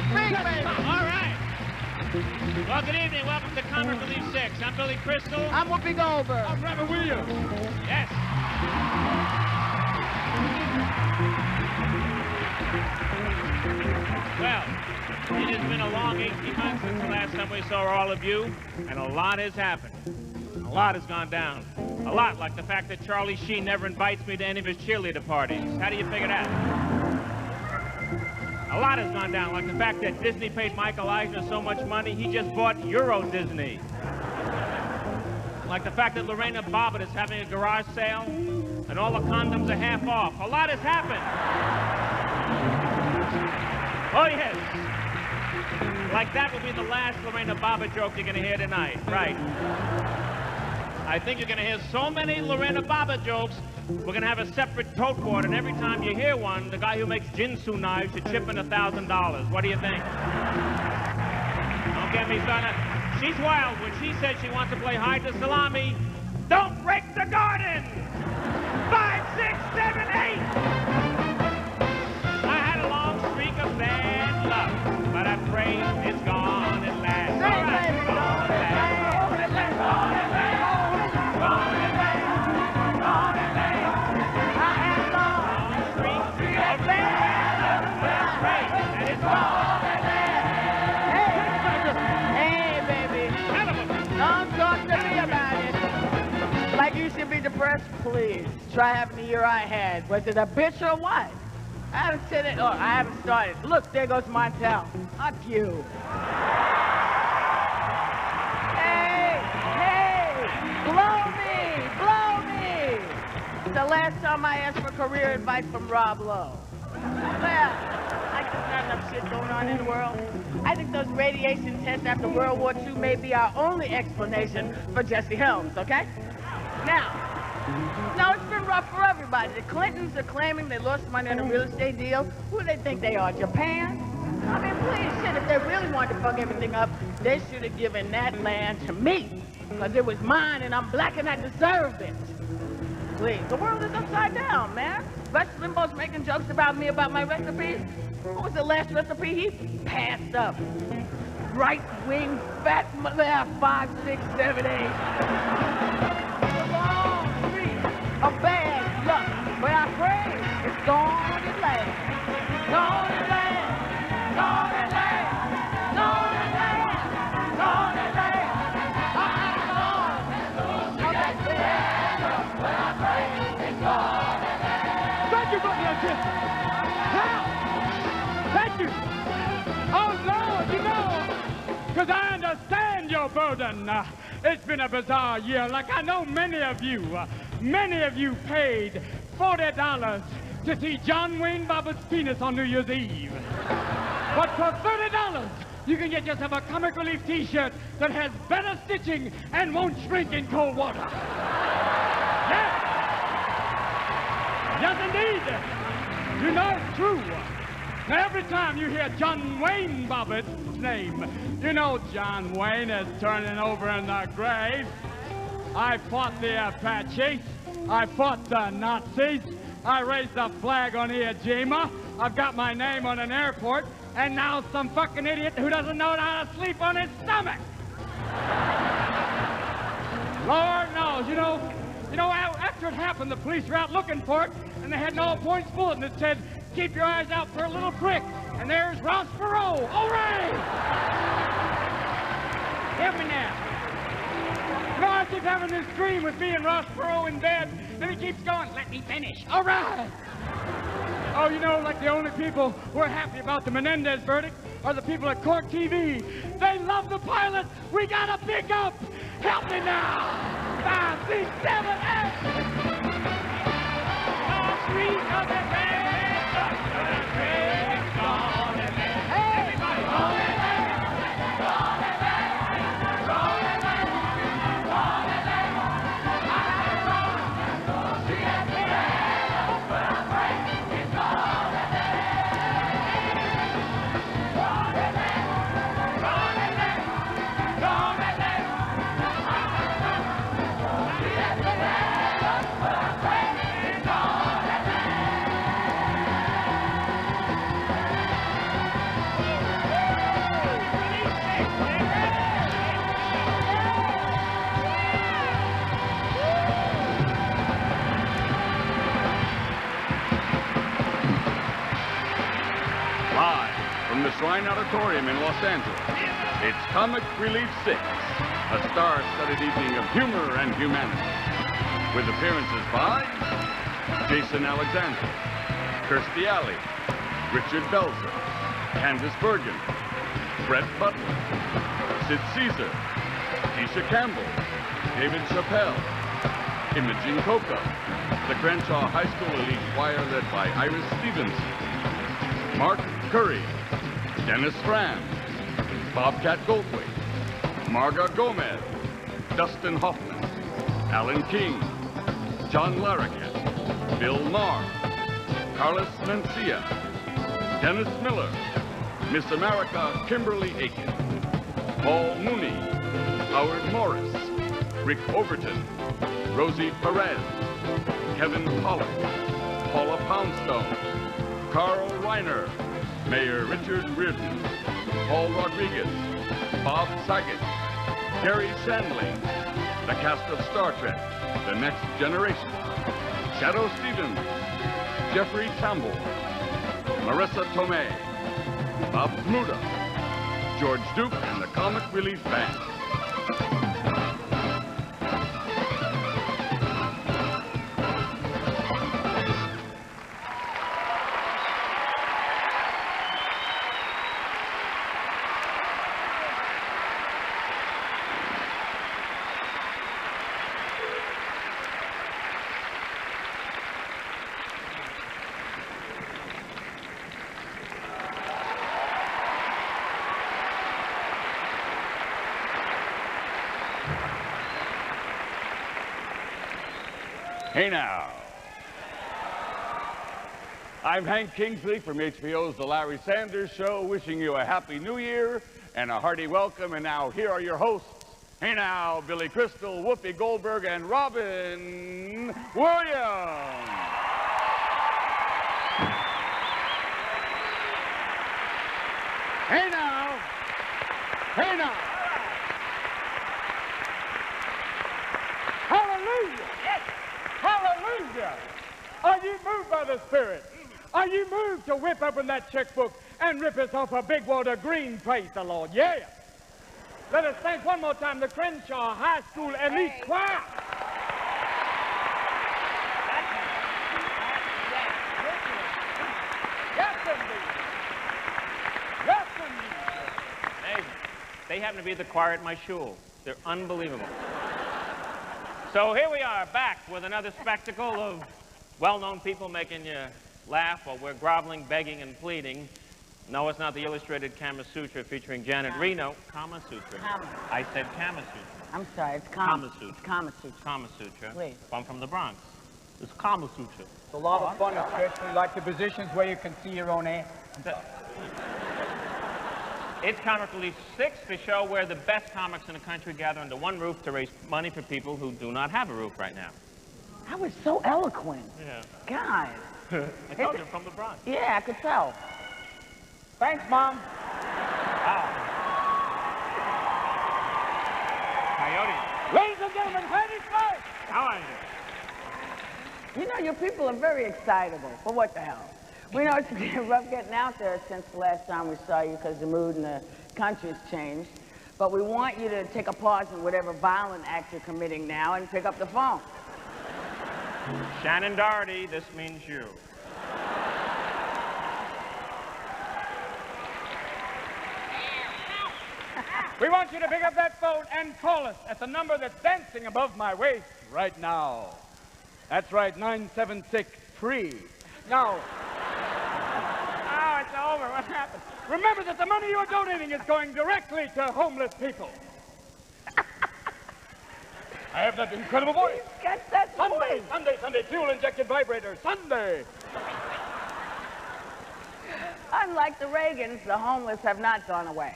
Speak, baby. All right. Well, good evening. Welcome to Comic Relief 6. I'm Billy Crystal. I'm Whoopi Goldberg. I'm Robert Williams. Yes. Well, it has been a long 18 months since the last time we saw all of you, and a lot has happened. A lot has gone down. A lot, like the fact that Charlie Sheen never invites me to any of his cheerleader parties. How do you figure that? A lot has gone down, like the fact that Disney paid Michael Eisner so much money, he just bought Euro Disney. Like the fact that Lorena Bobbitt is having a garage sale, and all the condoms are half off. A lot has happened. Oh, yes. Like that will be the last Lorena Bobbitt joke you're going to hear tonight. Right. I think you're going to hear so many Lorena Bobbitt jokes, we're going to have a separate tote board, and every time you hear one, the guy who makes Jinsu knives should chip in $1,000. What do you think? Don't get me started. She's wild. When she said she wants to play hide the salami, don't break the garden! 5, 6, 7, 8! I had a long streak of bad luck, but I pray it's gone at last. Sing, All right. baby. Gone at last. Gone at last. Gone at last. Gone at last. Gone at last. I had a long streak of bad luck, but I pray that it's gone at last. Hey, baby. Don't talk to me about it. Like you should be depressed, please. Try having the year I had. Was it a bitch or what? I haven't said it, or I haven't started. Look, there goes Montel. Fuck you. Hey, blow me. The last time I asked for career advice from Rob Lowe. Well, I think there's not enough shit going on in the world. I think those radiation tests after World War II may be our only explanation for Jesse Helms, okay? Now, no, it's been rough for everybody. The Clintons are claiming they lost money on a real estate deal. Who do they think they are, Japan? I mean, please, shit, if they really wanted to fuck everything up, they should have given that land to me. Because it was mine, and I'm black, and I deserved it. Please, the world is upside down, man. Rush Limbaugh's making jokes about me, about my recipes. What was the last recipe he passed up? Right-wing fat mother, 5, 6, 7, 8. A bad luck, but I pray it's gone at last. Gone at last. Gone at last. Gone at last. Gone at last. I'm gone. But I pray it's gone at last. Thank you, Brother Kiss. How? Thank you. Oh, Lord, you know, because I understand your burden. It's been a bizarre year, like I know many of you paid $40 to see John Wayne Bobbitt's penis on New Year's Eve. But for $30, you can get yourself a Comic Relief t-shirt that has better stitching and won't shrink in cold water. Yes. Yes, indeed. You know it's true. Now, every time you hear John Wayne Bobbitt's name, you know John Wayne is turning over in the grave. I fought the Apaches. I fought the Nazis. I raised the flag on Iwo Jima. I've got my name on an airport. And now some fucking idiot who doesn't know how to sleep on his stomach. Lord knows, you know, after it happened, the police were out looking for it, and they had an all-points bulletin that said, keep your eyes out for a little prick. And there's Ross Perot. Hooray! Hear me now. You know, I keep having this dream with me and Ross Perot in bed, and he keeps going, let me finish. All right. Oh, you know, like the only people who are happy about the Menendez verdict are the people at Court TV. They love the pilot. We got a big up. Help me now. 5, 6, 7, 8. All 3 of the red, gone and left. Everybody, gone and left. Gone and left. Gone and left. Gone and left. I had gone. She had me there, but I'm afraid it's gone and left. Gone and left. Gone and left. Gone and left. She had me there, but I'm afraid it's gone and left. Shrine Auditorium in Los Angeles. It's Comic Relief 6, a star-studded evening of humor and humanity. With appearances by Jason Alexander, Kirstie Alley, Richard Belzer, Candice Bergen, Brett Butler, Sid Caesar, Keisha Campbell, David Chappelle, Imogen Coco, the Crenshaw High School Elite Choir led by Iris Stevenson, Mark Curry, Dennis Franz, Bobcat Goldthwait, Marga Gomez, Dustin Hoffman, Alan King, John Larroquette, Bill Maher, Carlos Mencia, Dennis Miller, Miss America Kimberly Aiken, Paul Mooney, Howard Morris, Rick Overton, Rosie Perez, Kevin Pollard, Paula Poundstone, Carl Reiner, Mayor Richard Reardon, Paul Rodriguez, Bob Saget, Gary Shandling, the cast of Star Trek, The Next Generation, Shadow Stevens, Jeffrey Tambor, Marissa Tomei, Bob Smuda, George Duke, and the Comic Relief Band. Hey now. I'm Hank Kingsley from HBO's The Larry Sanders Show, wishing you a Happy New Year and a hearty welcome. And now, here are your hosts. Hey now, Billy Crystal, Whoopi Goldberg, and Robin Williams. Hey now. Hey now. Hallelujah! Yes! Hallelujah! Are you moved by the Spirit? Are you moved to whip open that checkbook and rip us off a big wad of green? Praise the Lord. Yeah! Let us thank one more time the Crenshaw High School Elite Choir. Yes, indeed. Yes, indeed. Amazing. They happen to be the choir at my shul. They're unbelievable. So here we are, back with another spectacle of well-known people making you laugh while we're groveling, begging, and pleading. No, it's not the Illustrated Kama Sutra featuring Janet Reno. Kama Sutra. I said Kama Sutra. I'm sorry, it's Kama Sutra. It's Kama Sutra. Kama Sutra. Please. I'm from the Bronx. It's Kama Sutra. It's a lot of fun, especially like the positions where you can see your own ass. It's Comic Relief 6, the show where the best comics in the country gather under one roof to raise money for people who do not have a roof right now. That was so eloquent. Yeah. God. I told you I'm from the Bronx. Yeah, I could tell. Thanks, Mom. Wow. Coyote. Ladies and gentlemen, Patty Smith. How are you? You know, your people are very excitable. But what the hell? We know it's been rough getting out there since the last time we saw you because the mood in the country's changed. But we want you to take a pause in whatever violent act you're committing now and pick up the phone. Shannon Doherty, this means you. We want you to pick up that phone and call us at the number that's dancing above my waist right now. That's right, 976-3. No. Oh, it's over. What happened? Remember that the money you're donating is going directly to homeless people. I have that incredible voice. Catch that voice. Sunday, fuel-injected vibrator. Sunday. Unlike the Reagans, the homeless have not gone away.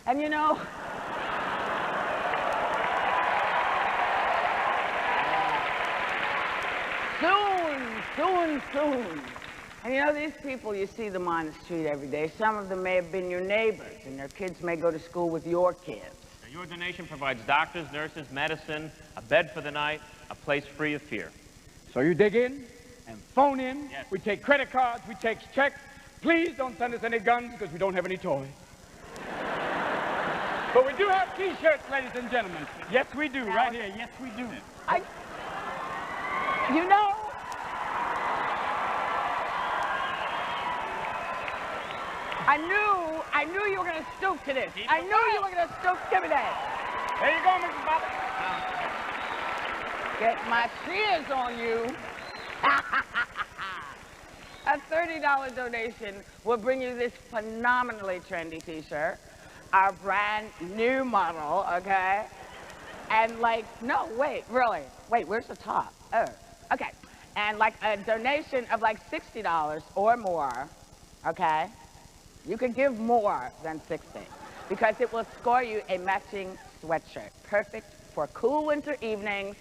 And you know... soon. And you know, these people, you see them on the street every day. Some of them may have been your neighbors, and their kids may go to school with your kids. Now, your donation provides doctors, nurses, medicine, a bed for the night, a place free of fear. So you dig in and phone in. Yes. We take credit cards, we take checks, Please don't send us any guns because we don't have any toys. But we do have T-shirts, ladies and gentlemen. Yes, we do, right here. Yes, we do. You know, I knew you were going to stoop to this. I knew you were going to stoop. Give me that. There you go, Mrs. Bobby. Get my tears on you. A $30 donation will bring you this phenomenally trendy T-shirt, our brand new model, okay? And like, no, wait, really. Wait, where's the top? Oh, okay. And like a donation of like $60 or more, okay? You can give more than 60 because it will score you a matching sweatshirt. Perfect for cool winter evenings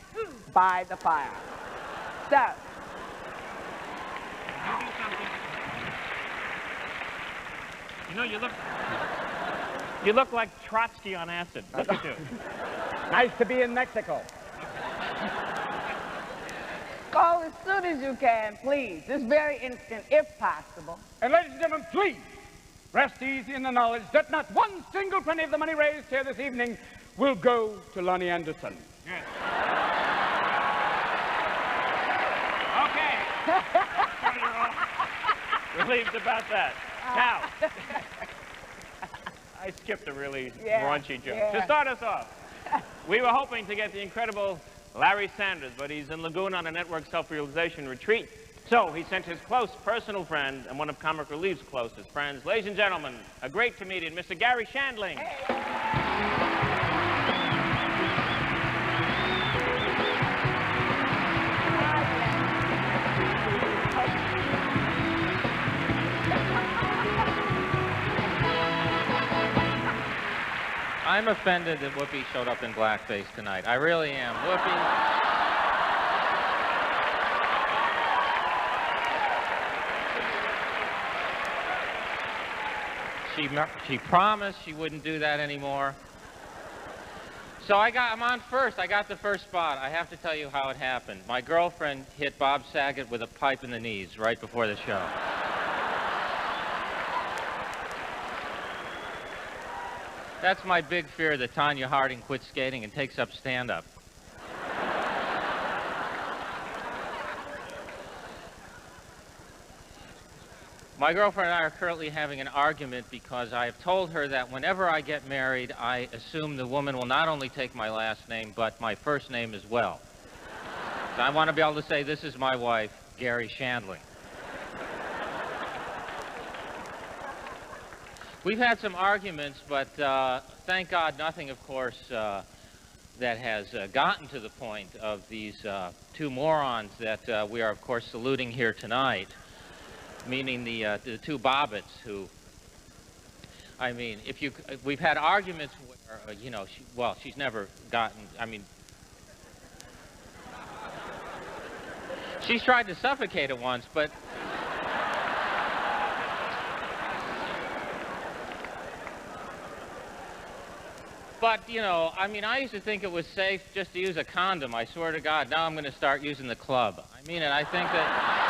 by the fire. So, You do something. You know, you look like Trotsky on acid. Look at you. Nice to be in Mexico. call as soon as you can, please. This very instant, if possible. And ladies and gentlemen, please rest easy in the knowledge that not one single penny of the money raised here this evening will go to Lonnie Anderson. Yes. Okay. Relieved about that. Now, I skipped a really raunchy joke. Yeah. To start us off, we were hoping to get the incredible Larry Sanders, but he's in Laguna on a network self-realization retreat. So he sent his close personal friend and one of Comic Relief's closest friends. Ladies and gentlemen, a great comedian, Mr. Garry Shandling. I'm offended that Whoopi showed up in blackface tonight. I really am. Whoopi. She promised she wouldn't do that anymore. So I'm on first. I got the first spot. I have to tell you how it happened. My girlfriend hit Bob Saget with a pipe in the knees right before the show. That's my big fear, that Tanya Harding quits skating and takes up stand-up. My girlfriend and I are currently having an argument because I have told her that whenever I get married, I assume the woman will not only take my last name, but my first name as well. So I want to be able to say, this is my wife, Garry Shandling. We've had some arguments, but thank God nothing, of course, that has gotten to the point of these two morons that we are, of course, saluting here tonight. Meaning the two Bobbitts who, I mean, we've had arguments where, you know, she's never gotten, I mean, she's tried to suffocate it once, but, you know, I mean, I used to think it was safe just to use a condom. I swear to God, now I'm going to start using the club. I mean it, I think that...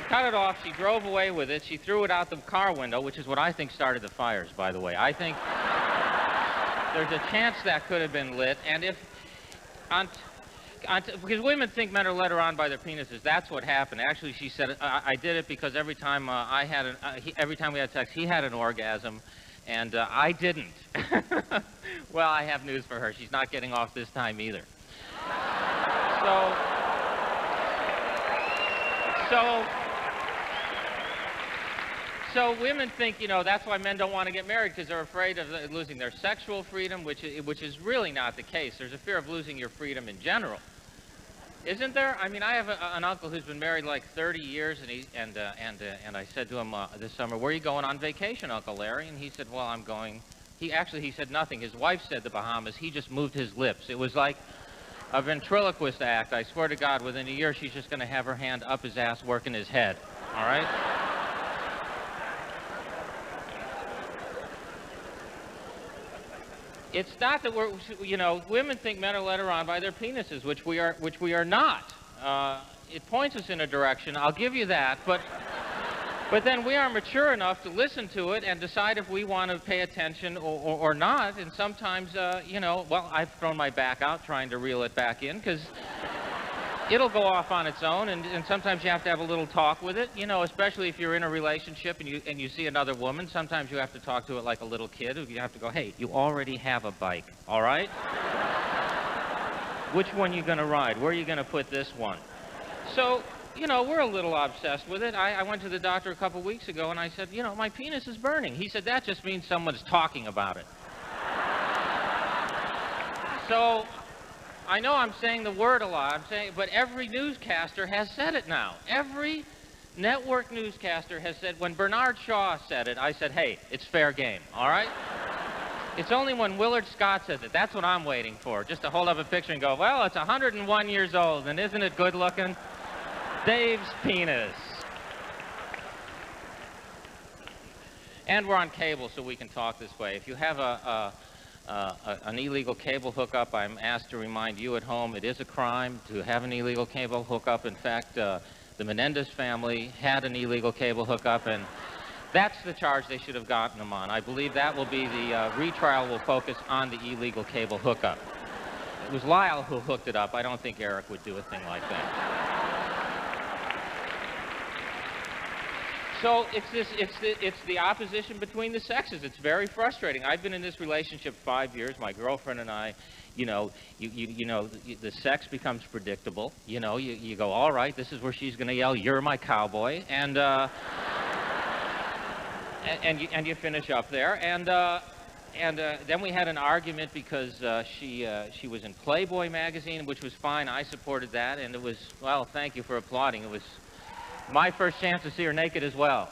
cut it off, she drove away with it, she threw it out the car window, which is what I think started the fires, by the way. I think there's a chance that could have been lit, and if, because women think men are led around by their penises, that's what happened. Actually, she said, I did it because every time every time we had sex, he had an orgasm, and I didn't. Well, I have news for her. She's not getting off this time either. So women think, you know, that's why men don't want to get married, because they're afraid of losing their sexual freedom, which is really not the case. There's a fear of losing your freedom in general. Isn't there? I mean, I have an uncle who's been married like 30 years, and I said to him this summer, "Where are you going on vacation, Uncle Larry?" And he said, "Well, I'm going." He said nothing. His wife said the Bahamas. He just moved his lips. It was like a ventriloquist act. I swear to God, within a year, she's just going to have her hand up his ass working his head. All right? It's not that you know, women think men are led around by their penises, which we are not. It points us in a direction, I'll give you that, but then we are mature enough to listen to it and decide if we want to pay attention or not, and sometimes, you know, well, I've thrown my back out trying to reel it back in, because it'll go off on its own, and sometimes you have to have a little talk with it, you know, especially if you're in a relationship and you see another woman. Sometimes you have to talk to it like a little kid. You have to go, hey, you already have a bike, all right? Which one are you going to ride? Where are you going to put this one? So, you know, we're a little obsessed with it. I went to the doctor a couple weeks ago, and I said, you know, my penis is burning. He said, that just means someone's talking about it. So, I know I'm saying the word a lot, but every newscaster has said it now. Every network newscaster has said, when Bernard Shaw said it, I said, hey, it's fair game, all right? It's only when Willard Scott says it, that's what I'm waiting for, just to hold up a picture and go, well, it's 101 years old, and isn't it good looking? Dave's penis. And we're on cable, so we can talk this way. If you have an illegal cable hookup, I'm asked to remind you at home, it is a crime to have an illegal cable hookup. In fact, the Menendez family had an illegal cable hookup, and that's the charge they should have gotten them on. I believe that will be the retrial will focus on the illegal cable hookup. It was Lyle who hooked it up. I don't think Eric would do a thing like that. So it's the opposition between the sexes. It's very frustrating. I've been in this relationship 5 years. My girlfriend and I, you know, the sex becomes predictable. You know, you go, all right, this is where she's going to yell, "You're my cowboy," and you finish up there. And then we had an argument because she was in Playboy magazine, which was fine. I supported that, and it was, well, thank you for applauding. It was my first chance to see her naked as well.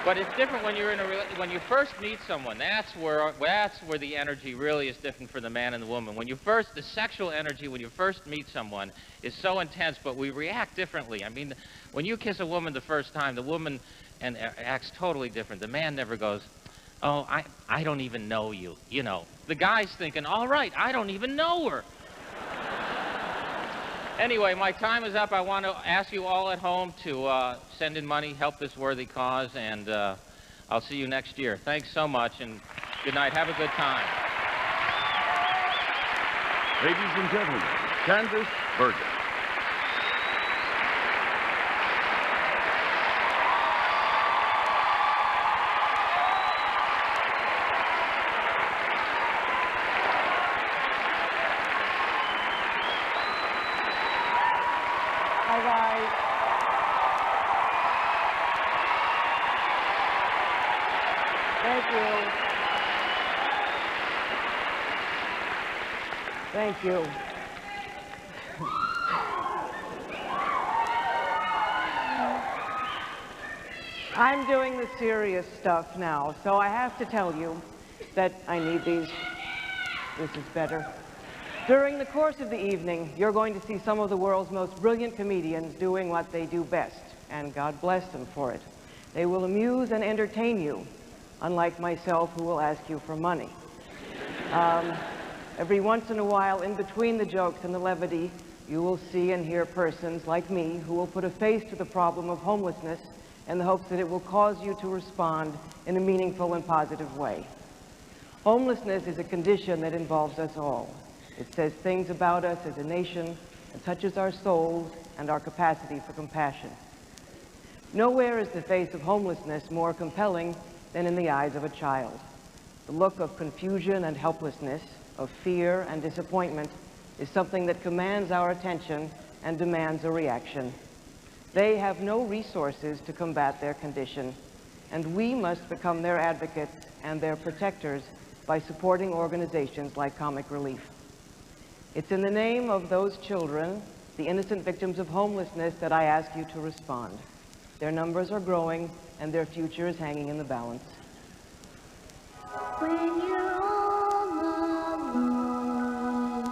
But it's different when you're in when you first meet someone. That's where the energy really is different for the man and the woman. The sexual energy when you first meet someone is so intense, but we react differently. I mean, when you kiss a woman the first time, the woman acts totally different. The man never goes, oh, I don't even know you. You know, the guy's thinking, all right, I don't even know her. Anyway, my time is up. I want to ask you all at home to send in money, help this worthy cause, and I'll see you next year. Thanks so much, and good night. Have a good time. Ladies and gentlemen, Candice Bergen. Thank you. I'm doing the serious stuff now, so I have to tell you that I need these. This is better. During the course of the evening, you're going to see some of the world's most brilliant comedians doing what they do best, and God bless them for it. They will amuse and entertain you, unlike myself, who will ask you for money. Every once in a while, in between the jokes and the levity, you will see and hear persons like me who will put a face to the problem of homelessness in the hopes that it will cause you to respond in a meaningful and positive way. Homelessness is a condition that involves us all. It says things about us as a nation and touches our souls and our capacity for compassion. Nowhere is the face of homelessness more compelling than in the eyes of a child. The look of confusion and helplessness, of fear and disappointment, is something that commands our attention and demands a reaction. They have no resources to combat their condition, and we must become their advocates and their protectors by supporting organizations like Comic Relief. It's in the name of those children, the innocent victims of homelessness, that I ask you to respond. Their numbers are growing, and their future is hanging in the balance. When you're all alone,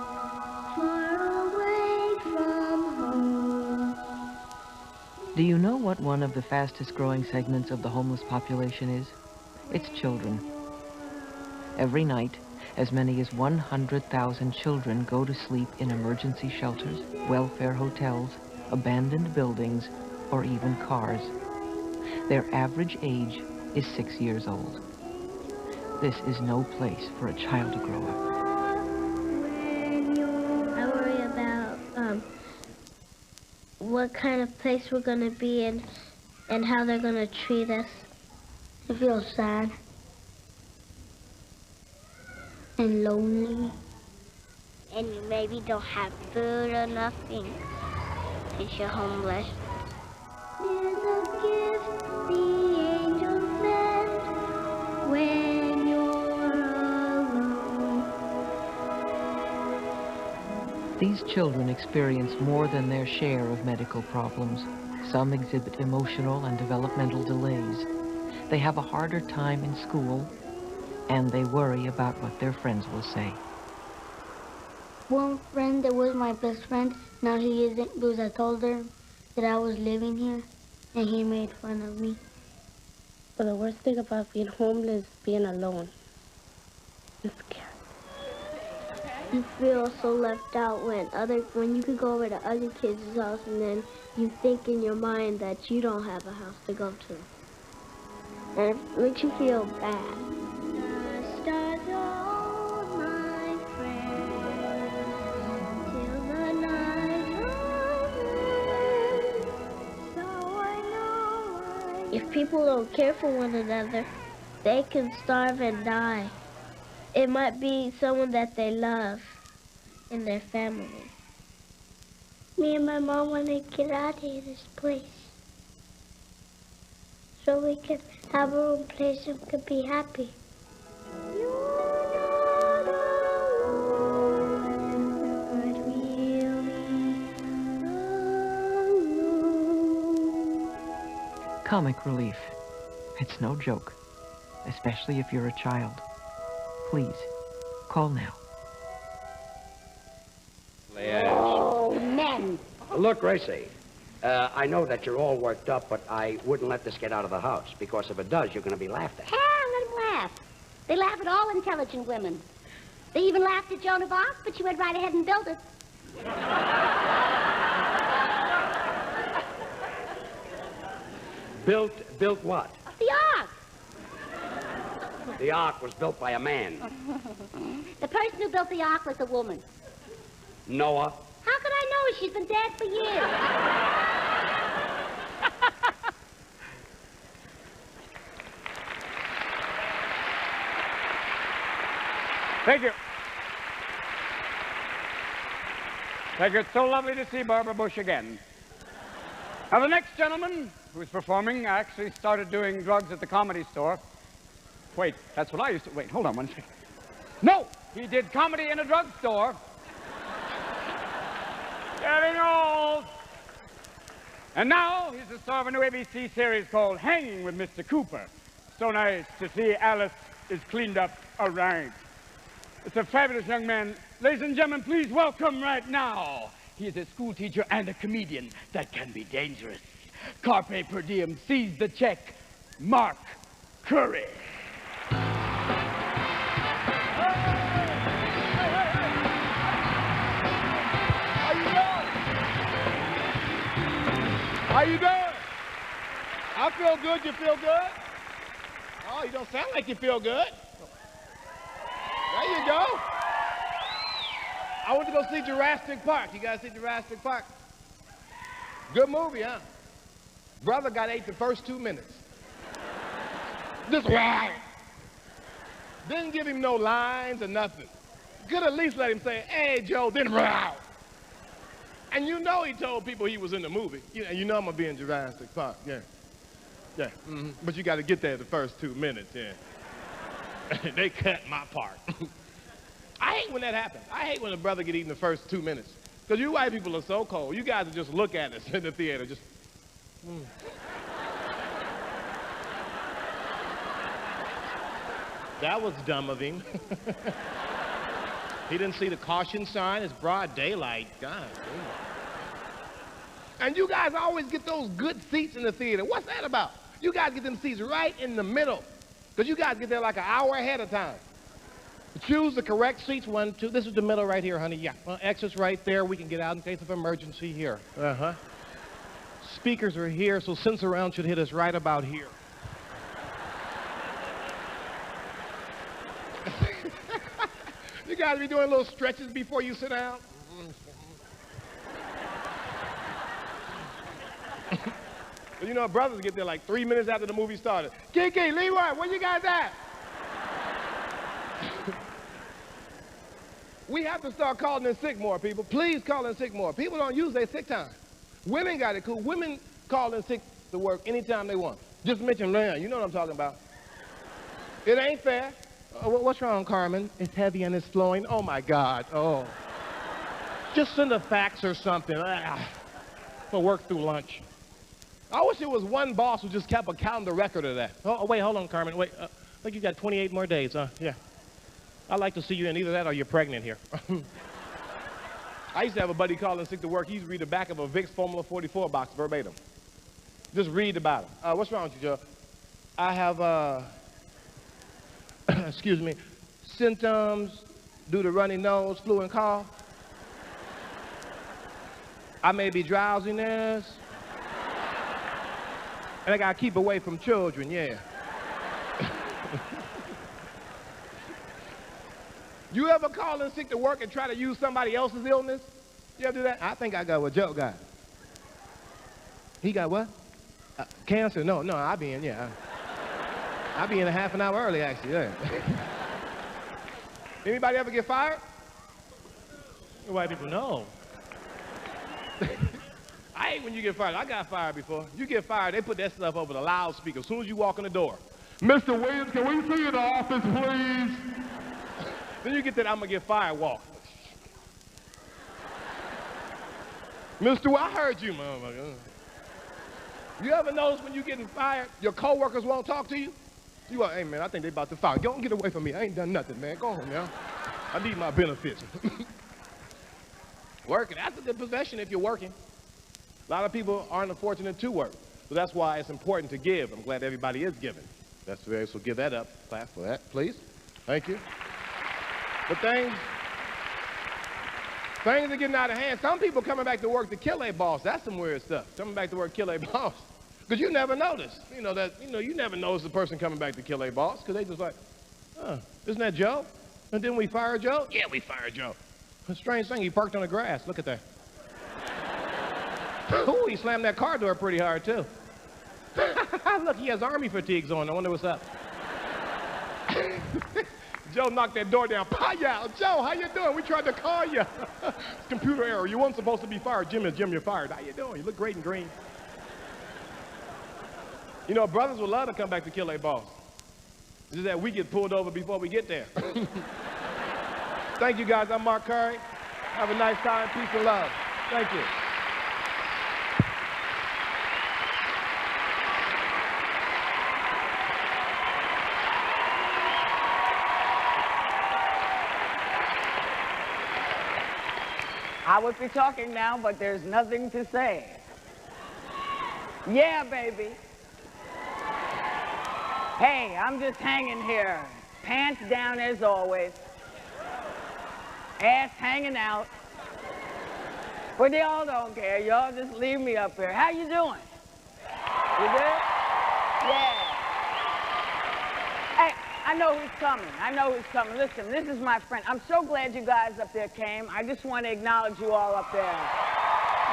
far away from home. Do you know what one of the fastest growing segments of the homeless population is? It's children. Every night, As many as 100,000 children go to sleep in emergency shelters, welfare hotels, abandoned buildings, or even cars. Their average age is 6 years old. This is no place for a child to grow up. I worry about what kind of place we're going to be in and how they're going to treat us. I feel sad and lonely. And you maybe don't have food or nothing because you're homeless. There's a gift the angels send when you're alone. These children experience more than their share of medical problems. Some exhibit emotional and developmental delays. They have a harder time in school, and they worry about what their friends will say. One friend that was my best friend, now he isn't because I told her that I was living here, and he made fun of me. But the worst thing about being homeless is being alone. I'm scared. You feel so left out when you could go over to other kids' house and then you think in your mind that you don't have a house to go to. And it makes you feel bad. The stars hold my friend till the night comes. So I know if people don't care for one another, they can starve and die. It might be someone that they love in their family. Me and my mom want to get out of this place so we can have our own place and can be happy. You're not alone, but really alone. Comic relief. It's no joke, especially if you're a child. Please, call now. Oh, men. Look, Gracie, I know that you're all worked up, but I wouldn't let this get out of the house, because if it does, you're going to be laughed at. Hell, let them laugh. They laugh at all intelligent women. They even laughed at Joan of Arc, but she went right ahead and built it. Built what? The Ark. The Ark was built by a man. The person who built the Ark was a woman. Noah. How could I know? She's been dead for years. Thank you. Thank you. It's so lovely to see Barbara Bush again. Now, the next gentleman who's performing actually started doing drugs at the Comedy Store. Wait, that's what I used to... Wait, hold on one second. No! He did comedy in a drugstore. Getting old. And now he's the star of a new ABC series called Hanging with Mr. Cooper. So nice to see Alice is cleaned up all right. It's a fabulous young man. Ladies and gentlemen, please welcome right now. He is a school teacher and a comedian that can be dangerous. Carpe per diem, seize the check. Mark Curry. How you doing? I feel good. You feel good? Oh, you don't sound like you feel good. There you go. I went to go see Jurassic Park. You guys see Jurassic Park? Good movie, huh? Brother got ate the first 2 minutes. Just wow. Didn't give him no lines or nothing. Could at least let him say, "Hey, Joe," then wow. And you know he told people he was in the movie. You know I'm going to be in Jurassic Park, yeah. Yeah, But you got to get there the first 2 minutes, yeah. They cut my part. I hate when that happens. I hate when a brother get eaten the first 2 minutes. Because you white people are so cold. You guys will just look at us in the theater, just... That was dumb of him. He didn't see the caution sign. It's broad daylight. God damn. And you guys always get those good seats in the theater. What's that about? You guys get them seats right in the middle. Because you guys get there like an hour ahead of time. Choose the correct seats, 1, 2. This is the middle right here, honey. Yeah. Exits right there. We can get out in case of emergency here. Uh-huh. Speakers are here, so sense around should hit us right about here. You guys be doing little stretches before you sit down? You know, brothers get there like 3 minutes after the movie started. Kiki, Leroy, where you guys at? We have to start calling in sick more, people. Please call in sick more. People don't use their sick time. Women got it cool. Women call in sick to work anytime they want. Just mention man. You know what I'm talking about. It ain't fair. What's wrong, Carmen? It's heavy and it's flowing. Oh, my God. Oh. Just send a fax or something. We'll work through lunch. I wish it was one boss who just kept a calendar record of that. Oh, wait, hold on, Carmen. Wait, I think you got 28 more days, huh? Yeah. I'd like to see you in either that or you're pregnant here. I used to have a buddy calling sick to work. He used to read the back of a Vicks Formula 44 box verbatim. Just read about it. What's wrong with you, Joe? I have, excuse me, symptoms due to runny nose, flu, and cough. I may be drowsiness. And I gotta keep away from children, yeah. You ever call in sick to work and try to use somebody else's illness? You ever do that? I think I got what Joe got. He got what? Cancer? No, I'll be in, yeah. I'll be in a half an hour early, actually, yeah. Anybody ever get fired? White people, no. I hate when you get fired. I got fired before. You get fired, they put that stuff over the loudspeaker as soon as you walk in the door. Mr. Williams, can we see you in the office, please? Then you get that I'm gonna get fired walk. Mr. I heard you, man. You ever notice when you're getting fired, your coworkers won't talk to you? You go, hey, man, I think they about to fire. Don't get away from me. I ain't done nothing, man. Go home, man. I need my benefits. Working, that's a good profession if you're working. A lot of people aren't fortunate to work. So that's why it's important to give. I'm glad everybody is giving. That's very, so give that up. Clap for that, please. Thank you. But things are getting out of hand. Some people coming back to work to kill a boss. That's some weird stuff. Coming back to work to kill a boss. Because you never notice. You never notice the person coming back to kill a boss because they just like, isn't that Joe? And didn't we fire Joe? Yeah, we fired Joe. A strange thing, he parked on the grass. Look at that. Ooh, he slammed that car door pretty hard, too. Look, he has army fatigues on. I wonder what's up. Joe knocked that door down. Hi-ya, Joe, how you doing? We tried to call you. Computer error. You weren't supposed to be fired. Jim, you're fired. How you doing? You look great in green. You know, brothers would love to come back to kill a boss. It's just that we get pulled over before we get there. Thank you, guys. I'm Mark Curry. Have a nice time. Peace and love. Thank you. I would be talking now, but there's nothing to say. Yeah, baby. Hey, I'm just hanging here. Pants down as always. Ass hanging out. But y'all don't care. Y'all just leave me up here. How you doing? You good? Yeah. Hey, I know who's coming. I know who's coming. Listen, this is my friend. I'm so glad you guys up there came. I just want to acknowledge you all up there.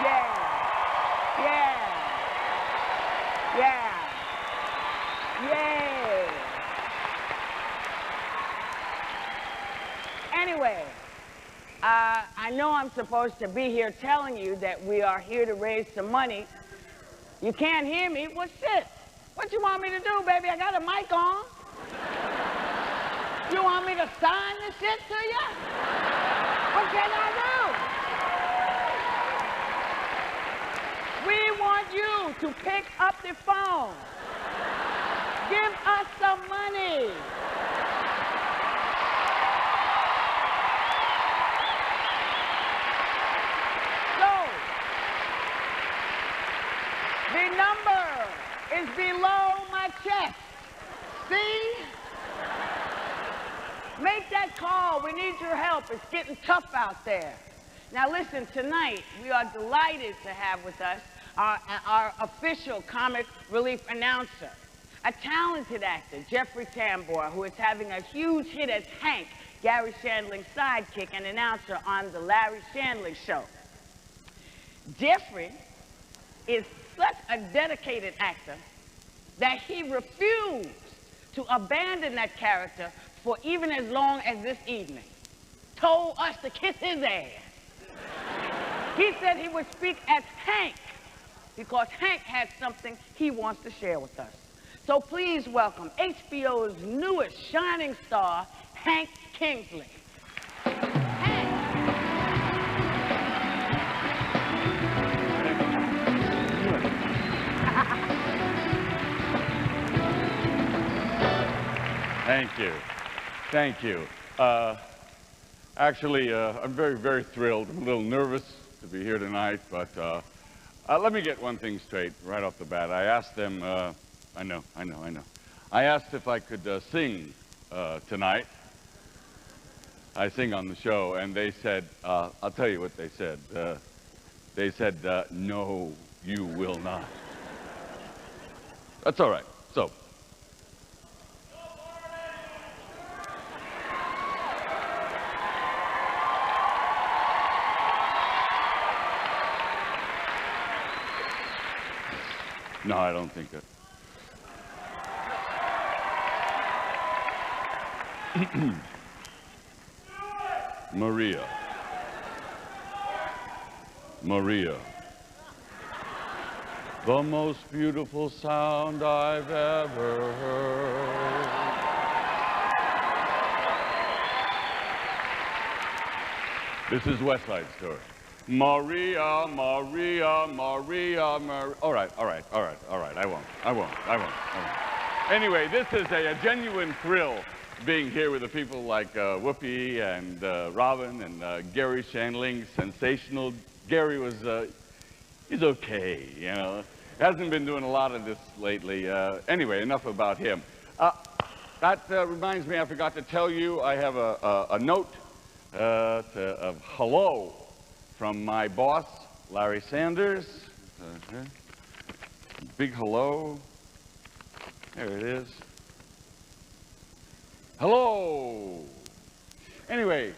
Yeah. Yeah. Yeah. Yay. Anyway, I know I'm supposed to be here telling you that we are here to raise some money. You can't hear me? Well, shit. What you want me to do, baby? I got a mic on. You want me to sign this shit to you? What can I do? We want you to pick up the phone. Give us some money. So, the number is below my chest. See? Make that call. We need your help. It's getting tough out there. Now listen, tonight we are delighted to have with us our official comic relief announcer, a talented actor, Jeffrey Tambor, who is having a huge hit as Hank, Gary Shandling's sidekick and announcer on The Larry Shandling Show. Jeffrey is such a dedicated actor that he refused to abandon that character for even as long as this evening. Told us to kiss his ass. He said he would speak as Hank because Hank has something he wants to share with us. So please welcome HBO's newest shining star, Hank Kingsley. Thank you. Thank you. Actually, I'm very, very thrilled. I'm a little nervous to be here tonight, but let me get one thing straight right off the bat. I asked them, I know. I asked if I could sing tonight. I sing on the show, and they said, I'll tell you what they said. They said, no, you will not. That's all right. So. No, I don't think that. Maria. Maria. The most beautiful sound I've ever heard. This is West Side Story. Maria, Maria, Maria, Maria. All right. I won't. Anyway, this is a genuine thrill being here with the people like Whoopi and Robin and Gary Shandling, sensational. Gary was, he's okay, you know. Hasn't been doing a lot of this lately. Anyway, enough about him. That reminds me, I forgot to tell you, I have a note of hello from my boss, Larry Sanders. Big hello. There it is. Hello. Anyway,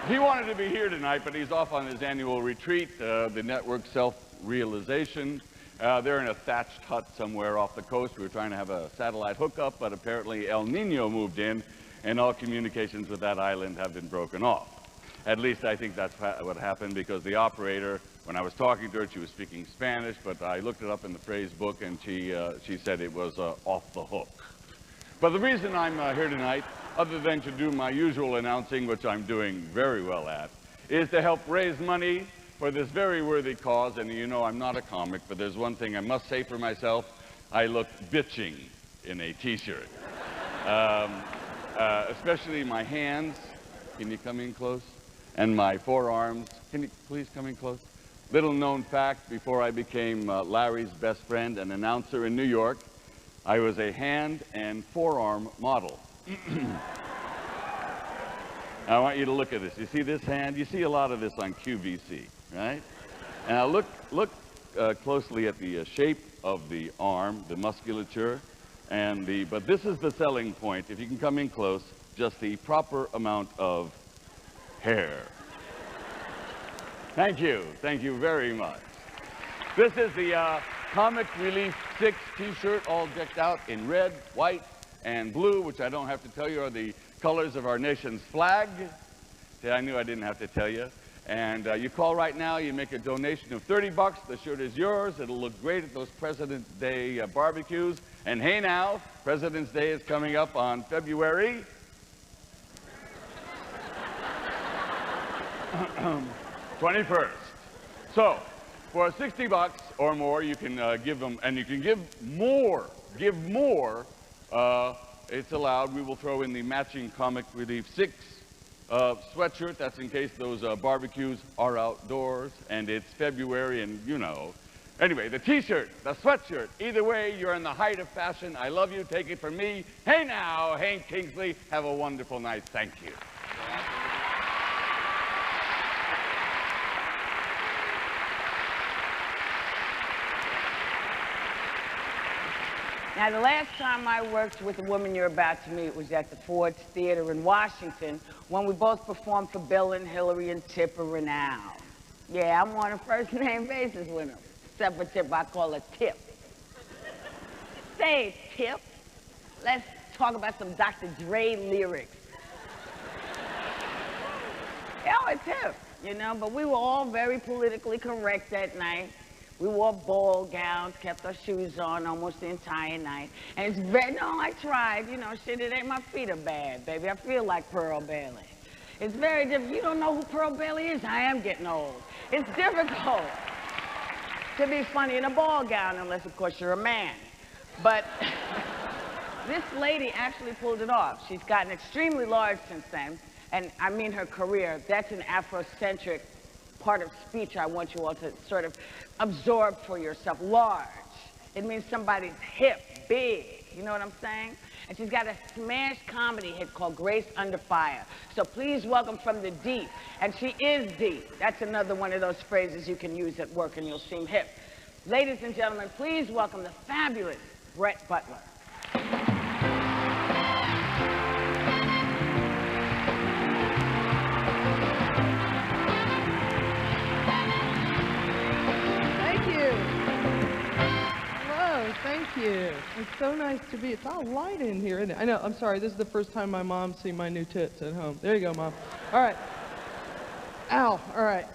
he wanted to be here tonight, but he's off on his annual retreat, the network Self-Realization. They're in a thatched hut somewhere off the coast. We were trying to have a satellite hookup, but apparently El Nino moved in, and all communications with that island have been broken off. At least I think that's what happened, because the operator, when I was talking to her, she was speaking Spanish, but I looked it up in the phrase book, and she said it was off the hook. But the reason I'm here tonight, other than to do my usual announcing, which I'm doing very well at, is to help raise money for this very worthy cause. And you know I'm not a comic, but there's one thing I must say for myself. I look bitching in a T-shirt. Especially my hands. Can you come in close? And my forearms. Can you please come in close? Little known fact, before I became Larry's best friend and announcer in New York, I was a hand and forearm model. I want you to look at this. You see this hand? You see a lot of this on QVC, right? Now look closely at the shape of the arm, the musculature, and but this is the selling point. If you can come in close, just the proper amount of hair. Thank you very much. This is the Comic Relief 6 T-shirt, all decked out in red, white, and blue, which I don't have to tell you are the colors of our nation's flag. See, I knew I didn't have to tell you. And you call right now, you make a donation of $30. The shirt is yours. It'll look great at those President's Day barbecues. And hey now, President's Day is coming up on February 21st. So, for $60 or more, you can give them, and you can give more. It's allowed. We will throw in the matching Comic Relief 6 sweatshirt. That's in case those barbecues are outdoors, and it's February, and you know, Anyway, the t-shirt, the sweatshirt, either way, you're in the height of fashion. I love you. Take it from me. Hey now, Hank Kingsley. Have a wonderful night. Thank you. Now, the last time I worked with the woman you're about to meet was at the Ford's Theater in Washington when we both performed for Bill and Hillary and Tipper Renown. Yeah, I'm on a first-name basis with him. Except for Tip, I call her Tip. Say, Tip, let's talk about some Dr. Dre lyrics. Yeah, it's Tip, you know, but we were all very politically correct that night. We wore ball gowns, kept our shoes on almost the entire night. And it's very, no, I tried, you know, shit, it ain't my feet are bad, baby. I feel like Pearl Bailey. It's very difficult. You don't know who Pearl Bailey is? I am getting old. It's difficult to be funny in a ball gown, unless, of course, you're a man. But this lady actually pulled it off. She's gotten extremely large since then, and I mean her career. That's an Afrocentric part of speech I want you all to sort of absorb for yourself. Large. It means somebody's hip, big. You know what I'm saying? And she's got a smash comedy hit called Grace Under Fire. So please welcome from the deep. And she is deep. That's another one of those phrases you can use at work and you'll seem hip. Ladies and gentlemen, please welcome the fabulous Brett Butler. Thank you. It's so nice to be. It's all light in here, isn't it? I know. I'm sorry. This is the first time my mom's seen my new tits at home. There you go, Mom. All right. Ow. All right.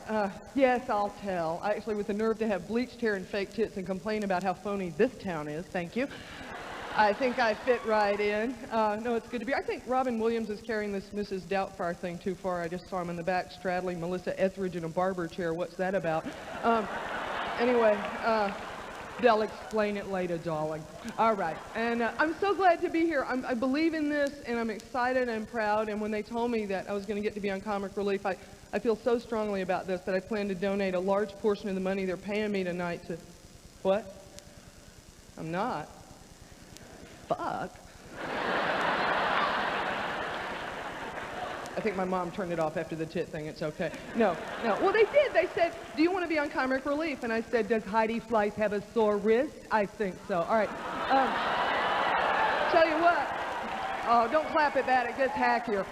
Yes, I'll tell. I actually, with the nerve to have bleached hair and fake tits and complain about how phony this town is. Thank you. I think I fit right in. No, it's good to be. I think Robin Williams is carrying this Mrs. Doubtfire thing too far. I just saw him in the back straddling Melissa Etheridge in a barber chair. What's that about? Anyway, they'll explain it later, darling. All right, and I'm so glad to be here. I believe in this, and I'm excited and proud, and when they told me that I was going to get to be on Comic Relief, I feel so strongly about this that I plan to donate a large portion of the money they're paying me tonight to... What? I'm not. Fuck. I think my mom turned it off after the tit thing. It's okay. No. Well, they did. They said, do you want to be on Comic Relief? And I said, does Heidi Fleiss have a sore wrist? I think so. All right. Tell you what. Oh, don't clap at that. It gets hackier.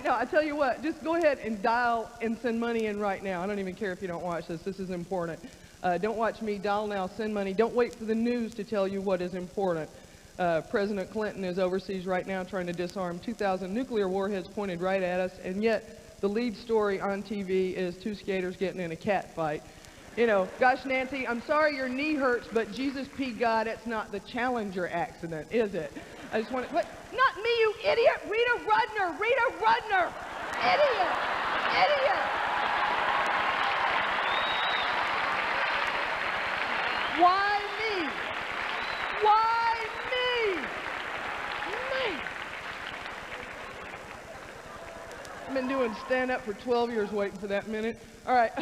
No, I tell you what. Just go ahead and dial and send money in right now. I don't even care if you don't watch this. This is important. Don't watch me. Dial now. Send money. Don't wait for the news to tell you what is important. President Clinton is overseas right now trying to disarm 2,000 nuclear warheads pointed right at us, and yet the lead story on TV is two skaters getting in a cat fight. You know, gosh, Nancy, I'm sorry your knee hurts, but Jesus P. God, it's not the Challenger accident, is it? I just want to... What? Not me, you idiot! Rita Rudner! Rita Rudner! Idiot! Idiot! Why me? Why? I've been doing stand-up for 12 years waiting for that minute. All right.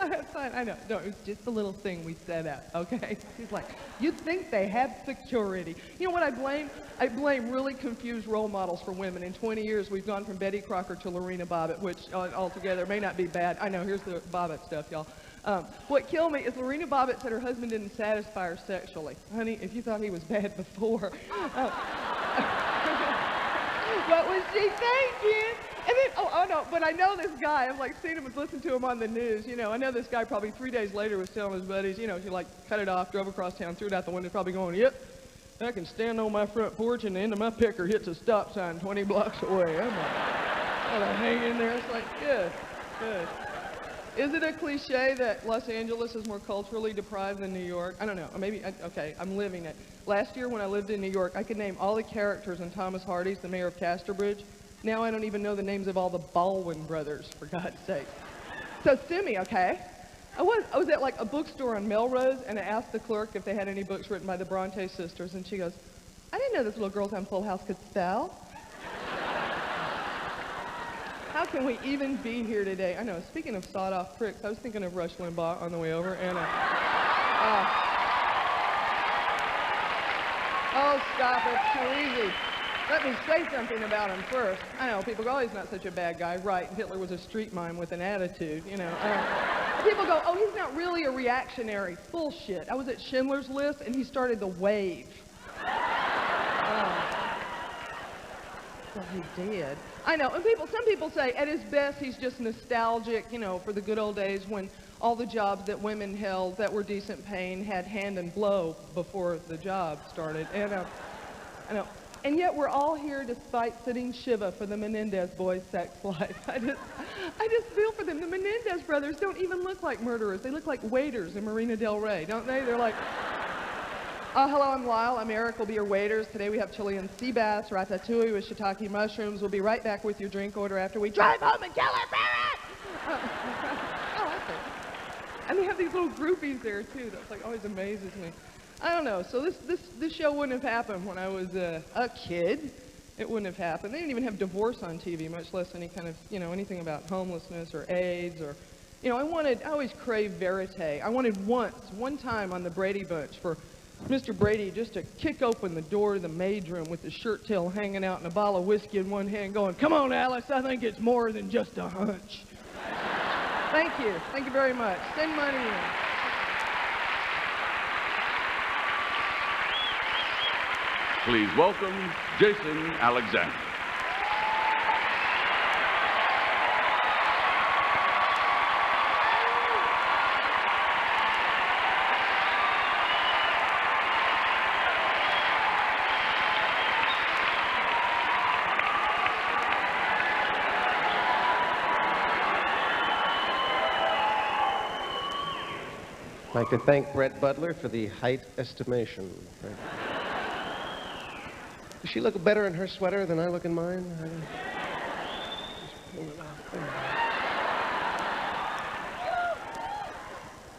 That's fine. I know. No, it was just a little thing we set up, okay? He's like, you'd think they have security. You know what I blame? I blame really confused role models for women. In 20 years, we've gone from Betty Crocker to Lorena Bobbitt, which altogether may not be bad. I know. Here's the Bobbitt stuff, y'all. What killed me is Lorena Bobbitt said her husband didn't satisfy her sexually. Honey, if you thought he was bad before... What was she thinking? And then, oh no, but I know this guy. I've like seen him and listened to him on the news. You know, I know this guy probably 3 days later was telling his buddies, you know, he like cut it off, drove across town, threw it out the window, probably going, yep, I can stand on my front porch and the end of my picker hits a stop sign 20 blocks away. I'm like, gotta hang in there. It's like, good. Is it a cliche that Los Angeles is more culturally deprived than New York? I don't know. Maybe, okay, I'm living it. Last year when I lived in New York, I could name all the characters in Thomas Hardy's The Mayor of Casterbridge. Now I don't even know the names of all the Baldwin brothers, for God's sake. So sue me, okay? I was at like a bookstore on Melrose, and I asked the clerk if they had any books written by the Bronte sisters, and she goes, I didn't know those little girls on Full House could spell. How can we even be here today? I know, speaking of sawed-off pricks, I was thinking of Rush Limbaugh on the way over, and oh, stop it, too easy. Let me say something about him first. I know, people go, oh, he's not such a bad guy. Right, Hitler was a street mime with an attitude, you know. People go, oh, he's not really a reactionary. Bullshit. I was at Schindler's List, and he started the wave. Well, he did. I know, and some people say at his best he's just nostalgic, you know, for the good old days when all the jobs that women held that were decent paying had hand and blow before the job started. And I know. And yet we're all here despite sitting Shiva for the Menendez boys' sex life. I just feel for them. The Menendez brothers don't even look like murderers. They look like waiters in Marina Del Rey, don't they? They're like, hello, I'm Lyle. I'm Eric. We'll be your waiters. Today we have Chilean sea bass, ratatouille with shiitake mushrooms. We'll be right back with your drink order after we drive home and kill our parents! Oh, I see. And they have these little groupies there, too. That's like always amazes me. I don't know. So this show wouldn't have happened when I was a kid. It wouldn't have happened. They didn't even have divorce on TV, much less any kind of, you know, anything about homelessness or AIDS or, you know, I always craved verite. I wanted one time on the Brady Bunch for Mr. Brady just to kick open the door to the maid's room with his shirt tail hanging out and a bottle of whiskey in one hand going, come on, Alice, I think it's more than just a hunch. Thank you. Thank you very much. Send money in. Please welcome Jason Alexander. I'd like to thank Brett Butler for the height estimation. Does she look better in her sweater than I look in mine?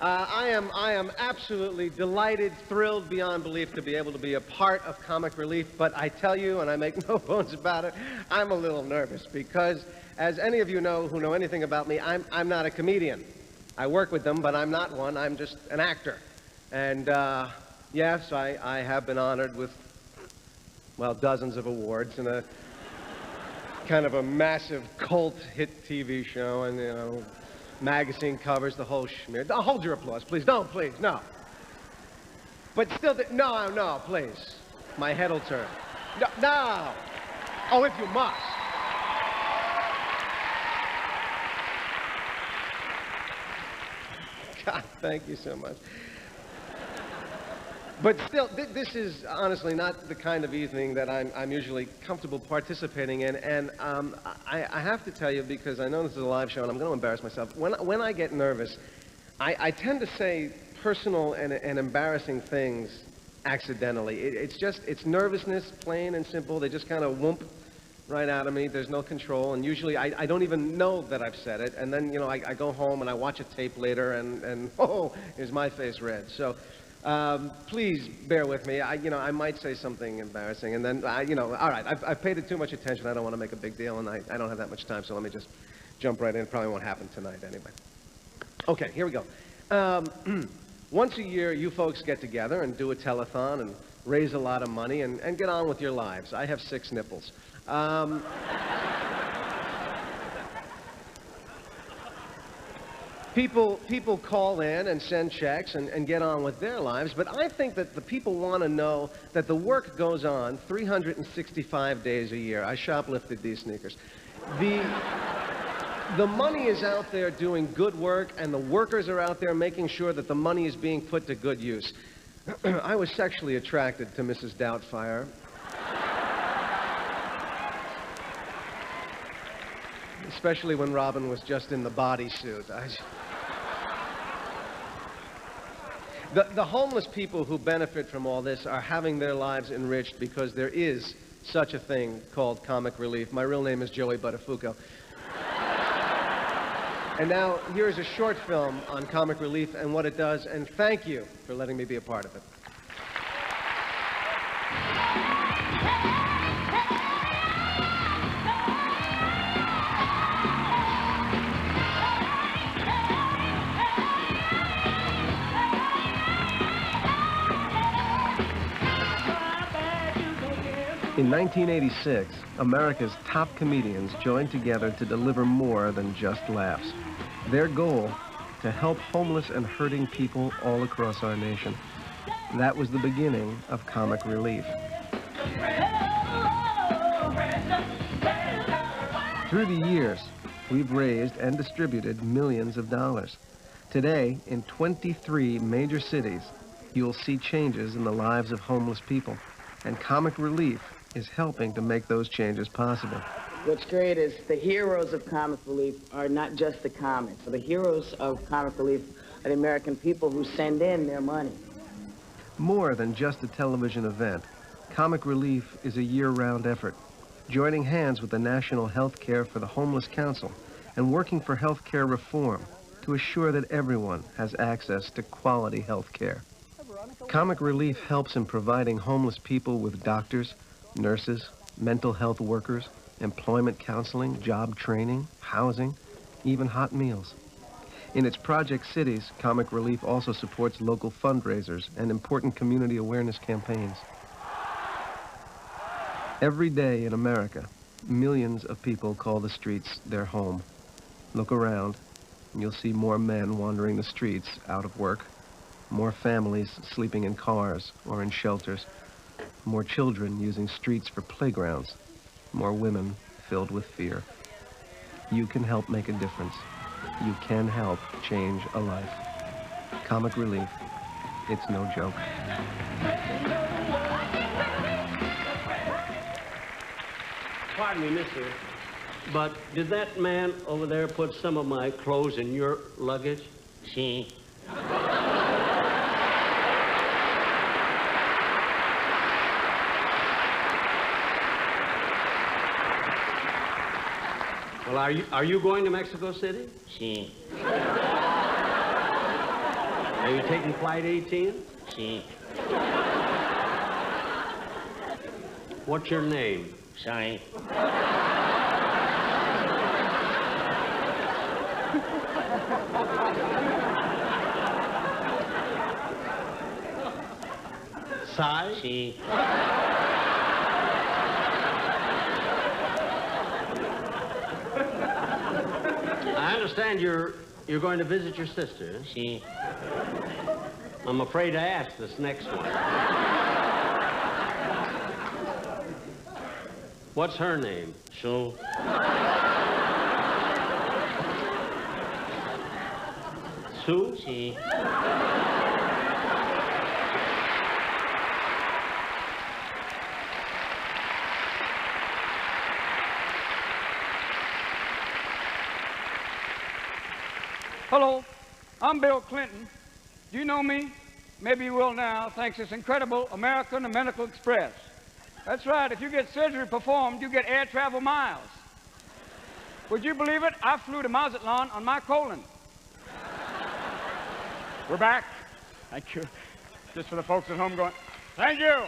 I am absolutely delighted, thrilled beyond belief to be able to be a part of Comic Relief, but I tell you, and I make no bones about it, I'm a little nervous because, as any of you know who know anything about me, I'm not a comedian. I work with them, but I'm not one. I'm just an actor. And yes, I have been honored with, well, dozens of awards and a kind of a massive cult hit TV show and, you know, magazine covers, the whole schmear. Don't hold your applause, please. Don't, please, no. But still, no, please. My head will turn. No. Oh, if you must. God, thank you so much. But still, this is honestly not the kind of evening that I'm usually comfortable participating in. And I have to tell you, because I know this is a live show and I'm going to embarrass myself, when I get nervous, I tend to say personal and embarrassing things accidentally. It's nervousness, plain and simple. They just kind of whoomp right out of me. There's no control, and usually I don't even know that I've said it, and then, you know, I go home and I watch a tape later, and oh, is my face red. So please bear with me. I might say something embarrassing, and then, all right, I've paid it too much attention. I don't want to make a big deal, and I don't have that much time, so let me just jump right in. It probably won't happen tonight anyway. Okay, here we go. Once a year, you folks get together and do a telethon and raise a lot of money and get on with your lives. I have 6 nipples. People call in and send checks and get on with their lives, but I think that the people want to know that the work goes on 365 days a year. I shoplifted these sneakers. The money is out there doing good work, and the workers are out there making sure that the money is being put to good use. I was sexually attracted to Mrs. Doubtfire. Especially when Robin was just in the bodysuit. The homeless people who benefit from all this are having their lives enriched because there is such a thing called comic relief. My real name is Joey Buttafuoco. And now, here's a short film on comic relief and what it does, and thank you for letting me be a part of it. In 1986, America's top comedians joined together to deliver more than just laughs. Their goal, to help homeless and hurting people all across our nation. That was the beginning of Comic Relief. Through the years, we've raised and distributed millions of dollars. Today, in 23 major cities, you'll see changes in the lives of homeless people, and Comic Relief is helping to make those changes possible. What's great is the heroes of Comic Relief are not just the comics. The heroes of Comic Relief are the American people who send in their money. More than just a television event, Comic Relief is a year-round effort, joining hands with the National Health Care for the Homeless Council and working for health care reform to assure that everyone has access to quality health care. Comic Relief helps in providing homeless people with doctors, nurses, mental health workers, employment counseling, job training, housing, even hot meals. In its project cities, Comic Relief also supports local fundraisers and important community awareness campaigns. Every day in America, millions of people call the streets their home. Look around, and you'll see more men wandering the streets out of work, more families sleeping in cars or in shelters, more children using streets for playgrounds, more women filled with fear. You can help make a difference. You can help change a life. Comic Relief, it's no joke. Pardon me, mister, but did that man over there put some of my clothes in your luggage? See? Well, are you going to Mexico City? Sí. Are you taking flight 18? Sí. What's your name? Shine. Sai? Sí. I understand you're going to visit your sister. Sí. I'm afraid to ask this next one. What's her name? Sue. Sue? Sí. Hello, I'm Bill Clinton. Do you know me? Maybe you will now, thanks to this incredible American Medical Express. That's right, if you get surgery performed, you get air travel miles. Would you believe it? I flew to Mazatlan on my colon. We're back. Thank you. Just for the folks at home going, thank you.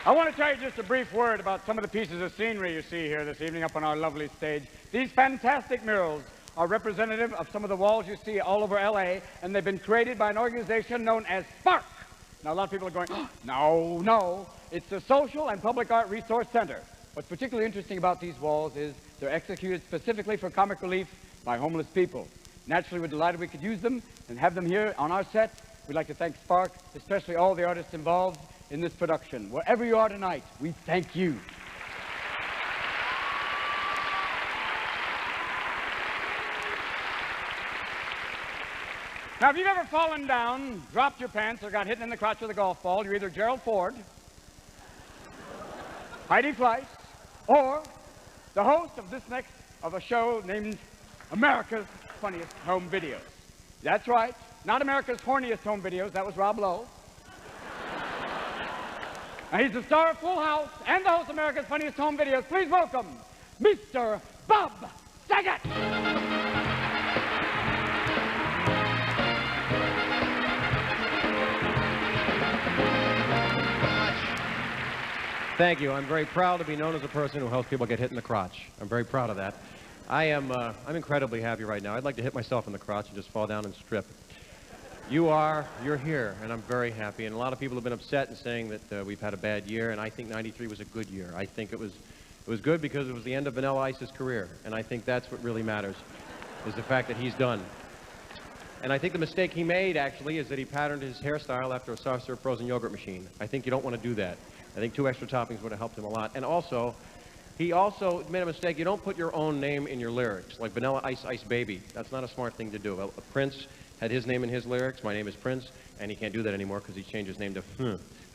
I want to tell you just a brief word about some of the pieces of scenery you see here this evening up on our lovely stage. These fantastic murals are representative of some of the walls you see all over L.A., and they've been created by an organization known as SPARC. Now, a lot of people are going, oh, no. It's the Social and Public Art Resource Center. What's particularly interesting about these walls is they're executed specifically for comic relief by homeless people. Naturally, we're delighted we could use them and have them here on our set. We'd like to thank SPARC, especially all the artists involved in this production. Wherever you are tonight, we thank you. Now, if you've ever fallen down, dropped your pants, or got hit in the crotch with a golf ball, you're either Gerald Ford, Heidi Fleiss, or the host of a show named America's Funniest Home Videos. That's right, not America's Horniest Home Videos, that was Rob Lowe. Now, he's the star of Full House and the host of America's Funniest Home Videos. Please welcome Mr. Bob Saget. Thank you. I'm very proud to be known as a person who helps people get hit in the crotch. I'm very proud of that. I'm incredibly happy right now. I'd like to hit myself in the crotch and just fall down and strip. You're here, and I'm very happy. And a lot of people have been upset and saying that we've had a bad year, and I think '93 was a good year. I think it was good because it was the end of Vanilla Ice's career, and I think that's what really matters, is the fact that he's done. And I think the mistake he made, actually, is that he patterned his hairstyle after a soft serve frozen yogurt machine. I think you don't want to do that. I think 2 extra toppings would have helped him a lot. And also, he also made a mistake. You don't put your own name in your lyrics, like Vanilla Ice, Ice Baby. That's not a smart thing to do. Prince had his name in his lyrics. My name is Prince, and he can't do that anymore because he changed his name to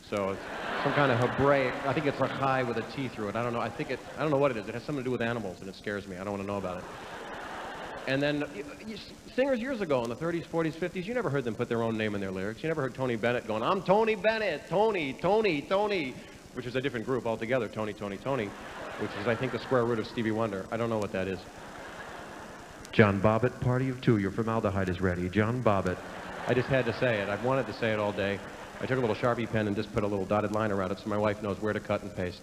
So it's some kind of Hebraic. I think it's Rachai with a T through it. I don't know. I don't know what it is. It has something to do with animals, and it scares me. I don't want to know about it. And then singers years ago in the 30s, 40s, 50s, you never heard them put their own name in their lyrics. You never heard Tony Bennett going, I'm Tony Bennett, Tony, which is a different group altogether, Tony, which is, I think, the square root of Stevie Wonder. I don't know what that is. John Bobbitt, party of 2, your formaldehyde is ready. John Bobbitt. I just had to say it. I've wanted to say it all day. I took a little Sharpie pen and just put a little dotted line around it so my wife knows where to cut and paste.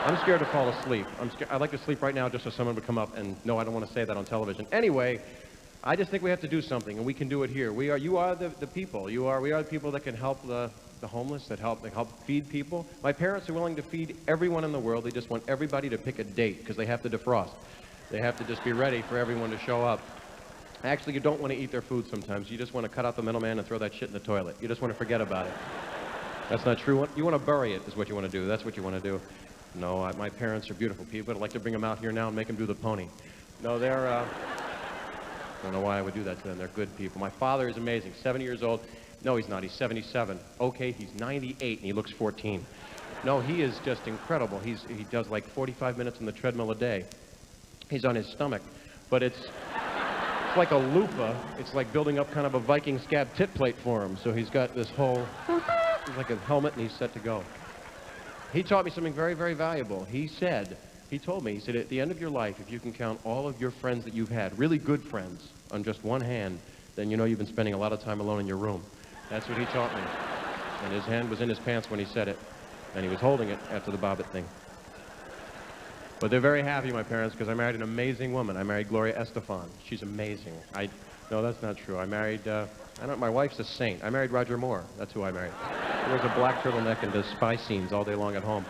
I'm scared to fall asleep. I'd like to sleep right now just so someone would come up and, no, I don't want to say that on television. Anyway, I just think we have to do something, and we can do it here. You are the people. We are the people that can help the homeless, that help feed people. My parents are willing to feed everyone in the world. They just want everybody to pick a date because they have to defrost. They have to just be ready for everyone to show up. Actually, you don't want to eat their food sometimes. You just want to cut out the middleman and throw that shit in the toilet. You just want to forget about it. That's not true. You want to bury it is what you want to do. That's what you want to do. No, my parents are beautiful people. I'd like to bring them out here now and make them do the pony. No, they're, I don't know why I would do that to them. They're good people. My father is amazing. 70 years old. No, he's not. He's 77. Okay, he's 98 and he looks 14. No, he is just incredible. He does like 45 minutes on the treadmill a day. He's on his stomach. But it's like a loofah. It's like building up kind of a Viking scab tit plate for him. So he's got this whole, like a helmet, and he's set to go. He taught me something very, very valuable. He told me, at the end of your life, if you can count all of your friends that you've had, really good friends, on just one hand, then you know you've been spending a lot of time alone in your room. That's what he taught me. And his hand was in his pants when he said it, and he was holding it after the Bobbitt thing. But they're very happy, my parents, because I married an amazing woman. I married Gloria Estefan. She's amazing. No, that's not true. I married, my wife's a saint. I married Roger Moore. That's who I married. He wears a black turtleneck and does spy scenes all day long at home.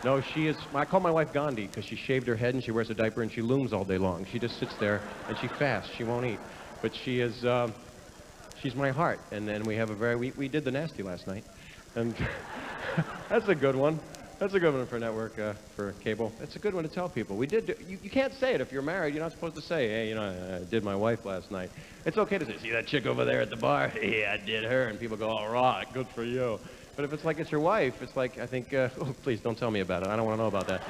No, she is, I call my wife Gandhi because she shaved her head and she wears a diaper and she looms all day long. She just sits there and she fasts. She won't eat. But she is, she's my heart. And then we have we did The Nasty last night. And that's a good one. That's a good one for network, for cable. It's a good one to tell people. We did, you can't say it if you're married. You're not supposed to say, hey, you know, I did my wife last night. It's okay to say, see that chick over there at the bar? Yeah, I did her. And people go, all right, good for you. But if it's like it's your wife, it's like, I think, oh, please don't tell me about it. I don't want to know about that.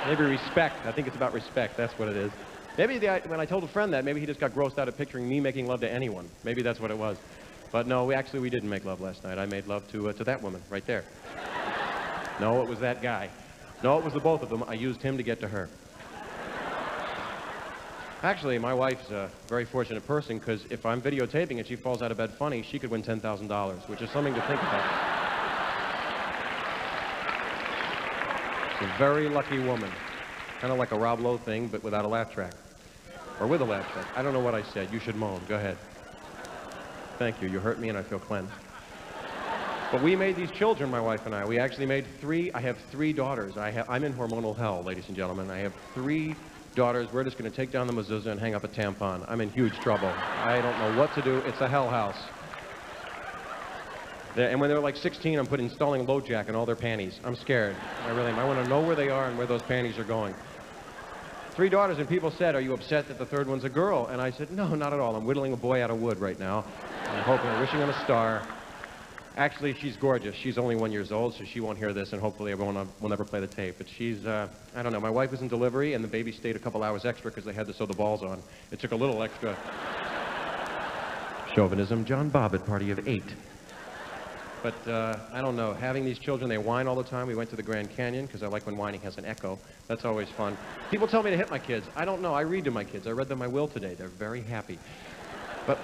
Maybe respect. I think it's about respect. That's what it is. Maybe when I told a friend that, maybe he just got grossed out of picturing me making love to anyone. Maybe that's what it was. But no, we didn't make love last night. I made love to that woman right there. No, it was that guy. No, it was the both of them. I used him to get to her. Actually, my wife's a very fortunate person because if I'm videotaping and she falls out of bed funny, she could win $10,000, which is something to think about. She's a very lucky woman. Kind of like a Rob Lowe thing, but without a laugh track. Or with a laugh track. I don't know what I said. You should moan. Go ahead. Thank you. You hurt me and I feel cleansed. But we made these children, my wife and I. We actually made I have 3 daughters. I'm in hormonal hell, ladies and gentlemen. I have 3 daughters. We're just going to take down the mezuzah and hang up a tampon. I'm in huge trouble. I don't know what to do. It's a hell house. And when they're like 16, I'm installing a load jack in all their panties. I'm scared. I really am. I want to know where they are and where those panties are going. 3 daughters, and people said, are you upset that the 3rd one's a girl? And I said, no, not at all. I'm whittling a boy out of wood right now. I'm hoping, wishing on a star. Actually, she's gorgeous. She's only 1 year old, so she won't hear this, and hopefully everyone will never play the tape. But she's, I don't know, my wife was in delivery, and the baby stayed a couple hours extra because they had to sew the balls on. It took a little extra. Chauvinism, John Bobbitt, party of 8. But, I don't know, having these children, they whine all the time. We went to the Grand Canyon because I like when whining has an echo. That's always fun. People tell me to hit my kids. I don't know. I read to my kids. I read them my will today. They're very happy. But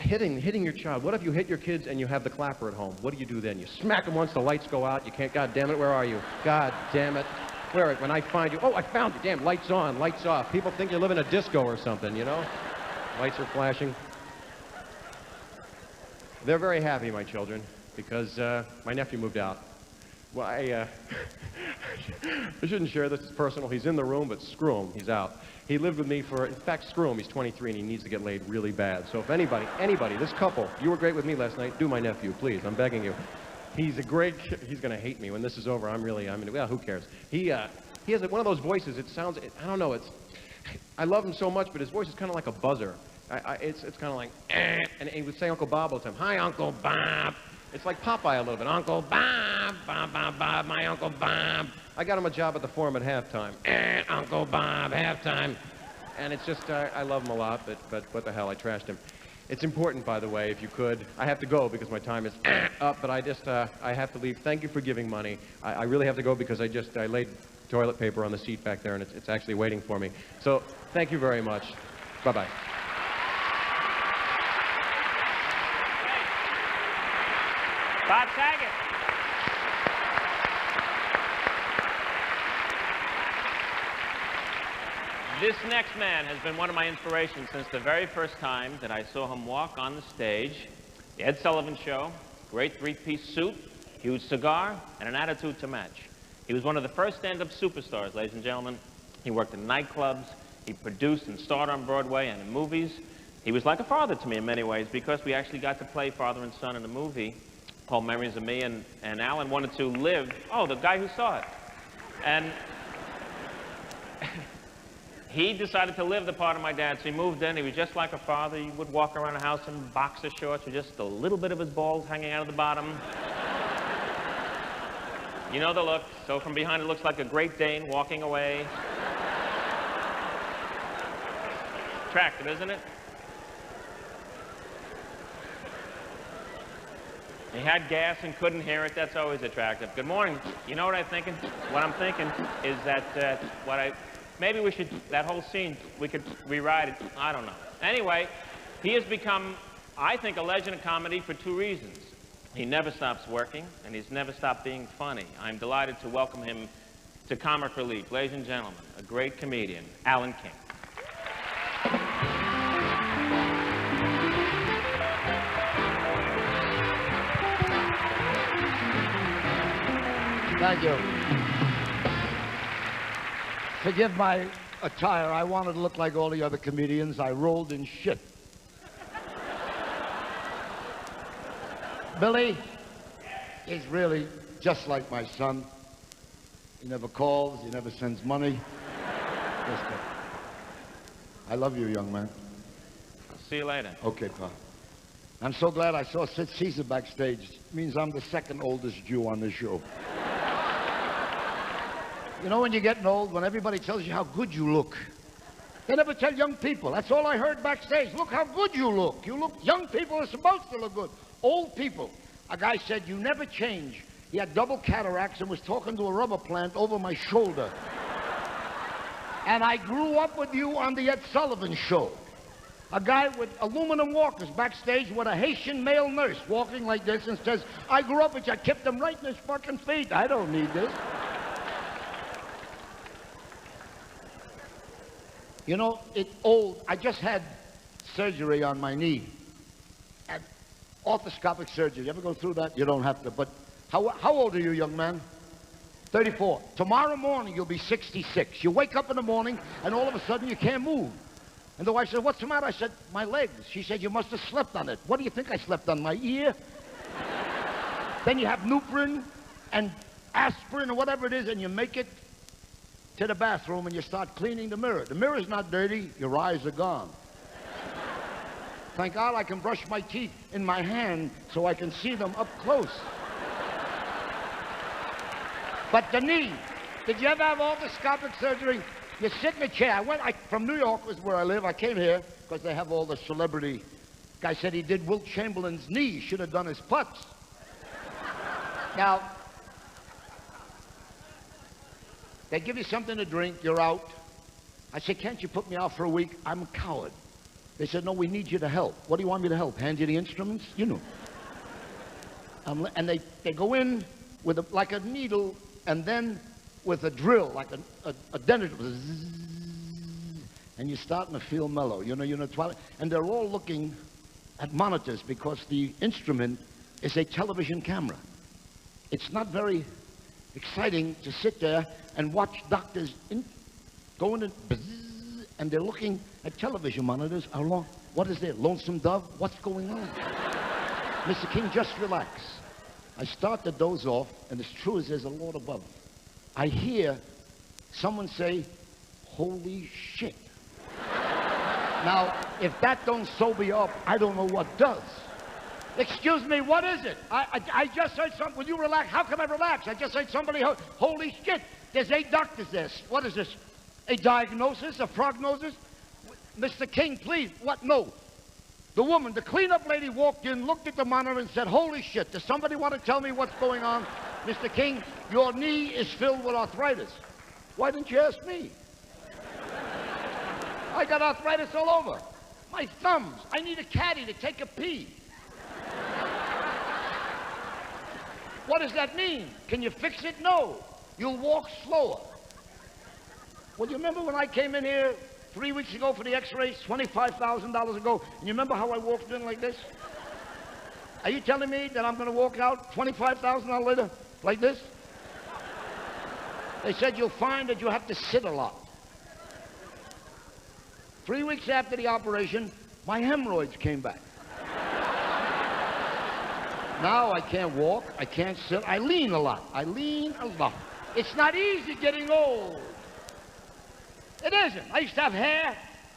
hitting your child. What if you hit your kids and you have the clapper at home? What do you do then? You smack them once, the lights go out. You can't, God damn it, where are you? God damn it. Where, when I find you, oh, I found you. Damn, lights on, lights off. People think you live in a disco or something, you know? Lights are flashing. They're very happy, my children, because my nephew moved out. Well, I shouldn't share this. It's personal. He's in the room, but screw him. He's out. He lived with me for, in fact, screw him. He's 23 and he needs to get laid really bad. So if anybody, this couple, you were great with me last night, do my nephew, please. I'm begging you. He's a great kid. He's going to hate me when this is over. Well, who cares? He has one of those voices. It sounds, I don't know, I love him so much, but his voice is kind of like a buzzer. It's kind of like, and he would say Uncle Bob all the time. Hi, Uncle Bob. It's like Popeye a little bit. Uncle Bob, Bob, Bob, Bob, my Uncle Bob. I got him a job at the Forum at halftime. Uncle Bob, halftime. And it's just, I love him a lot, but what the hell, I trashed him. It's important, by the way, if you could. I have to go because my time is up, but I have to leave. Thank you for giving money. I really have to go because I laid toilet paper on the seat back there, and it's actually waiting for me. So, thank you very much. Bye-bye. Bob Saget. This next man has been one of my inspirations since the very first time that I saw him walk on the stage. The Ed Sullivan Show, great three-piece suit, huge cigar, and an attitude to match. He was one of the first stand-up superstars, ladies and gentlemen. He worked in nightclubs. He produced and starred on Broadway and in movies. He was like a father to me in many ways because we actually got to play father and son in a movie called Memories of Me, and Alan wanted to live, the guy who saw it. And he decided to live the part of my dad, so he moved in. He was just like a father. He would walk around the house in boxer shorts with just a little bit of his balls hanging out of the bottom. You know the look. So from behind it looks like a Great Dane walking away. Attractive, isn't it? He had gas and couldn't hear it. That's always attractive. Good morning. You know what I'm thinking? What I'm thinking is that maybe we should, that whole scene, we could rewrite it. I don't know. Anyway, he has become, I think, a legend of comedy for two reasons. He never stops working, and he's never stopped being funny. I'm delighted to welcome him to Comic Relief. Ladies and gentlemen, a great comedian, Alan King. Thank you. Forgive my attire. I wanted to look like all the other comedians. I rolled in shit. Billy is really just like my son. He never calls. He never sends money. I love you, young man. I'll see you later. Okay, Pa. I'm so glad I saw Sid Caesar backstage. It means I'm the second oldest Jew on this show. You know when you're getting old, when everybody tells you how good you look, they never tell young people. That's all I heard backstage. Look how good you look. You look, young people are supposed to look good. Old people. A guy said, you never change. He had double cataracts and was talking to a rubber plant over my shoulder. And I grew up with you on the Ed Sullivan Show. A guy with aluminum walkers backstage with a Haitian male nurse walking like this and says, I grew up with you. I kept them right in his fucking feet. I don't need this. You know, it's old. I just had surgery on my knee. And arthroscopic surgery. You ever go through that? You don't have to. But how old are you, young man? 34. Tomorrow morning, you'll be 66. You wake up in the morning, and all of a sudden, you can't move. And the wife said, what's the matter? I said, my legs. She said, you must have slept on it. What do you think I slept on? My ear? Then you have Nuprin and aspirin or whatever it is, and you make it to the bathroom and you start cleaning the mirror. The mirror's not dirty, your eyes are gone. Thank God I can brush my teeth in my hand so I can see them up close. But the knee, did you ever have arthroscopic surgery? You sit in a chair. From New York was where I live. I came here because they have all the celebrity. Guy said he did Wilt Chamberlain's knee, should have done his putts. Now, they give you something to drink, you're out. I said, can't you put me out for a week? I'm a coward. They said, no, we need you to help. What do you want me to help? Hand you the instruments? You know. And they go in with like a needle and then with a drill, like a dentist. And you're starting to feel mellow. You know, twilight. And they're all looking at monitors because the instrument is a television camera. It's not very exciting to sit there and watch doctors going in, and they're looking at television monitors. What is there? Lonesome Dove? What's going on? Mr. King, just relax. I start to doze off, and as true as there's a Lord above, I hear someone say, "Holy shit." Now, if that don't sober you up, I don't know what does. Excuse me, what is it? I just heard something. Will you relax? How come I relax? I just heard somebody, holy shit. There's 8 doctors there. What is this? A diagnosis? A prognosis? Mr. King, please. What? No. The woman, the cleanup lady walked in, looked at the monitor and said, "Holy shit, does somebody want to tell me what's going on?" Mr. King, your knee is filled with arthritis. Why didn't you ask me? I got arthritis all over. My thumbs. I need a caddy to take a pee. What does that mean? Can you fix it? No. You'll walk slower. Well, you remember when I came in here 3 weeks ago for the x-rays, $25,000 ago, and you remember how I walked in like this? Are you telling me that I'm going to walk out $25,000 later like this? They said you'll find that you have to sit a lot. 3 weeks after the operation, my hemorrhoids came back. Now I can't walk, I can't sit, I lean a lot. I lean a lot. It's not easy getting old. It isn't. I used to have hair.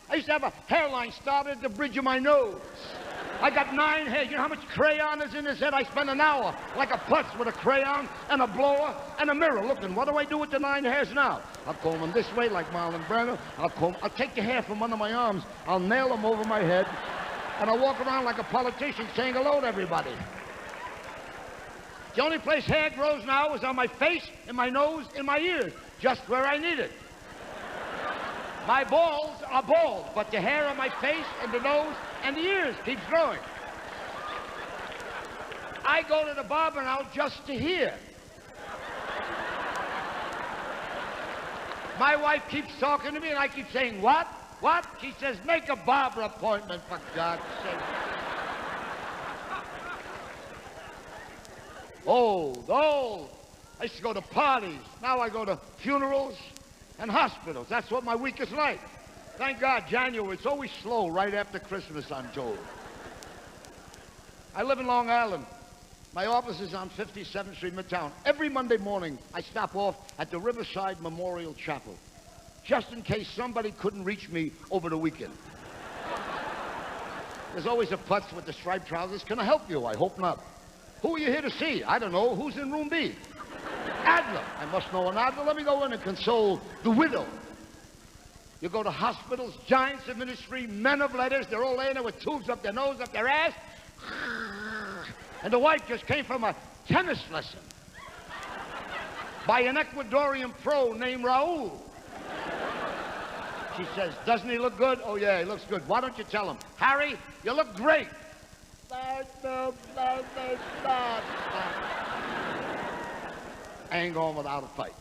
I used to have a hairline started at the bridge of my nose. I got 9 hairs. You know how much crayon is in his head? I spend an hour like a putz with a crayon and a blower and a mirror looking. What do I do with the 9 hairs now? I'll comb them this way like Marlon Brando. I'll take the hair from under my arms. I'll nail them over my head. And I'll walk around like a politician saying hello to everybody. The only place hair grows now is on my face, in my nose, in my ears. Just where I need it. My balls are bald, but the hair on my face and the nose and the ears keeps growing. I go to the barber now just to hear. My wife keeps talking to me, and I keep saying, "What? What?" She says, "Make a barber appointment, for God's sake." Old. I used to go to parties. Now I go to funerals and hospitals. That's what my week is like. Thank God, January. It's always slow right after Christmas, I'm told. I live in Long Island. My office is on 57th Street, Midtown. Every Monday morning, I stop off at the Riverside Memorial Chapel, just in case somebody couldn't reach me over the weekend. There's always a putz with the striped trousers. Can I help you? I hope not. Who are you here to see? I don't know. Who's in room B? Adler. I must know an Adler. Let me go in and console the widow. You go to hospitals, giants of ministry, men of letters. They're all laying there with tubes up their nose, up their ass. And the wife just came from a tennis lesson by an Ecuadorian pro named Raul. She says, "Doesn't he look good?" "Oh, yeah, he looks good." "Why don't you tell him, Harry, you look great." I ain't going without a fight.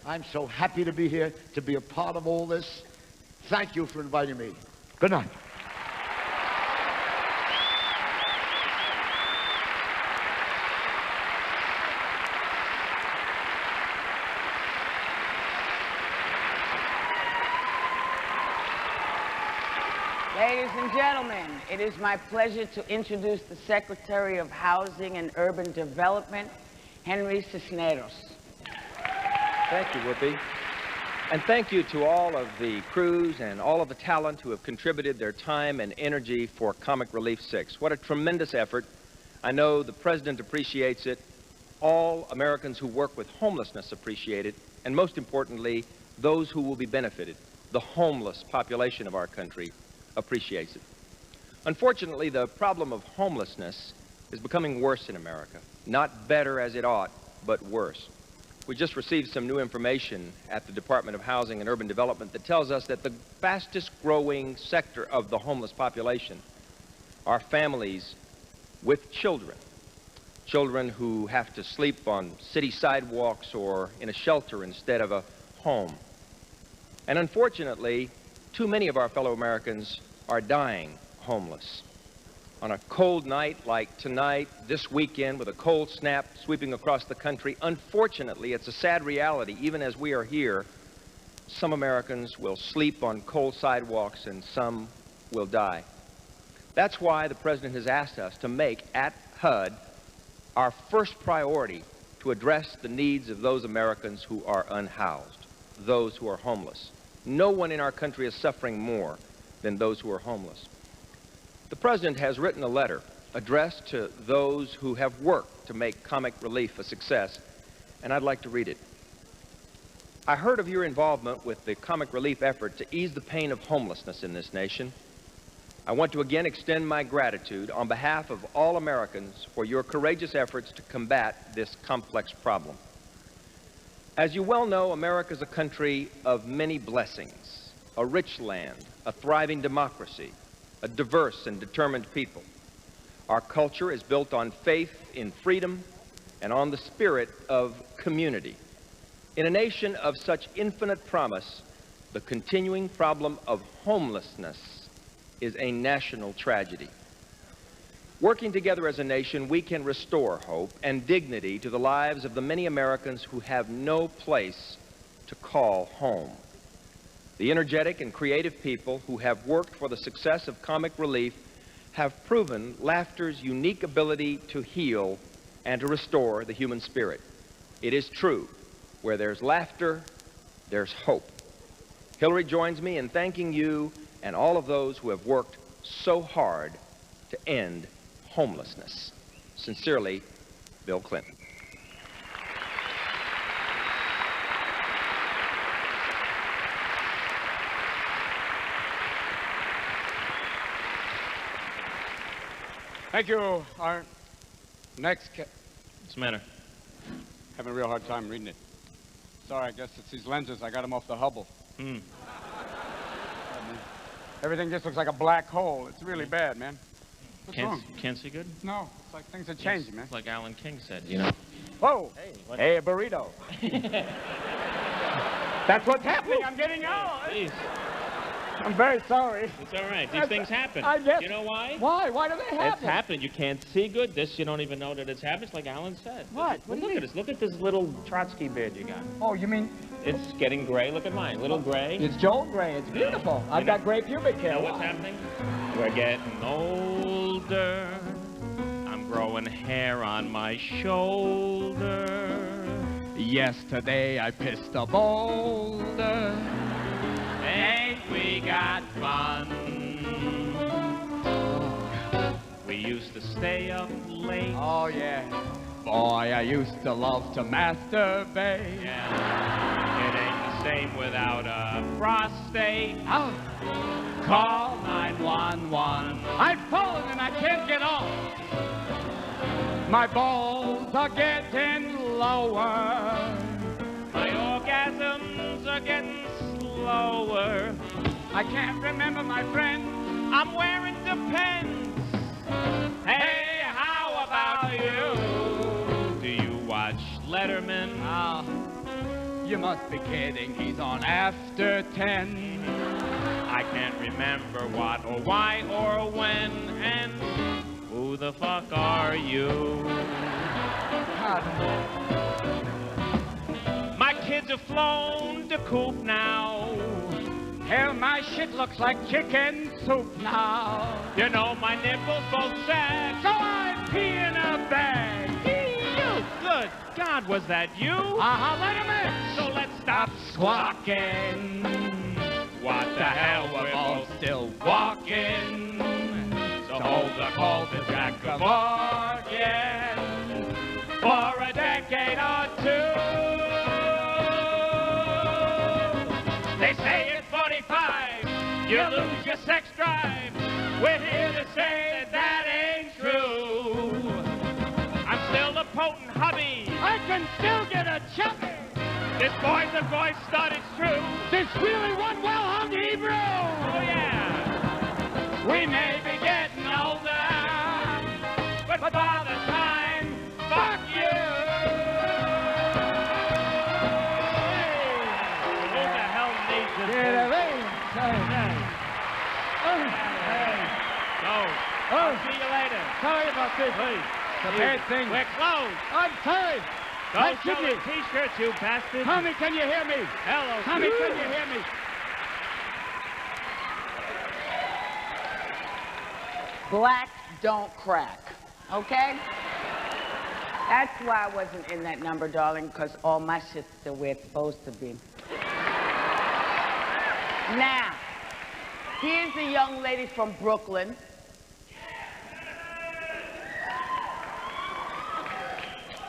I'm so happy to be here, to be a part of all this. Thank you for inviting me. Good night. Ladies and gentlemen, it is my pleasure to introduce the Secretary of Housing and Urban Development, Henry Cisneros. Thank you, Whoopi. And thank you to all of the crews and all of the talent who have contributed their time and energy for Comic Relief 6. What a tremendous effort. I know the President appreciates it. All Americans who work with homelessness appreciate it. And most importantly, those who will be benefited, the homeless population of our country, appreciates it. Unfortunately, the problem of homelessness is becoming worse in America. Not better as it ought, but worse. We just received some new information at the Department of Housing and Urban Development that tells us that the fastest growing sector of the homeless population are families with children. Children who have to sleep on city sidewalks or in a shelter instead of a home. And unfortunately, too many of our fellow Americans are dying homeless. On a cold night like tonight, this weekend, with a cold snap sweeping across the country, unfortunately, it's a sad reality. Even as we are here, some Americans will sleep on cold sidewalks and some will die. That's why the President has asked us to make, at HUD, our first priority to address the needs of those Americans who are unhoused, those who are homeless. No one in our country is suffering more than those who are homeless. The President has written a letter addressed to those who have worked to make comic relief a success, and I'd like to read it. I heard of your involvement with the comic relief effort to ease the pain of homelessness in this nation. I want to again extend my gratitude on behalf of all Americans for your courageous efforts to combat this complex problem. As you well know, America is a country of many blessings, a rich land, a thriving democracy, a diverse and determined people. Our culture is built on faith in freedom and on the spirit of community. In a nation of such infinite promise, the continuing problem of homelessness is a national tragedy. Working together as a nation, we can restore hope and dignity to the lives of the many Americans who have no place to call home. The energetic and creative people who have worked for the success of comic relief have proven laughter's unique ability to heal and to restore the human spirit. It is true, where there's laughter, there's hope. Hillary joins me in thanking you and all of those who have worked so hard to end homelessness. Sincerely, Bill Clinton. Thank you. Our next What's the matter? Having a real hard time reading it. Sorry, I guess it's these lenses. I got them off the Hubble. Everything just looks like a black hole. It's really bad, man. What's wrong? Can't see good? No, it's like things are changing, man. It's like Alan King said, you know. Whoa! Hey, a burrito. That's what's happening. I'm getting old. Please. I'm very sorry. It's all right. These things happen. I guess. You know why? Why? Why do they happen? It's happened. You can't see good. This, you don't even know that it's happened. It's like Alan said. What? What do you Look mean? at this. Look at this little Trotsky beard you got. Oh, you mean... It's getting gray. Look at mine. Little gray. It's Joel Gray. It's beautiful. I've got gray pubic hair. You know what's happening? We're getting older. I'm growing hair on my shoulder. Yesterday I pissed a boulder. Ain't we got fun? We used to stay up late. Oh, yeah. Boy, I used to love to masturbate. Yeah. It ain't the same without a prostate. Oh. Call 911. I've fallen and I can't get off. My balls are getting lower. My orgasms are getting slower. I can't remember my friend. I'm wearing Depends. Hey, how about you? Do you watch Letterman? Ah, you must be kidding. He's on After 10. I can't remember what or why or when. And who the fuck are you? My kids have flown to Coop now. Hell, my shit looks like chicken soup now. You know my nipples both sag. So I pee in a bag. You good God, was that you? Let him in. So let's stop squawking. What the hell, we're both still walking. So hold the call to Jack of Morgan for a decade or two. They say it's 45, you lose your sex drive. We're here to say that that ain't true. I'm still the potent hubby. I can still get a chubby. This boy's a voice stud, it's true. This really one well-hung Hebrew. Oh, yeah. We may be getting older, but by the time, fuck you. Who the hell needs this? Get away. I'll see you later. Sorry about this. Please. It's a bad thing. We're closed. I'm sorry. Go That's sell it. the T-shirts, you bastard. Tommy, can you hear me? Hello. Tommy, can you hear me? Blacks don't crack, okay? That's why I wasn't in that number, darling, because all my shit's still where it's supposed to be. Now, here's a young lady from Brooklyn.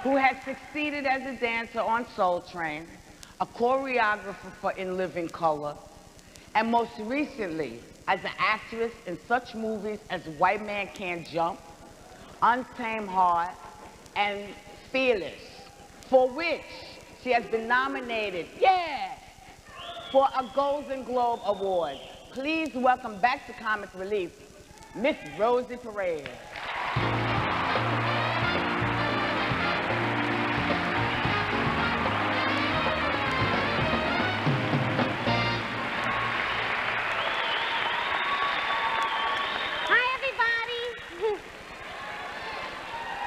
Who has succeeded as a dancer on Soul Train, a choreographer for In Living Color, and most recently as an actress in such movies as White Man Can't Jump, Untamed Heart, and Fearless, for which she has been nominated, for a Golden Globe Award. Please welcome back to Comic Relief, Miss Rosie Perez.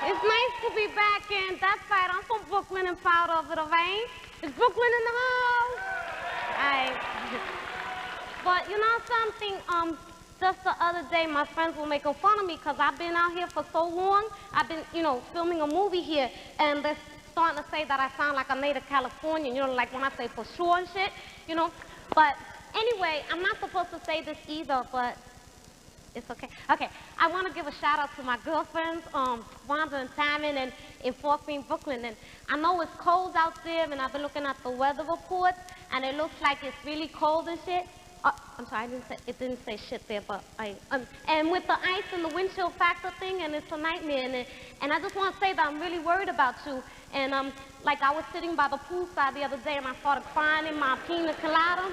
It's nice to be back, and that's right, I'm from Brooklyn and proud of it, okay? Is Brooklyn in the house? But you know something, just the other day, my friends were making fun of me because I've been out here for so long. I've been, you know, filming a movie here, and they're starting to say that I sound like a native Californian, you know, like when I say for sure and shit, you know? But anyway, I'm not supposed to say this either, but it's okay. Okay, I want to give a shout out to my girlfriends, Wanda and Tammin in Fort Greene, Brooklyn. And I know it's cold out there, and I've been looking at the weather reports, and it looks like it's really cold and shit. I'm sorry, it didn't say shit there, but and with the ice and the wind chill factor thing, and it's a nightmare. And I just want to say that I'm really worried about you. And like I was sitting by the poolside the other day, and I started crying in my pina colada.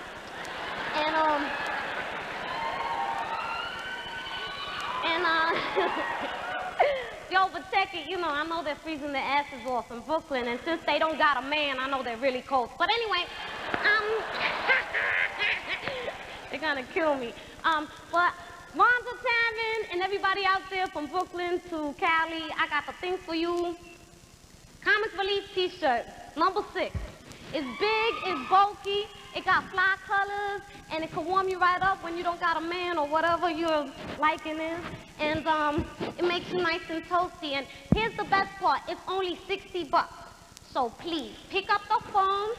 Yo, but check it, you know, I know they're freezing their asses off in Brooklyn, and since they don't got a man, I know they're really cold. But anyway, they're gonna kill me. But Wanda, Tammin, and everybody out there from Brooklyn to Cali, I got the thing for you. Comic Relief T-shirt, number 6. It's big, it's bulky, it got fly colors, and it can warm you right up when you don't got a man or whatever your liking is. And it makes you nice and toasty. And here's the best part, it's only $60. So please, pick up the phone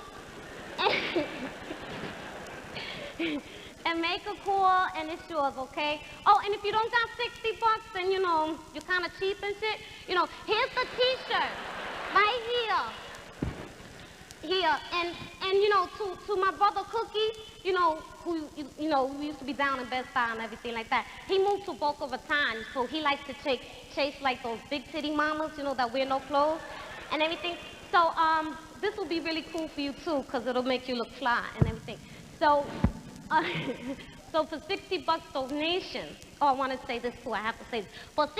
and make a call, and it's yours, okay? Oh, and if you don't got $60, then, you know, you're kind of cheap and shit. You know, here's the T-shirt, right here. Here, and you know, to my brother Cookie, you know, who we used to be down in Bed-Stuy and everything like that. He moved to Boca Raton, so he likes to chase like those big titty mamas, you know, that wear no clothes and everything. So this will be really cool for you too, cause it'll make you look fly and everything. So so for $60 donation, oh, I want to say this too. I have to say this. For $60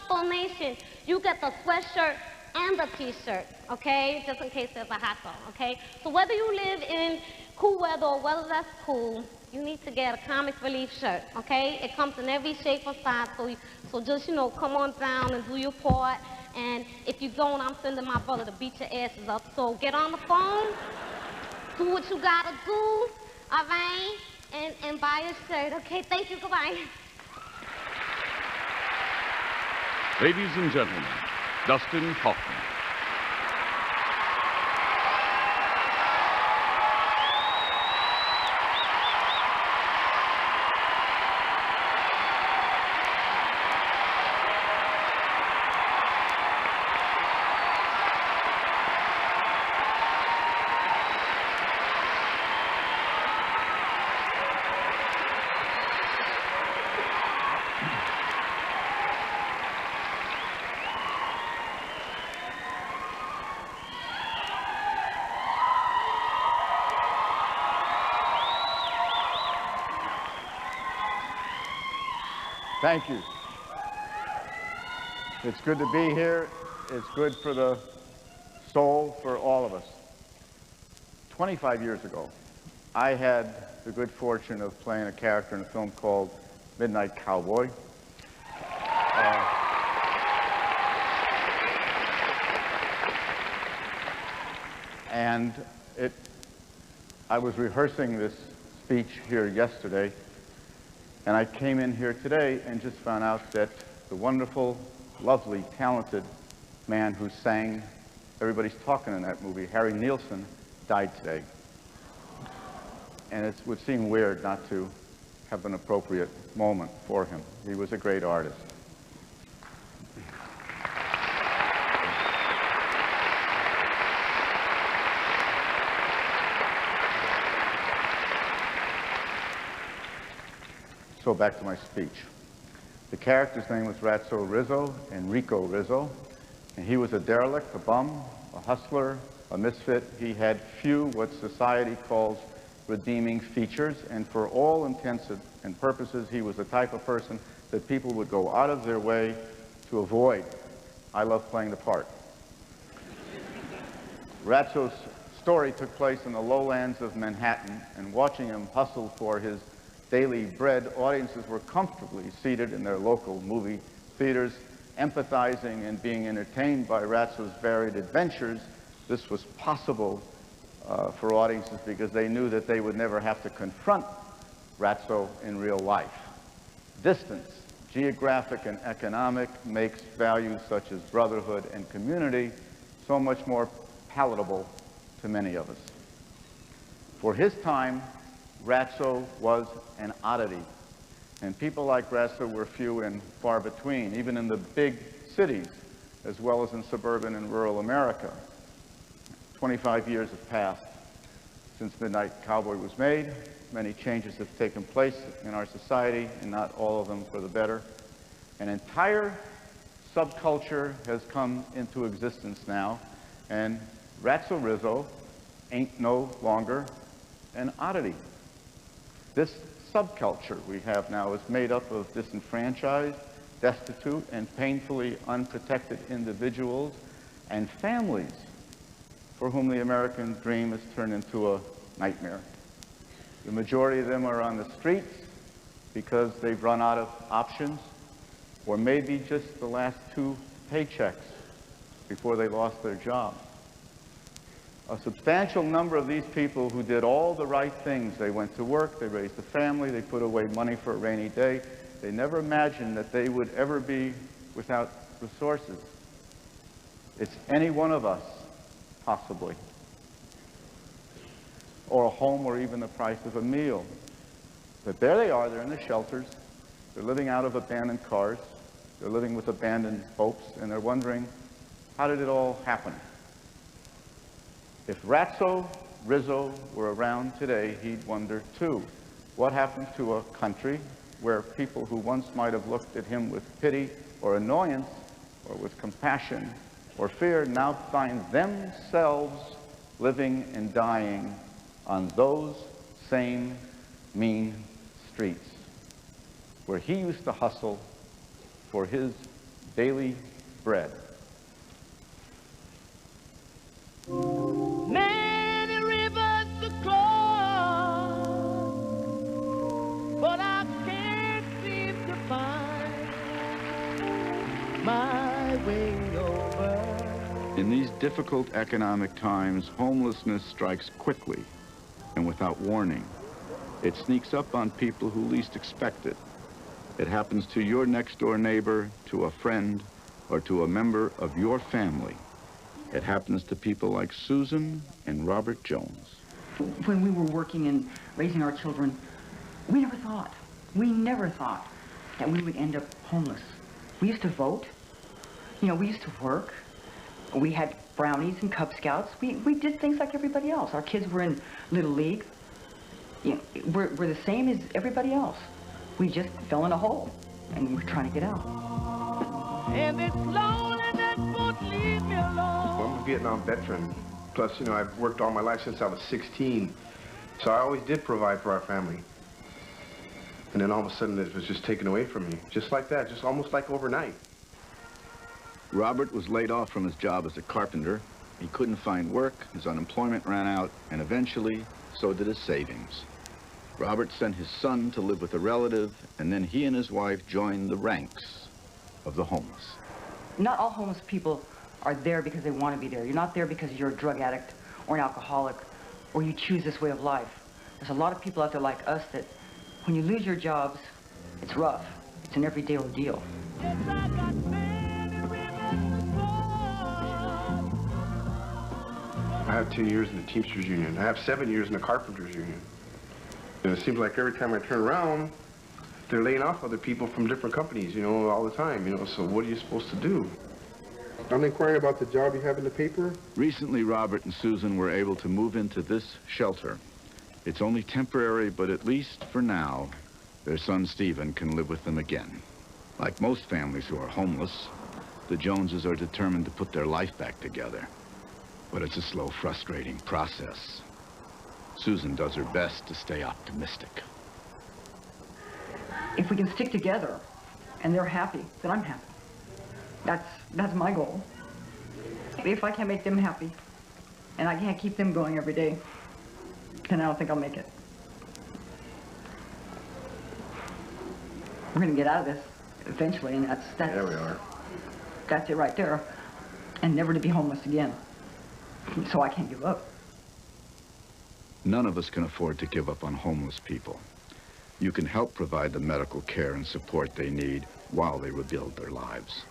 donation, you get the sweatshirt and the T-shirt, okay? Just in case there's a hot dog, okay? So whether you live in cool weather or weather that's cool, you need to get a Comic Relief shirt, okay? It comes in every shape or size, so just, you know, come on down and do your part. And if you don't, I'm sending my brother to beat your asses up. So get on the phone, do what you gotta do, all right? And buy a shirt, okay? Thank you, goodbye. Ladies and gentlemen, Dustin Hoffman. Thank you. It's good to be here. It's good for the soul, for all of us. 25 years ago, I had the good fortune of playing a character in a film called Midnight Cowboy. And I was rehearsing this speech here yesterday, and I came in here today and just found out that the wonderful, lovely, talented man who sang Everybody's Talking in that movie, Harry Nilsson, died today. And it would seem weird not to have an appropriate moment for him. He was a great artist. So back to my speech. The character's name was Ratso Rizzo, Enrico Rizzo, and he was a derelict, a bum, a hustler, a misfit. He had few what society calls redeeming features, and for all intents and purposes, he was the type of person that people would go out of their way to avoid. I love playing the part. Ratso's story took place in the lowlands of Manhattan, and watching him hustle for his daily bread, audiences were comfortably seated in their local movie theaters, empathizing and being entertained by Ratso's varied adventures. This was possible for audiences because they knew that they would never have to confront Ratso in real life. Distance, geographic and economic, makes values such as brotherhood and community so much more palatable to many of us. For his time, Ratso was an oddity, and people like Ratso were few and far between, even in the big cities, as well as in suburban and rural America. 25 years have passed since Midnight Cowboy was made. Many changes have taken place in our society, and not all of them for the better. An entire subculture has come into existence now, and Ratso Rizzo ain't no longer an oddity. This subculture we have now is made up of disenfranchised, destitute, and painfully unprotected individuals and families for whom the American dream has turned into a nightmare. The majority of them are on the streets because they've run out of options, or maybe just the last 2 paychecks before they lost their job. A substantial number of these people who did all the right things, they went to work, they raised a family, they put away money for a rainy day, they never imagined that they would ever be without resources. It's any one of us, possibly, or a home, or even the price of a meal. But there they are, they're in the shelters, they're living out of abandoned cars, they're living with abandoned boats, and they're wondering, how did it all happen? If Ratso Rizzo were around today, he'd wonder too, what happened to a country where people who once might have looked at him with pity or annoyance, or with compassion or fear, now find themselves living and dying on those same mean streets where he used to hustle for his daily bread. Many rivers to cross, but I can't seem to find my way over. In these difficult economic times, homelessness strikes quickly and without warning. It sneaks up on people who least expect it. It happens to your next-door neighbor, to a friend, or to a member of your family. It happens to people like Susan and Robert Jones. When we were working and raising our children, we never thought that we would end up homeless. We used to vote. You know, we used to work. We had brownies and Cub Scouts. We did things like everybody else. Our kids were in Little League. You know, we're the same as everybody else. We just fell in a hole, and we're trying to get out. And it's loneliness won't leave me alone. Well, I'm a Vietnam veteran. Plus, you know, I've worked all my life since I was 16. So I always did provide for our family. And then all of a sudden it was just taken away from me. Just like that, just almost like overnight. Robert was laid off from his job as a carpenter. He couldn't find work, his unemployment ran out, and eventually, so did his savings. Robert sent his son to live with a relative, and then he and his wife joined the ranks of the homeless. Not all homeless people are there because they want to be there. You're not there because you're a drug addict or an alcoholic or you choose this way of life. There's a lot of people out there like us that when you lose your jobs, it's rough. It's an everyday ordeal. I have 10 years in the Teamsters Union. I have 7 years in the Carpenters Union. And it seems like every time I turn around, they're laying off other people from different companies, you know, all the time, you know, so what are you supposed to do? I'm inquiring about the job you have in the paper. Recently, Robert and Susan were able to move into this shelter. It's only temporary, but at least for now, their son Stephen can live with them again. Like most families who are homeless, the Joneses are determined to put their life back together. But it's a slow, frustrating process. Susan does her best to stay optimistic. If we can stick together and they're happy, then I'm happy. That's my goal. If I can't make them happy and I can't keep them going every day, then I don't think I'll make it. We're gonna get out of this eventually, and that's There we are. That's it right there. And never to be homeless again. So I can't give up. None of us can afford to give up on homeless people. You can help provide the medical care and support they need while they rebuild their lives.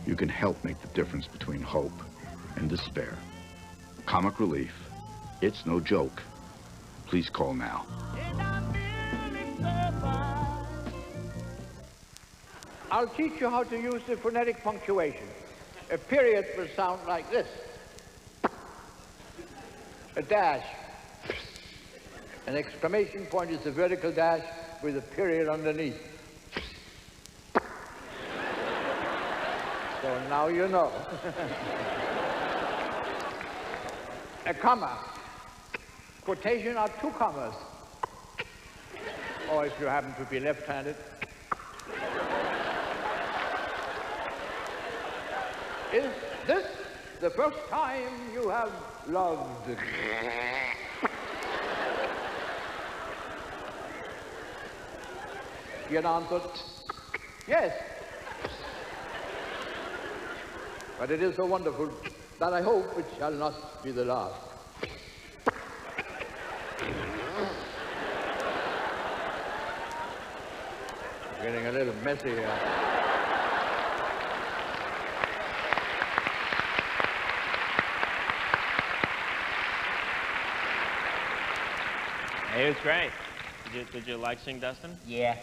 You can help make the difference between hope and despair. Comic Relief, it's no joke. Please call now. I'll teach you how to use the phonetic punctuation. A period will sound like this. A dash. An exclamation point is a vertical dash with a period underneath. So now you know. A comma. Quotation are 2 commas. Or if you happen to be left-handed. Is this the first time you have loved? He had answered, yes. But it is so wonderful that I hope it shall not be the last. Getting a little messy here. Hey, it was great. Did you like Sing Dustin? Yeah.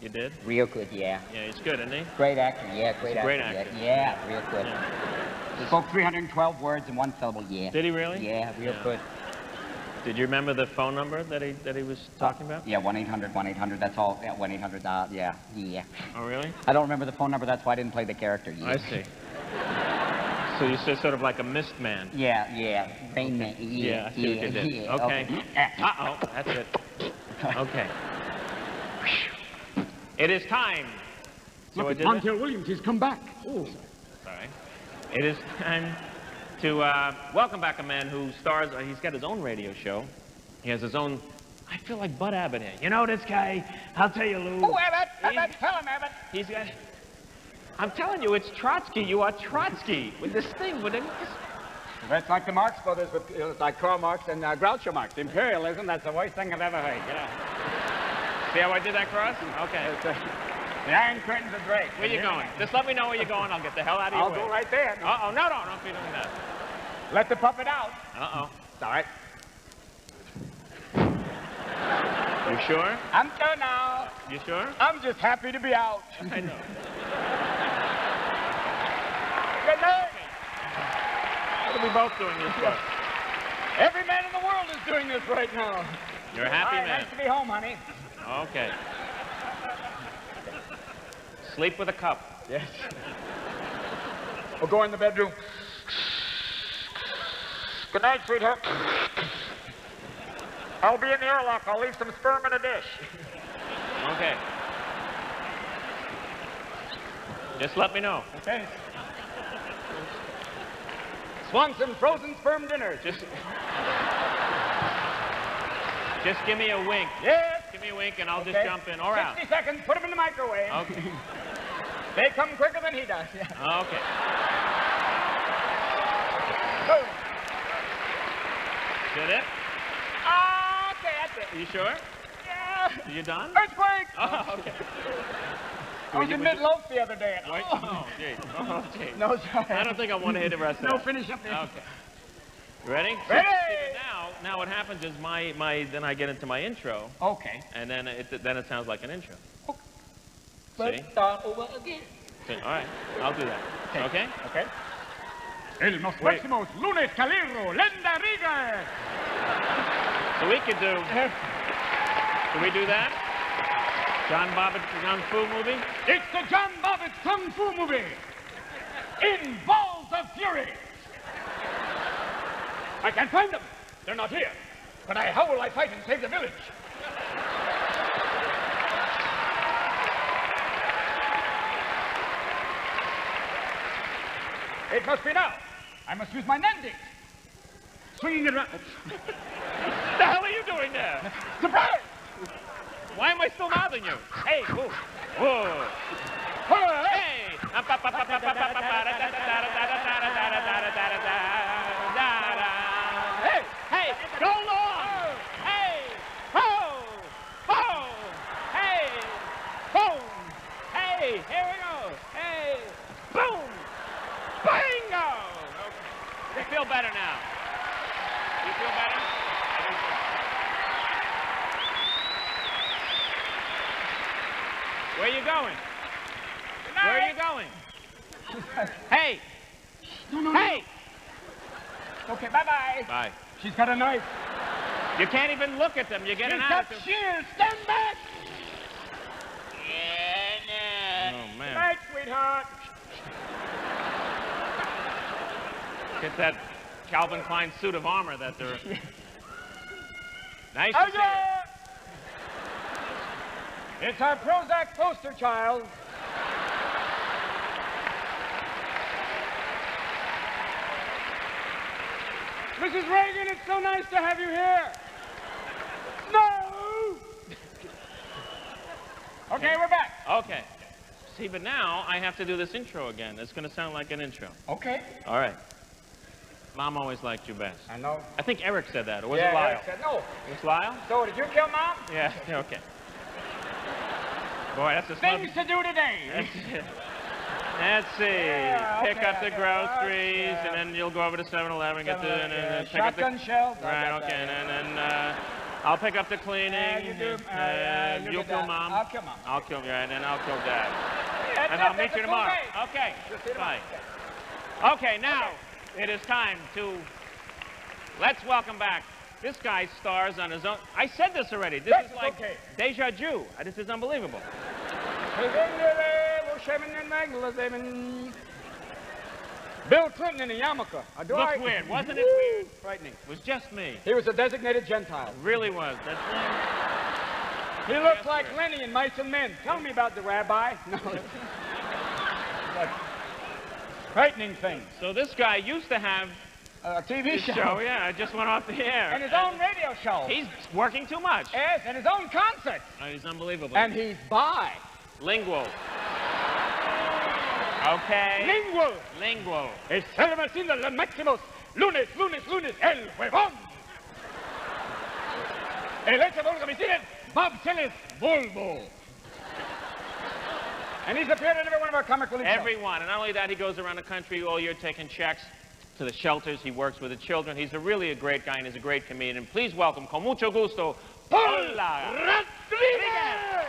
You did? Real good, yeah. Yeah, he's good, isn't he? Great actor, yeah, He's a great actor. Yeah, real good. He spoke 312 words in 1 syllable, yeah. Did he really? Yeah, real good. Did you remember the phone number that he was talking about? Yeah, 1-800, that's all. Yeah, 1-800, yeah. Oh, really? I don't remember the phone number, that's why I didn't play the character. Yeah. I see. So you said sort of like a mist man. Yeah. Rain Man. Yeah, I see what you did. Yeah, Okay. Uh-oh, that's it. Okay. It is time. Look at Montel Williams, he's come back. Ooh. Sorry. It is time to welcome back a man who stars, he's got his own radio show. He has his own, I feel like Bud Abbott here. You know this guy? I'll tell you, Lou. Oh, Abbott, tell him, Abbott. He's got, I'm telling you, it's Trotsky. You are Trotsky with this thing. With That's like the Marx Brothers, with, like Karl Marx and Groucho Marx. Imperialism, that's the worst thing I've ever heard. Yeah. See how I did that cross? Okay. The Iron Curtain's a break. Where you going? Just let me know where you're going. I'll get the hell out of your way. I'll go right there. Uh-oh. No, don't be doing that. Let the puppet out. Uh-oh. It's all right. You sure? I'm sure now. You sure? I'm just happy to be out. I know. Good night. What are we both doing this for? Every man in the world is doing this right now. You're a happy man. Nice to be home, honey. Okay. Sleep with a cup. Yes. We'll go in the bedroom. Good night, sweetheart. I'll be in the airlock. I'll leave some sperm in a dish. Okay. Just let me know. Okay. Swanson frozen sperm dinner. Just give me a wink. Yes. Give me a wink and I'll just jump in or out. 60 seconds. Put them in the microwave. Okay. They come quicker than he does. Yeah. Okay. Did it? Okay, that's it. Are you sure? Yeah. You done? Earthquake! Oh, okay. I was in mid-loaf the other day. Wait. Oh, gee. Oh, gee. No, sorry. I don't think I want to hit the rest of No, that. finish up there. Okay. You ready? Ready! Now what happens is then I get into my intro. Okay. And then it sounds like an intro. Okay. See? Let's start over again. See? All right. I'll do that. Okay? Okay. El nos próximos lunes Calirro, Lenda Riga. So we could do. Can we do that? John Bobbitt Kung Fu movie? It's the John Bobbitt Kung Fu movie. In Balls of Fury. I can't find them. They're not here. But how will I fight and save the village? It must be now. I must use my Nandi. Swinging it around. What the hell are you doing there? Surprise! Why am I still mouthing you? Hey, whoa. Whoa. Hey! Hey! Hey! Go long! Hey! Ho! Ho! Hey! Boom! Hey! Here we go! Hey! Boom! Bingo! Okay. You feel better now. You feel better? Where are you going? Where are you going? Hey! Hey! Okay, bye-bye. Bye. She's got a knife. You can't even look at them. You get She's an got attitude. shears. Stand back. Oh, man. Night, sweetheart. Get that Calvin Klein suit of armor that they're... Nice Oh, to see yeah. It's our Prozac poster child. Mrs. Reagan, it's so nice to have you here. No! Okay, we're back. Okay. See, but now I have to do this intro again. It's going to sound like an intro. Okay. All right. Mom always liked you best. I know. I think Eric said that, or was Yeah, it Lyle? Eric said no. It was Lyle? So, did you kill Mom? Yeah, okay. Boy, that's a Things to do today. Let's see. Yeah, Pick okay, up the okay. groceries, Yeah. and then you'll go over to 7-Eleven, get the... pick up the, shotgun shells. right, okay, and then I'll pick up the cleaning. Yeah, you do. You You'll do kill that. Mom. I'll kill Mom. I'll kill you, and then I'll kill Dad. That's And it. I'll meet That's you a tomorrow. full day. Okay. You'll see you tomorrow. Bye. Okay, now it is time to... Let's welcome back. This guy stars on his own... I said this already. This is like deja vu. This is unbelievable. Bill Clinton in a yarmulke. Looked weird. Wasn't it weird? Frightening. It was just me. He was a designated Gentile. It really was. That's He looks like Lenny in Mice and Men. Tell me about the rabbi. No. But frightening things. So this guy used to have a TV his show. Yeah, it just went off the air. And his own radio show. He's working too much. Yes, and his own concert. Oh, he's unbelievable. And he's bi. Lingual. Okay. Lingual. Lingual. Es Salvacino los máximos. Lunes, el huevón. El hecho vulgar misiles, Bob Sillis, Bulbo. And he's appeared in every one of our comic relief shows. Everyone. And not only that, he goes around the country all year taking checks to the shelters. He works with the children. He's really a great guy, and he's a great comedian. Please welcome, con mucho gusto, Paula Rodriguez.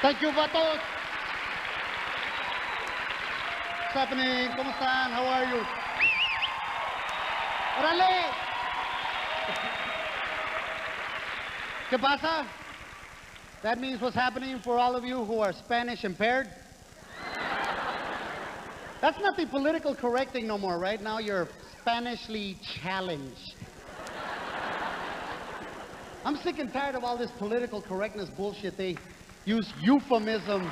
Thank you, vatos. What's happening? ¿Cómo están? How are you? ¡Órale! ¿Qué pasa? That means what's happening for all of you who are Spanish impaired? That's not the political correct thing no more. Right now you're Spanishly challenged. I'm sick and tired of all this political correctness bullshit. They use euphemisms.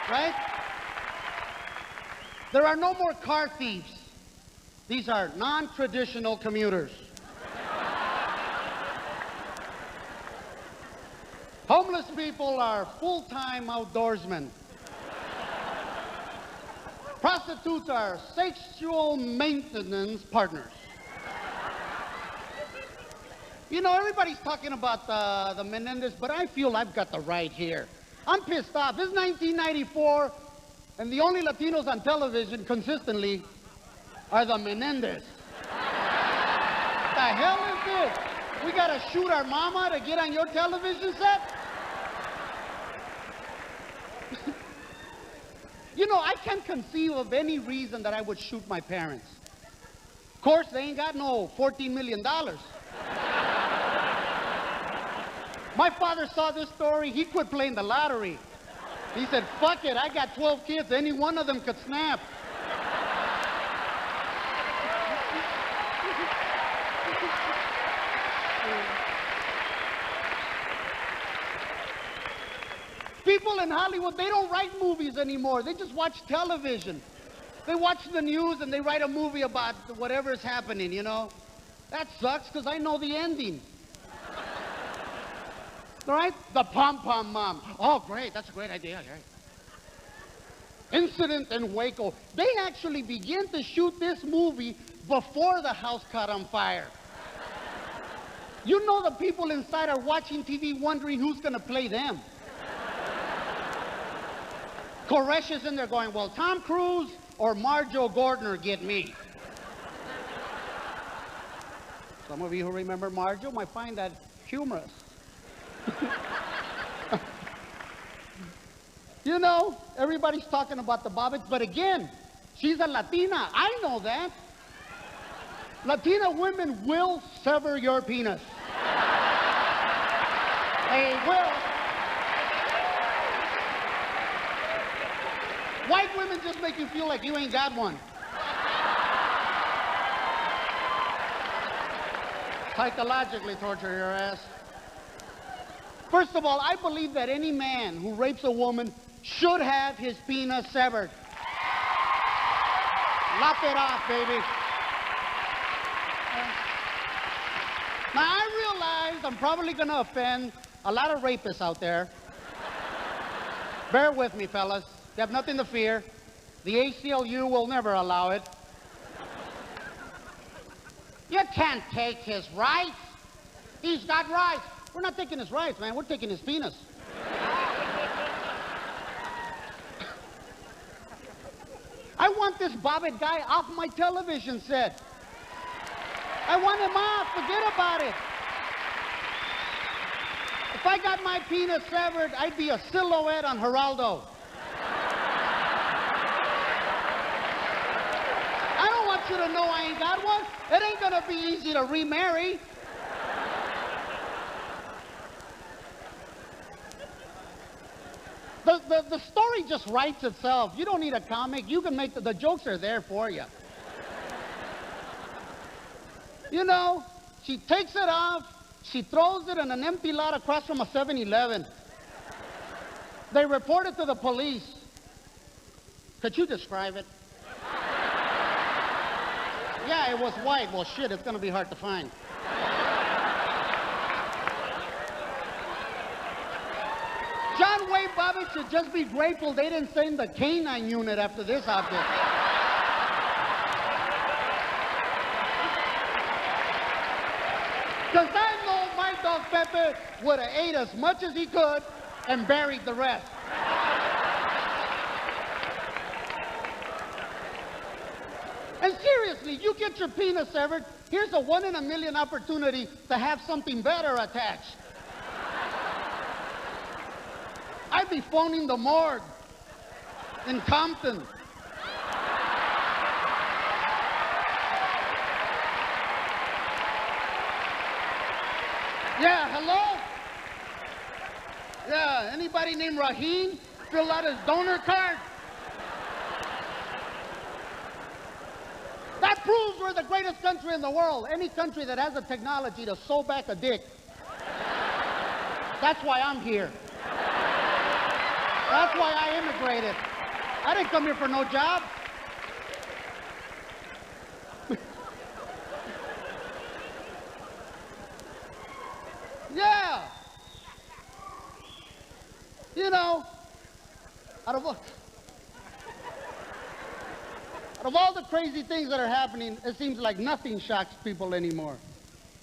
Right? There are no more car thieves. These are non-traditional commuters. Homeless people are full-time outdoorsmen. Prostitutes are sexual maintenance partners. You know, everybody's talking about the Menendez, but I feel I've got the right here. I'm pissed off. This is 1994, and the only Latinos on television consistently are the Menendez. What the hell is this? We gotta shoot our mama to get on your television set? You know, I can't conceive of any reason that I would shoot my parents. Of course, they ain't got no $14 million. My father saw this story, he quit playing the lottery. He said, fuck it, I got 12 kids, any one of them could snap. People in Hollywood, they don't write movies anymore. They just watch television. They watch the news and they write a movie about whatever is happening, you know? That sucks because I know the ending. All right? The pom-pom mom. Oh, great. That's a great idea. Great. Incident in Waco. They actually began to shoot this movie before the house caught on fire. You know the people inside are watching TV wondering who's going to play them. Koresh is in there going, well, Tom Cruise or Marjo Gardner get me. Some of you who remember Marjo might find that humorous. You know, everybody's talking about the Bobbits, but again, she's a Latina. I know that. Latina women will sever your penis. They will. White women just make you feel like you ain't got one. Psychologically torture your ass. First of all, I believe that any man who rapes a woman should have his penis severed. Lop it off, baby. Now, I realize I'm probably going to offend a lot of rapists out there. Bear with me, fellas. You have nothing to fear. The ACLU will never allow it. You can't take his rights. He's got rights. We're not taking his rights, man. We're taking his penis. I want this Bobbit guy off my television set. I want him off. Forget about it. If I got my penis severed, I'd be a silhouette on Geraldo. I don't want you to know I ain't got one. It ain't gonna be easy to remarry. The story just writes itself. You don't need a comic. You can make the jokes are there for you. You know, she takes it off. She throws it in an empty lot across from a 7-Eleven. They report it to the police. Could you describe it? Yeah, it was white. Well, shit, it's going to be hard to find. John Wayne Bobbitt should just be grateful they didn't send the canine unit after this object. Because I know my dog Pepe would have ate as much as he could and buried the rest. And seriously, you get your penis severed, here's a 1 in a million opportunity to have something better attached. I'd be phoning the morgue in Compton. Yeah, hello? Yeah, anybody named Rahim fill out his donor card? That proves we're the greatest country in the world. Any country that has the technology to sew back a dick. That's why I'm here. That's why I immigrated. I didn't come here for no job. you know, out of all the crazy things that are happening, it seems like nothing shocks people anymore.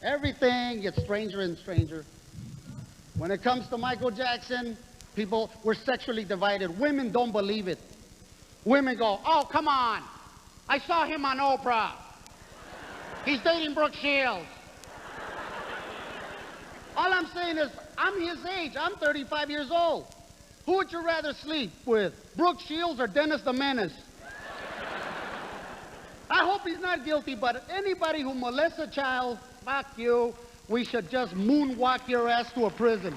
Everything gets stranger and stranger. When it comes to Michael Jackson, people were sexually divided. Women don't believe it. Women go, oh, come on. I saw him on Oprah. He's dating Brooke Shields. All I'm saying is, I'm his age. I'm 35 years old. Who would you rather sleep with, Brooke Shields or Dennis the Menace? I hope he's not guilty, but anybody who molests a child, fuck you. We should just moonwalk your ass to a prison.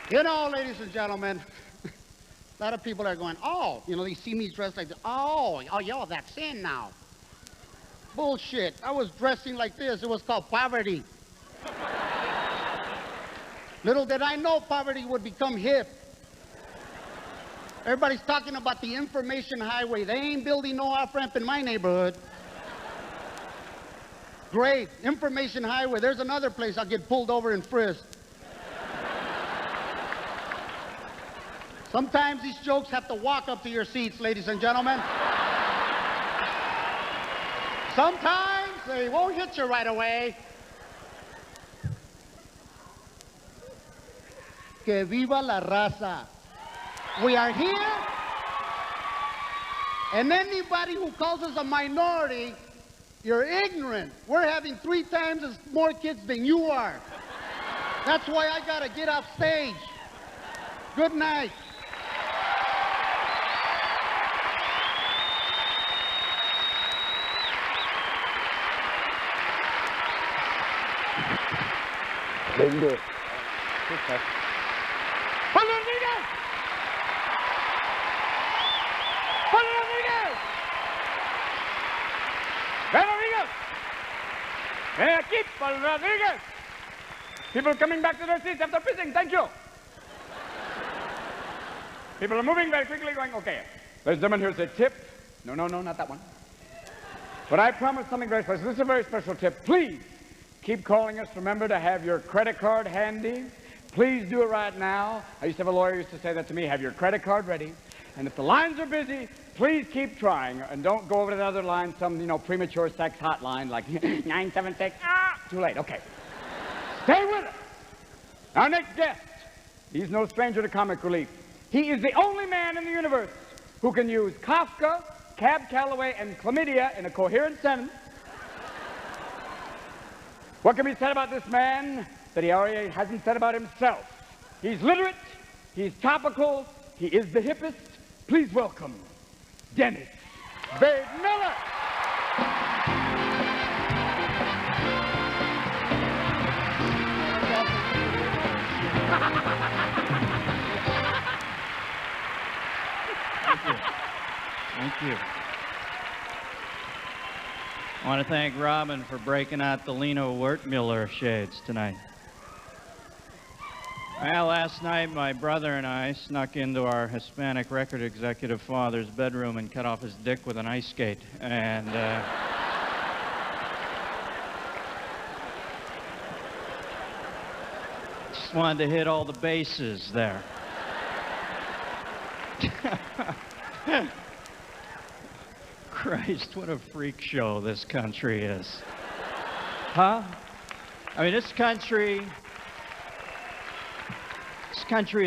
You know, ladies and gentlemen, a lot of people are going, oh, you know, they see me dressed like this. Oh, yo, that's in now. Bullshit. I was dressing like this. It was called poverty. Little did I know poverty would become hip. Everybody's talking about the information highway. They ain't building no off-ramp in my neighborhood. Great. Information highway. There's another place I'll get pulled over and frisked. Sometimes these jokes have to walk up to your seats, ladies and gentlemen. Sometimes they won't hit you right away. Que viva la raza. We are here, and anybody who calls us a minority, you're ignorant. We're having 3 times as more kids than you are. That's why I gotta get off stage. Good night. Bingo. Okay. Paul Rodriguez. People coming back to their seats after pissing. Thank you. People are moving very quickly, going, okay. Ladies and gentlemen, here's a tip. No, not that one. But I promise something very special. This is a very special tip. Please keep calling us. Remember to have your credit card handy. Please do it right now. I used to have a lawyer who used to say that to me. Have your credit card ready. And if the lines are busy, please keep trying. And don't go over to the other line, some, premature sex hotline like 976. Too late. Okay. Stay with us. Our next guest, he's no stranger to comic relief. He is the only man in the universe who can use Kafka, Cab Calloway, and chlamydia in a coherent sentence. What can be said about this man that he already hasn't said about himself? He's literate, he's topical, he is the hippest. Please welcome Dennis Babe Miller. Thank you. I want to thank Robin for breaking out the Lino Wertmuller shades tonight. Well, last night my brother and I snuck into our Hispanic record executive father's bedroom and cut off his dick with an ice skate. And just wanted to hit all the bases there. Christ, what a freak show this country is. Huh? I mean, this country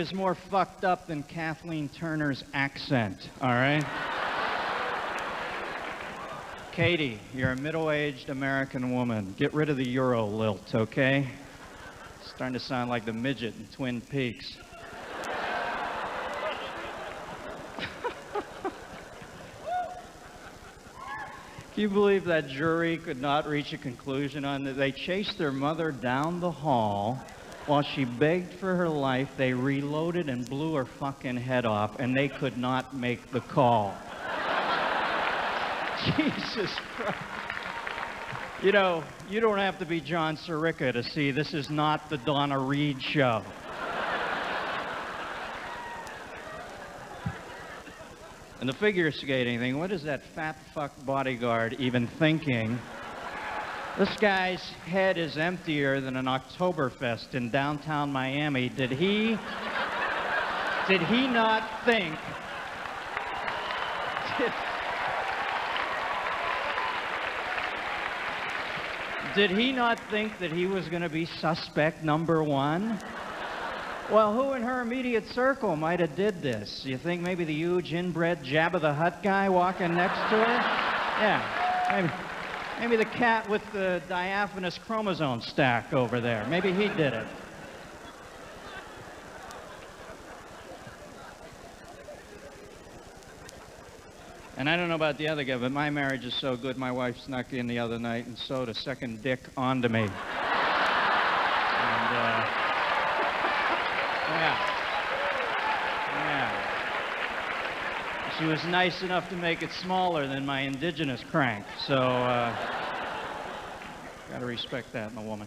is more fucked up than Kathleen Turner's accent, all right? Katie, you're a middle-aged American woman. Get rid of the Euro lilt, okay? It's starting to sound like the midget in Twin Peaks. Can you believe that jury could not reach a conclusion on that? They chased their mother down the hall while she begged for her life. They reloaded and blew her fucking head off, and they could not make the call. Jesus Christ. You know, you don't have to be John Sirica to see this is not the Donna Reed show. And the figure skating thing, what is that fat fuck bodyguard even thinking? This guy's head is emptier than an Oktoberfest in downtown Miami. Did he not think... Did he not think that he was going to be suspect number one? Well, who in her immediate circle might have did this? You think maybe the huge inbred Jabba the Hutt guy walking next to her? Yeah, maybe the cat with the diaphanous chromosome stack over there. Maybe he did it. And I don't know about the other guy, but my marriage is so good, my wife snuck in the other night and sewed a second dick onto me. And, yeah. She was nice enough to make it smaller than my indigenous crank, so, gotta respect that in a woman.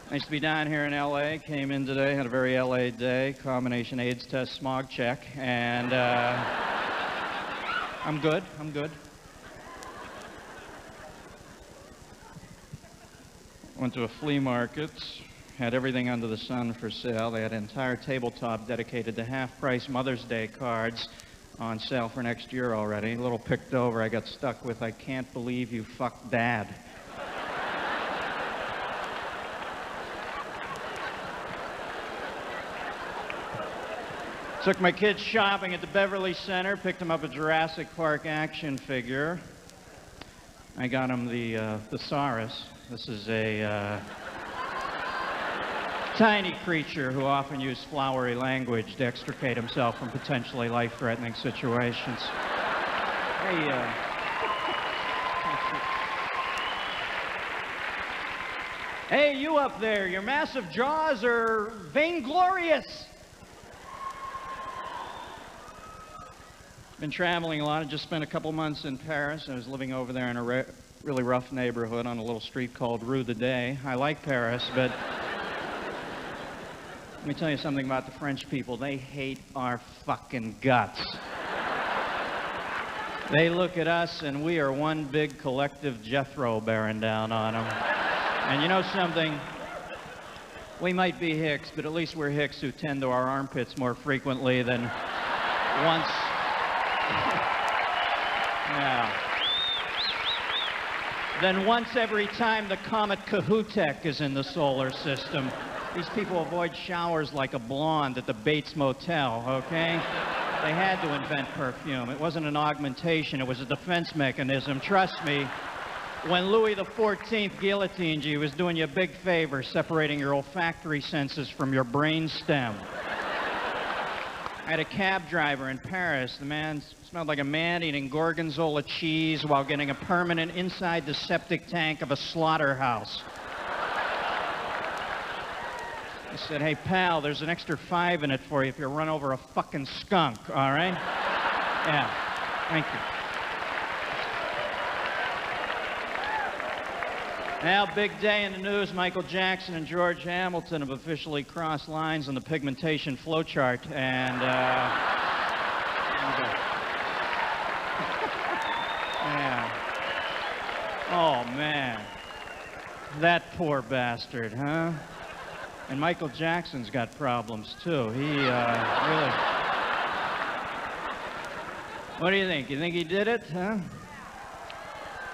Nice to be down here in L.A. Came in today, had a very L.A. day, combination AIDS test, smog check, and, I'm good. Went to a flea market, had everything under the sun for sale. They had an entire tabletop dedicated to half-price Mother's Day cards on sale for next year already. A little picked over, I got stuck with, "I can't believe you fucked Dad." Took my kids shopping at the Beverly Center, picked them up a Jurassic Park action figure. I got him the Thesaurus. This is a tiny creature who often used flowery language to extricate himself from potentially life-threatening situations. Hey, hey, you up there, your massive jaws are vainglorious. Been traveling a lot. I just spent a couple months in Paris. I was living over there in a really rough neighborhood on a little street called Rue de Day. I like Paris, but let me tell you something about the French people. They hate our fucking guts. They look at us and we are one big collective Jethro bearing down on them. And you know something? We might be hicks, but at least we're hicks who tend to our armpits more frequently than once. Yeah. Then once every time the comet Kahutek is in the solar system. These people avoid showers like a blonde at the Bates Motel, okay? They had to invent perfume. It wasn't an augmentation, it was a defense mechanism. Trust me, when Louis XIV guillotined you, he was doing you a big favor, separating your olfactory senses from your brain stem. I had a cab driver in Paris. The man smelled like a man eating gorgonzola cheese while getting a permanent inside the septic tank of a slaughterhouse. I said, "Hey, pal, there's an extra 5 in it for you if you run over a fucking skunk, all right?" Yeah, thank you. Now, big day in the news. Michael Jackson and George Hamilton have officially crossed lines on the pigmentation flowchart, and, yeah. Oh, man. That poor bastard, huh? And Michael Jackson's got problems, too. He, really... What do you think? You think he did it, huh?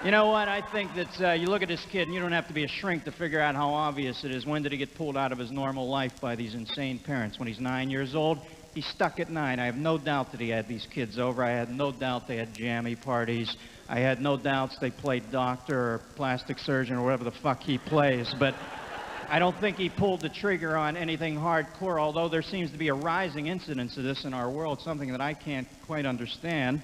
You know what? I think that you look at this kid, and you don't have to be a shrink to figure out how obvious it is. When did he get pulled out of his normal life by these insane parents? When he's 9 years old? He's stuck at 9. I have no doubt that he had these kids over. I had no doubt they had jammy parties. I had no doubts they played doctor or plastic surgeon or whatever the fuck he plays. But I don't think he pulled the trigger on anything hardcore, although there seems to be a rising incidence of this in our world, something that I can't quite understand.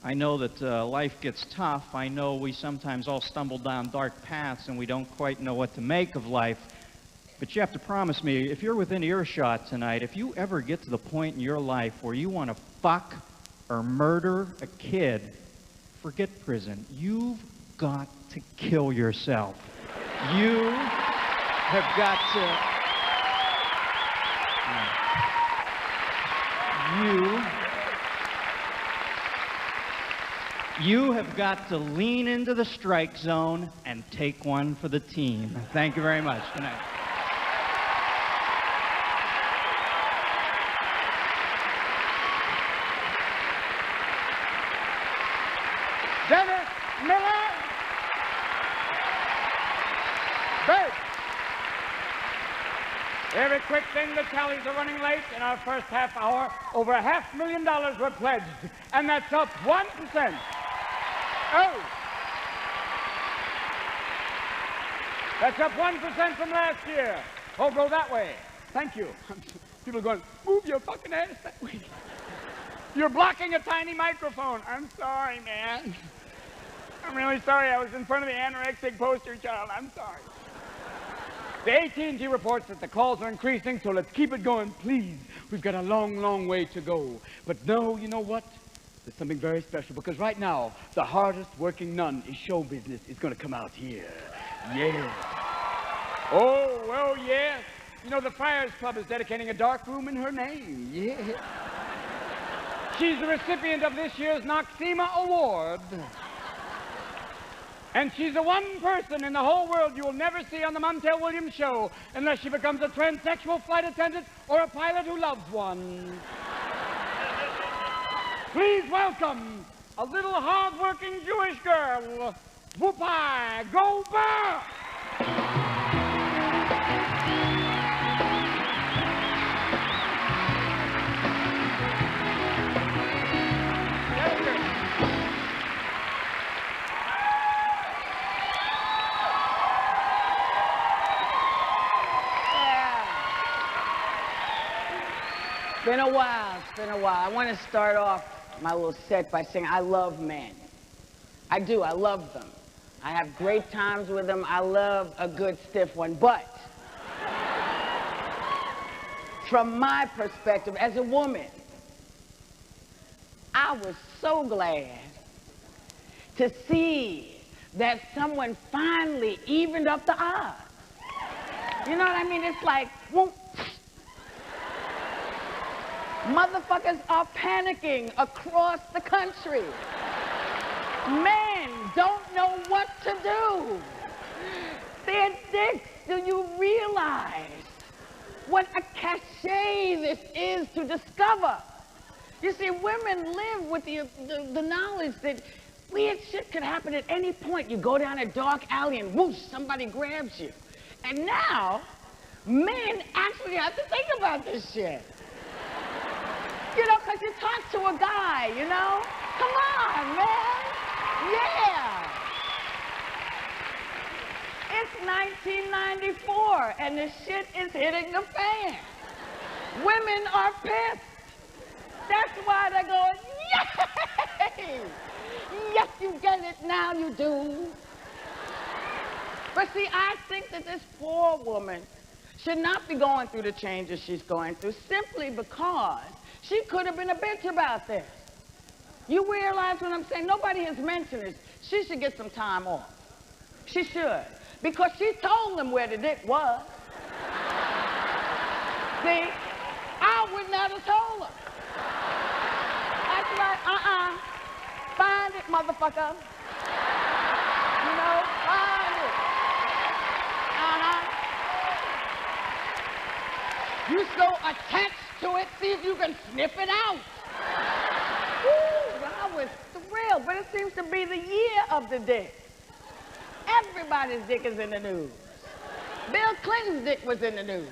I know that life gets tough. I know we sometimes all stumble down dark paths and we don't quite know what to make of life. But you have to promise me, if you're within earshot tonight, if you ever get to the point in your life where you want to fuck or murder a kid, forget prison. You've got to kill yourself. You have got to... You You have got to lean into the strike zone and take one for the team. Thank you very much. Good night. Dennis Miller. Babe. Every quick thing, the tallies are running late. In our first half hour, over $500,000 were pledged, and that's up 1%. Oh. That's up 1% from last year. Oh, go that way. Thank you. People are going, move your fucking ass that way. You're blocking a tiny microphone. I'm sorry, man. I'm really sorry. I was in front of the anorexic poster child. I'm sorry. The AT&T reports that the calls are increasing, so let's keep it going, please. We've got a long, long way to go. But no, you know what? There's something very special, because right now, the hardest working nun in show business is going to come out here. Yeah. Oh, well, yes. You know, the Friars Club is dedicating a dark room in her name. Yeah. She's the recipient of this year's Noxema Award. And she's the one person in the whole world you will never see on the Montel Williams show unless she becomes a transsexual flight attendant or a pilot who loves one. Please welcome a little hard-working Jewish girl, Whoopi Goldberg. It's been a while. It's been a while. I want to start off my little set by saying I love men. I do. I love them. I have great times with them. I love a good stiff one. But from my perspective as a woman, I was so glad to see that someone finally evened up the odds. You know what I mean? It's like, whoop. Motherfuckers are panicking across the country. Men don't know what to do. They're dicks. Do you realize what a cachet this is to discover? You see, women live with the knowledge that weird shit could happen at any point. You go down a dark alley and whoosh, somebody grabs you. And now, men actually have to think about this shit. You know, because you talk to a guy, you know? Come on, man. Yeah. It's 1994, and the shit is hitting the fan. Women are pissed. That's why they're going, yay! Yes, you get it, now you do. But see, I think that this poor woman should not be going through the changes she's going through simply because she could have been a bitch about this. You realize what I'm saying? Nobody has mentioned this. She should get some time off. She should. Because she told them where the dick was. See? I would not have told her. That's right. Find it, motherfucker. You know, find it. You so attached to it, see if you can sniff it out. Woo, I was thrilled, but it seems to be the year of the dick. Everybody's dick is in the news. Bill Clinton's dick was in the news.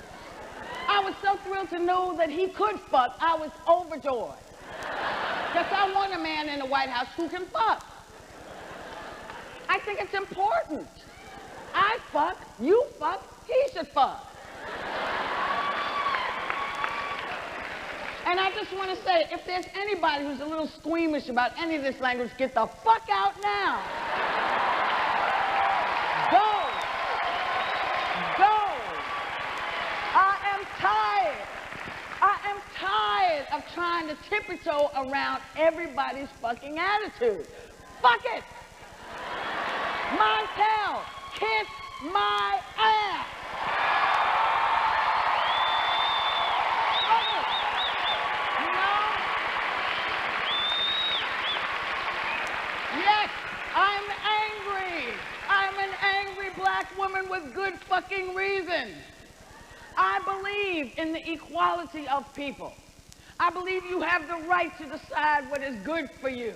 I was so thrilled to know that he could fuck. I was overjoyed. Because I want a man in the White House who can fuck. I think it's important. I fuck, you fuck, he should fuck. And I just want to say, if there's anybody who's a little squeamish about any of this language, get the fuck out now. Go. Go. I am tired. I am tired of trying to tiptoe around everybody's fucking attitude. Fuck it. Montel, kiss my ass. You fucking reason. I believe in the equality of people. I believe you have the right to decide what is good for you.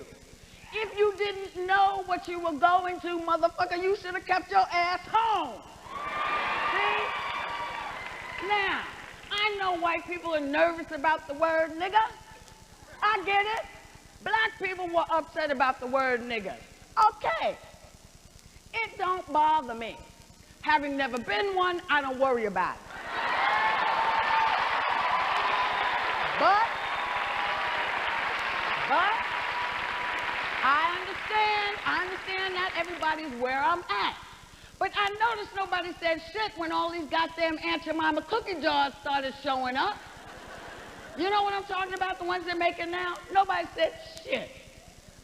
If you didn't know what you were going to, motherfucker, you should have kept your ass home. See? Now, I know white people are nervous about the word nigger. I get it. Black people were upset about the word nigger. Okay. It don't bother me. Having never been one, I don't worry about it. But I understand not everybody's where I'm at. But I noticed nobody said shit when all these goddamn Aunt Jemima cookie jars started showing up. You know what I'm talking about, the ones they're making now? Nobody said shit.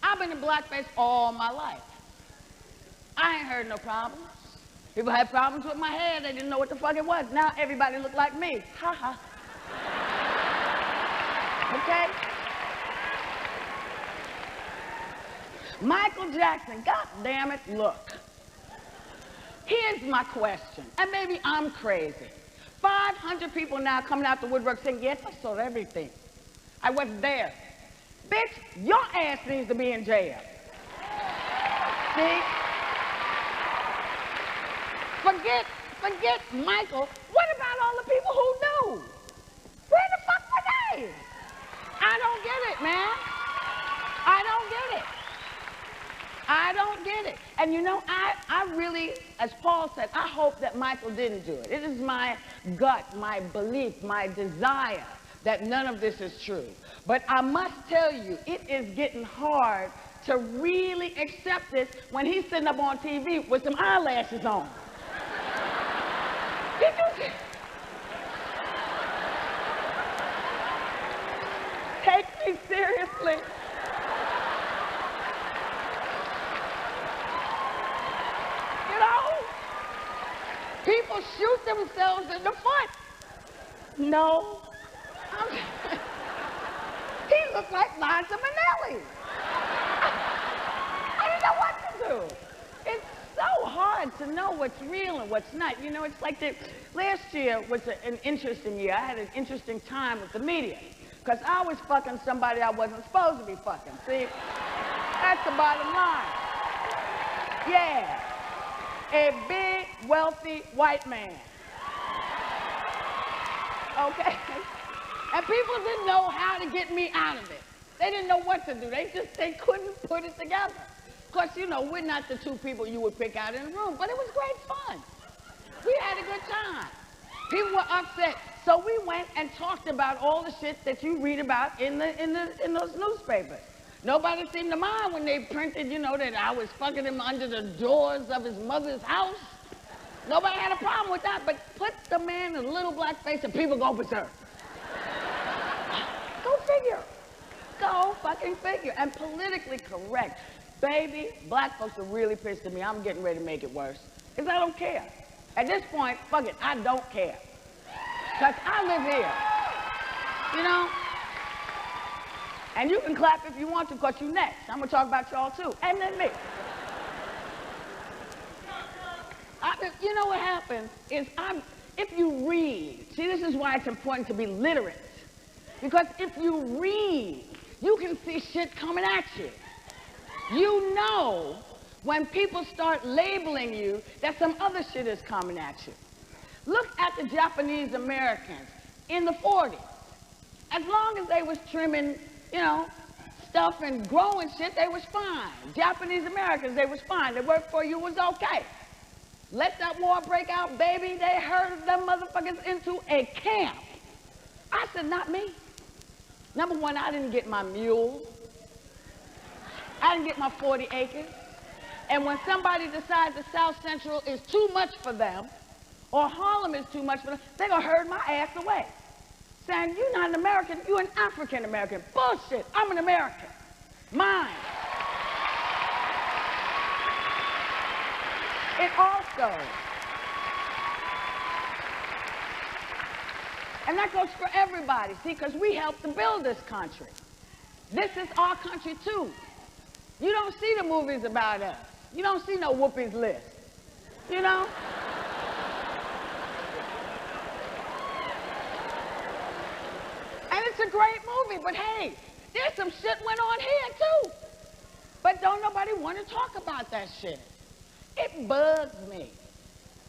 I've been in blackface all my life. I ain't heard no problems. People had problems with my hair, they didn't know what the fuck it was. Now everybody look like me. Ha ha. Okay? Michael Jackson, god damn it, look. Here's my question, and maybe I'm crazy. 500 people now coming out the woodwork saying, yes, I saw everything. I wasn't there. Bitch, your ass needs to be in jail. See? Forget Michael. What about all the people who knew? Where the fuck were they? I don't get it, man. I don't get it. I don't get it. And you know, I really, as Paul said, I hope that Michael didn't do it. It is my gut, my belief, my desire that none of this is true. But I must tell you, it is getting hard to really accept this when he's sitting up on TV with some eyelashes on. Did you see? Take me seriously. You know, people shoot themselves in the foot. No. He looks like Liza Minnelli. I don't know what to do. It's so hard to know what's real and what's not. You know, it's like last year was an interesting year. I had an interesting time with the media because I was fucking somebody I wasn't supposed to be fucking. See? That's the bottom line. Yeah. A big, wealthy white man. Okay? And people didn't know how to get me out of it. They didn't know what to do. They couldn't put it together. Of course, you know, we're not the two people you would pick out in a room, but it was great fun. We had a good time. People were upset. So we went and talked about all the shit that you read about in those newspapers. Nobody seemed to mind when they printed, you know, that I was fucking him under the doors of his mother's house. Nobody had a problem with that, but put the man in a little black face and people go berserk. Go figure. Go fucking figure. And politically correct. Baby, black folks are really pissed at me. I'm getting ready to make it worse. Because I don't care. At this point, fuck it, I don't care. Because I live here. You know? And you can clap if you want to, because you next. I'm going to talk about y'all too. And then me. You know what happens is if you read, see, this is why it's important to be literate. Because if you read, you can see shit coming at you. You know when people start labeling you that some other shit is coming at you. Look at the Japanese Americans in the 40s. As long as they was trimming, you know, stuff and growing shit, they was fine. Japanese Americans, they was fine. The work for you was okay. Let that war break out, baby, they herded them motherfuckers into a camp. I said, not me. Number one, I didn't get my mule. I didn't get my 40 acres. And when somebody decides that South Central is too much for them, or Harlem is too much for them, they're gonna herd my ass away. Saying, you're not an American, you're an African American. Bullshit, I'm an American. Mine. It also, and that goes for everybody, see, because we helped to build this country. This is our country too. You don't see the movies about us. You don't see no Whoopi's List. You know? It's a great movie, but hey, there's some shit went on here too. But don't nobody want to talk about that shit. It bugs me.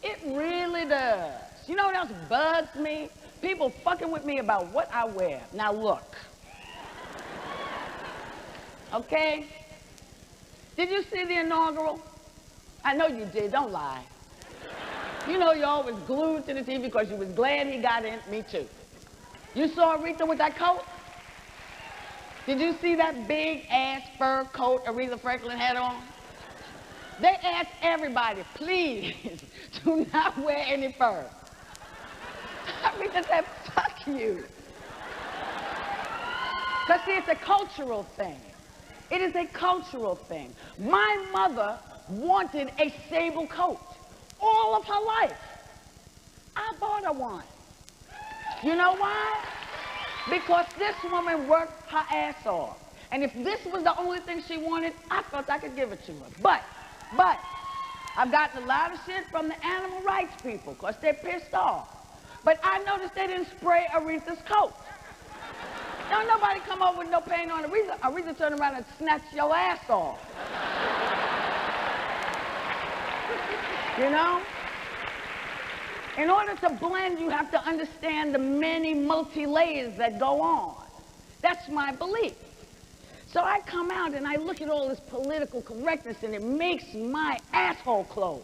It really does. You know what else bugs me? People fucking with me about what I wear. Now look. Okay? Did you see the inaugural? I know you did, don't lie. You know you always glued to the TV because you was glad he got in. Me too. You saw Aretha with that coat? Did you see that big ass fur coat Aretha Franklin had on? They asked everybody, please, do not wear any fur. Aretha said, fuck you. Because see, it's a cultural thing. It is a cultural thing. My mother wanted a sable coat all of her life. I bought her one. You know why? Because this woman worked her ass off. And if this was the only thing she wanted, I felt I could give it to her. But, I've gotten a lot of shit from the animal rights people because they're pissed off. But I noticed they didn't spray Aretha's coat. Don't nobody come over with no paint on Aretha. Aretha turned around and snatched your ass off. You know? In order to blend, you have to understand the many multi-layers that go on. That's my belief. So I come out and I look at all this political correctness and it makes my asshole close.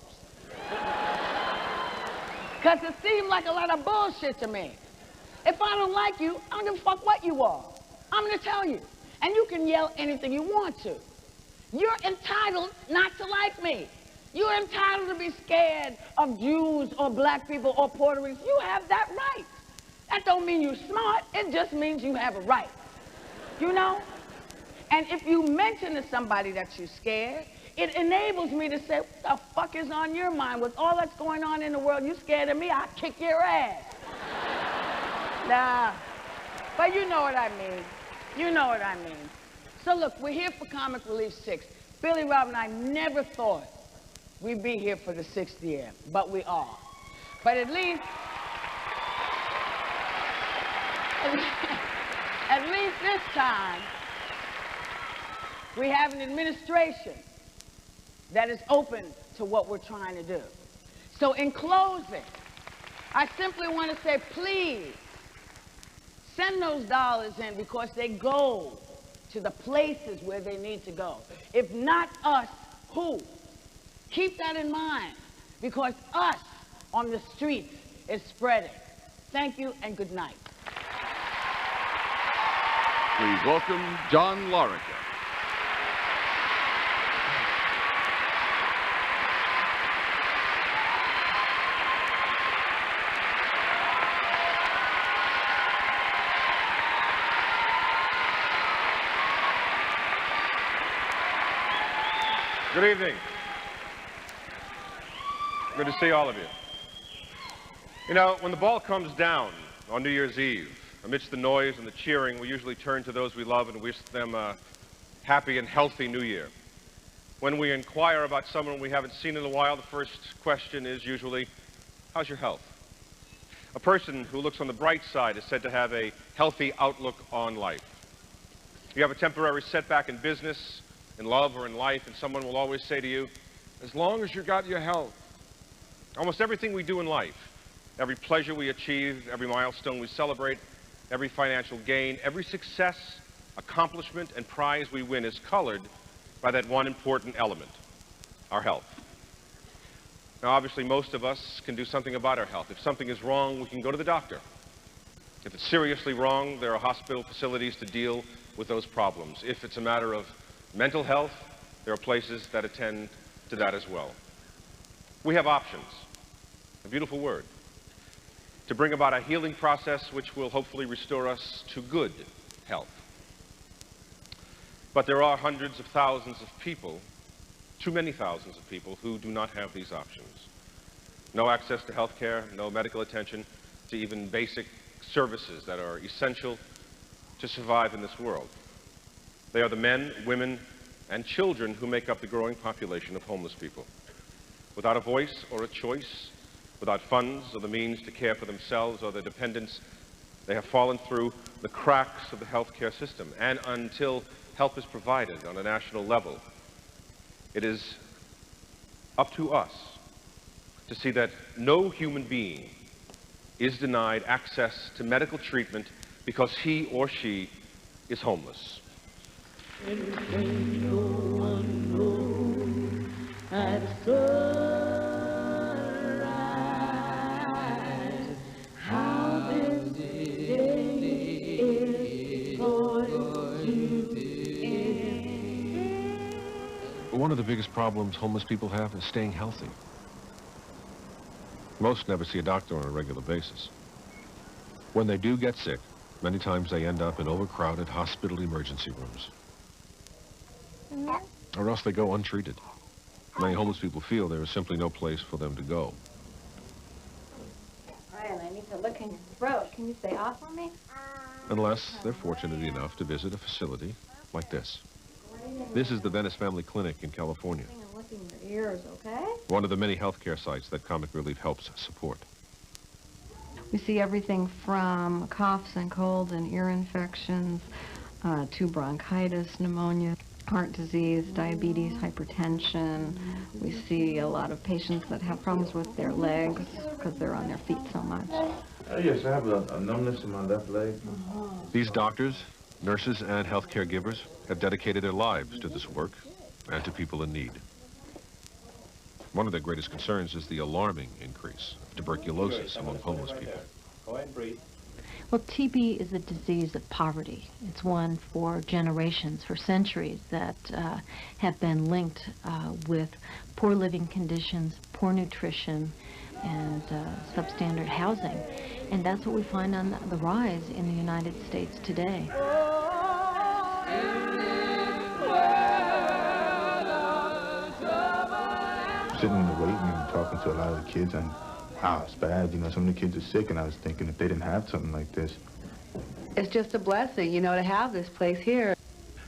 Because it seemed like a lot of bullshit to me. If I don't like you, I don't give a fuck what you are. I'm going to tell you. And you can yell anything you want to. You're entitled not to like me. You're entitled to be scared of Jews or black people or Puerto Ricans. You have that right. That don't mean you're smart. It just means you have a right. You know? And if you mention to somebody that you're scared, it enables me to say, what the fuck is on your mind? With all that's going on in the world, you scared of me, I'll kick your ass. Nah. But you know what I mean. You know what I mean. So look, we're here for Comic Relief 6. Billy Rob and I never thought we'd be here for the 6th year, but we are. But at least this time, we have an administration that is open to what we're trying to do. So in closing, I simply want to say, please, send those dollars in because they go to the places where they need to go. If not us, who? Keep that in mind, because us on the streets is spreading. Thank you and good night. Please welcome John Larroquette. Good evening. Good to see all of you. You know, when the ball comes down on New Year's Eve, amidst the noise and the cheering, we usually turn to those we love and wish them a happy and healthy New Year. When we inquire about someone we haven't seen in a while, the first question is usually, how's your health? A person who looks on the bright side is said to have a healthy outlook on life. You have a temporary setback in business, in love, or in life, and someone will always say to you, as long as you got your health. Almost everything we do in life, every pleasure we achieve, every milestone we celebrate, every financial gain, every success, accomplishment, and prize we win is colored by that one important element, our health. Now, obviously, most of us can do something about our health. If something is wrong, we can go to the doctor. If it's seriously wrong, there are hospital facilities to deal with those problems. If it's a matter of mental health, there are places that attend to that as well. We have options, a beautiful word, to bring about a healing process which will hopefully restore us to good health. But there are hundreds of thousands of people, too many thousands of people, who do not have these options. No access to health care, no medical attention to even basic services that are essential to survive in this world. They are the men, women, and children who make up the growing population of homeless people. Without a voice or a choice, without funds or the means to care for themselves or their dependents, They have fallen through the cracks of the healthcare system, and until help is provided on a national level, it is up to us to see that no human being is denied access to medical treatment because he or she is homeless. At sunrise, how this day is going to end. One of the biggest problems homeless people have is staying healthy. Most never see a doctor on a regular basis. When they do get sick, many times they end up in overcrowded hospital emergency rooms. Or else they go untreated. Many homeless people feel there is simply no place for them to go. Ryan, I need to look in your throat. Can you stay off on me? Unless they're fortunate enough to visit a facility like this. This is the Venice Family Clinic in California. I'm looking in your ears, okay? One of the many healthcare sites that Comic Relief helps support. We see everything from coughs and colds and ear infections to bronchitis, pneumonia, heart disease, diabetes, hypertension. We see a lot of patients that have problems with their legs because they're on their feet so much. Yes, I have a numbness in my left leg. These doctors, nurses, and health caregivers have dedicated their lives to this work and to people in need. One of their greatest concerns is the alarming increase of tuberculosis among homeless people. Go ahead and breathe. Well, TB is a disease of poverty. It's one for generations, for centuries, that have been linked with poor living conditions, poor nutrition, and substandard housing. And that's what we find on the rise in the United States today. Sitting in the waiting room talking to a lot of the kids, and wow, it's bad. You know, some of the kids are sick, and I was thinking if they didn't have something like this. It's just a blessing, you know, to have this place here.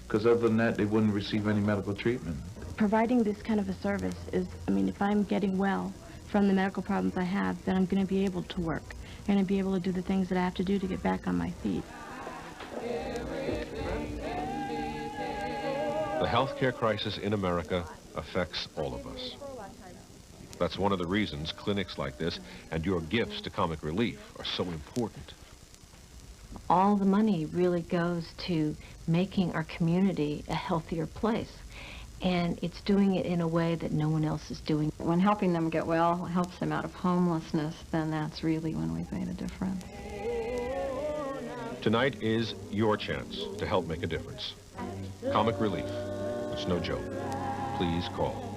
Because other than that, they wouldn't receive any medical treatment. Providing this kind of a service is, I mean, if I'm getting well from the medical problems I have, then I'm going to be able to work. I'm going to be able to do the things that I have to do to get back on my feet. The healthcare crisis in America affects all of us. That's one of the reasons clinics like this and your gifts to Comic Relief are so important. All the money really goes to making our community a healthier place. And it's doing it in a way that no one else is doing. When helping them get well helps them out of homelessness, then that's really when we've made a difference. Tonight is your chance to help make a difference. Comic Relief. It's no joke. Please call.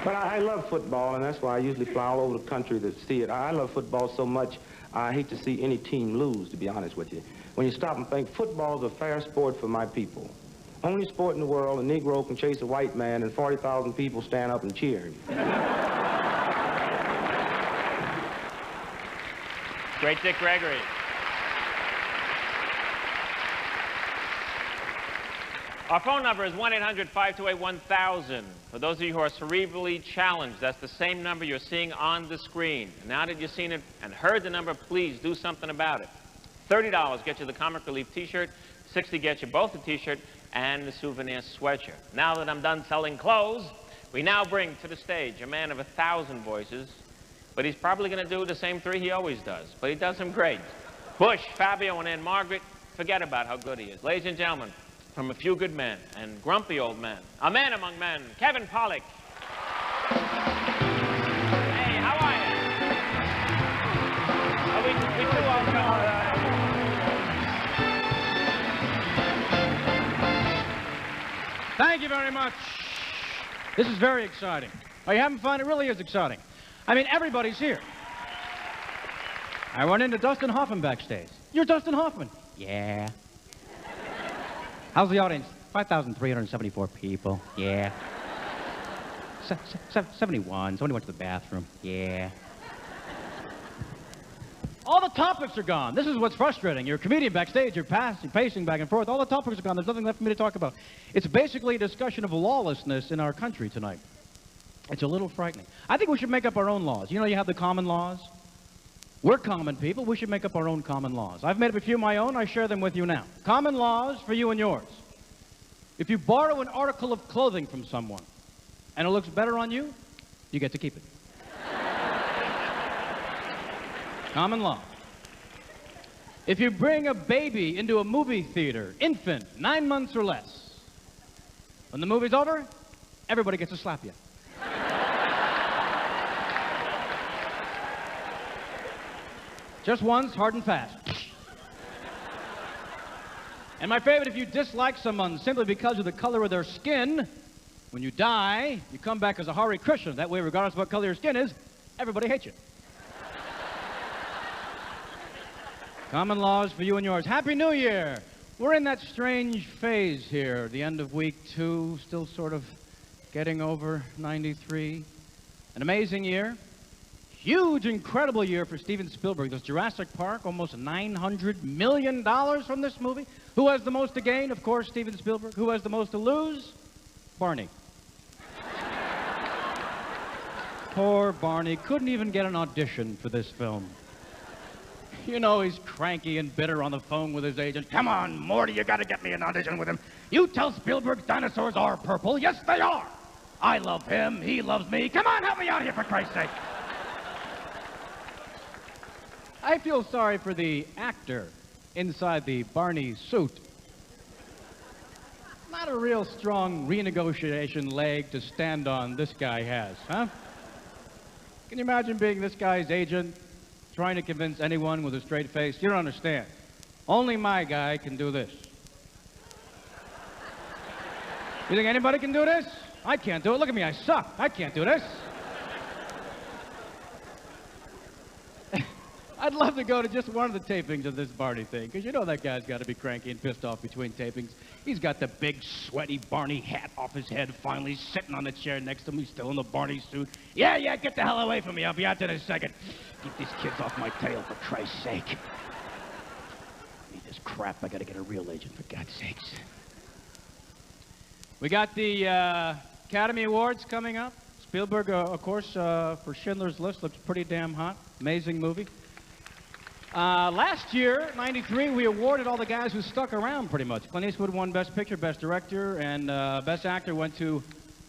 But I love football, and that's why I usually fly all over the country to see it. I love football so much, I hate to see any team lose, to be honest with you. When you stop and think, football's a fair sport for my people. Only sport in the world, a Negro can chase a white man and 40,000 people stand up and cheer him. Great Dick Gregory. Our phone number is 1-800-528-1000. For those of you who are cerebrally challenged, that's the same number you're seeing on the screen. Now that you've seen it and heard the number, please do something about it. $30 gets you the Comic Relief t-shirt, $60 gets you both the t-shirt and the souvenir sweatshirt. Now that I'm done selling clothes, we now bring to the stage a man of 1,000 voices, but he's probably going to do the same 3 he always does, but he does them great. Bush, Fabio, and Ann Margaret, forget about how good he is. Ladies and gentlemen, from A Few Good Men and Grumpy Old Men, a man among men, Kevin Pollak. Hey, how are you? We too all Thank you very much. This is very exciting. Are you having fun? It really is exciting. I mean, everybody's here. I run into Dustin Hoffman backstage. You're Dustin Hoffman. Yeah. How's the audience? 5,374 people. Yeah. 71. Somebody went to the bathroom. Yeah. All the topics are gone. This is what's frustrating. You're a comedian backstage. You're pacing back and forth. All the topics are gone. There's nothing left for me to talk about. It's basically a discussion of lawlessness in our country tonight. It's a little frightening. I think we should make up our own laws. You know, you have the common laws. We're common people. We should make up our own common laws. I've made up a few of my own. I share them with you now. Common laws for you and yours. If you borrow an article of clothing from someone and it looks better on you, you get to keep it. Common law. If you bring a baby into a movie theater, infant, 9 months or less, when the movie's over, everybody gets to slap you. Just once, hard and fast. And my favorite, if you dislike someone simply because of the color of their skin, when you die, you come back as a Hare Krishna. That way, regardless of what color your skin is, everybody hates you. Common laws for you and yours. Happy New Year! We're in that strange phase here, the end of week 2, still sort of getting over 93. An amazing year. Huge, incredible year for Steven Spielberg. This Jurassic Park, almost $900 million from this movie. Who has the most to gain? Of course, Steven Spielberg. Who has the most to lose? Barney. Poor Barney. Couldn't even get an audition for this film. You know, he's cranky and bitter on the phone with his agent. Come on, Morty, you gotta get me an audition with him. You tell Spielberg dinosaurs are purple. Yes, they are. I love him. He loves me. Come on, help me out here, for Christ's sake. I feel sorry for the actor inside the Barney suit. Not a real strong renegotiation leg to stand on this guy has, huh? Can you imagine being this guy's agent, trying to convince anyone with a straight face? You don't understand. Only my guy can do this. You think anybody can do this? I can't do it. Look at me, I suck. I can't do this. I'd love to go to just one of the tapings of this Barney thing, because you know that guy's got to be cranky and pissed off between tapings. He's got the big, sweaty Barney hat off his head, finally sitting on the chair next to me, still in the Barney suit. Yeah, get the hell away from me. I'll be out in a second. Keep these kids off my tail, for Christ's sake. I need this crap. I got to get a real agent, for God's sakes. We got the Academy Awards coming up. Spielberg, of course, for Schindler's List, looks pretty damn hot. Amazing movie. Last year, 93, we awarded all the guys who stuck around pretty much. Clint Eastwood won Best Picture, Best Director, and Best Actor went to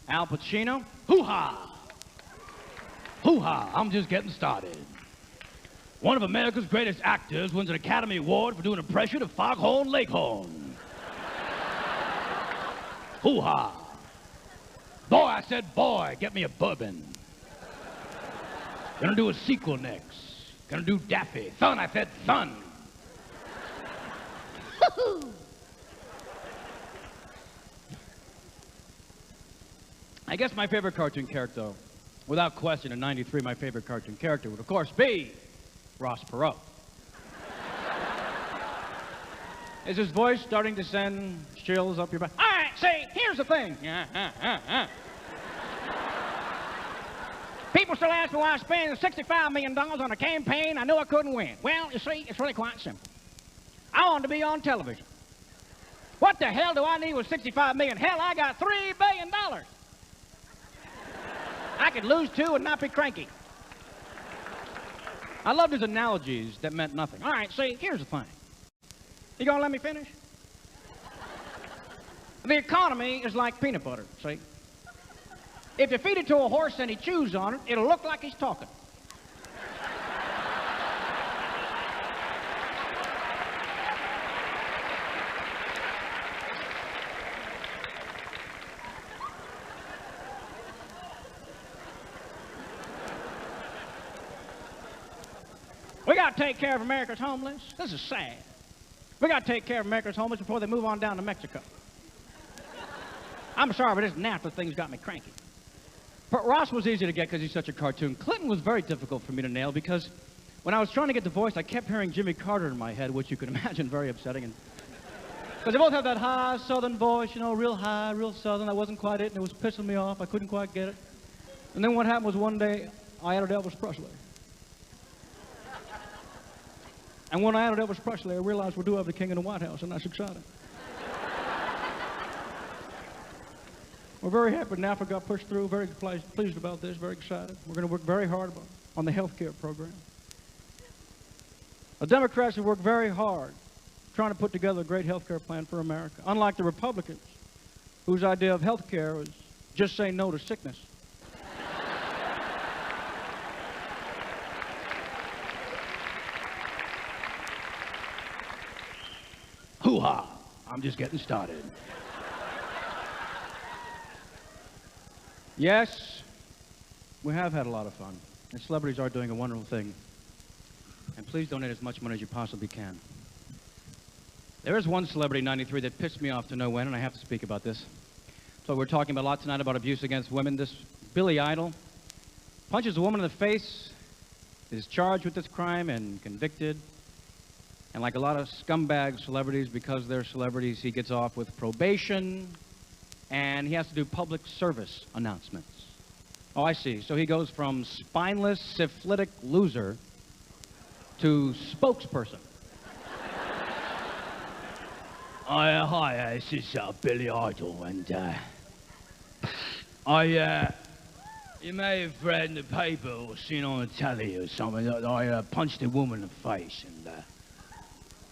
Al Pacino. Hoo-ha! Hoo-ha! I'm just getting started. One of America's greatest actors wins an Academy Award for doing an impression of Foghorn Leghorn. Hoo-ha! Boy, I said, boy, get me a bourbon. Gonna do a sequel next. Gonna do Daffy. Son, I said son. I guess my favorite cartoon character, without question, in 93, my favorite cartoon character would, of course, be Ross Perot. Is his voice starting to send chills up your back? All right, see, here's the thing. People still ask me why I spent $65 million on a campaign I knew I couldn't win. Well, you see, it's really quite simple. I wanted to be on television. What the hell do I need with $65 million? Hell, I got $3 billion. I could lose 2 and not be cranky. I loved his analogies that meant nothing. All right, see, here's the thing. You gonna let me finish? The economy is like peanut butter, see? If you feed it to a horse and he chews on it, it'll look like he's talking. We got to take care of America's homeless. This is sad. We got to take care of America's homeless before they move on down to Mexico. I'm sorry, but this NAFTA thing's got me cranky. But Ross was easy to get because he's such a cartoon. Clinton was very difficult for me to nail because when I was trying to get the voice, I kept hearing Jimmy Carter in my head, which you can imagine very upsetting. Because they both have that high southern voice, you know, real high, real southern. That wasn't quite it, and it was pissing me off. I couldn't quite get it. And then what happened was one day, I added Elvis Presley. And when I added Elvis Presley, I realized we do have the king in the White House, and that's exciting. We're very happy NAFTA got pushed through, very pleased about this, very excited. We're going to work very hard on the health care program. The Democrats have worked very hard trying to put together a great health care plan for America, unlike the Republicans, whose idea of health care was just say no to sickness. Hoo-ha! I'm just getting started. Yes, we have had a lot of fun, and celebrities are doing a wonderful thing. And please donate as much money as you possibly can. There is one celebrity in '93 that pissed me off to no end, and I have to speak about this. So we're talking about a lot tonight about abuse against women. This Billy Idol punches a woman in the face, is charged with this crime and convicted. And like a lot of scumbag celebrities, because they're celebrities, he gets off with probation, and he has to do public service announcements. Oh, I see. So he goes from spineless, syphilitic loser to spokesperson. Hi, this is Billy Idol, and you may have read in the paper or seen on the telly or something that I punched a woman in the face, and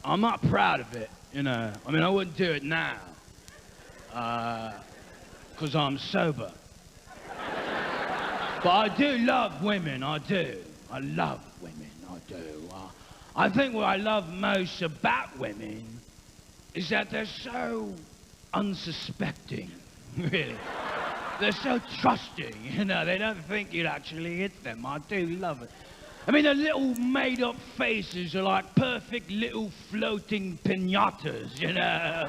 I'm not proud of it, you know. I mean, I wouldn't do it now, because I'm sober. But I do love women, I do. I love women, I do. I think what I love most about women is that they're so unsuspecting, really. They're so trusting, you know. They don't think you'd actually hit them. I do love it. I mean, the little made-up faces are like perfect little floating piñatas, you know.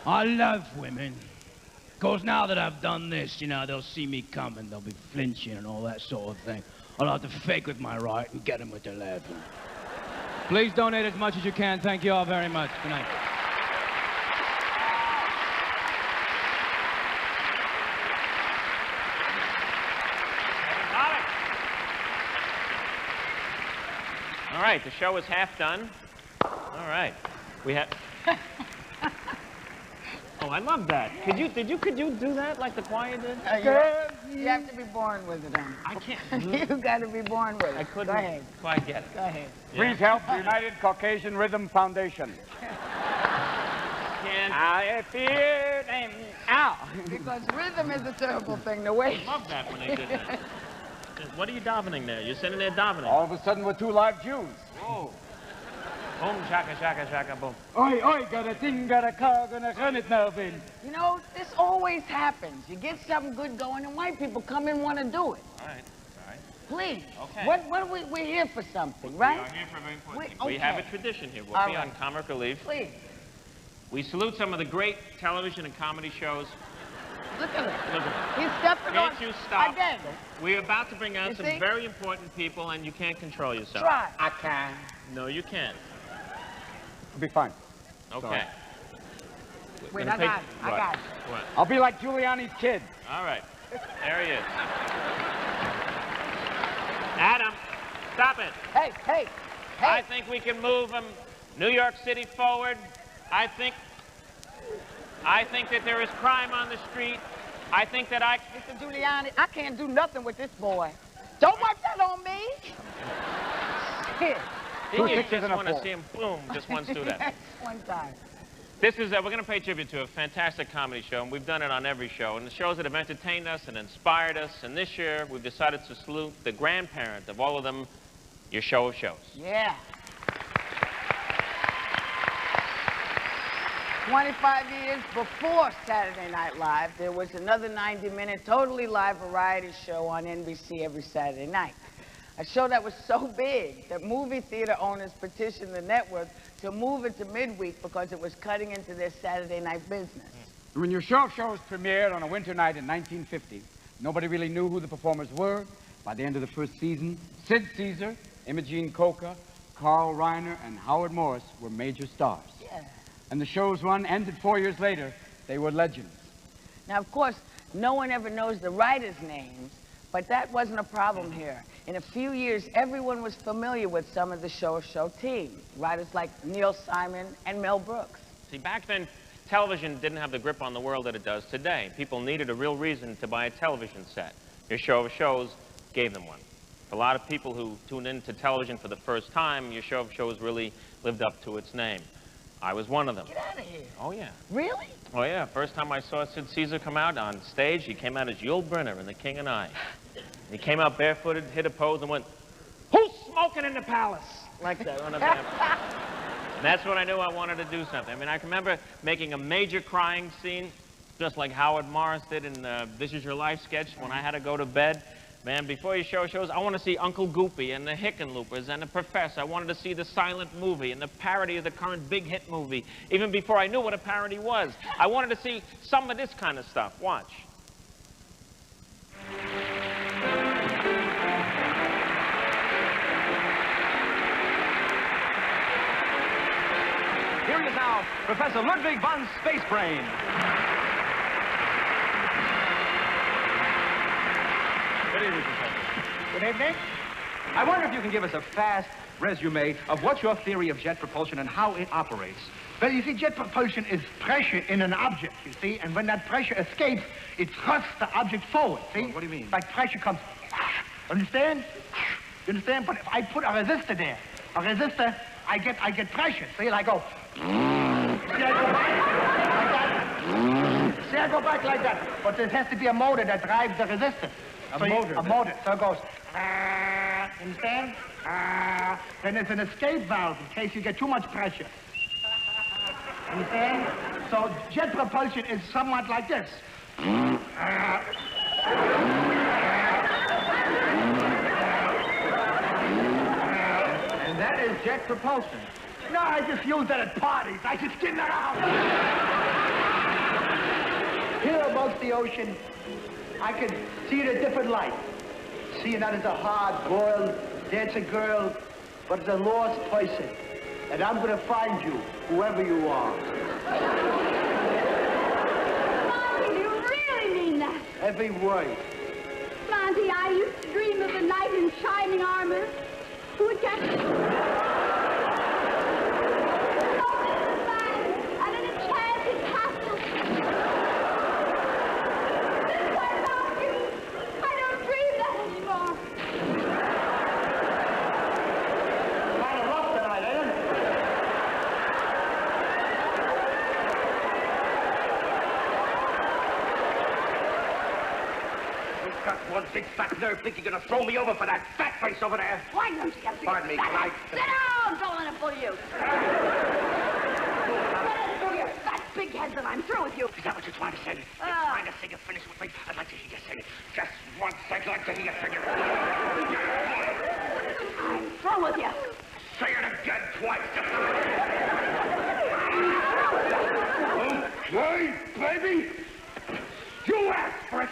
I love women. Of course, now that I've done this, you know, they'll see me coming, they'll be flinching and all that sort of thing. I'll have to fake with my right and get them with the left. Please donate as much as you can. Thank you all very much. Good night. All right, the show is half done. All right, we have. Oh, I love that. Could you do that like the choir did? You have to be born with it, I can't. You got to be born with it. I couldn't Go ahead. quite get it. Go ahead. Please help the United Caucasian Rhythm Foundation. I feel them out. Because rhythm is a terrible thing to waste. I love that when they did that. What are you davening there? You're sitting there davening. All of a sudden, we're two live Jews. Whoa. Boom, shaka, shaka, shaka, boom. Oi, oi, got a thing, got a car, gonna run it now, Ben. You know, this always happens. You get something good going, and white people come in and want to do it. All right. Please. Okay. We're here for something, right? We are here for a very important thing. Okay. We have a tradition here. We'll All be right. on Comic Relief. Please. We salute some of the great television and comedy shows. Look at it. Look at it. He's stepping on. Can't you stop? Again. We're about to bring out You some see? very important people, and you can't control yourself. Try. I can. No, you can't. It'll be fine. Okay. Sorry. Wait, Gonna I got it. I what? got it. What? I'll be like Giuliani's kid. All right. There he is. Adam, stop it. Hey. I think we can move New York City forward. I think that there is crime on the street. I think that Mr. Giuliani, I can't do nothing with this boy. Don't wipe that on me. Shit. Didn't you just want to see him, boom, just once do that. One time. This is, we're going to pay tribute to a fantastic comedy show, and we've done it on every show. And the shows that have entertained us and inspired us. And this year, we've decided to salute the grandparent of all of them, your show of shows. Yeah. 25 years before Saturday Night Live, there was another 90-minute, totally live variety show on NBC every Saturday night. A show that was so big that movie theater owners petitioned the network to move it to midweek because it was cutting into their Saturday night business. When your shows premiered on a winter night in 1950, nobody really knew who the performers were. By the end of the first season, Sid Caesar, Imogene Coca, Carl Reiner, and Howard Morris were major stars. Yeah. And the show's run ended 4 years later. They were legends. Now, of course, no one ever knows the writers' names, but that wasn't a problem here. In a few years, everyone was familiar with some of the show team. Writers like Neil Simon and Mel Brooks. See, back then, television didn't have the grip on the world that it does today. People needed a real reason to buy a television set. Your show of shows gave them one. For a lot of people who tuned into television for the first time, your show of shows really lived up to its name. I was one of them. Get out of here. Oh, yeah. Really? Oh, yeah. First time I saw Sid Caesar come out on stage, he came out as Yul Brynner in The King and I. He came out barefooted, hit a pose, and went, "Who's smoking in the palace?" Like that. And that's when I knew I wanted to do something. I mean, I can remember making a major crying scene, just like Howard Morris did in This Is Your Life sketch when I had to go to bed. Man, before you show shows, I want to see Uncle Goopy and the Hickenloopers and the Professor. I wanted to see the silent movie and the parody of the current big hit movie, even before I knew what a parody was. I wanted to see some of this kind of stuff. Watch. Here he is now, Professor Ludwig von Spacebrain. Good evening, Professor. Good evening. I wonder if you can give us a fast resume of what's your theory of jet propulsion and how it operates. Well, you see, jet propulsion is pressure in an object, you see, and when that pressure escapes, it thrusts the object forward, see? What do you mean? Like pressure comes, understand? You understand? But if I put a resistor there, I get pressure, see, like go, see, I go back like that. See, I go back like that. But there has to be a motor that drives the resistor. A motor. So it goes, understand? Then there's an escape valve in case you get too much pressure. Understand? So jet propulsion is somewhat like this. And that is jet propulsion. No, I just use that at parties. I just get around. Here above the ocean, I can see it a different light. See it not as a hard-boiled dancing girl, but as a lost person. And I'm going to find you, whoever you are. Monty, you really mean that? Every word. Monty, I used to dream of a knight in shining armor who would catch and an enchanted castle. Since I found you, I don't dream that anymore. Kind of rough tonight, ain't it? You've got one big fat nerve thinking you're going to throw me over for that fat face over there. Why don't you get Pardon me, can I... Sit down! Don't let it fool you. Let it through your fat big head that I'm through with you. Is that what you're trying to say? You're trying to say you're finished with me? I'd like to hear you say it. Just once, I'd like to hear you say it. I'm through with you. Say it again twice. Okay, baby. You asked for it.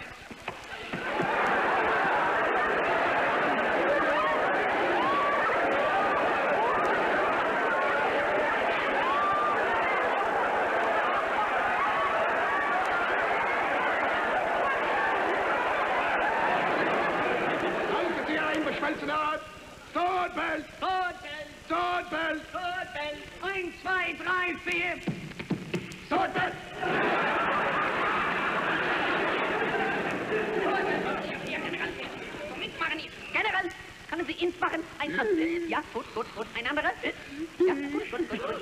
Swordbell! Swordbell! Swordbell! Swordbell! 1, 2, 3, 4! Swordbell! Mitmachen! General, können Sie ins machen? Ja, gut. Ein anderer? Ja, gut.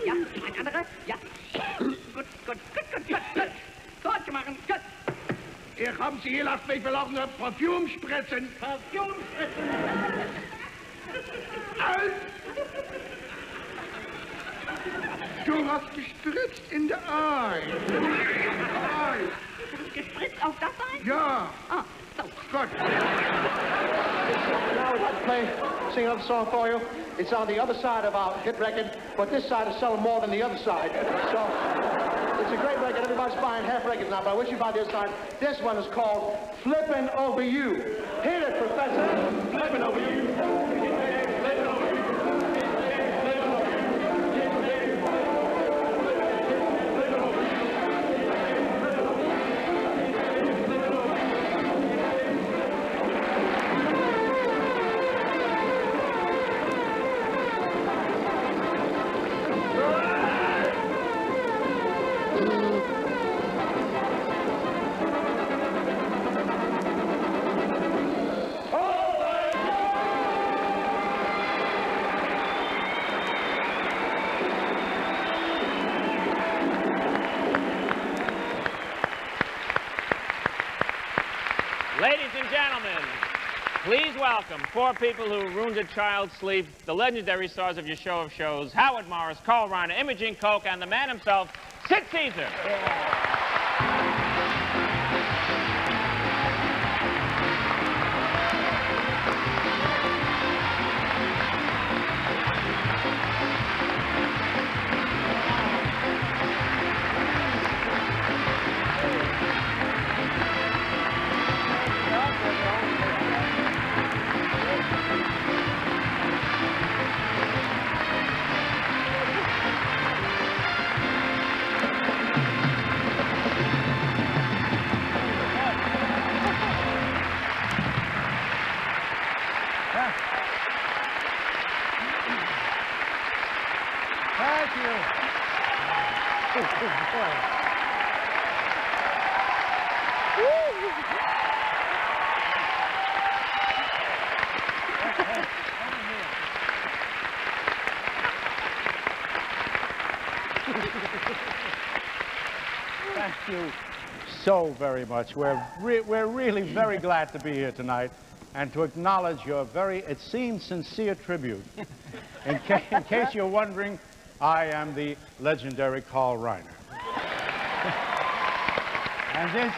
Ja, ein anderer? Ja. Gut. Gut gemacht. Gut. Ich hab Sie gelassen, ich will auch nur Parfüm spritzen. Parfüm spritzen. Du hast gespritzt in der Ei. Gespritzt auf das Ei? Ja. Ah, so. Gut. Now we'd like to sing another song for you. It's on the other side of our hit record, but this side is selling more than the other side. So it's a great record. Everybody's buying half records now, but I wish you buy this side. This one is called Flippin' Over You. Hit it, Professor. Flippin' Over You. Flippin' Over You. Ladies and gentlemen, please welcome four people who ruined a child's sleep, the legendary stars of your show of shows, Howard Morris, Carl Reiner, Imogene Coca, and the man himself, Sid Caesar. Thank you so very much. We're really very glad to be here tonight and to acknowledge your very, it seems, sincere tribute. In case you're wondering, I am the legendary Carl Reiner. And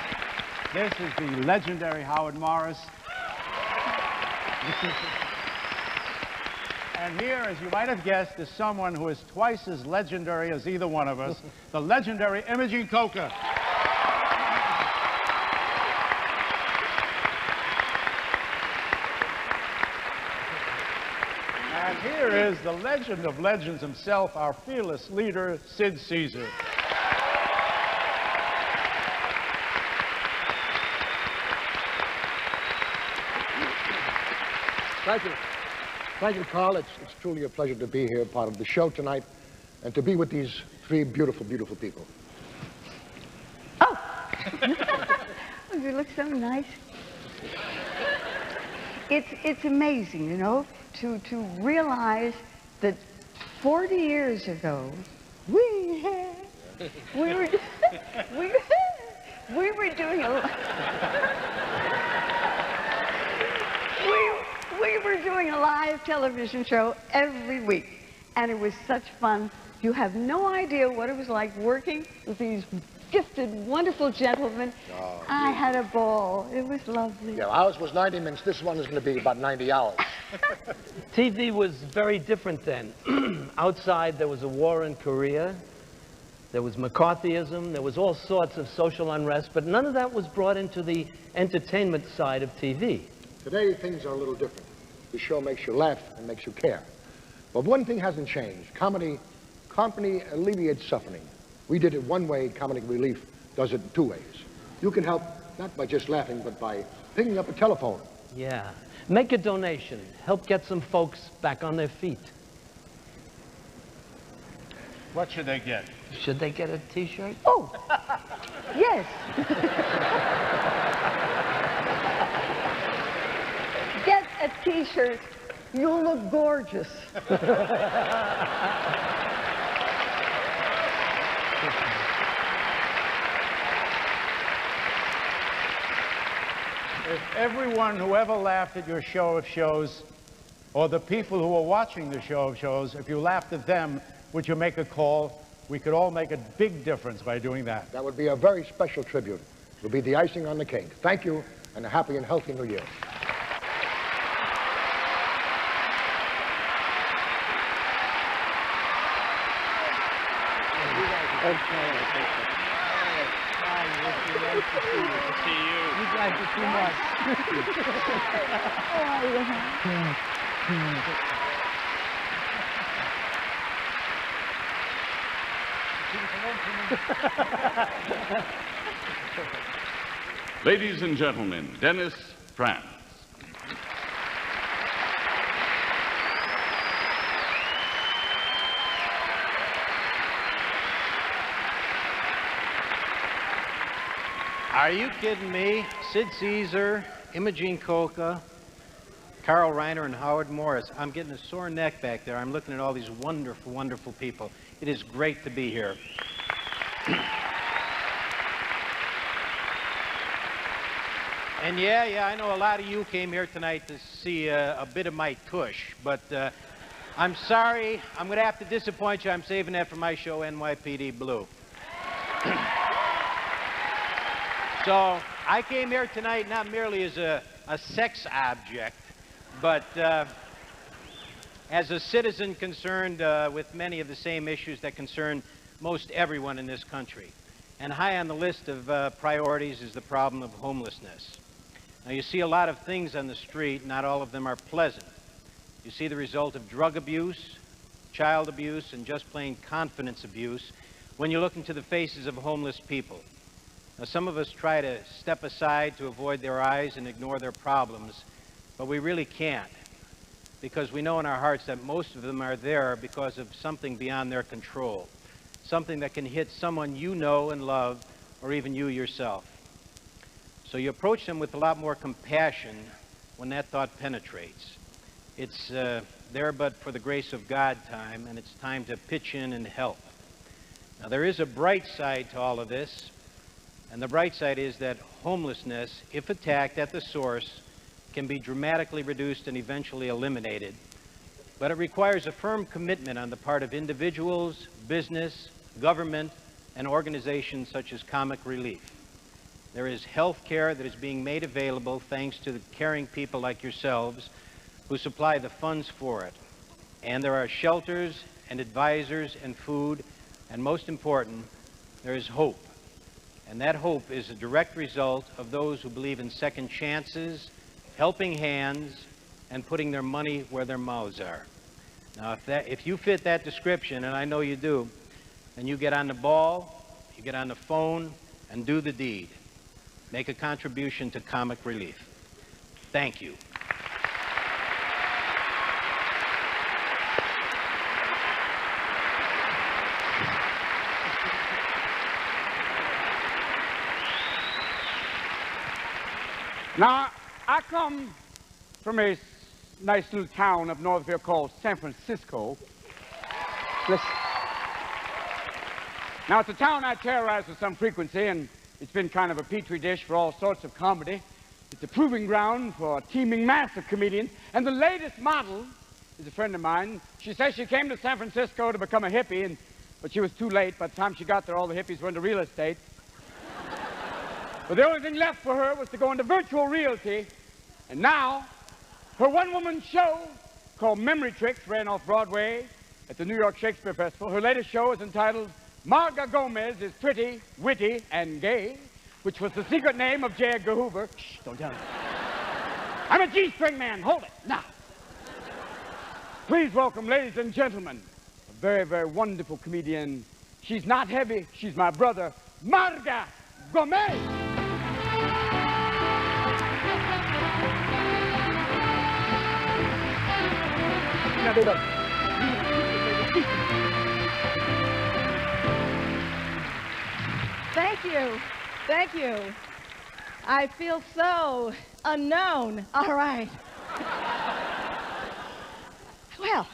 this is the legendary Howard Morris. And here, as you might have guessed, is someone who is twice as legendary as either one of us, the legendary Imogene Coca. And here is the legend of legends himself, our fearless leader, Sid Caesar. Thank you. Thank you, Carl. It's truly a pleasure to be here, part of the show tonight, and to be with these three beautiful, beautiful people. Oh, you look so nice. It's amazing, you know, to realize that 40 years ago, we were doing we were doing a live television show every week, and it was such fun. You have no idea what it was like working with these gifted, wonderful gentlemen. Oh, I had a ball. It was lovely. Yeah, ours was 90 minutes. This one is going to be about 90 hours. TV was very different then. Outside, there was a war in Korea. There was McCarthyism. There was all sorts of social unrest, but none of that was brought into the entertainment side of TV. Today, things are a little different. The show makes you laugh and makes you care. But one thing hasn't changed. Comedy alleviates suffering. We did it one way. Comedy relief does it in two ways. You can help not by just laughing, but by picking up a telephone. Yeah. Make a donation. Help get some folks back on their feet. What should they get? Should they get a T-shirt? Oh, yes. Get a T-shirt. You'll look gorgeous. If everyone who ever laughed at your show of shows, or the people who are watching the show of shows, if you laughed at them, would you make a call? We could all make a big difference by doing that. That would be a very special tribute. It'll be the icing on the cake. Thank you, and a happy and healthy New Year. You guys are too much. Ladies and gentlemen, Dennis Franz. Are you kidding me? Sid Caesar, Imogene Coca, Carl Reiner, and Howard Morris. I'm getting a sore neck back there. I'm looking at all these wonderful, wonderful people. It is great to be here. And yeah, I know a lot of you came here tonight to see a bit of my tush, but I'm sorry. I'm going to have to disappoint you. I'm saving that for my show, NYPD Blue. So I came here tonight not merely as a sex object, but as a citizen concerned with many of the same issues that concern most everyone in this country. And high on the list of priorities is the problem of homelessness. Now, you see a lot of things on the street. Not all of them are pleasant. You see the result of drug abuse, child abuse, and just plain confidence abuse when you look into the faces of homeless people. Now, some of us try to step aside to avoid their eyes and ignore their problems, but we really can't, because we know in our hearts that most of them are there because of something beyond their control, something that can hit someone you know and love, or even you yourself. So you approach them with a lot more compassion when that thought penetrates. It's there but for the grace of God time, and it's time to pitch in and help. Now, there is a bright side to all of this, and the bright side is that homelessness, if attacked at the source, can be dramatically reduced and eventually eliminated. But it requires a firm commitment on the part of individuals, business, government, and organizations such as Comic Relief. There is health care that is being made available thanks to the caring people like yourselves who supply the funds for it. And there are shelters and advisors and food, and most important, there is hope. And that hope is a direct result of those who believe in second chances, helping hands, and putting their money where their mouths are. Now, if you fit that description, and I know you do, then you get on the ball, you get on the phone, and do the deed. Make a contribution to Comic Relief. Thank you. Now, I come from a nice little town up north here called San Francisco. Listen. Now, it's a town I terrorize with some frequency, and it's been kind of a petri dish for all sorts of comedy. It's a proving ground for a teeming mass of comedians, and the latest model is a friend of mine. She says she came to San Francisco to become a hippie, but she was too late. By the time she got there, all the hippies were into real estate. But the only thing left for her was to go into virtual reality, and now her one-woman show called Memory Tricks ran off Broadway at the New York Shakespeare Festival. Her latest show is entitled Marga Gomez is Pretty, Witty, and Gay, which was the secret name of J. Edgar Hoover. Shh, don't tell me. I'm a G-string man. Hold it. Now. Please welcome, ladies and gentlemen, a very, very wonderful comedian. She's not heavy. She's my brother, Marga Gomez. Thank you. Thank you. I feel so unknown. All right. Well,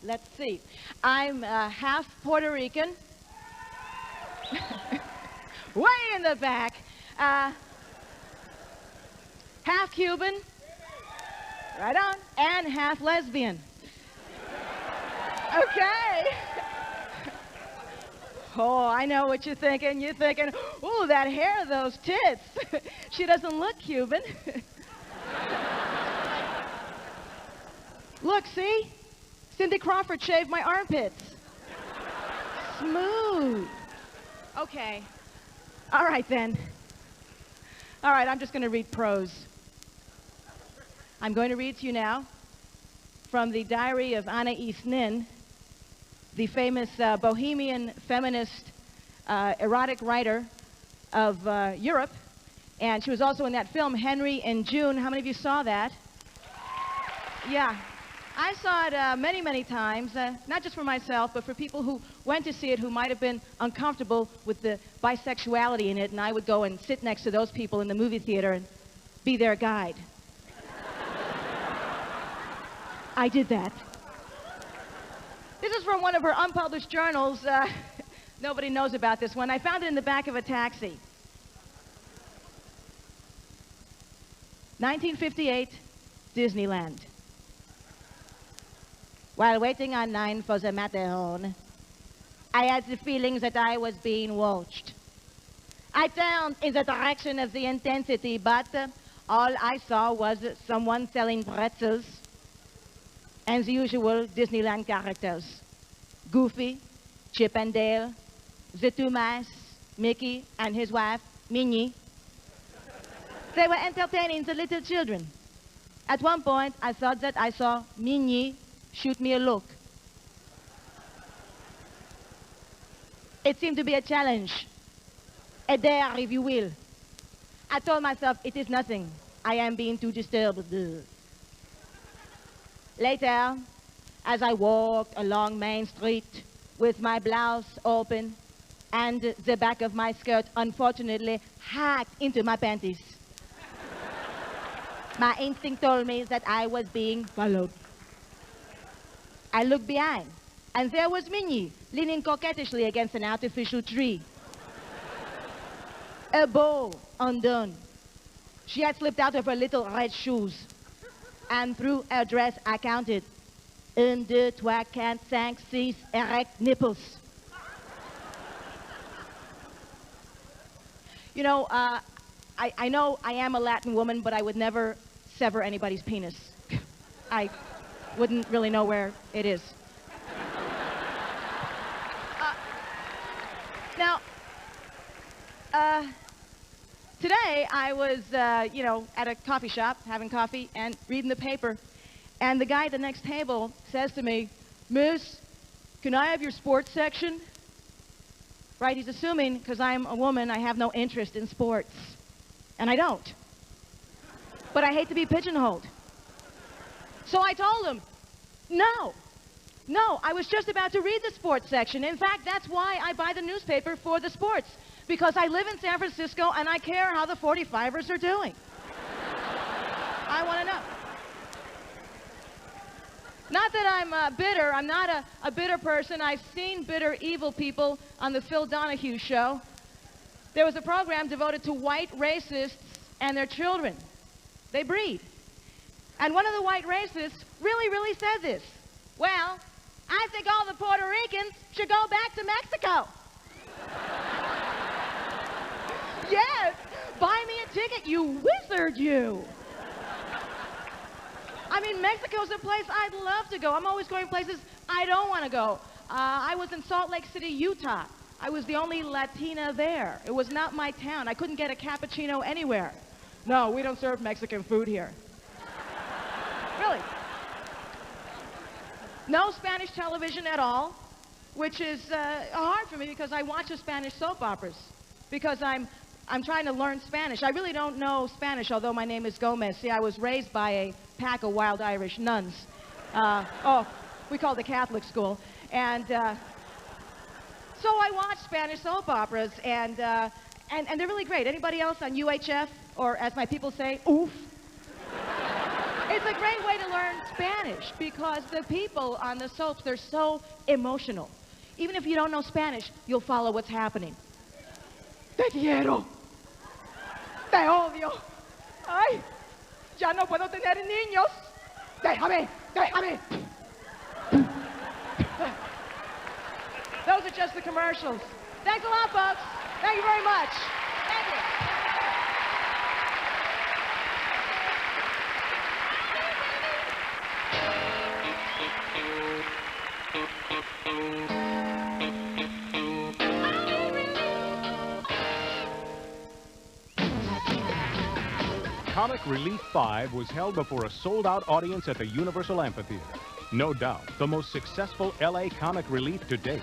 let's see. I'm half Puerto Rican. Way in the back. Half Cuban. Right on. And half lesbian. Okay. Oh, I know what you're thinking. You're thinking, ooh, that hair, those tits. She doesn't look Cuban. Look, see? Cindy Crawford shaved my armpits. Smooth. Okay. All right, then. All right, I'm just going to read prose. I'm going to read to you now from the diary of Anna East Nin, the famous bohemian feminist erotic writer of Europe. And she was also in that film, Henry and June. How many of you saw that? Yeah. I saw it many, many times, not just for myself, but for people who went to see it who might have been uncomfortable with the bisexuality in it, and I would go and sit next to those people in the movie theater and be their guide. I did that. This is from one of her unpublished journals. Nobody knows about this one. I found it in the back of a taxi. 1958, Disneyland. While waiting on 9 for the Matterhorn, I had the feeling that I was being watched. I turned in the direction of the intensity, but all I saw was someone selling pretzels and the usual Disneyland characters. Goofy, Chip and Dale, the two mice, Mickey and his wife, Minnie. They were entertaining the little children. At one point, I thought that I saw Minnie shoot me a look. It seemed to be a challenge, a dare, if you will. I told myself, it is nothing. I am being too disturbed. Later, as I walked along Main Street with my blouse open and the back of my skirt unfortunately hacked into my panties, my instinct told me that I was being followed. I looked behind, and there was Minnie, leaning coquettishly against an artificial tree. A bow undone. She had slipped out of her little red shoes, and through her dress I counted 1, 2, 3, 4, 5, 6 erect nipples. You know, I know I am a Latin woman, but I would never sever anybody's penis. I wouldn't really know where it is. Now, today I was, you know, at a coffee shop having coffee and reading the paper, and the guy at the next table says to me, "Miss, can I have your sports section?" Right, he's assuming because I'm a woman I have no interest in sports. And I don't. But I hate to be pigeonholed. So I told him, no, I was just about to read the sports section. In fact, that's why I buy the newspaper for the sports. Because I live in San Francisco and I care how the 45ers are doing. I want to know. Not that I'm bitter. I'm not a bitter person. I've seen bitter, evil people on the Phil Donahue show. There was a program devoted to white racists and their children. They breed. And one of the white racists really said this. "Well, I think all the Puerto Ricans should go back to Mexico." Yes, buy me a ticket, you wizard, you. I mean, Mexico's a place I'd love to go. I'm always going places I don't want to go. I was in Salt Lake City, Utah. I was the only Latina there. It was not my town. I couldn't get a cappuccino anywhere. No, we don't serve Mexican food here. Really. No Spanish television at all, which is hard for me because I watch the Spanish soap operas because I'm trying to learn Spanish. I really don't know Spanish, although my name is Gomez. See, I was raised by a pack of wild Irish nuns. We called it Catholic school. And so I watch Spanish soap operas, and they're really great. Anybody else on UHF, or as my people say, oof? It's a great way to learn Spanish because the people on the soaps, they're so emotional. Even if you don't know Spanish, you'll follow what's happening. Te quiero. Te odio. Ay, ya no puedo tener niños. Déjame. Those are just the commercials. Thanks a lot, folks. Thank you very much. Thank you. Comic Relief 5 was held before a sold-out audience at the Universal Amphitheater. No doubt, the most successful LA Comic Relief to date.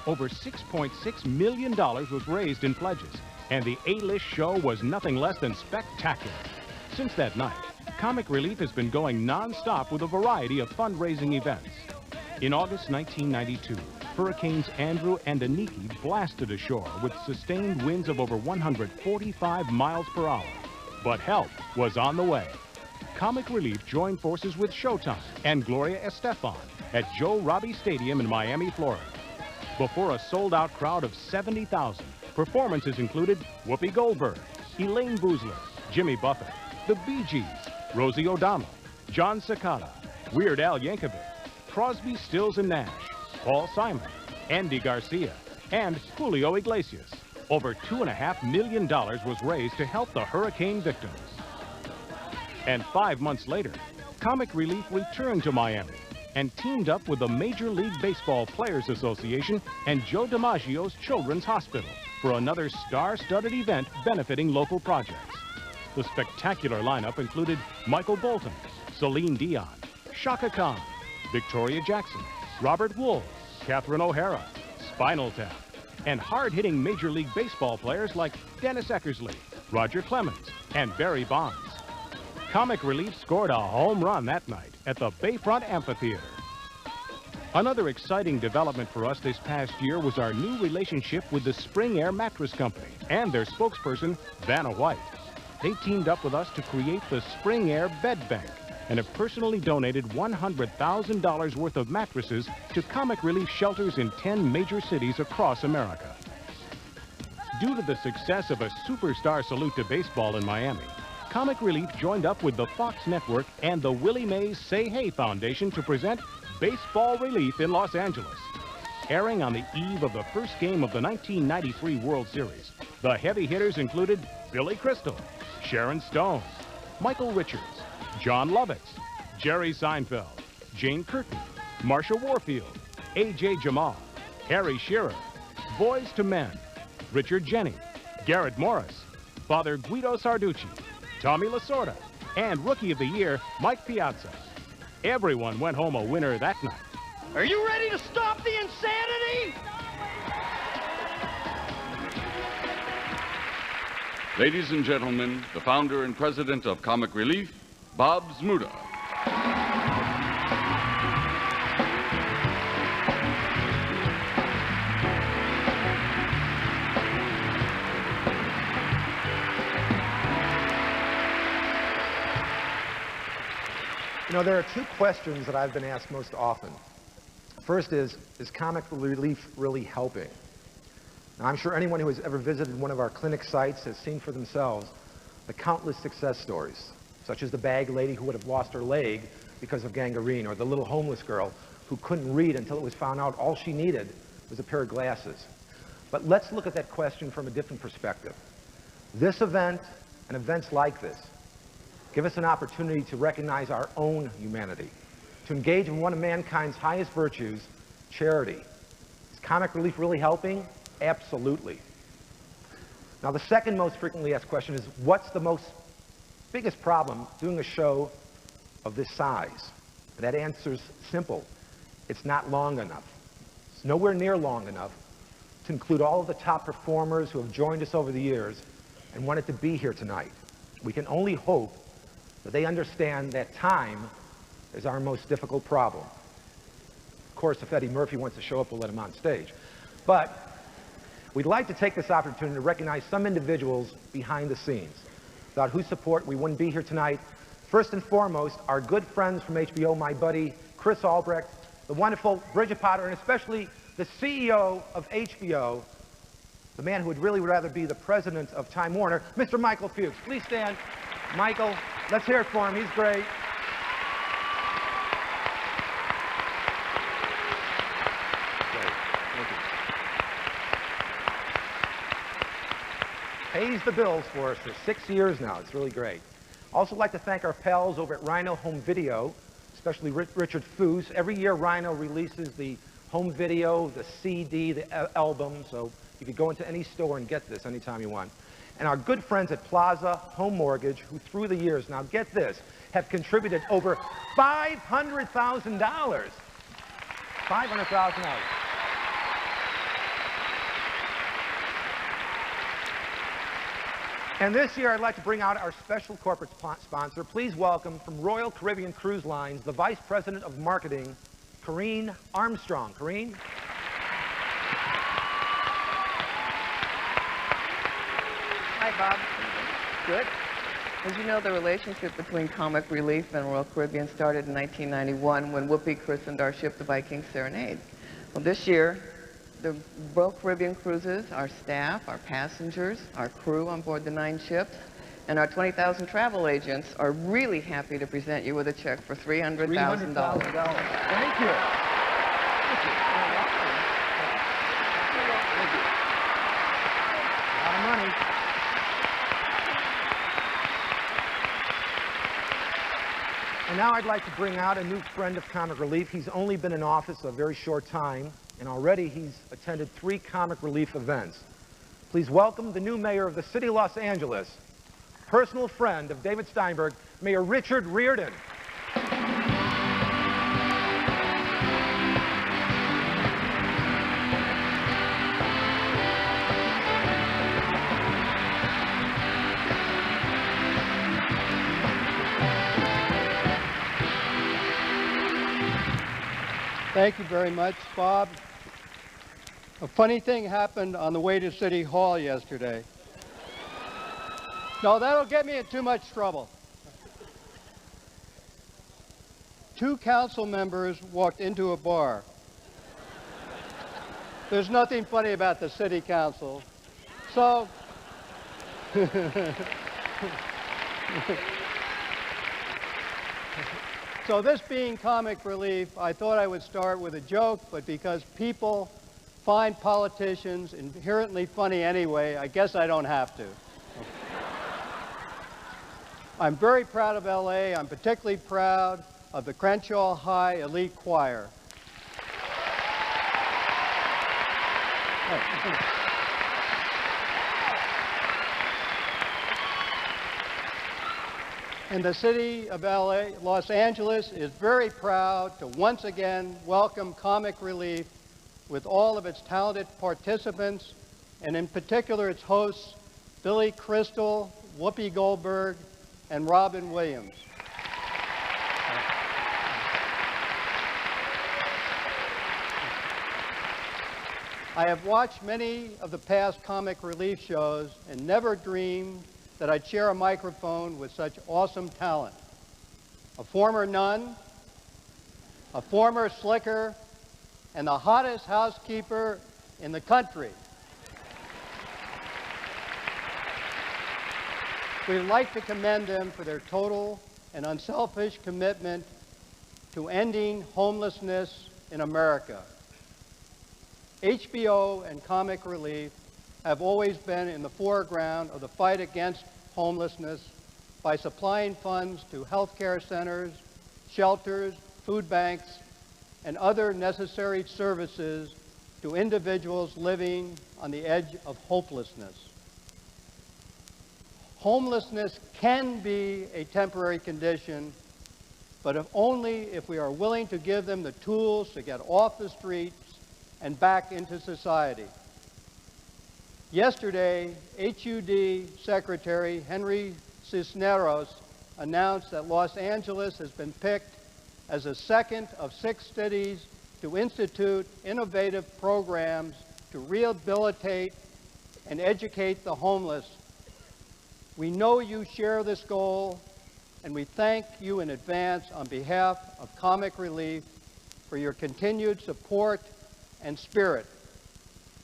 Over $6.6 million was raised in pledges, and the A-list show was nothing less than spectacular. Since that night, Comic Relief has been going non-stop with a variety of fundraising events. In August 1992, Hurricanes Andrew and Aniki blasted ashore with sustained winds of over 145 miles per hour. But help was on the way. Comic Relief joined forces with Showtime and Gloria Estefan at Joe Robbie Stadium in Miami, Florida. Before a sold-out crowd of 70,000, performances included Whoopi Goldberg, Elaine Boozler, Jimmy Buffett, the Bee Gees, Rosie O'Donnell, John Cicada, Weird Al Yankovic, Crosby, Stills and Nash, Paul Simon, Andy Garcia, and Julio Iglesias. Over $2.5 million was raised to help the hurricane victims. And 5 months later, Comic Relief returned to Miami and teamed up with the Major League Baseball Players Association and Joe DiMaggio's Children's Hospital for another star-studded event benefiting local projects. The spectacular lineup included Michael Bolton, Celine Dion, Chaka Khan, Victoria Jackson, Robert Wool, Catherine O'Hara, Spinal Tap, and hard-hitting Major League Baseball players like Dennis Eckersley, Roger Clemens, and Barry Bonds. Comic Relief scored a home run that night at the Bayfront Amphitheater. Another exciting development for us this past year was our new relationship with the Spring Air Mattress Company and their spokesperson, Vanna White. They teamed up with us to create the Spring Air Bed Bank and have personally donated $100,000 worth of mattresses to Comic Relief shelters in 10 major cities across America. Due to the success of a superstar salute to baseball in Miami, Comic Relief joined up with the Fox Network and the Willie Mays Say Hey Foundation to present Baseball Relief in Los Angeles. Airing on the eve of the first game of the 1993 World Series, the heavy hitters included Billy Crystal, Sharon Stone, Michael Richards, John Lovitz, Jerry Seinfeld, Jane Curtin, Marsha Warfield, A.J. Jamal, Harry Shearer, Boys to Men, Richard Jenney, Garrett Morris, Father Guido Sarducci, Tommy Lasorda, and Rookie of the Year, Mike Piazza. Everyone went home a winner that night. Are you ready to stop the insanity? Ladies and gentlemen, the founder and president of Comic Relief, Bob Zmuda. You know, there are two questions that I've been asked most often. First is Comic Relief really helping? Now, I'm sure anyone who has ever visited one of our clinic sites has seen for themselves the countless success stories, such as the bag lady who would have lost her leg because of gangrene, or the little homeless girl who couldn't read until it was found out all she needed was a pair of glasses. But let's look at that question from a different perspective. This event and events like this give us an opportunity to recognize our own humanity, to engage in one of mankind's highest virtues, charity. Is Comic Relief really helping? Absolutely. Now, the second most frequently asked question is, what's the biggest problem doing a show of this size? And that answer's simple. It's not long enough. It's nowhere near long enough to include all of the top performers who have joined us over the years and wanted to be here tonight. We can only hope that they understand that time is our most difficult problem. Of course, if Eddie Murphy wants to show up, we'll let him on stage. But we'd like to take this opportunity to recognize some individuals behind the scenes, without whose support we wouldn't be here tonight. First and foremost, our good friends from HBO, my buddy Chris Albrecht, the wonderful Bridget Potter, and especially the CEO of HBO, the man who would really rather be the president of Time Warner, Mr. Michael Fuchs. Please stand. Michael, let's hear it for him. He's great. Pays the bills for us for 6 years now. It's really great. Also like to thank our pals over at Rhino Home Video, especially Richard Foos. Every year Rhino releases the home video, the CD, the album, so you could go into any store and get this anytime you want. And our good friends at Plaza Home Mortgage, who through the years, now get this, have contributed over $500,000. $500,000. And this year, I'd like to bring out our special corporate sponsor. Please welcome from Royal Caribbean Cruise Lines, the Vice President of Marketing, Corrine Armstrong. Corrine? Hi, Bob. Good. As you know, the relationship between Comic Relief and Royal Caribbean started in 1991 when Whoopi christened our ship the Viking Serenade. Well, this year, the Royal Caribbean cruises, our staff, our passengers, our crew on board the 9 ships, And our 20,000 travel agents are really happy to present you with a check for $300,000. Thank you. A lot of money. And now I'd like to bring out a new friend of Comic Relief. He's only been in office a very short time, and already he's attended 3 Comic Relief events. Please welcome the new mayor of the city of Los Angeles, personal friend of David Steinberg, Mayor Richard Riordan. Thank you very much, Bob. A funny thing happened on the way to City Hall yesterday. No, that'll get me in too much trouble. 2 council members walked into a bar. There's nothing funny about the city council. So, so this being Comic Relief, I thought I would start with a joke, but because people find politicians inherently funny anyway, I guess I don't have to. I'm very proud of LA. I'm particularly proud of the Crenshaw High Elite Choir. And the city of LA, Los Angeles, is very proud to once again welcome Comic Relief with all of its talented participants, and in particular its hosts, Billy Crystal, Whoopi Goldberg, and Robin Williams. I have watched many of the past Comic Relief shows and never dreamed that I'd share a microphone with such awesome talent. A former nun, a former slicker, and the hottest housekeeper in the country. We'd like to commend them for their total and unselfish commitment to ending homelessness in America. HBO and Comic Relief have always been in the foreground of the fight against homelessness by supplying funds to healthcare centers, shelters, food banks, and other necessary services to individuals living on the edge of hopelessness. Homelessness can be a temporary condition, but only if we are willing to give them the tools to get off the streets and back into society. Yesterday, HUD Secretary Henry Cisneros announced that Los Angeles has been picked as the second of 6 cities to institute innovative programs to rehabilitate and educate the homeless. We know you share this goal, and we thank you in advance on behalf of Comic Relief for your continued support and spirit.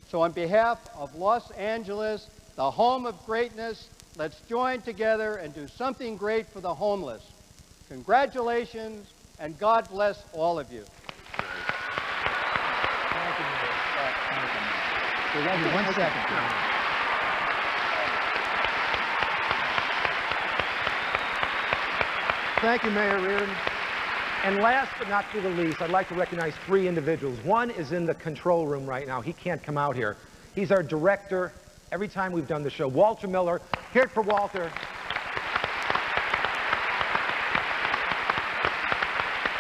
So on behalf of Los Angeles, the home of greatness, let's join together and do something great for the homeless. Congratulations, and God bless all of you. Thank you. 1 second. Thank you, Mayor Riordan. And last but not the least, I'd like to recognize 3 individuals. One is in the control room right now. He can't come out here. He's our director every time we've done the show. Walter Miller. Hear it for Walter.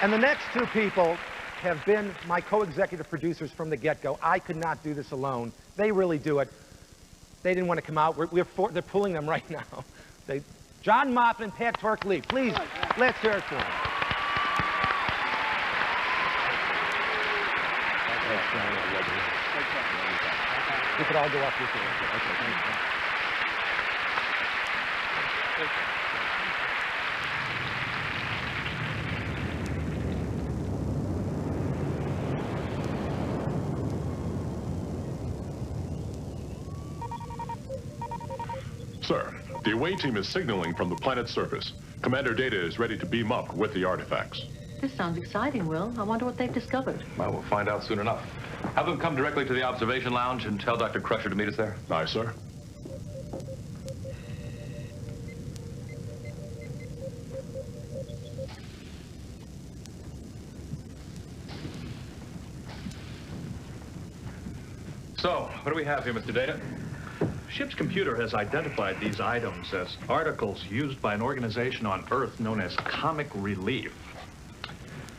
And the next 2 people have been my co-executive producers from the get-go. I could not do this alone. They really do it. They didn't want to come out. They're pulling them right now. John Moffat and Pat Tork-Lee. Please, let's hear it for them. We could all go up this way. Okay, thank you. Sir, The away team is signaling from the planet's surface. Commander Data is ready to beam up with the artifacts. This sounds exciting, Will. I wonder what they've discovered. Well, we'll find out soon enough. Have them come directly to the observation lounge and tell Dr. Crusher to meet us there. Aye, sir. So, what do we have here, Mr. Data? Ship's computer has identified these items as articles used by an organization on Earth known as Comic Relief.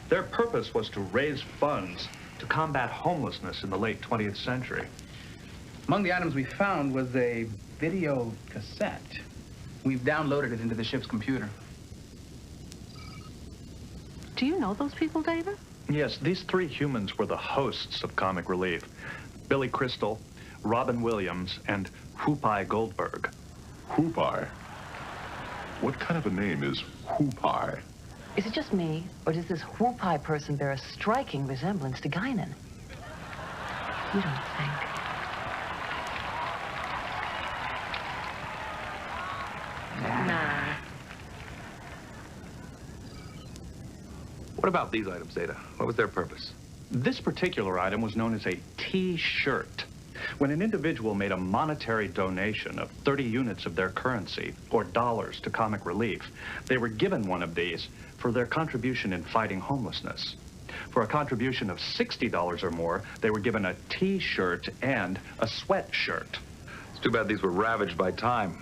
Their purpose was to raise funds to combat homelessness in the late 20th century. Among the items we found was a video cassette. We've downloaded it into the ship's computer. Do you know those people, David? Yes, these three humans were the hosts of Comic Relief. Billy Crystal, Robin Williams, and Whoopi Goldberg. Whoopi? What kind of a name is Whoopi? Is it just me, or does this Whoopi person bear a striking resemblance to Guinan? You don't think? Nah. What about these items, Data? What was their purpose? This particular item was known as a T-shirt. When an individual made a monetary donation of 30 units of their currency, or dollars, to Comic Relief, they were given one of these for their contribution in fighting homelessness. For a contribution of $60 or more, they were given a T-shirt and a sweatshirt. It's too bad these were ravaged by time.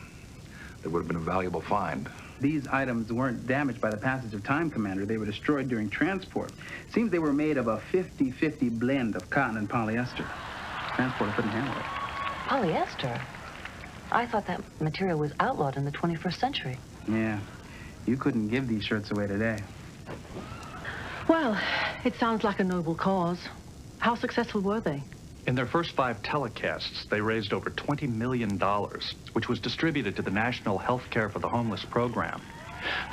They would have been a valuable find. These items weren't damaged by the passage of time, Commander. They were destroyed during transport. Seems they were made of a 50-50 blend of cotton and polyester. Transporter couldn't handle it. Polyester? I thought that material was outlawed in the 21st century. Yeah. You couldn't give these shirts away today. Well, it sounds like a noble cause. How successful were they? In their first 5 telecasts, they raised over $20 million, which was distributed to the National Health Care for the Homeless program.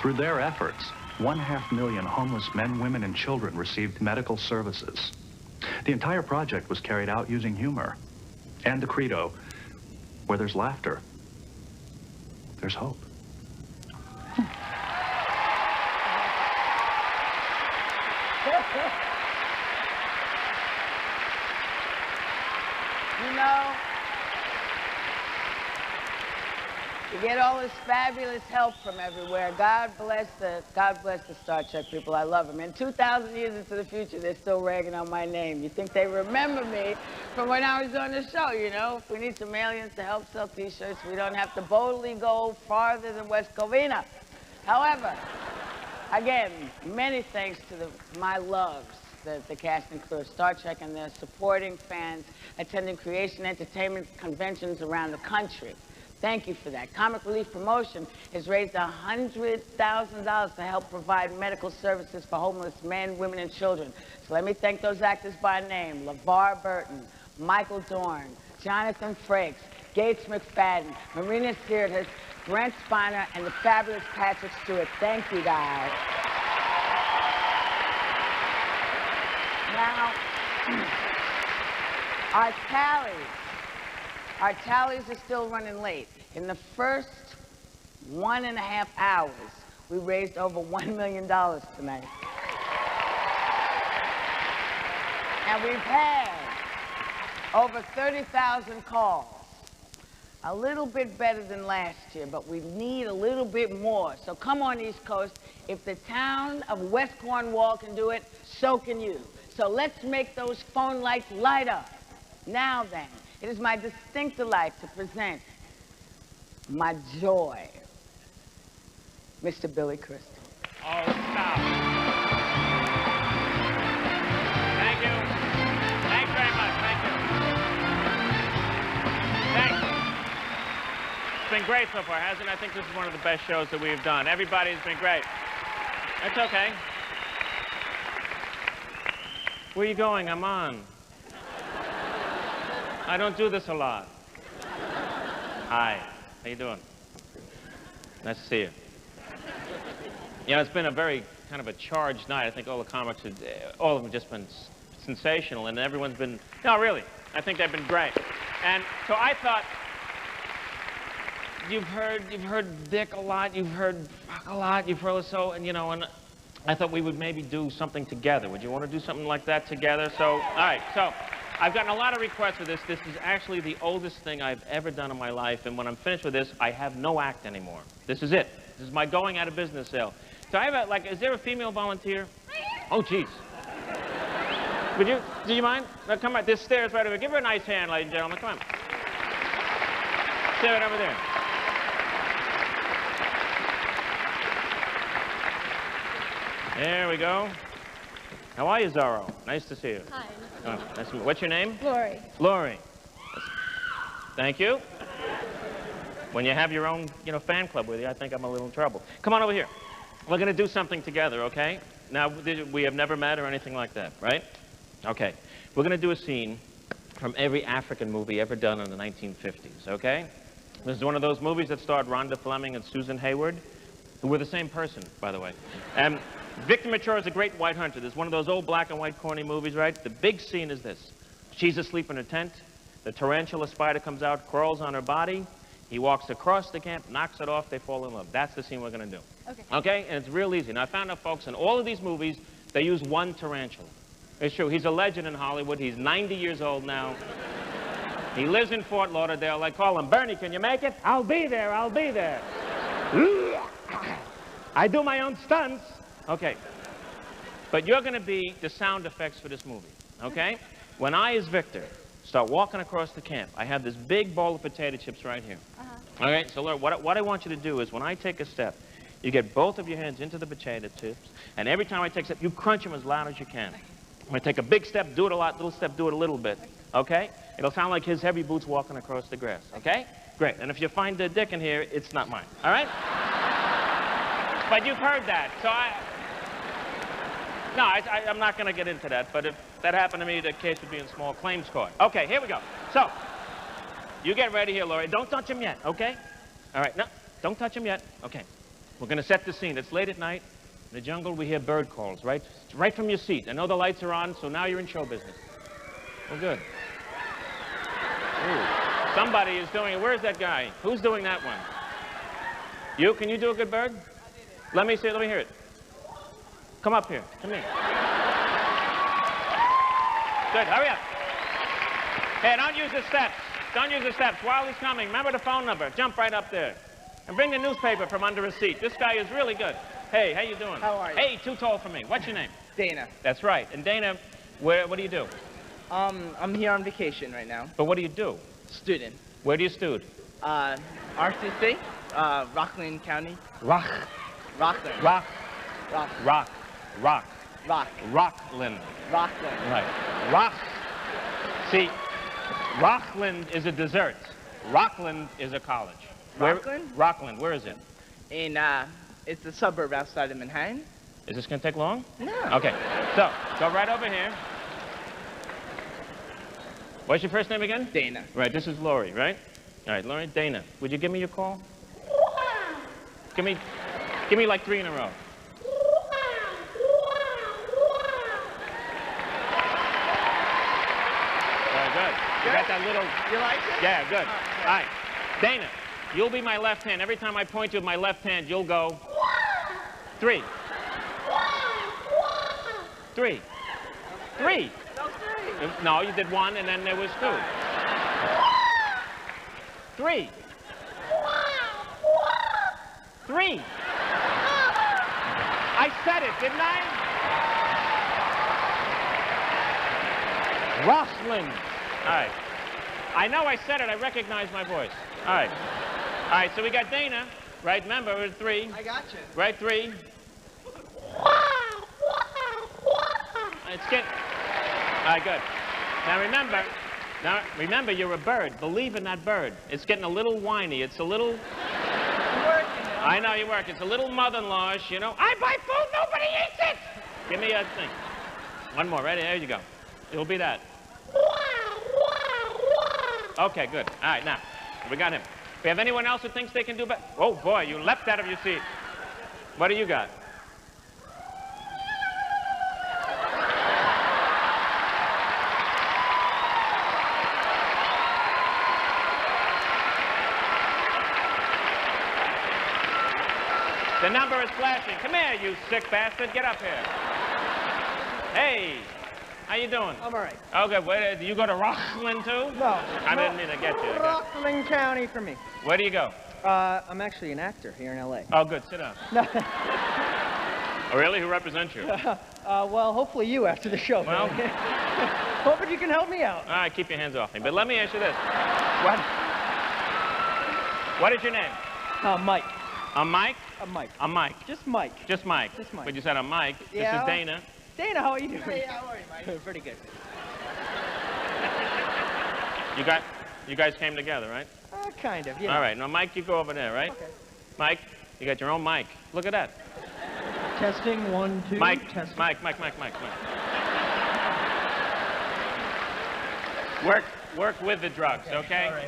Through their efforts, 500,000 homeless men, women, and children received medical services. The entire project was carried out using humor and the credo, where there's laughter, there's hope. You know, you get all this fabulous help from everywhere. God bless the Star Trek people. I love them. And 2,000 years into the future, they're still ragging on my name. You think they remember me from when I was on the show, you know? If we need some aliens to help sell T-shirts, we don't have to boldly go farther than West Covina. However, again, many thanks to my loves, the cast and crew of Star Trek and their supporting fans attending creation entertainment conventions around the country. Thank you for that. Comic Relief Promotion has raised $100,000 to help provide medical services for homeless men, women, and children. So let me thank those actors by name: LeVar Burton, Michael Dorn, Jonathan Frakes, Gates McFadden, Marina Sirtis, Brent Spiner, and the fabulous Patrick Stewart. Thank you, guys. Now, our tallies are still running late. In the first 1.5 hours, we raised over $1 million tonight. And we've had over 30,000 calls. A little bit better than last year, but we need a little bit more. So come on, East Coast. If the town of West Cornwall can do it, so can you. So let's make those phone lights light up. Now then, it is my distinct delight to present my joy, Mr. Billy Crystal. Oh, stop. Thank you. Thanks very much. Thank you. Thanks. It's been great so far, hasn't it? I think this is one of the best shows that we've done. Everybody's been great. That's okay. Where are you going? I'm on. I don't do this a lot. Hi. How you doing? Nice to see you. You know, it's been a very kind of a charged night. I think all the comics, all of them have just been sensational, and everyone's been, no, really, I think they've been great. And so I thought you've heard Dick a lot, you've heard fuck a lot, you've heard so, and you know, and I thought we would maybe do something together. Would you want to do something like that together? So, all right, so I've gotten a lot of requests for this. This is actually the oldest thing I've ever done in my life, and when I'm finished with this, I have no act anymore. This is it. This is my going out of business sale. So I have a, like, is there a female volunteer? Oh, jeez. Would you, do you mind? No, come on, there's stairs right over. Give her a nice hand, ladies and gentlemen, come on. Stay right over there. There we go. How are you, Zorro? Nice to see you. Hi. Oh, nice to meet you. What's your name? Lori. Lori. Thank you. When you have your own, you know, fan club with you, I think I'm a little in trouble. Come on over here. We're going to do something together, okay? Now, we have never met or anything like that, right? Okay. We're going to do a scene from every African movie ever done in the 1950s, okay? This is one of those movies that starred Rhonda Fleming and Susan Hayward, who were the same person, by the way. Victor Mature is a great white hunter. There's one of those old black and white corny movies, right? The big scene is this. She's asleep in her tent. The tarantula spider comes out, crawls on her body. He walks across the camp, knocks it off, they fall in love. That's the scene we're going to do. Okay. Okay? And it's real easy. Now, I found out, folks, in all of these movies, they use one tarantula. It's true. He's a legend in Hollywood. He's 90 years old now. He lives in Fort Lauderdale. I call him, Bernie, can you make it? I'll be there. I'll be there. I do my own stunts. Okay. But you're going to be the sound effects for this movie. Okay? When I, as Victor, start walking across the camp, I have this big bowl of potato chips right here. All right? So, Laura, what I want you to do is when I take a step, you get both of your hands into the potato chips, and every time I take a step, you crunch them as loud as you can. I'm going to take a big step, do it a lot, little step, do it a little bit. Okay? It'll sound like his heavy boots walking across the grass. Okay? Great. And if you find a dick in here, it's not mine. All right? But you've heard that, so I'm not going to get into that, but if that happened to me, the case would be in small claims court. Okay, here we go. So, you get ready here, Laurie. Don't touch him yet, okay? All right, no, don't touch him yet. Okay. We're going to set the scene. It's late at night. In the jungle, we hear bird calls, right? Right from your seat. I know the lights are on, so now you're in show business. Well, good. Ooh. Somebody is doing it. Where's that guy? Who's doing that one? You? Can you do a good bird? Let me see it. Let me hear it. Come up here. Come here. Good. Hurry up. Hey, don't use the steps. Don't use the steps. While he's coming, remember the phone number. Jump right up there. And bring the newspaper from under his seat. This guy is really good. Hey, how you doing? How are you? Hey, too tall for me. What's your name? Dana. That's right. And Dana, what do you do? I'm here on vacation right now. But what do you do? Student. Where do you stud? RCC, Rockland County. Rockland. Rockland. Rockland. Rockland. Right. See, Rockland is a dessert. Rockland is a college. Rockland? Rockland, where is it? It's a suburb outside of Manhattan. Is this going to take long? No. Okay, so, go right over here. What's your first name again? Dana. Right, this is Lori, right? All right, Lori, Dana, would you give me your call? Give me like 3 in a row. Very good. You got that little... You like it? Yeah, good. All right. Dana, you'll be my left hand. Every time I point you with my left hand, you'll go... 3. 3. 3. No, you did 1, and then there was 2. 3. 3. I said it, didn't I? Rossland. All right. I know I said it. I recognize my voice. All right. All right, so we got Dana. Right, remember, it was 3. I got you. Right, 3. It's getting... All right, good. Now remember, you're a bird. Believe in that bird. It's getting a little whiny. It's a little... I know you work. It's a little mother-in-lawish, you know. I buy food, nobody eats it! Give me a thing. One more, ready? There you go. It'll be that. Okay, good. All right, now, we got him. If we have anyone else who thinks they can do better... Oh, boy, you leapt out of your seat. What do you got? The number is flashing. Come here, you sick bastard. Get up here. Hey, how you doing? I'm all right. Okay, where, do you go to Rockland, too? No. I didn't mean to get you. Rockland County for me. Where do you go? I'm actually an actor here in L.A. Oh, good. Sit down. No. Oh, really? Who represents you? Well, hopefully you after the show. Well. Hoping you can help me out. All right, keep your hands off me. But let me ask you this. What is your name? Mike. I'm Mike? I'm Mike. I'm Mike. Just Mike. Just Mike. Just Mike. But you said I'm Mike. Yeah, This is Dana. Dana, how are you doing? Hey, how are you, Mike? Pretty good. You guys came together, right? Kind of, yeah. All right. Now, Mike, you go over there, right? Okay. Mike, you got your own mic. Look at that. Testing, 1, 2. Mike, testing. Mike. Work with the drugs, okay? All right.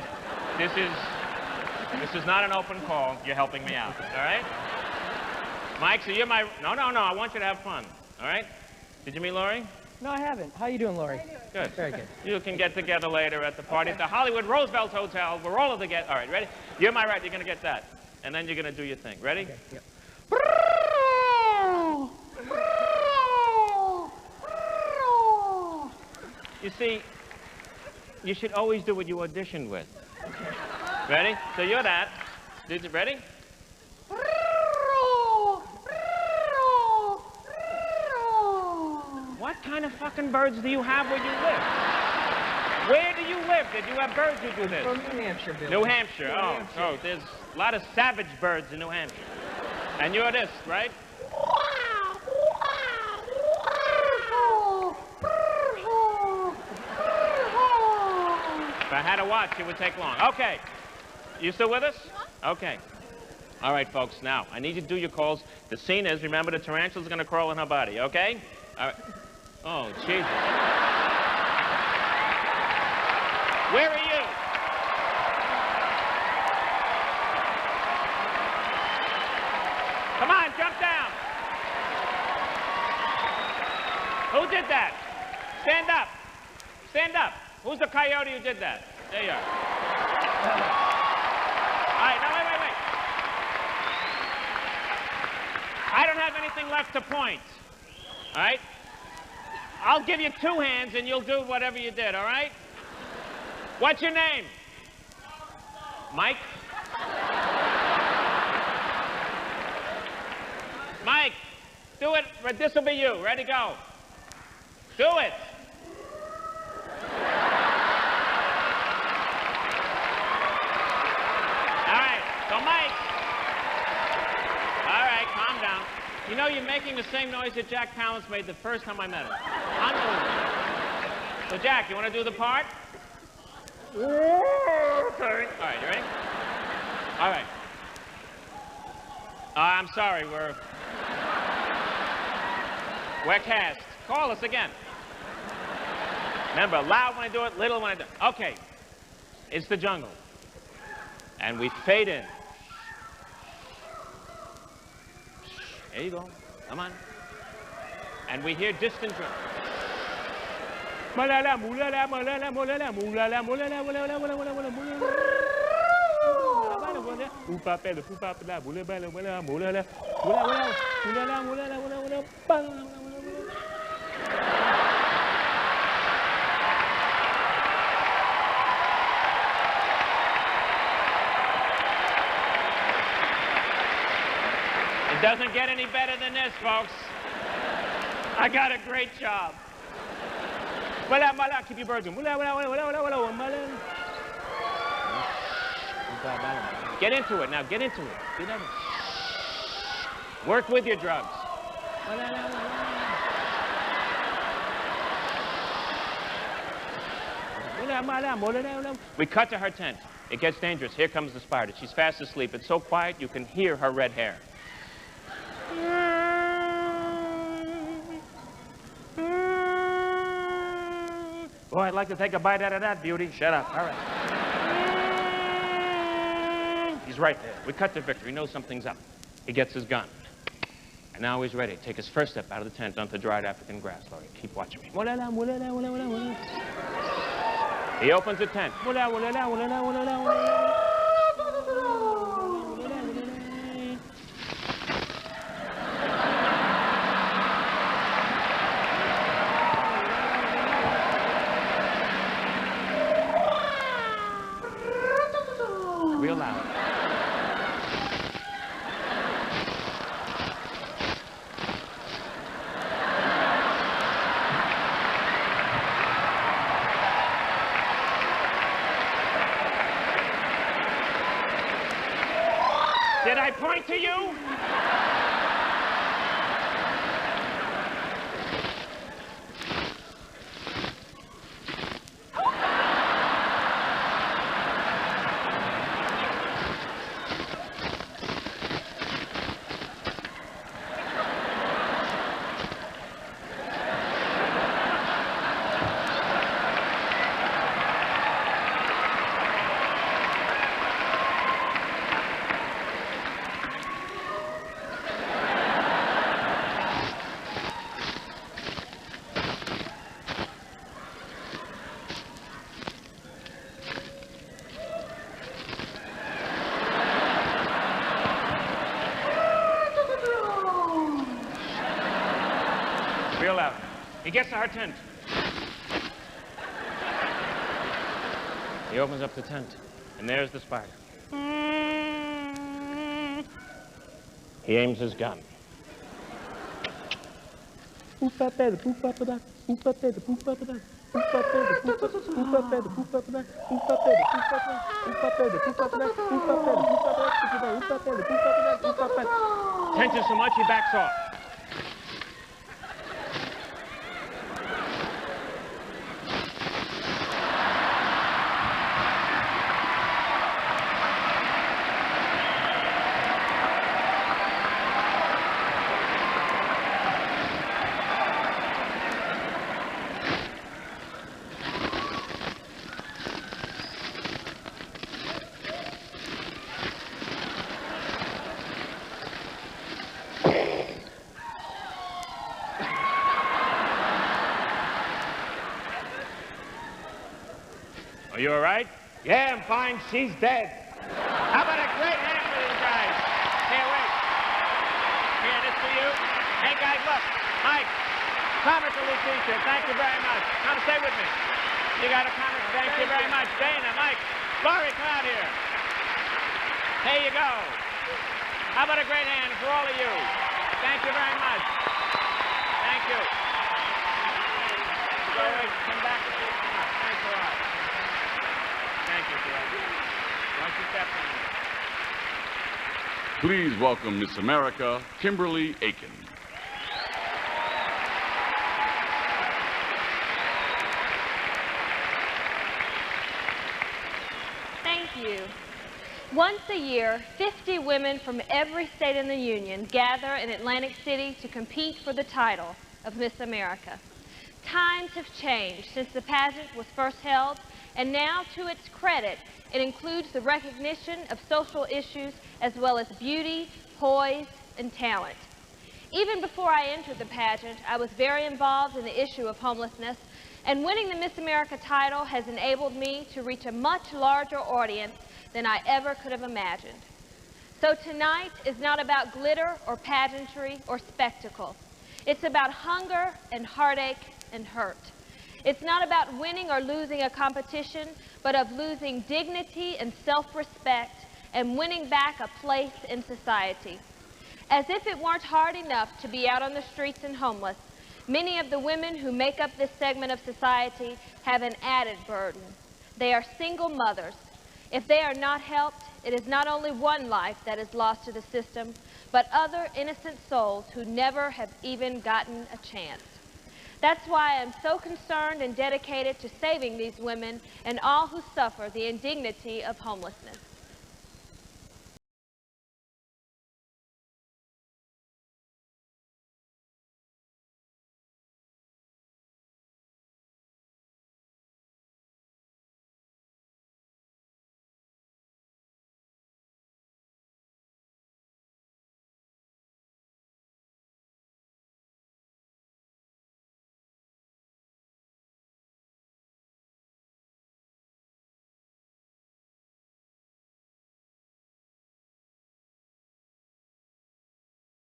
This is not an open call. You're helping me out, all right? Mike, so you're my... No, I want you to have fun, all right? Did you meet Laurie? No, I haven't. How you doing, Laurie? Good. Very good. You can get together later at the party at the Hollywood Roosevelt Hotel. We're all together. All right, ready? You're my right. You're going to get that. And then you're going to do your thing. Ready? Okay, yep. You see, you should always do what you auditioned with. Ready? So you're that. Ready? What kind of fucking birds do you have where you live? Where do you live? Did you have birds who do this? From New Hampshire, Bill. New Hampshire. Oh, there's a lot of savage birds in New Hampshire. And you're this, right? If I had to watch, it would take long. Okay. You still with us? Okay. All right, folks. Now, I need you to do your calls. The scene is, remember, the tarantula's going to crawl in her body, okay? All right. Oh, Jesus. Where are you? Come on, jump down. Who did that? Stand up. Stand up. Who's the coyote who did that? There you are. All right, now wait. I don't have anything left to point. All right? I'll give you 2 hands and you'll do whatever you did, all right? What's your name? Mike? Mike, do it. This will be you. Ready, go. Do it. All right, so Mike. All right, calm down. You know, you're making the same noise that Jack Palance made the first time I met him. Unbelievable. So, Jack, you want to do the part? Okay. All right, you ready? All right. I'm sorry, we're cast. Call us again. Remember, loud when I do it, little when I do it. Okay. It's the jungle. And we fade in. There you go. Come on. And we hear distant drums. It doesn't get any better than this, folks. I got a great job. Keep your birds in. Get into it now. Get into it. Work with your drugs. We cut to her tent. It gets dangerous. Here comes the spider. She's fast asleep. It's so quiet you can hear her red hair. Boy, I'd like to take a bite out of that, beauty. Shut up. All right. He's right there. We cut to Victor. He knows something's up. He gets his gun. And now he's ready to take his first step out of the tent onto dried African grass. Laurie, keep watching me. He opens the tent. Real loud. Did I point to you? Real loud. He gets to our tent. He opens up the tent, and there's the spider. He aims his gun. Tenses so much he backs off. Are you all right? Yeah, I'm fine. She's dead. How about a great hand for these guys? Here, wait. Here, this for you. Hey, guys, look. Mike, comic relief t-shirt. Thank you very much. Come stay with me. You got a comic. Thank you very much. Dana, Mike, Laurie, come out here. Here you go. How about a great hand for all of you? Thank you very much. Thank you. Laurie, come back with you. Thanks a lot. Thank you, sir. Why don't you step in? Please welcome Miss America, Kimberly Aiken. Thank you. Once a year, 50 women from every state in the Union gather in Atlantic City to compete for the title of Miss America. Times have changed since the pageant was first held, and now, to its credit, it includes the recognition of social issues as well as beauty, poise, and talent. Even before I entered the pageant, I was very involved in the issue of homelessness, and winning the Miss America title has enabled me to reach a much larger audience than I ever could have imagined. So tonight is not about glitter or pageantry or spectacle. It's about hunger and heartache and hurt. It's not about winning or losing a competition, but of losing dignity and self-respect and winning back a place in society. As if it weren't hard enough to be out on the streets and homeless, many of the women who make up this segment of society have an added burden. They are single mothers. If they are not helped, it is not only one life that is lost to the system, but other innocent souls who never have even gotten a chance. That's why I'm so concerned and dedicated to saving these women and all who suffer the indignity of homelessness.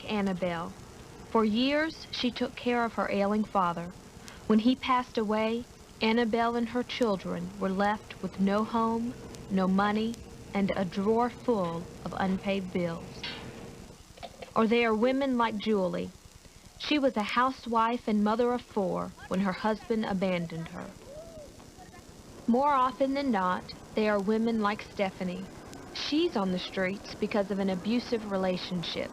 Annabelle. For years, she took care of her ailing father. When he passed away, Annabelle and her children were left with no home, no money, and a drawer full of unpaid bills. Or they are women like Julie. She was a housewife and mother of 4 when her husband abandoned her. More often than not, they are women like Stephanie. She's on the streets because of an abusive relationship.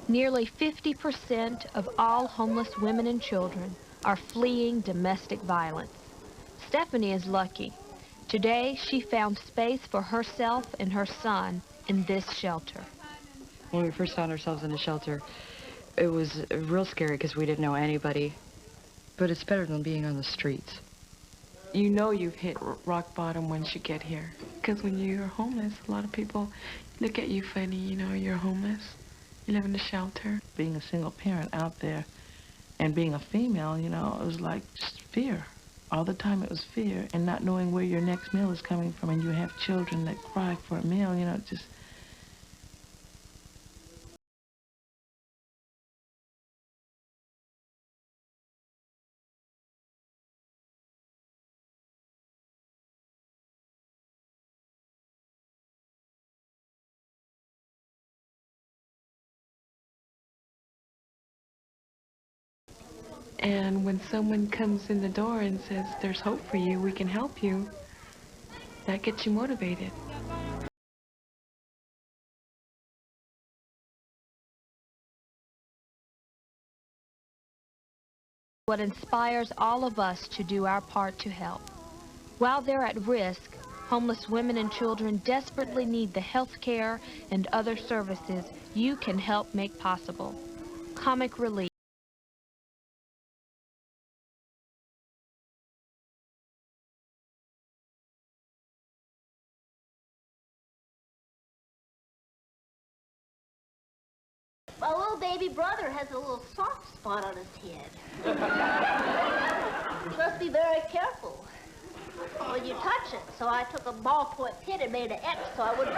Nearly 50% of all homeless women and children are fleeing domestic violence. Stephanie is lucky. Today, she found space for herself and her son in this shelter. When we first found ourselves in a shelter, it was real scary because we didn't know anybody. But it's better than being on the streets. You know you've hit rock bottom once you get here. Because when you're homeless, a lot of people look at you funny, you know, you're homeless. You live in a shelter. Being a single parent out there and being a female, you know, it was like just fear. All the time it was fear, and not knowing where your next meal is coming from, and you have children that cry for a meal, you know, just... And when someone comes in the door and says, there's hope for you, we can help you, that gets you motivated. What inspires all of us to do our part to help. While they're at risk, homeless women and children desperately need the health care and other services you can help make possible. Comic Relief. My little baby brother has a little soft spot on his head. You must be very careful when you touch it. So I took a ballpoint pen and made an X so I wouldn't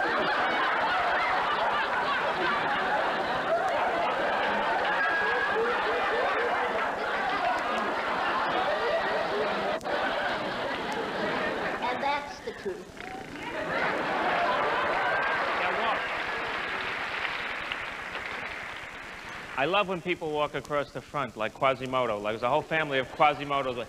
And that's the truth. I love when people walk across the front like Quasimodo. Like there's a whole family of Quasimodos. Like,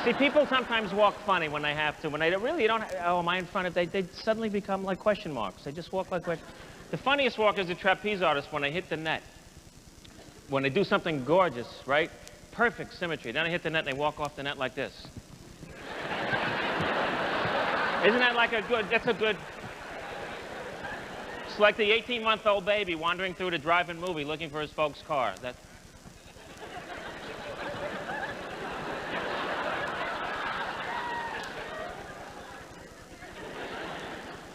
see, people sometimes walk funny when they have to. When they really don't, oh, am I in front of, they suddenly become like question marks. They just walk like question. The funniest walk is the trapeze artist when they hit the net. When they do something gorgeous, right? Perfect symmetry. Then they hit the net and they walk off the net like this. Isn't that like a good, that's a good... It's like the 18-month-old baby wandering through the drive-in movie looking for his folks' car. That...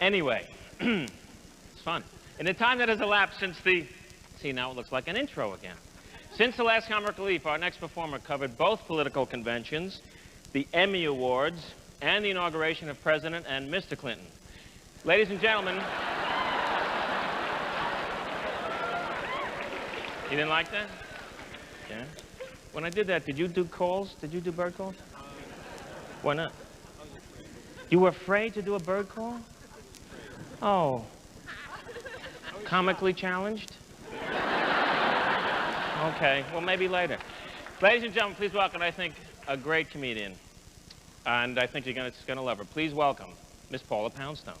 Anyway, it's fun. In the time that has elapsed since the... See, now it looks like an intro again. Since the last Comic Relief, our next performer covered both political conventions, the Emmy Awards, and the inauguration of President and Mr. Clinton. Ladies and gentlemen... You didn't like that? Yeah? When I did that, did you do calls? Did you do bird calls? Why not? You were afraid to do a bird call? Oh. Comically challenged? Okay, well, maybe later. Ladies and gentlemen, please welcome, I think, a great comedian. And I think you're gonna love her. Please welcome Miss Paula Poundstone.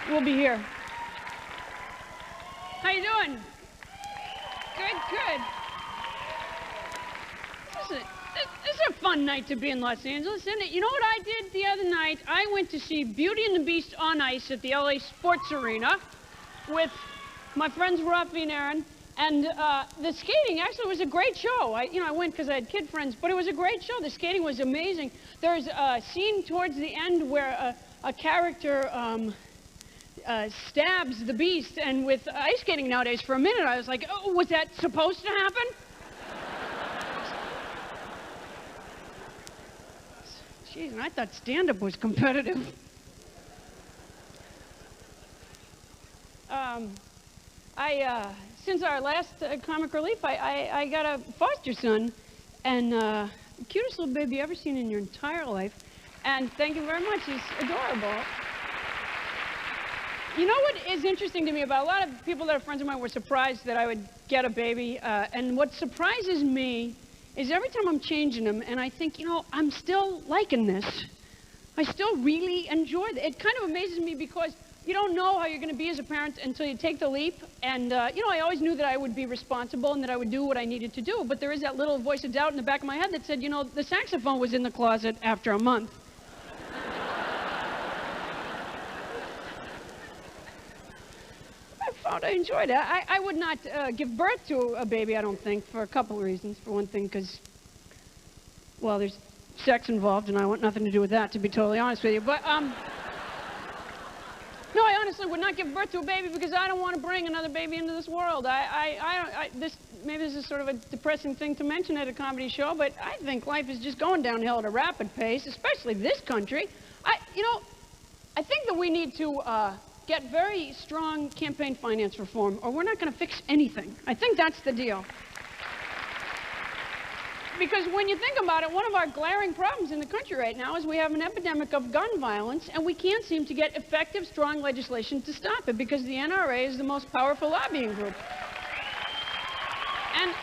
We'll be here. How you doing? Good, good. This is a fun night to be in Los Angeles, isn't it? You know what I did the other night? I went to see Beauty and the Beast on ice at the LA Sports Arena with my friends Ruffy and Aaron. And the skating actually was a great show. I went because I had kid friends, but it was a great show. The skating was amazing. There's a scene towards the end where a character stabs the Beast, and with ice skating nowadays, for a minute I was like, oh, was that supposed to happen? Jeez, and I thought stand-up was competitive. Since our last Comic Relief, I got a foster son, and the cutest little baby you ever seen in your entire life. And thank you very much. He's adorable. You know what is interesting to me about a lot of people that are friends of mine were surprised that I would get a baby. And what surprises me is every time I'm changing them, and I think, you know, I'm still liking this. I still really enjoy it. It kind of amazes me because you don't know how you're going to be as a parent until you take the leap. And, you know, I always knew that I would be responsible and that I would do what I needed to do. But there is that little voice of doubt in the back of my head that said, you know, the saxophone was in the closet after a month. I found I enjoyed it. I would not give birth to a baby, I don't think, for a couple of reasons. For one thing, because, well, there's sex involved, and I want nothing to do with that, to be totally honest with you. But, no, I honestly would not give birth to a baby because I don't want to bring another baby into this world. Maybe this is sort of a depressing thing to mention at a comedy show, but I think life is just going downhill at a rapid pace, especially this country. You know, I think that we need to get very strong campaign finance reform, or we're not going to fix anything. I think that's the deal. Because when you think about it, one of our glaring problems in the country right now is we have an epidemic of gun violence, and we can't seem to get effective, strong legislation to stop it because the NRA is the most powerful lobbying group. And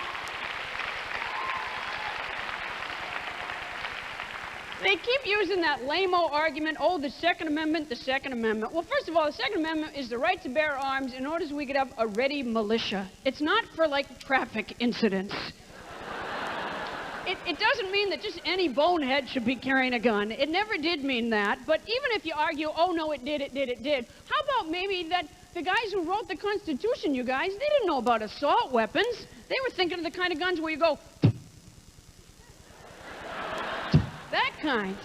they keep using that lame-o argument, oh, the Second Amendment, the Second Amendment. Well, first of all, the Second Amendment is the right to bear arms in order so we could have a ready militia. It's not for, like, traffic incidents. It doesn't mean that just any bonehead should be carrying a gun. It never did mean that. But even if you argue, oh, no, it did, how about maybe that the guys who wrote the Constitution, you guys, they didn't know about assault weapons. They were thinking of the kind of guns where you go, that kind.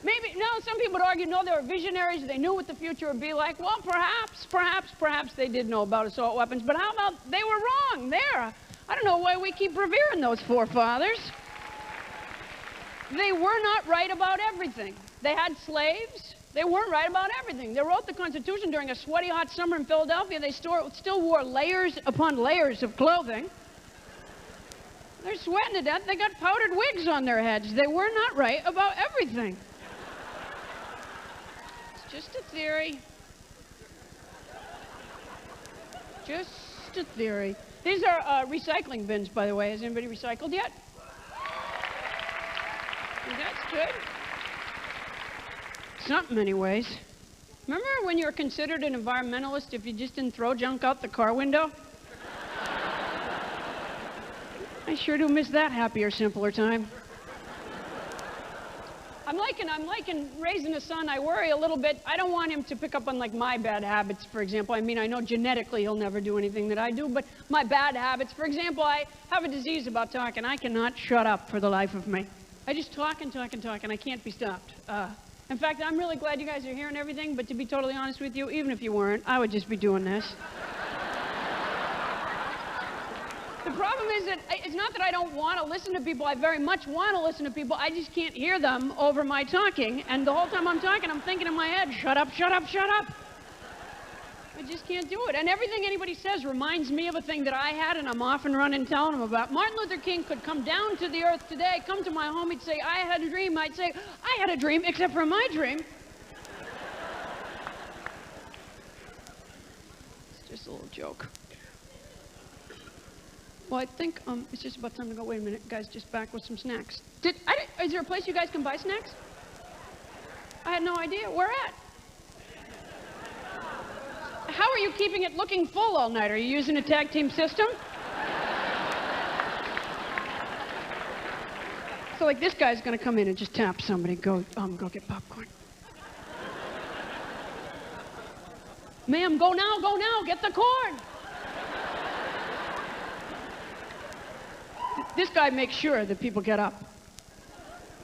Maybe, no, some people would argue, no, they were visionaries. They knew what the future would be like. Well, perhaps they did know about assault weapons. But how about they were wrong there? I don't know why we keep revering those forefathers. They were not right about everything. They had slaves. They weren't right about everything. They wrote the Constitution during a sweaty hot summer in Philadelphia. They still wore layers upon layers of clothing. They're sweating to death. They got powdered wigs on their heads. They were not right about everything. It's just a theory. Just a theory. These are recycling bins, by the way. Has anybody recycled yet? That's good. Something, anyways. Remember when you were considered an environmentalist if you just didn't throw junk out the car window? I sure do miss that happier, simpler time. I'm liking raising a son. I worry a little bit. I don't want him to pick up on, like, my bad habits, for example. I mean, I know genetically he'll never do anything that I do, but my bad habits. For example, I have a disease about talking. I cannot shut up for the life of me. I just talk and talk and talk, and I can't be stopped. In fact, I'm really glad you guys are here and everything, but to be totally honest with you, even if you weren't, I would just be doing this. The problem is that it's not that I don't want to listen to people. I very much want to listen to people. I just can't hear them over my talking. And the whole time I'm talking, I'm thinking in my head, shut up, shut up, shut up. I just can't do it. And everything anybody says reminds me of a thing that I had, and I'm often running telling them about. Martin Luther King could come down to the earth today, come to my home, he'd say, I had a dream. I'd say, I had a dream, except for my dream. It's just a little joke. Well, I think it's just about time to go. Wait a minute, guys, just back with some snacks. Is there a place you guys can buy snacks? I had no idea. Where at? How are you keeping it looking full all night? Are you using a tag team system? So, like, this guy's gonna come in and just tap somebody, go get popcorn. Ma'am, go now, get the corn. This guy makes sure that people get up.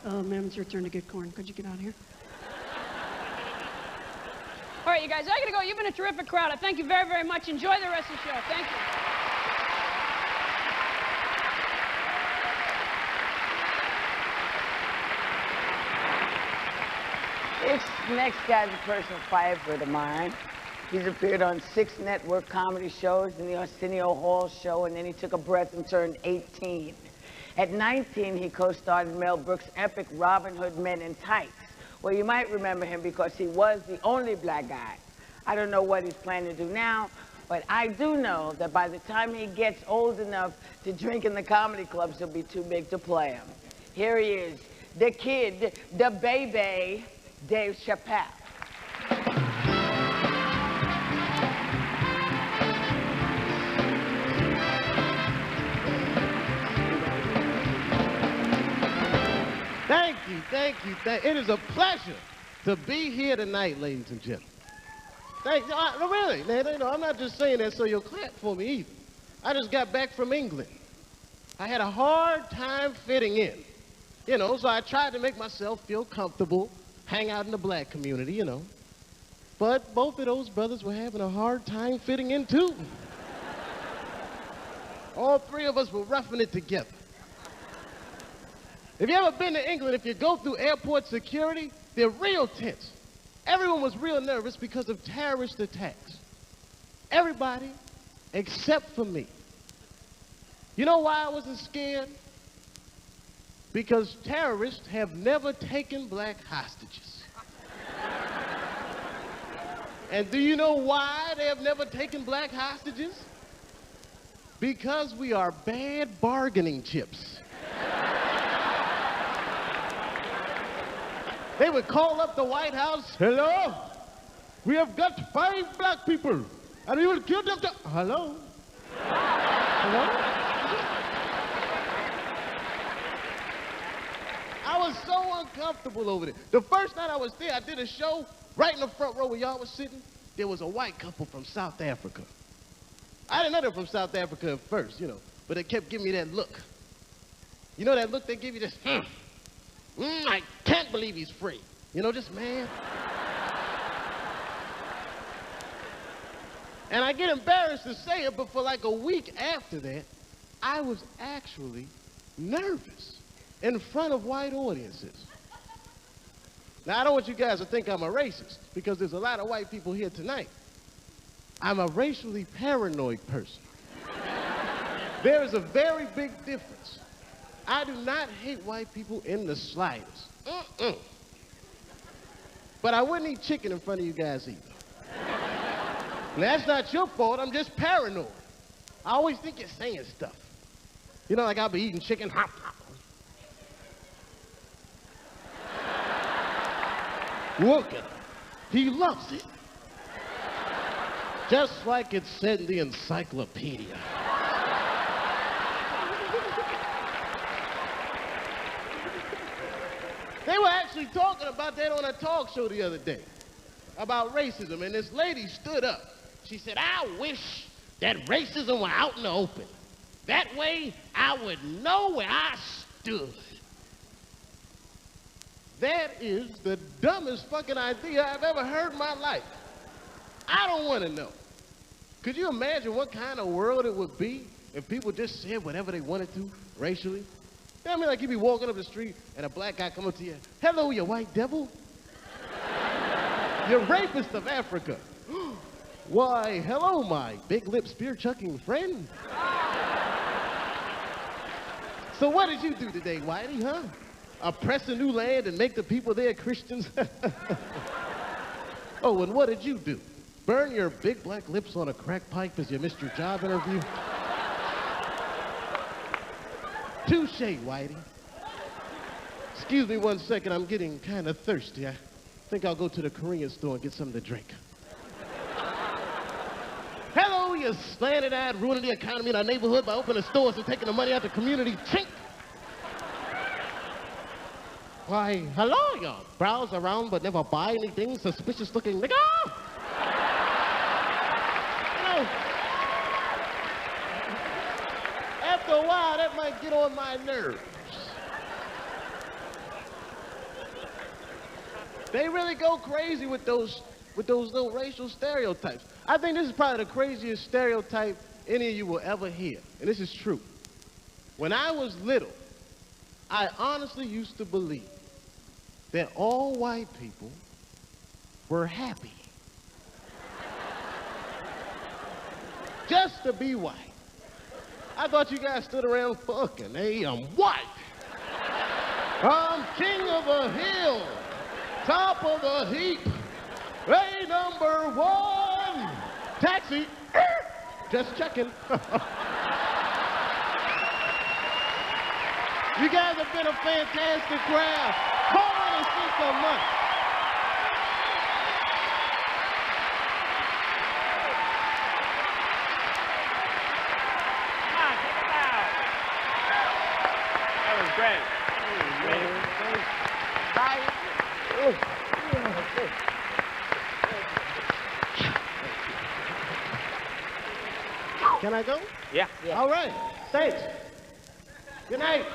Oh, ma'am, it's your turn to get corn. Could you get out of here? All right, you guys, I gotta go. You've been a terrific crowd. I thank you very, very much. Enjoy the rest of the show. Thank you. This next guy's a personal favorite of mine. He's appeared on 6 network comedy shows and the Arsenio Hall show, and then he took a breath and turned 18. At 19, he co-starred in Mel Brooks' epic Robin Hood Men in Tights. Well, you might remember him because he was the only black guy. I don't know what he's planning to do now, but I do know that by the time he gets old enough to drink in the comedy clubs, he'll be too big to play him. Here he is, the kid, the baby, Dave Chappelle. Thank you. It is a pleasure to be here tonight, ladies and gentlemen. Thank you. No, really, I'm not just saying that so you'll clap for me either. I just got back from England. I had a hard time fitting in, so I tried to make myself feel comfortable, hang out in the black community, But both of those brothers were having a hard time fitting in, too. All 3 of us were roughing it together. If you ever been to England, if you go through airport security, they're real tense. Everyone was real nervous because of terrorist attacks. Everybody except for me. You know why I wasn't scared? Because terrorists have never taken black hostages. And do you know why they have never taken black hostages? Because we are bad bargaining chips. They would call up the White House. Hello? We have got 5 black people, and we will kill them. Hello? Hello? I was so uncomfortable over there. The first night I was there, I did a show right in the front row where y'all was sitting. There was a white couple from South Africa. I didn't know they were from South Africa at first, but they kept giving me that look. You know that look they give you, this, I can't believe he's free. Just man. And I get embarrassed to say it, but for like a week after that, I was actually nervous in front of white audiences. Now, I don't want you guys to think I'm a racist, because there's a lot of white people here tonight. I'm a racially paranoid person. There is a very big difference. I do not hate white people in the slightest. But I wouldn't eat chicken in front of you guys either. And that's not your fault, I'm just paranoid. I always think you're saying stuff. Like I'll be eating chicken, hop, hop. Look at him. He loves it. Just like it said in the encyclopedia. They were actually talking about that on a talk show the other day, about racism, and this lady stood up. She said, I wish that racism were out in the open. That way, I would know where I stood. That is the dumbest fucking idea I've ever heard in my life. I don't want to know. Could you imagine what kind of world it would be if people just said whatever they wanted to racially? Like you'd be walking up the street and a black guy come up to you, hello, you white devil. You're rapist of Africa. Why, hello, my big lip spear-chucking friend. So what did you do today, Whitey, huh? Oppress a new land and make the people there Christians? Oh, and what did you do? Burn your big black lips on a crack pipe as you missed your job interview? Touché, Whitey. Excuse me 1 second, I'm getting kind of thirsty. I think I'll go to the Korean store and get something to drink. Hello, you slanted-eyed, ruining the economy in our neighborhood by opening stores and taking the money out the community. Chink! Why, hello, y'all. Browse around but never buy anything, suspicious-looking nigga. After a while, that might get on my nerves. They really go crazy with those little racial stereotypes. I think this is probably the craziest stereotype any of you will ever hear, and this is true. When I was little, I honestly used to believe that all white people were happy. just to be white. I thought you guys stood around fucking. Hey, I'm white. I'm king of a hill, top of a heap. Hey, number one. Taxi. Just checking. You guys have been a fantastic crowd. Call in and see some money. That was great. Can I go? Yeah. All right. Thanks. Good night.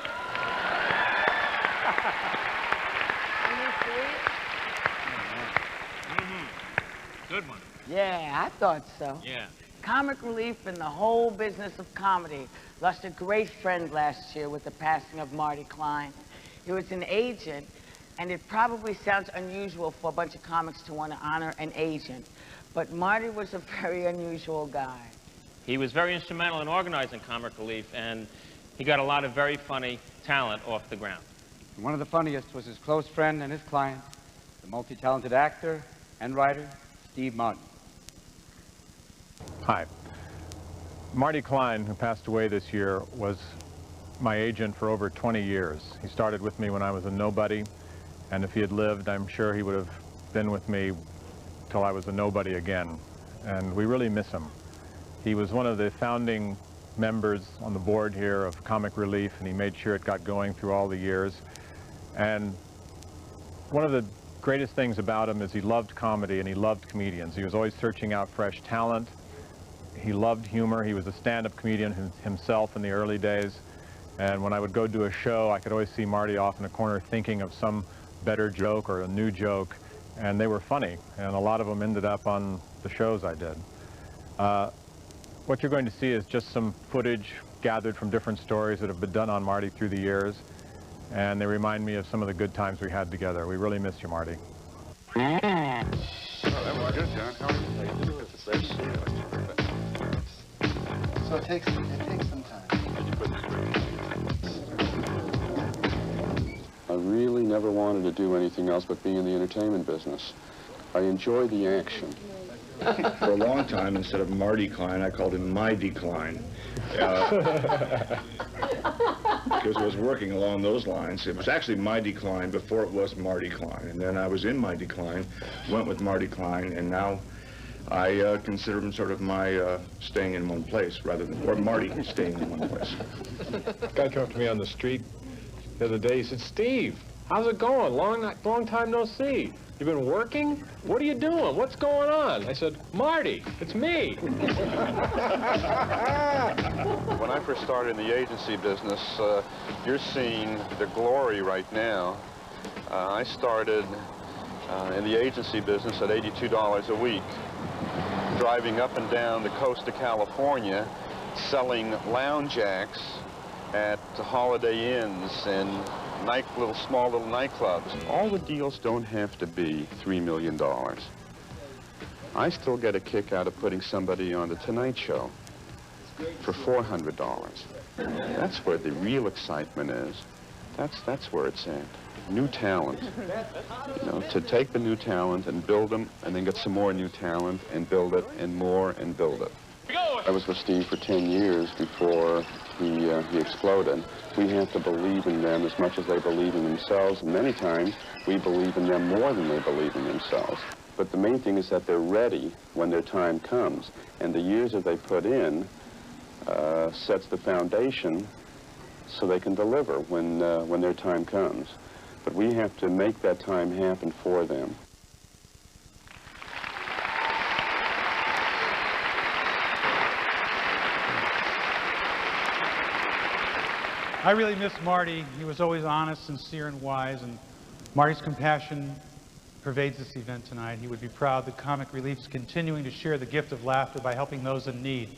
Good one. Yeah, I thought so. Yeah. Comic relief in the whole business of comedy. Lost a great friend last year with the passing of Marty Klein. He was an agent, and it probably sounds unusual for a bunch of comics to want to honor an agent, but Marty was a very unusual guy. He was very instrumental in organizing Comic Relief, and he got a lot of very funny talent off the ground. One of the funniest was his close friend and his client, the multi-talented actor and writer, Steve Martin. Hi. Marty Klein, who passed away this year, was my agent for over 20 years. He started with me when I was a nobody, and if he had lived, I'm sure he would have been with me till I was a nobody again. And we really miss him. He was one of the founding members on the board here of Comic Relief, and he made sure it got going through all the years. And one of the greatest things about him is he loved comedy and he loved comedians. He was always searching out fresh talent. He loved humor. He was a stand-up comedian himself in the early days. And when I would go do a show, I could always see Marty off in a corner thinking of some better joke or a new joke. And they were funny. And a lot of them ended up on the shows I did. What you're going to see is just some footage gathered from different stories that have been done on Marty through the years. And they remind me of some of the good times we had together. We really miss you, Marty. Oh, that was good, John. How are you? So it takes some time. I really never wanted to do anything else but be in the entertainment business. I enjoy the action. For a long time, instead of Marty Klein, I called him My Decline. Because I was working along those lines. It was actually My Decline before it was Marty Klein. And then I was in My Decline, went with Marty Klein, and now I consider him sort of my staying in one place rather than, or Marty staying in one place. Guy came up to me on the street the other day. He said, "Steve, how's it going? Long time no see. You been working? What are you doing? What's going on?" I said, "Marty, it's me." When I first started in the agency business, you're seeing the glory right now. I started in the agency business at $82 a week, driving up and down the coast of California, selling lounge acts at Holiday Inns and small little nightclubs. All the deals don't have to be $3 million. I still get a kick out of putting somebody on The Tonight Show for $400. That's where the real excitement is. That's where it's at. New talent. You know, to take the new talent and build them, and then get some more new talent and build it, and more and build it. I was with Steve for 10 years before he exploded. We have to believe in them as much as they believe in themselves, and many times we believe in them more than they believe in themselves. But the main thing is that they're ready when their time comes, and the years that they put in sets the foundation so they can deliver when their time comes. But we have to make that time happen for them. I really miss Marty. He was always honest, sincere, and wise, and Marty's compassion pervades this event tonight. He would be proud that Comic Relief is continuing to share the gift of laughter by helping those in need.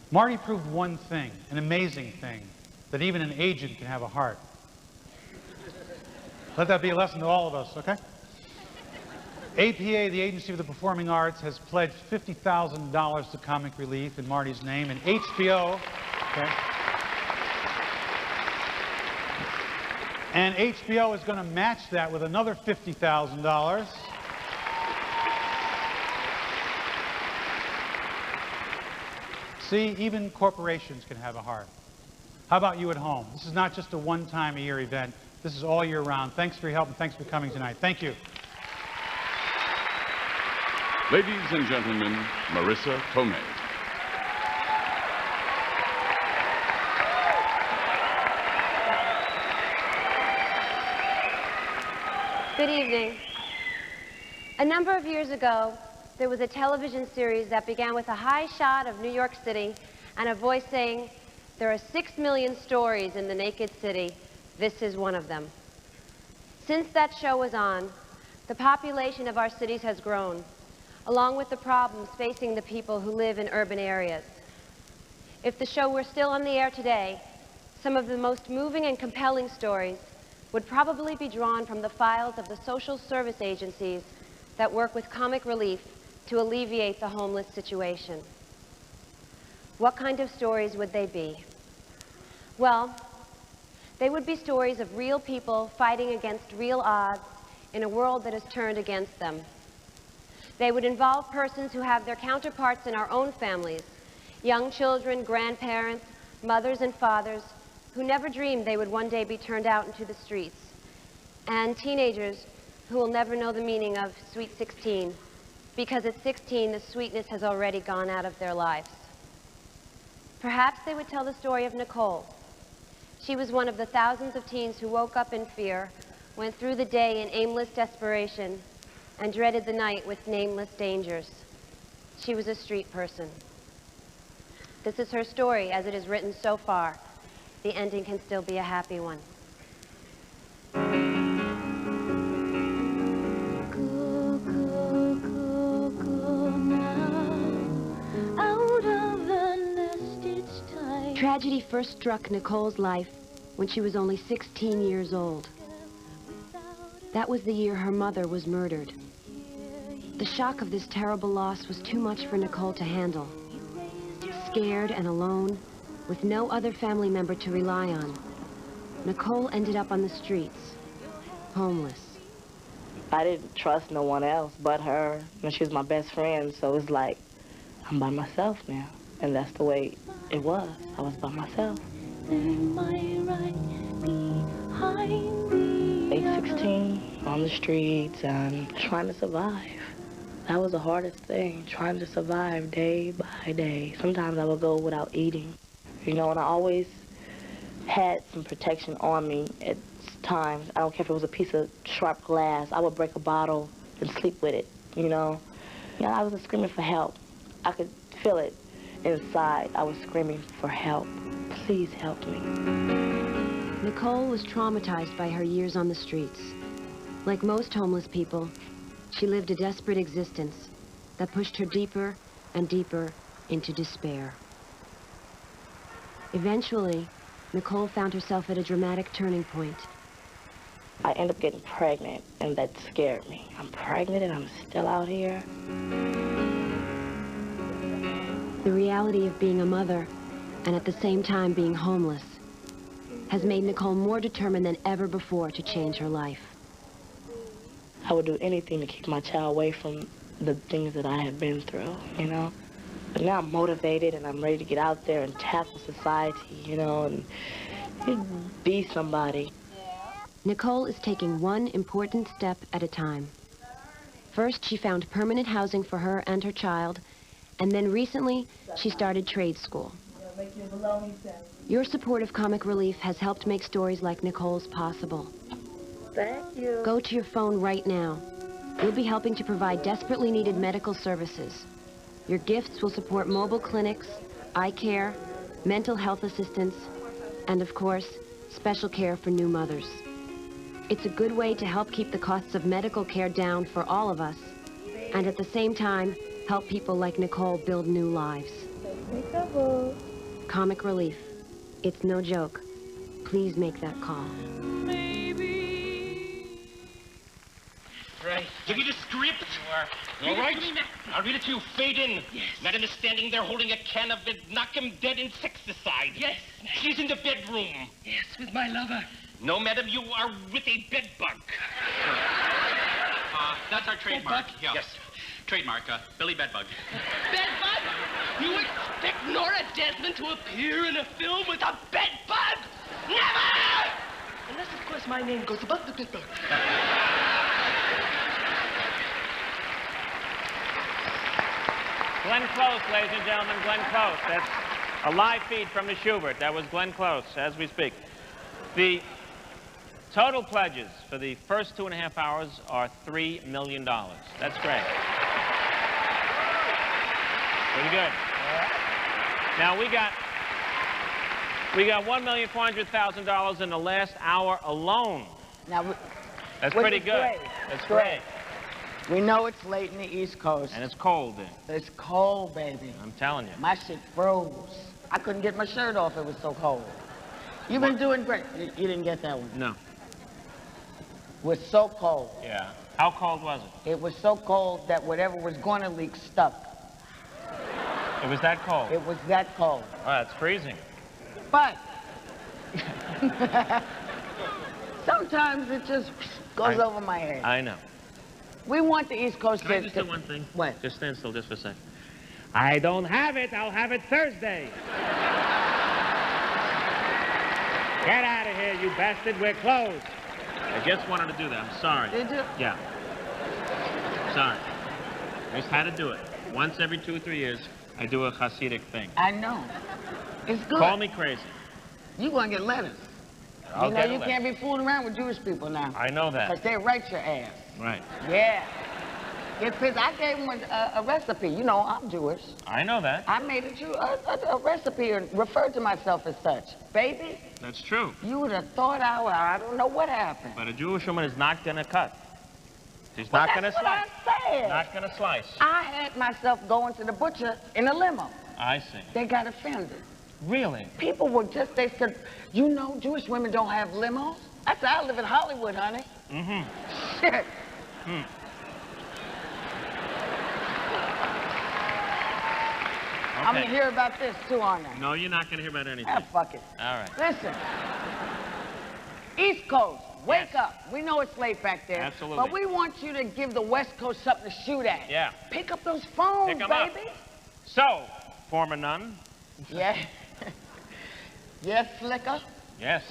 Marty proved one thing, an amazing thing, that even an agent can have a heart. Let that be a lesson to all of us, okay? APA, the Agency for the Performing Arts, has pledged $50,000 to Comic Relief in Marty's name, and HBO, okay, and HBO is going to match that with another $50,000. See, even corporations can have a heart. How about you at home? This is not just a one-time-a-year event. This is all year round. Thanks for your help and thanks for coming tonight. Thank you. Ladies and gentlemen, Marissa Tomei. Good evening. A number of years ago, there was a television series that began with a high shot of New York City and a voice saying, "There are 6 million stories in the naked city. This is one of them." Since that show was on, the population of our cities has grown, along with the problems facing the people who live in urban areas. If the show were still on the air today, some of the most moving and compelling stories would probably be drawn from the files of the social service agencies that work with Comic Relief to alleviate the homeless situation. What kind of stories would they be? Well, they would be stories of real people fighting against real odds in a world that has turned against them. They would involve persons who have their counterparts in our own families, young children, grandparents, mothers and fathers, who never dreamed they would one day be turned out into the streets, and teenagers who will never know the meaning of Sweet 16, because at 16, the sweetness has already gone out of their lives. Perhaps they would tell the story of Nicole. She was one of the thousands of teens who woke up in fear, went through the day in aimless desperation, and dreaded the night with nameless dangers. She was a street person. This is her story as it is written so far. The ending can still be a happy one. Tragedy first struck Nicole's life when she was only 16 years old. That was the year her mother was murdered. The shock of this terrible loss was too much for Nicole to handle. Scared and alone, with no other family member to rely on, Nicole ended up on the streets, homeless. I didn't trust no one else but her. And she was my best friend, so it's like, I'm by myself now. And that's the way it was. I was by myself. Age 16, on the streets and trying to survive. That was the hardest thing, trying to survive day by day. Sometimes I would go without eating. You know, and I always had some protection on me at times. I don't care if it was a piece of sharp glass. I would break a bottle and sleep with it, you know. You know, I was screaming for help. I could feel it inside. I was screaming for help. Please help me. Nicole was traumatized by her years on the streets. Like most homeless people, she lived a desperate existence that pushed her deeper and deeper into despair. Eventually, Nicole found herself at a dramatic turning point. I ended up getting pregnant, and that scared me. I'm pregnant and I'm still out here. The reality of being a mother, and at the same time being homeless, has made Nicole more determined than ever before to change her life. I would do anything to keep my child away from the things that I had been through, you know? But now I'm motivated and I'm ready to get out there and tackle society, you know, and be somebody. Nicole is taking one important step at a time. First, she found permanent housing for her and her child, and then recently, she started trade school. Your support of Comic Relief has helped make stories like Nicole's possible. Thank you. Go to your phone right now. We'll be helping to provide desperately needed medical services. Your gifts will support mobile clinics, eye care, mental health assistance, and of course, special care for new mothers. It's a good way to help keep the costs of medical care down for all of us, and at the same time, help people like Nicole build new lives. Comic Relief. It's no joke. Please make that call. Right Yes. Give me the script. All right. I'll read it to you. Fade in. Yes. Madam is standing there holding a can of knock him dead insecticide. Yes. She's in the bedroom. Yes, with my lover. No, madam, you are with a bed bug. That's our trademark. Bedbug? Yes. Trademark, Billy Bedbug. Bedbug? You expect Nora Desmond to appear in a film with a bedbug? Never! Unless, of course, my name goes above the bedbug. Glenn Close, ladies and gentlemen, Glenn Close. That's a live feed from the Schubert. That was Glenn Close as we speak. The total pledges for the first 2.5 hours are $3 million. That's great. Pretty good. Now, we got $1,400,000 in the last hour alone. Now, that's pretty good. Great. That's great. We know it's late in the East Coast. And it's cold then. It's cold, baby. I'm telling you. My shit froze. I couldn't get my shirt off. It was so cold. You've been doing great. You didn't get that one. No. It was so cold. Yeah. How cold was it? It was so cold that whatever was going to leak stuck. It was that cold? It was that cold. Wow, it's freezing. But sometimes it just goes over my head. I know. We want the East Coast Can I just do one thing? What? Just stand still just for a second. I don't have it. I'll have it Thursday. Get out of here, you bastard. We're closed. I just wanted to do that. I'm sorry. Did you? Yeah. Sorry. I just had to do it. Once every 2 or 3 years, I do a Hasidic thing. I know. It's good. Call me crazy. You're going to get letters. I'll you know, get a you letter. can't be fooling around with Jewish people now. I know that. Because they write your ass. Right. Yeah. Get pissed. I gave them a recipe. You know, I'm Jewish. I know that. I made a recipe and referred to myself as such. Baby, That's true. you would have thought I don't know what happened. But a Jewish woman is not going to cut. She's Well, not going to that's what slice. I said. Not going to slice. I had myself going to the butcher in a limo. I see. They got offended. Really? People were just, they said, you know, Jewish women don't have limos? I said, I live in Hollywood, honey. Mm-hmm. Shit. I'm going to hear about this, too, aren't I? No, you're not going to hear about anything. Ah, fuck it. All right. Listen. East Coast, wake up. We know it's late back there. Absolutely. But we want you to give the West Coast something to shoot at. Yeah. Pick up those phones, Pick 'em up. baby. So, former nun. Yeah. Yes, Slicker? Yes.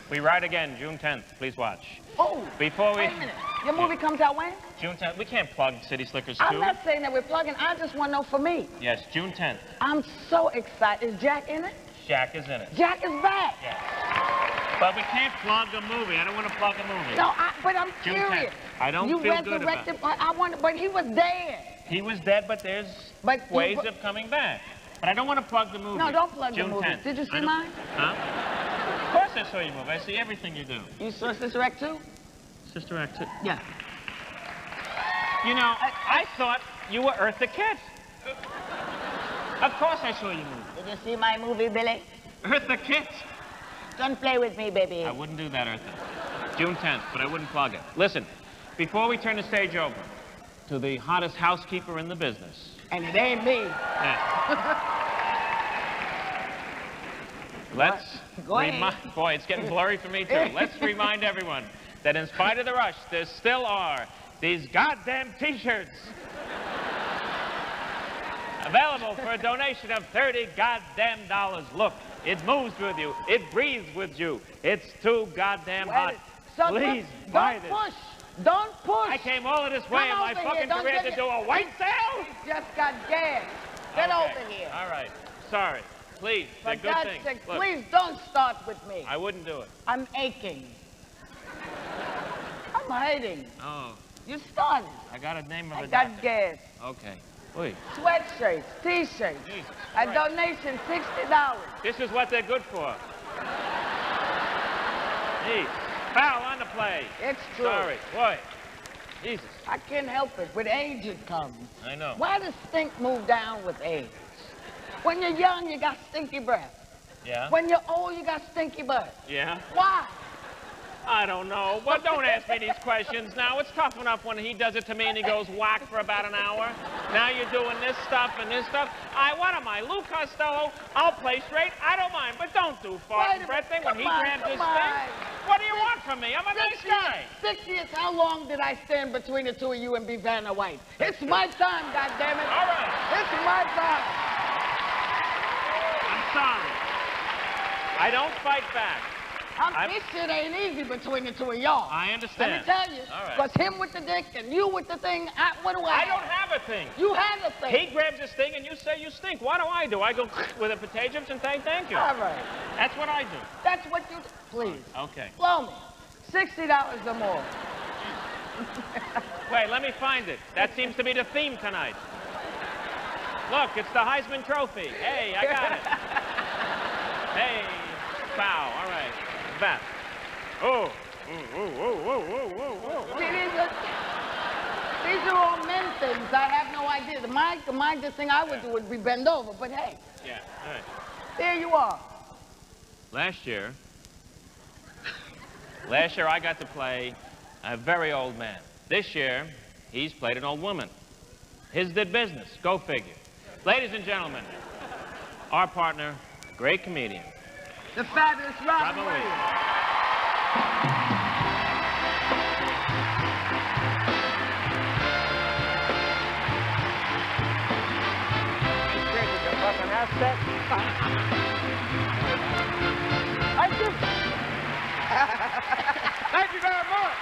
We ride again, June 10th. Please watch. Oh, Before we... wait a minute. Your movie comes out when? June 10th. We can't plug City Slickers 2. I'm not saying that we're plugging. I just want to know for me. Yes, June 10th. I'm so excited. Is Jack in it? Jack is in it. Jack is back. Yes. But we can't plug a movie. I don't want to plug a movie. No, but I'm June curious. 10th. I don't you feel good about resurrected. it. I wonder, but he was dead. He was dead, but there's ways of coming back. But I don't want to plug the movie. No, don't plug June the movie. 10th. Did you see I don't- mine? Huh? Of course I saw your movie. I see everything you do. You saw Sister Act 2? Sister Act 2. Yeah. You know, I thought you were Eartha Kitt. Of course I saw your movie. Did you see my movie, Billy? Eartha Kitt. Don't play with me, baby. I wouldn't do that, Eartha. June 10th, but I wouldn't plug it. Listen, before we turn the stage over to the hottest housekeeper in the business. And it ain't me. Yeah. Let's Go ahead. remind, boy, it's getting blurry for me too. Let's remind everyone that in spite of the rush, there still are these goddamn t-shirts available for a donation of $30 goddamn dollars. Look, it moves with you. It breathes with you. It's too goddamn hot. So Please don't buy this. push. Don't push. I came all of this way in my fucking career to do a white sale? Just got gas. Get Okay. over here. All right. Sorry. Please, they're For good God's things. sake, Look, please don't start with me. I wouldn't do it. I'm aching. I'm hiding. Oh, You started. I got a name of I a got doctor. gas. Okay. Wait. Sweatshirts, T-shirts. Jesus A Christ. donation, $60. This is what they're good for. Hey, foul on the play. It's true. Sorry. Boy. Jesus. I can't help it. With age it comes. I know. Why does stink move down with age? When you're young, you got stinky breath. Yeah? When you're old, you got stinky butt. Yeah? Why? I don't know. Well, don't ask me these questions now. It's tough enough when he does it to me and he goes whack for about an hour. Now you're doing this stuff and this stuff. What am I, Lou Costello? I'll play straight. I don't mind, but don't do fart and breath thing when he grabs his thing. What do you want from me? I'm a nice guy. 6 years, how long did I stand between the two of you and be Vanna White? It's my time, goddammit. All right. It's my time. I'm sorry. I don't fight back. This shit ain't easy between the two of y'all. I understand. Let me tell you. All right. Because him with the dick and you with the thing, what do I don't have a thing. You have a thing. He grabs his thing and you say you stink. What do? I go with a potato chips and say thank you. All right. That's what I do. That's what you do. Please. Okay. Blow me. $60 or more. Wait, let me find it. That seems to be the theme tonight. Look, it's the Heisman Trophy. Hey, I got it. Hey, pow. All right. Back. Oh. See, these are all men things. I have no idea. The thing I would do would be bend over, but hey. Yeah, all right. There you are. Last year I got to play a very old man. This year, he's played an old woman. His did business. Go figure. Ladies and gentlemen, our partner, great comedian, the fabulous Robin Williams. Thank you very much.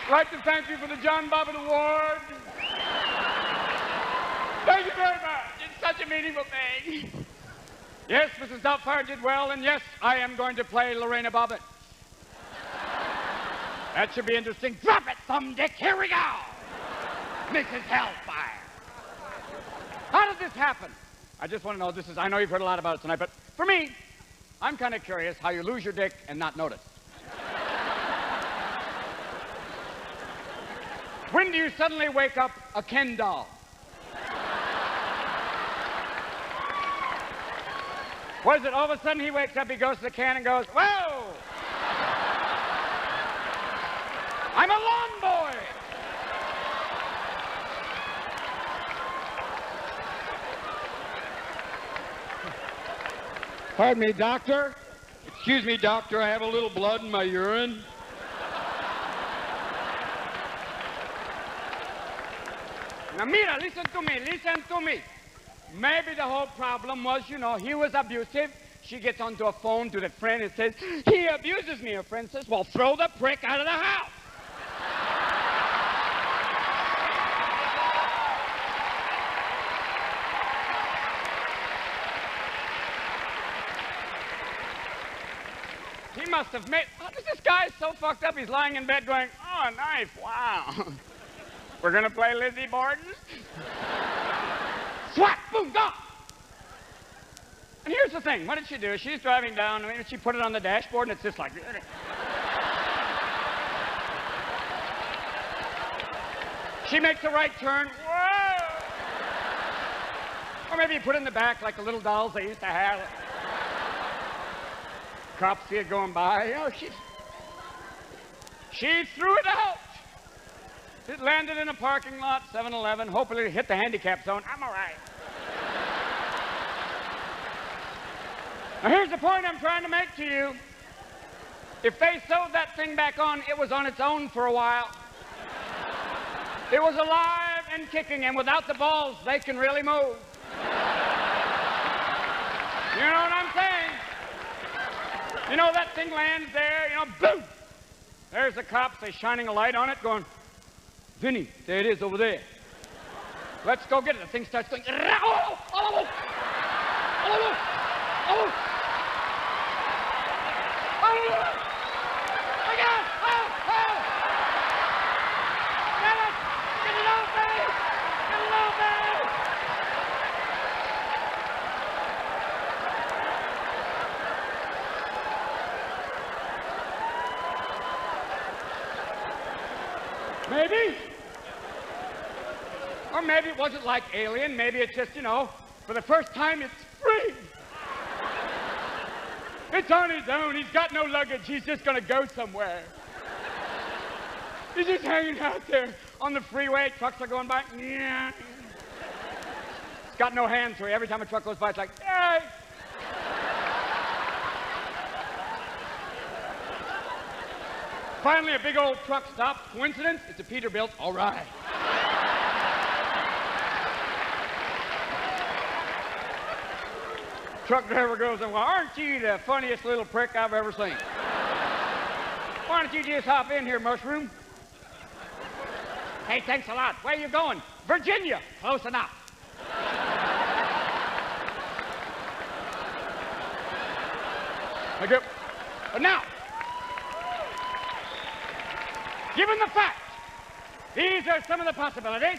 I'd like to thank you for the John Bobbitt Award. Thank you very much. It's such a meaningful thing. Yes, Mrs. Doubtfire did well, and yes, I am going to play Lorena Bobbitt. That should be interesting. Drop it, thumb dick. Here we go. Mrs. Hellfire. How did this happen? I just want to know, I know you've heard a lot about it tonight, but for me, I'm kind of curious how you lose your dick and not notice. When do you suddenly wake up a Ken doll? What is it? All of a sudden he wakes up, he goes to the can and goes, whoa! I'm a lawn boy! Pardon me, doctor? Excuse me, doctor, I have a little blood in my urine. Now, Mira, listen to me. Maybe the whole problem was, you know, he was abusive. She gets onto a phone to the friend and says, he abuses me. Her friend says, well, throw the prick out of the house. He must have made... Oh, this guy is so fucked up, he's lying in bed going, oh, a knife, wow. We're going to play Lizzie Borden? Swat, boom, go! And here's the thing. What did she do? She's driving down. I mean, she put it on the dashboard, and it's just like... She makes a right turn. Whoa! Or maybe you put it in the back like the little dolls they used to have. Cops see it going by. You know, she threw it out. It landed in a parking lot, 7-Eleven. Hopefully it hit the handicap zone. I'm all right. Now, here's the point I'm trying to make to you. If they sewed that thing back on, it was on its own for a while. It was alive and kicking, and without the balls, they can really move. You know what I'm saying? You know, that thing lands there, you know, boom! There's the cops, they're shining a light on it, going, Vinny, there it is over there. Let's go get it. The thing starts going, oh, oh, oh, oh, oh. My God! Oh! Oh! Get it! Get it off me! Get it off me! Maybe. Or maybe it wasn't like Alien. Maybe it's just, you know, For the first time, it's free. It's on his own. He's got no luggage. He's just going to go somewhere. He's just hanging out there on the freeway. Trucks are going by. Yeah. He's got no hands, so every time a truck goes by, it's like, hey. Finally, a big old truck stops. Coincidence? It's a Peterbilt. All right. Truck driver goes, well, aren't you the funniest little prick I've ever seen? Why don't you just hop in here, Mushroom? Hey, thanks a lot. Where are you going? Virginia. Close enough. Thank you. But now, given the fact these are some of the possibilities,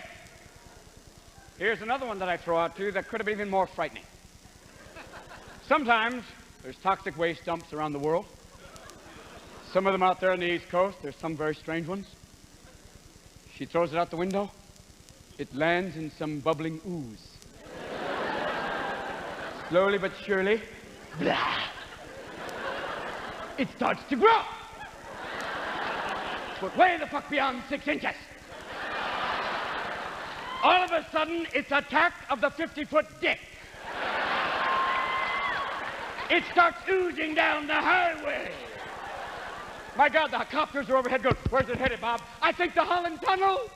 here's another one that I throw out to you that could have been even more frightening. Sometimes there's toxic waste dumps around the world. Some of them out there on the East Coast. There's some very strange ones. She throws it out the window. It lands in some bubbling ooze. Slowly but surely, blah, it starts to grow. But way the fuck beyond 6 inches. All of a sudden, it's attack of the 50-foot dick. It starts oozing down the highway. My God, the copters are overhead going, where's it headed, Bob? I think the Holland Tunnel.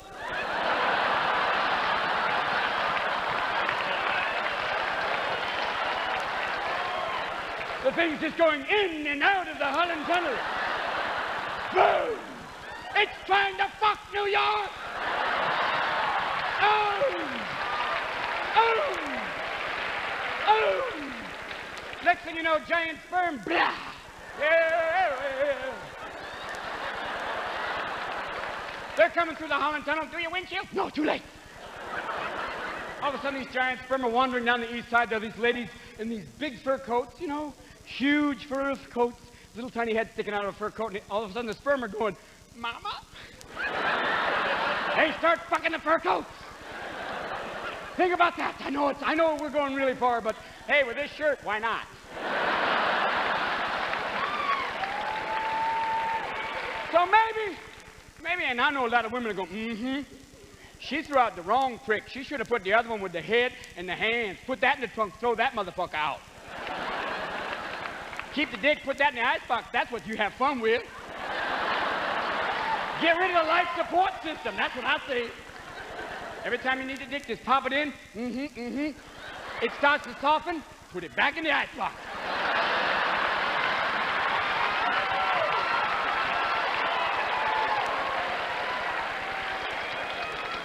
The thing's just going in and out of the Holland Tunnel. Boom! It's trying to fuck New York! Oh! Oh! Oh! Next thing you know, giant sperm, blah! Yeah! They're coming through the Holland Tunnel. Do your windshield? No, too late. All of a sudden, these giant sperm are wandering down the east side. There are these ladies in these big fur coats, you know, huge fur coats, little tiny head sticking out of a fur coat, and all of a sudden the sperm are going, Mama? They start fucking the fur coats. Think about that. I know we're going really far, but hey, with this shirt, why not? So maybe, and I know a lot of women are going, mm-hmm. She threw out the wrong trick. She should have put the other one with the head and the hands. Put that in the trunk, throw that motherfucker out. Keep the dick, put that in the icebox. That's what you have fun with. Get rid of the life support system. That's what I say. Every time you need the dick, just pop it in. Mm-hmm, mm-hmm. It starts to soften. Put it back in the icebox.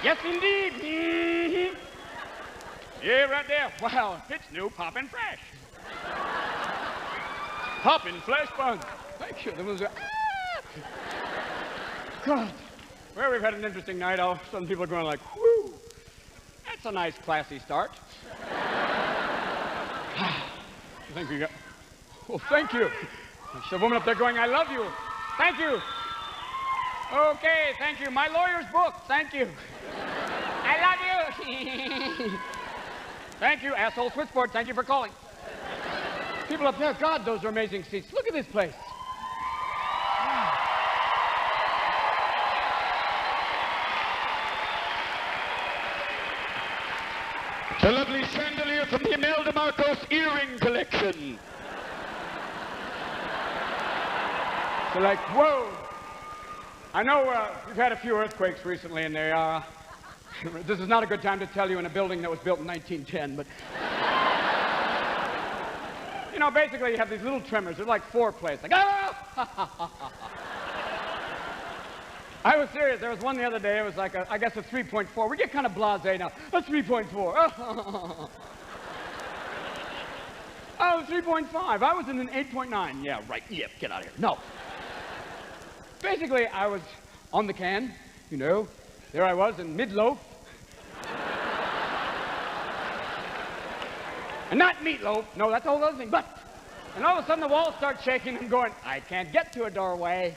Yes, indeed. Mm-hmm. Yeah, right there. Wow, it's new poppin' fresh. Poppin' flesh buns. Thank you. God. Well, we've had an interesting night. All of a sudden, people are going like, whoo, that's a nice, classy start. Thank you. Oh, thank you. There's a woman up there going, I love you. Thank you. Okay, thank you. My lawyer's book. Thank you. I love you. Thank you, asshole switchboard. Thank you for calling. People up there, God, those are amazing seats. Look at this place. The lovely chandelier from the Imelda Marcos earring collection. So like, whoa. I know we've had a few earthquakes recently, and they are... this is not a good time to tell you in a building that was built in 1910, but... you know, basically you have these little tremors. They're like foreplay. Like, ah! I was serious. There was one the other day. It was like, I guess, a 3.4. We get kind of blasé now. A 3.4. Oh, 3.5. I was in an 8.9. Yeah, right. Yep, get out of here. No. Basically, I was on the can, you know. There I was in Midloaf. And not Meatloaf. No, that's a whole other thing. But, and all of a sudden the walls start shaking. I'm going, I can't get to a doorway.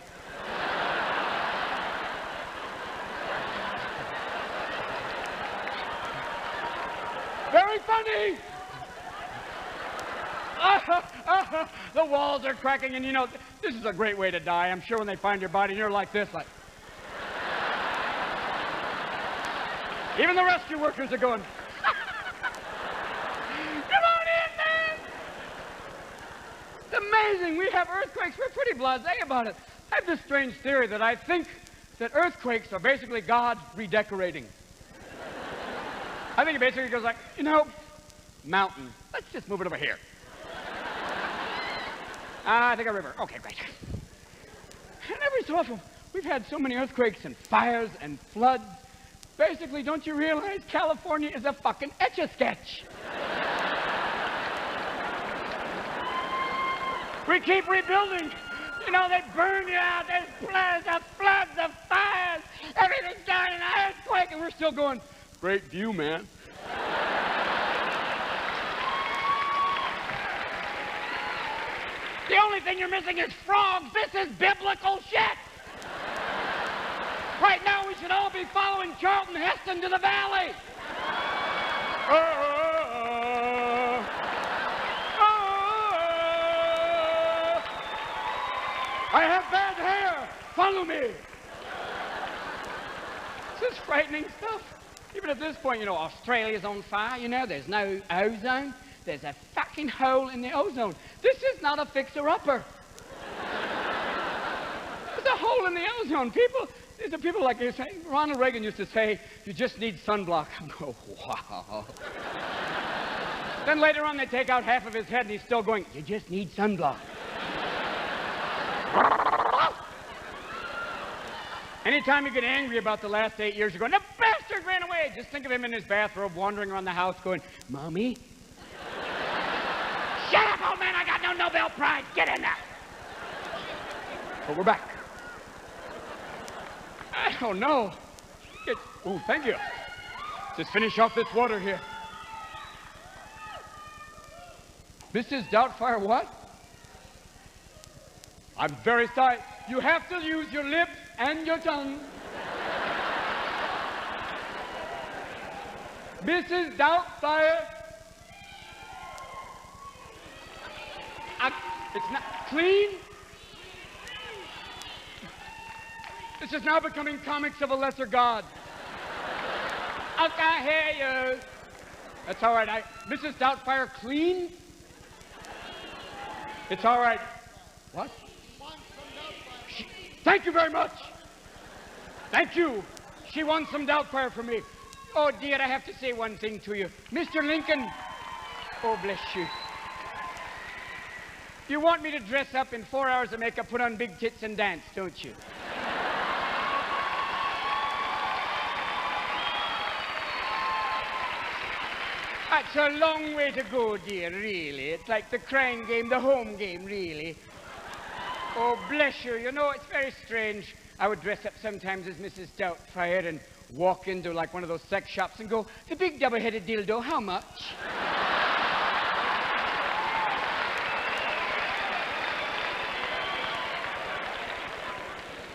Very funny. the walls are cracking, and you know, this is a great way to die. I'm sure when they find your body, you're like this, like... Even the rescue workers are going... Come on in, man! It's amazing. We have earthquakes. We're pretty blasé about it. I have this strange theory that I think that earthquakes are basically God redecorating. I think it basically goes like, you know, mountain. Let's just move it over here. I think a river. Okay, great. And every so often, we've had so many earthquakes and fires and floods. Basically, don't you realize California is a fucking Etch-a-Sketch? We keep rebuilding. You know, they burn you out. There's floods, the fires. Everything's down in an earthquake, and we're still going, great view, man. The only thing you're missing is frogs. This is biblical shit. Right now, we should all be following Charlton Heston to the valley. I have bad hair. Follow me. This is frightening stuff. Even at this point, you know, Australia's on fire, you know, there's no ozone. There's a fucking hole in the ozone. This is not a fixer-upper. There's a hole in the ozone. There's people like you say, Ronald Reagan used to say, you just need sunblock. I go, wow. Then later on, they take out half of his head, and he's still going, you just need sunblock. Anytime you get angry about the last 8 years, you're going, the bastard ran away. Just think of him in his bathrobe wandering around the house going, Mommy? Shut up, old man. I got no Nobel Prize. Get in there. But we're back. I don't know. Oh, thank you. Just finish off this water here. Mrs. Doubtfire, what? I'm very sorry. You have to use your lips and your tongue. Mrs. Doubtfire. It's not clean. This is now becoming comics of a lesser god. I can't hear you. That's all right. Mrs. Doubtfire, clean? It's all right. What? Thank you very much. Thank you. She wants some Doubtfire from me. Oh, dear, I have to say one thing to you. Mr. Lincoln. Oh, bless you. You want me to dress up in 4 hours of makeup, put on big tits, and dance, don't you? That's a long way to go, dear, really. It's like the crying game, the home game, really. Oh, bless you. You know, it's very strange. I would dress up sometimes as Mrs. Doubtfire and walk into, like, one of those sex shops and go, the big double-headed dildo, how much?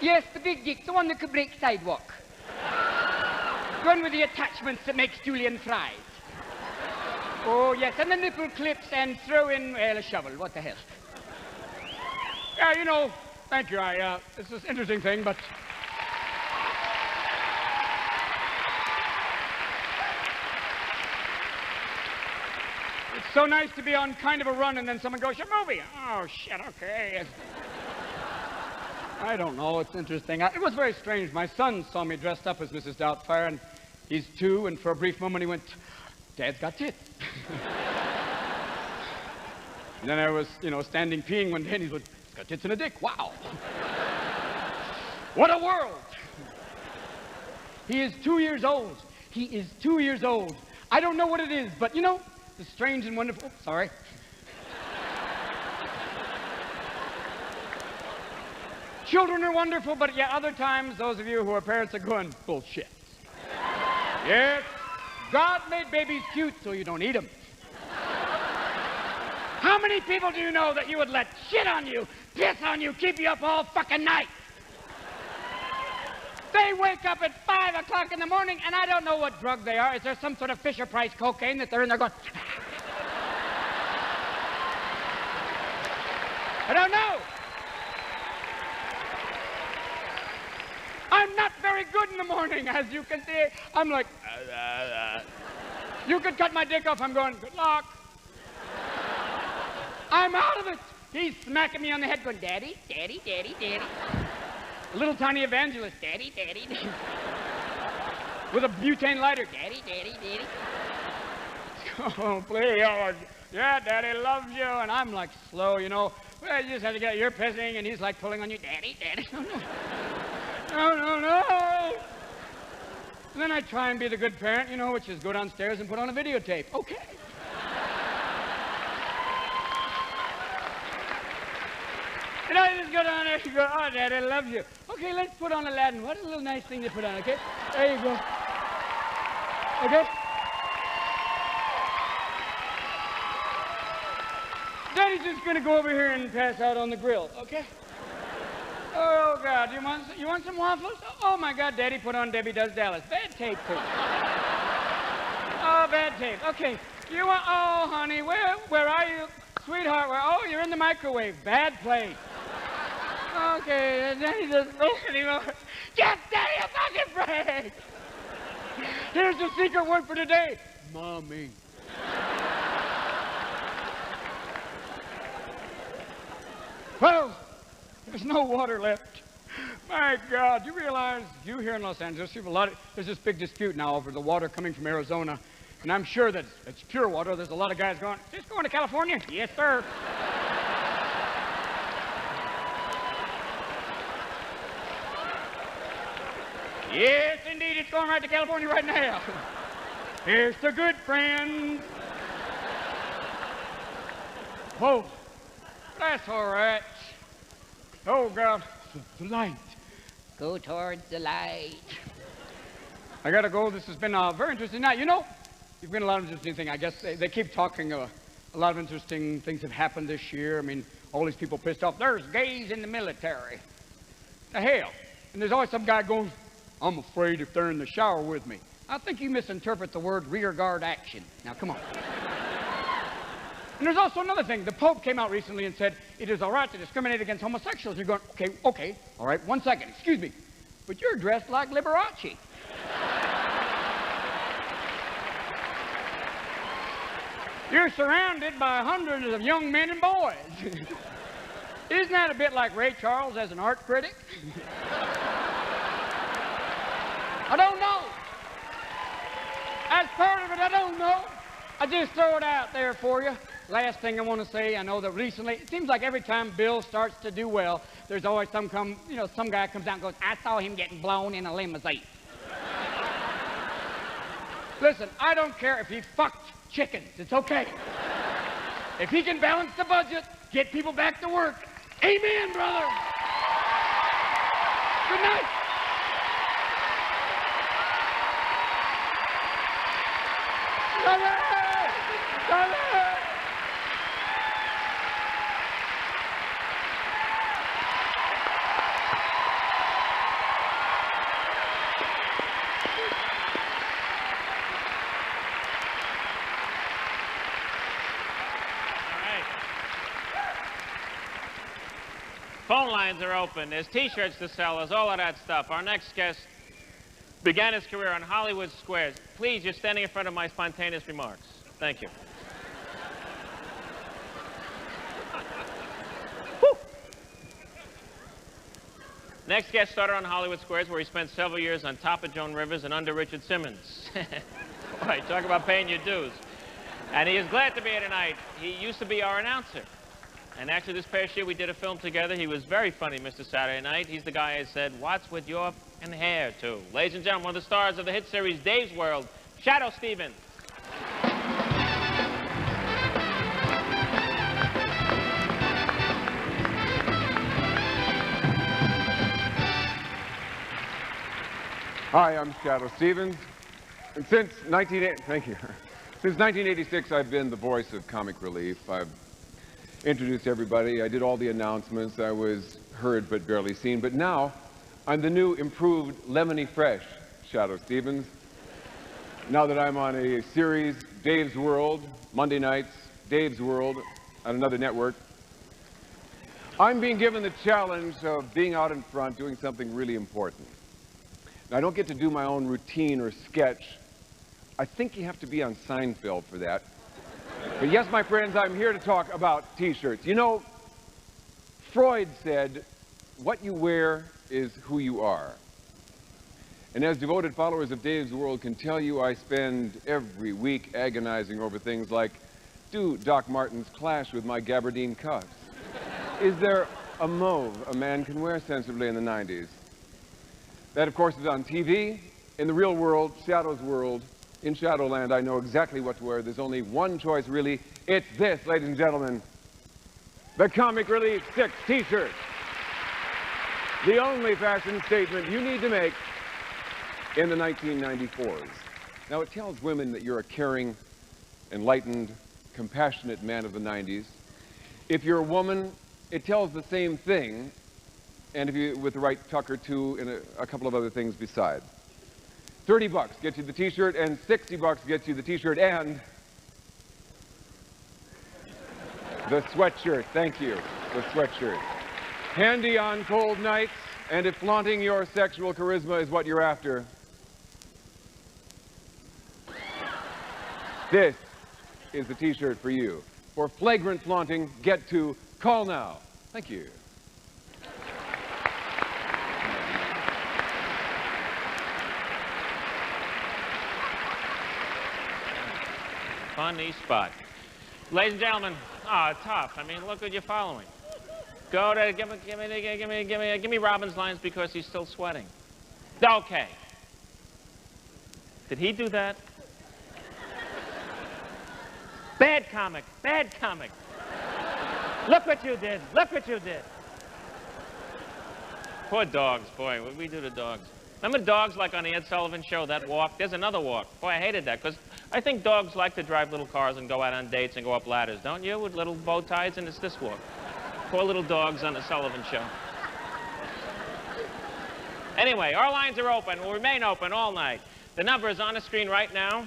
Yes, the big dick, the one that could break sidewalk. The one with the attachments that makes julienne fries. Oh, yes, and the nipple clips and throw in, well, a shovel. What the hell? Yeah, you know, thank you. This is an interesting thing, but... It's so nice to be on kind of a run and then someone goes, your movie. Oh, shit, okay. I don't know, it's interesting. It was very strange. My son saw me dressed up as Mrs. Doubtfire, and he's 2, and for a brief moment he went, Dad's got tits. And then I was, you know, standing peeing one day, and he went, he's got tits and a dick, wow. What a world. He is 2 years old. He is 2 years old. I don't know what it is, but, you know, the strange and wonderful, oh, sorry. Children are wonderful, but yet other times, those of you who are parents are going, bullshit. Yes, God made babies cute so you don't eat them. How many people do you know that you would let shit on you, piss on you, keep you up all fucking night? They wake up at 5 o'clock in the morning, and I don't know what drug they are. Is there some sort of Fisher-Price cocaine that they're in there going... I don't know. I'm not very good in the morning, as you can see. I'm like, you could cut my dick off. I'm going, good luck. I'm out of it. He's smacking me on the head going, Daddy, Daddy, Daddy, Daddy. A little tiny evangelist, Daddy, Daddy, Daddy. With a butane lighter, Daddy, Daddy, Daddy. Oh, please, oh, yeah, Daddy loves you. And I'm like slow, you know. Well, you just have to get, you're pissing, and he's like pulling on you, Daddy, Daddy. No, no. No, no, no. And then I try and be the good parent, you know, which is go downstairs and put on a videotape. Okay. And I just go down there and go, oh, Daddy loves you. Okay, let's put on Aladdin. What a little nice thing to put on, okay? There you go. Okay? Daddy's just going to go over here and pass out on the grill, okay? Oh, God, you want some waffles? Oh, my God, Daddy put on Debbie Does Dallas. Bad tape, too. Oh, bad tape. Okay, you want, oh, honey, where are you? Sweetheart, oh, you're in the microwave. Bad plate. Okay, Daddy doesn't know anymore. Give Daddy a fucking break! Here's the secret word for today. Mommy. Well, there's no water left. My God, you realize you here in Los Angeles, you have there's this big dispute now over the water coming from Arizona. And I'm sure that it's pure water. There's a lot of guys going, just going to California? Yes, sir. Yes, indeed, it's going right to California right now. Here's to good friends. Whoa, that's all right. Oh, God, the light. Go towards the light. I gotta go. This has been a very interesting night. You know, you've been a lot of interesting things. I guess they keep talking. A lot of interesting things have happened this year. I mean, all these people pissed off. There's gays in the military. The hell. And there's always some guy going, I'm afraid if they're in the shower with me. I think you misinterpret the word rear guard action. Now, come on. And there's also another thing. The Pope came out recently and said, it is all right to discriminate against homosexuals. You're going, okay, all right, 1 second, excuse me. But you're dressed like Liberace. You're surrounded by hundreds of young men and boys. Isn't that a bit like Ray Charles as an art critic? I don't know. As part of it, I don't know. I just throw it out there for you. Last thing I want to say, I know that recently, it seems like every time Bill starts to do well, there's always some guy comes out and goes, I saw him getting blown in a limousine. Listen, I don't care if he fucked chickens. It's okay. If he can balance the budget, get people back to work. Amen, brother. Good night. Phone lines are open. There's T-shirts to sell. There's all of that stuff. Our next guest began his career on Hollywood squares. Please, you're standing in front of my spontaneous remarks. Thank you. Next guest started on Hollywood squares, where he spent several years on top of Joan Rivers and under Richard Simmons. Boy, talk about paying your dues. And he is glad to be here tonight. He used to be our announcer. And actually, this past year, we did a film together. He was very funny, Mr. Saturday Night. He's the guy I said, what's with your and hair, too? Ladies and gentlemen, one of the stars of the hit series Dave's World, Shadoe Stevens. Hi, I'm Shadoe Stevens. And since 1986, I've been the voice of Comic Relief. I've introduced everybody. I did all the announcements. I was heard but barely seen. But now, I'm the new, improved, lemony fresh Shadoe Stevens. Now that I'm on a series, Dave's World, Monday nights, Dave's World, on another network. I'm being given the challenge of being out in front doing something really important. Now, I don't get to do my own routine or sketch. I think you have to be on Seinfeld for that. But yes, my friends, I'm here to talk about T-shirts. You know, Freud said, what you wear is who you are. And as devoted followers of Dave's World can tell you, I spend every week agonizing over things like, do Doc Martens clash with my gabardine cuffs? Is there a mauve a man can wear sensibly in the 90s? That, of course, is on TV. In the real world, Shadow's world, in Shadowland, I know exactly what to wear. There's only one choice, really. It's this, ladies and gentlemen, the Comic Relief 6 T-shirt. The only fashion statement you need to make in the 1994s. Now, it tells women that you're a caring, enlightened, compassionate man of the 90s. If you're a woman, it tells the same thing, and if you with the right tuck or two and a couple of other things besides. $30 gets you the T-shirt, and $60 gets you the T-shirt and the sweatshirt. Thank you, the sweatshirt. Handy on cold nights, and if flaunting your sexual charisma is what you're after, this is the T-shirt for you. For flagrant flaunting, get to Call Now. Thank you. Funny spot. Ladies and gentlemen, tough. I mean, look what you're following. Go to, give me Robin's lines because he's still sweating. Okay. Did he do that? Bad comic, bad comic. Look what you did, look what you did. Poor dogs, boy, what we do to dogs. Remember dogs like on the Ed Sullivan Show, that walk? There's another walk. Boy, I hated that, because I think dogs like to drive little cars and go out on dates and go up ladders, don't you? With little bow ties, and it's this walk. Poor little dogs on the Sullivan Show. Anyway, our lines are open, will remain open all night. The number is on the screen right now.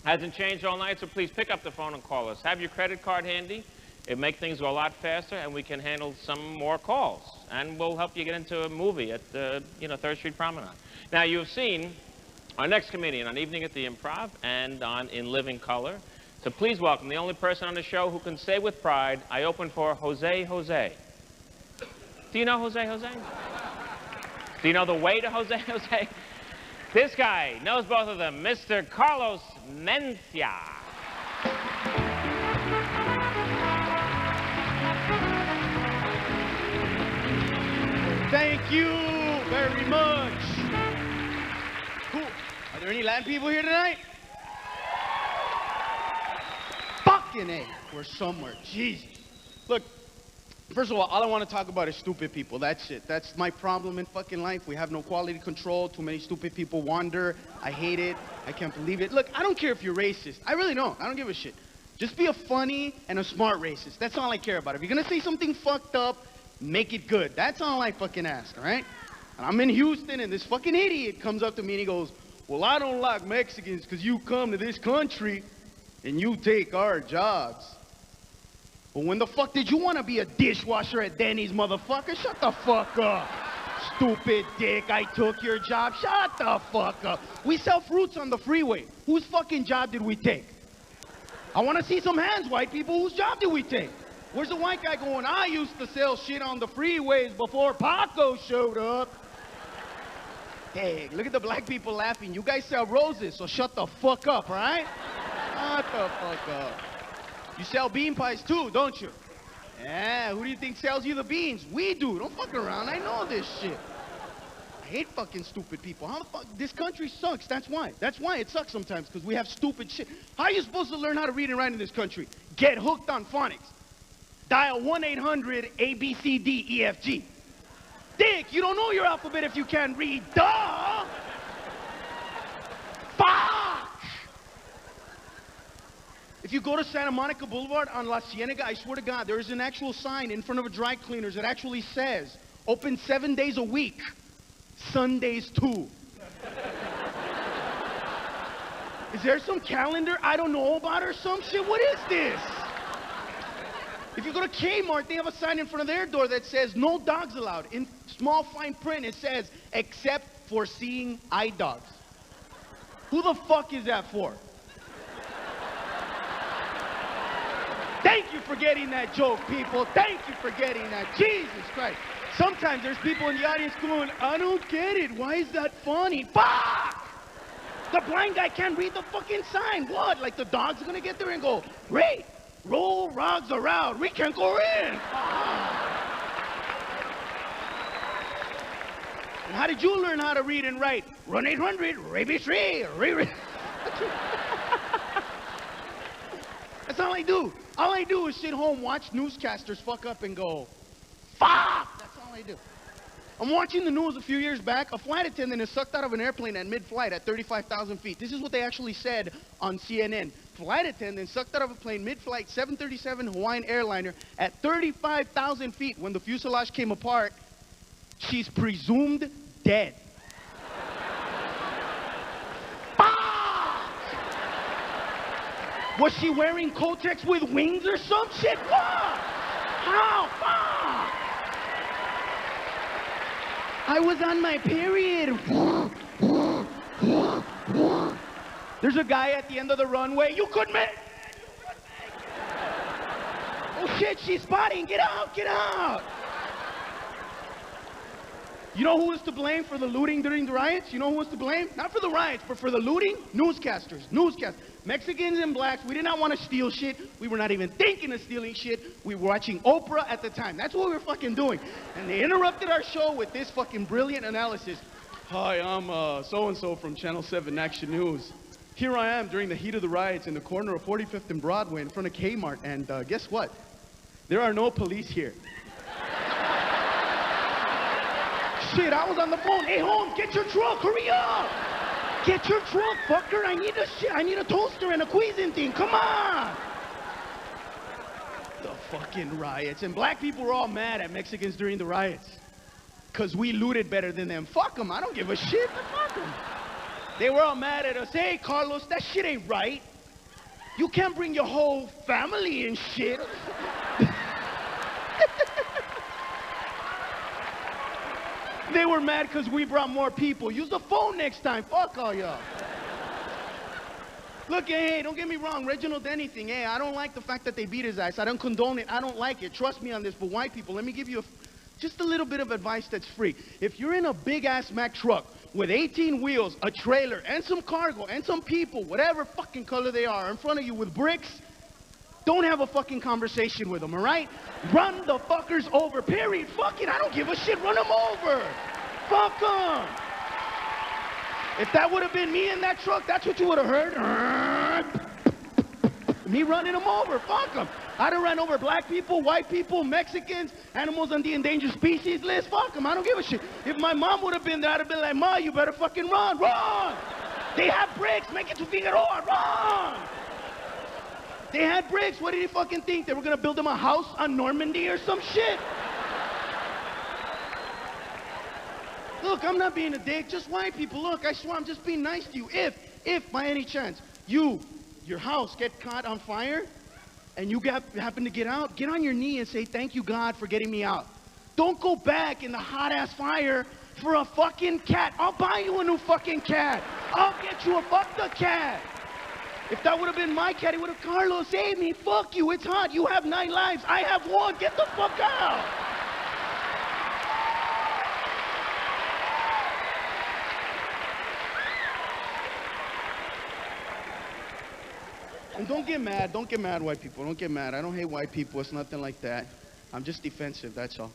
Hasn't changed all night, so please pick up the phone and call us. Have your credit card handy. It'll make things go a lot faster, and we can handle some more calls. And we'll help you get into a movie at, 3rd Street Promenade. Now, you've seen our next comedian on Evening at the Improv and on In Living Color. So please welcome the only person on the show who can say with pride, I open for Jose Jose. Do you know Jose Jose? Do you know the way to Jose Jose? This guy knows both of them, Mr. Carlos Mencia. Thank you very much. Cool. Are there any Latin people here tonight? Fucking A. We're somewhere. Jesus. Look, first of all I want to talk about is stupid people. That's it. That's my problem in fucking life. We have no quality control. Too many stupid people wander. I hate it. I can't believe it. Look, I don't care if you're racist. I really don't. I don't give a shit. Just be a funny and a smart racist. That's all I care about. If you're going to say something fucked up, make it good. That's all I fucking ask, all right? And I'm in Houston, and this fucking idiot comes up to me and he goes, well, I don't like Mexicans because you come to this country and you take our jobs. Well, when the fuck did you want to be a dishwasher at Denny's, motherfucker? Shut the fuck up. Stupid dick, I took your job. Shut the fuck up. We sell fruits on the freeway. Whose fucking job did we take? I want to see some hands, white people. Whose job did we take? Where's the white guy going, I used to sell shit on the freeways before Paco showed up. Hey, look at the black people laughing. You guys sell roses, so shut the fuck up, right? Shut the fuck up. You sell bean pies too, don't you? Yeah, who do you think sells you the beans? We do. Don't fuck around. I know this shit. I hate fucking stupid people. How the fuck? This country sucks. That's why. That's why it sucks sometimes, because we have stupid shit. How are you supposed to learn how to read and write in this country? Get hooked on phonics. Dial 1-800-ABCDEFG. Dick, you don't know your alphabet if you can't read. Duh! Fuck! If you go to Santa Monica Boulevard on La Cienega, I swear to God, there is an actual sign in front of a dry cleaners that actually says, open 7 days a week, Sundays too. Is there some calendar I don't know about or some shit? What is this? If you go to Kmart, they have a sign in front of their door that says, no dogs allowed. In small fine print, it says, except for seeing eye dogs. Who the fuck is that for? Thank you for getting that joke, people. Thank you for getting that. Jesus Christ. Sometimes there's people in the audience going, I don't get it. Why is that funny? Fuck! The blind guy can't read the fucking sign. What? Like the dog's gonna get there and go, Ray, roll rogs around. We can't go in. And how did you learn how to read and write? Run 800, rabies free, That's all I do. All I do is sit home, watch newscasters fuck up and go, fuck! That's all I do. I'm watching the news a few years back. A flight attendant is sucked out of an airplane at mid-flight at 35,000 feet. This is what they actually said on CNN. Flight attendant sucked out of a plane mid-flight, 737 Hawaiian airliner at 35,000 feet. When the fuselage came apart, she's presumed dead. Was she wearing Kotex with wings or some shit? What? How? Fuck! I was on my period. There's a guy at the end of the runway. You could make it! Oh shit, she's spotting. Get out, get out! You know who was to blame for the looting during the riots? You know who was to blame? Not for the riots, but for the looting? Newscasters. Mexicans and blacks, we did not want to steal shit. We were not even thinking of stealing shit. We were watching Oprah at the time. That's what we were fucking doing. And they interrupted our show with this fucking brilliant analysis. Hi, I'm so-and-so from Channel 7 Action News. Here I am during the heat of the riots in the corner of 45th and Broadway in front of Kmart. And guess what? There are no police here. Shit, I was on the phone. Hey, Holmes, get your truck. Hurry up. Get your truck, fucker. I need a toaster and a Cuisinart. Come on. The fucking riots. And black people were all mad at Mexicans during the riots. Because we looted better than them. Fuck them. I don't give a shit. Fuck them. They were all mad at us. Hey, Carlos, that shit ain't right. You can't bring your whole family and shit. They were mad because we brought more people. Use the phone next time. Fuck all y'all. Look, hey, don't get me wrong. Reginald anything. Hey, I don't like the fact that they beat his ass. I don't condone it. I don't like it. Trust me on this. But white people, let me give you just a little bit of advice that's free. If you're in a big-ass Mack truck with 18 wheels, a trailer, and some cargo, and some people, whatever fucking color they are, in front of you with bricks, don't have a fucking conversation with them, all right? Run the fuckers over, period. Fuck it, I don't give a shit. Run them over. Fuck them. If that would have been me in that truck, that's what you would have heard. Me running them over. Fuck them. I'd have ran over black people, white people, Mexicans, animals on the endangered species list. Fuck them. I don't give a shit. If my mom would have been there, I'd have been like, Ma, you better fucking run. Run. They have bricks. Make it to Figueroa. Run. They had bricks. What did you fucking think? They were going to build them a house on Normandy or some shit? Look, I'm not being a dick. Just white people. Look, I swear I'm just being nice to you. If by any chance your house get caught on fire and you happen to get out, get on your knee and say, thank you, God, for getting me out. Don't go back in the hot-ass fire for a fucking cat. I'll buy you a new fucking cat. I'll get you a fuck the cat. If that would have been my cat, he would have, Carlos, save me. Fuck you. It's hot. You have 9 lives. I have 1. Get the fuck out. And don't get mad. Don't get mad, white people. Don't get mad. I don't hate white people. It's nothing like that. I'm just defensive. That's all.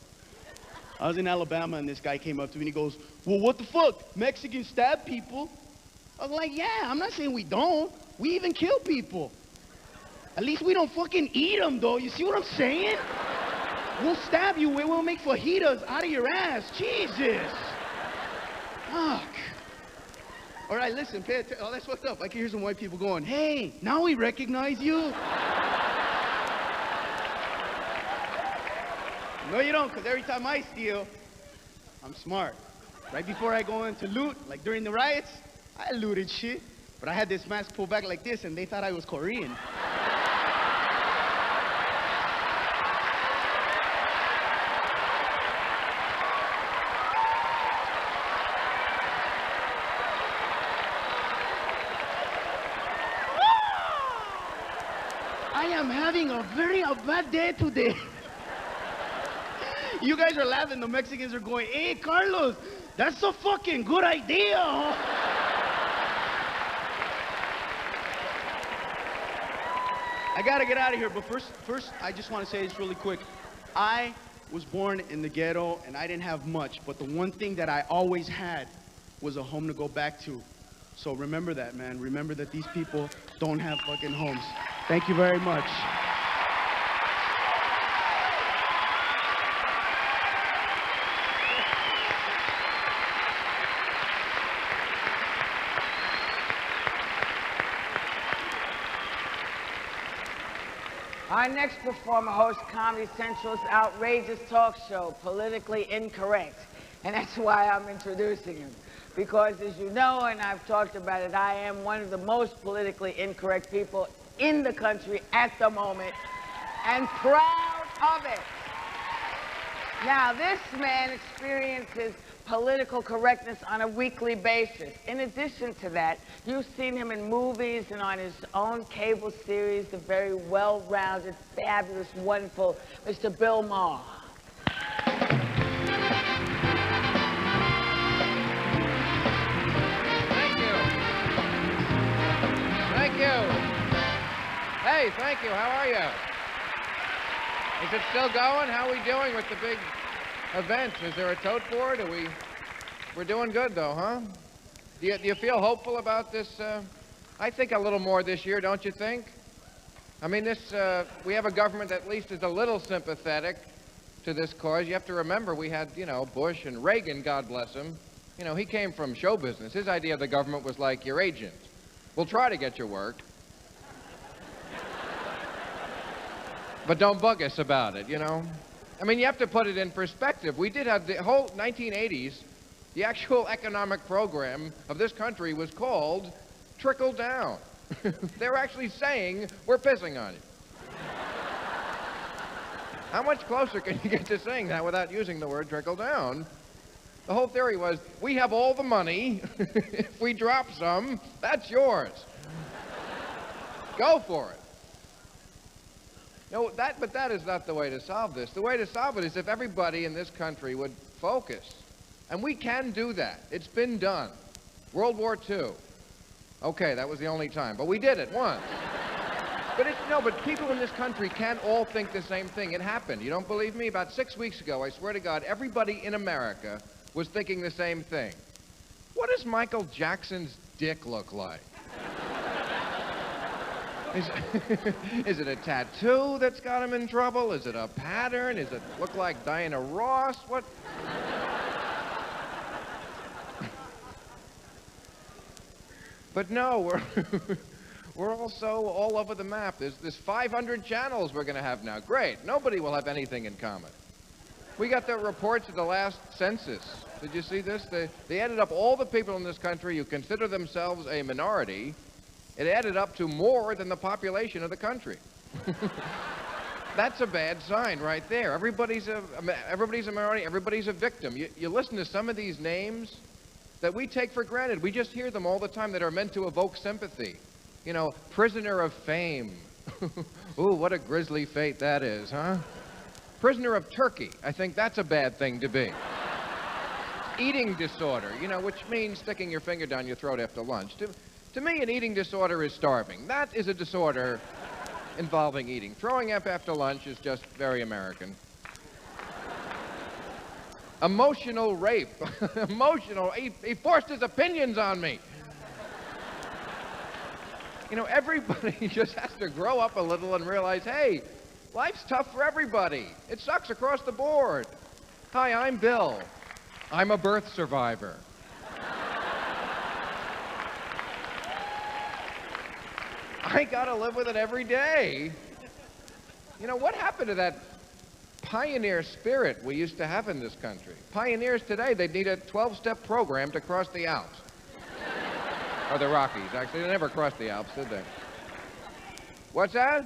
I was in Alabama, and this guy came up to me, and he goes, well, what the fuck? Mexicans stab people. I was like, yeah, I'm not saying we don't. We even kill people. At least we don't fucking eat them, though. You see what I'm saying? We'll stab you. We'll make fajitas out of your ass. Jesus. Fuck. All right, listen. Pay attention. Oh, that's fucked up. I can hear some white people going, hey, now we recognize you. No, you don't, because every time I steal, I'm smart. Right before I go into loot, like during the riots, I looted shit. But I had this mask pulled back like this, and they thought I was Korean. am having a very bad day today. You guys are laughing. The Mexicans are going, hey, Carlos, that's a fucking good idea. I gotta get out of here, but first, I just want to say this really quick. I was born in the ghetto, and I didn't have much, but the one thing that I always had was a home to go back to. So remember that, man. Remember that these people don't have fucking homes. Thank you very much. Our next performer hosts Comedy Central's outrageous talk show, Politically Incorrect. And that's why I'm introducing him. Because as you know, and I've talked about it, I am one of the most politically incorrect people in the country at the moment, and proud of it. Now, this man experiences political correctness on a weekly basis. In addition to that, you've seen him in movies and on his own cable series, the very well-rounded, fabulous, wonderful Mr. Bill Maher. Thank you. Hey, thank you. How are you? Is it still going? How are we doing with the big event? Is there a tote board? We're doing good, though, huh? Do you feel hopeful about this? I think a little more this year, don't you think? I mean, we have a government that at least is a little sympathetic to this cause. You have to remember we had, Bush and Reagan, God bless him. He came from show business. His idea of the government was like your agent. We'll try to get your work. But don't bug us about it, I mean, you have to put it in perspective. We did have the whole 1980s, the actual economic program of this country was called Trickle Down. They're actually saying, we're pissing on you. How much closer can you get to saying that without using the word trickle down? The whole theory was, we have all the money. If we drop some, that's yours. Go for it. No, but that is not the way to solve this. The way to solve it is if everybody in this country would focus. And we can do that. It's been done. World War II. Okay, that was the only time. But we did it once. But people in this country can't all think the same thing. It happened. You don't believe me? About 6 weeks ago, I swear to God, everybody in America was thinking the same thing. What does Michael Jackson's dick look like? Is it a tattoo that's got him in trouble? Is it a pattern? Does it look like Diana Ross? What? But no, we're also all over the map. There's 500 channels we're going to have now. Great. Nobody will have anything in common. We got the reports of the last census. Did you see this? They added up all the people in this country who consider themselves a minority. It added up to more than the population of the country. That's a bad sign right there. Everybody's a minority, everybody's a victim. You listen to some of these names that we take for granted. We just hear them all the time that are meant to evoke sympathy. Prisoner of fame. Ooh, what a grisly fate that is, huh? Prisoner of Turkey. I think that's a bad thing to be. Eating disorder, which means sticking your finger down your throat after lunch. To me, an eating disorder is starving. That is a disorder involving eating. Throwing up after lunch is just very American. Emotional rape. He forced his opinions on me. Everybody just has to grow up a little and realize, hey, life's tough for everybody. It sucks across the board. Hi, I'm Bill. I'm a birth survivor. I gotta live with it every day. What happened to that pioneer spirit we used to have in this country? Pioneers today, they'd need a 12-step program to cross the Alps. Or the Rockies. Actually, they never crossed the Alps, did they? What's that?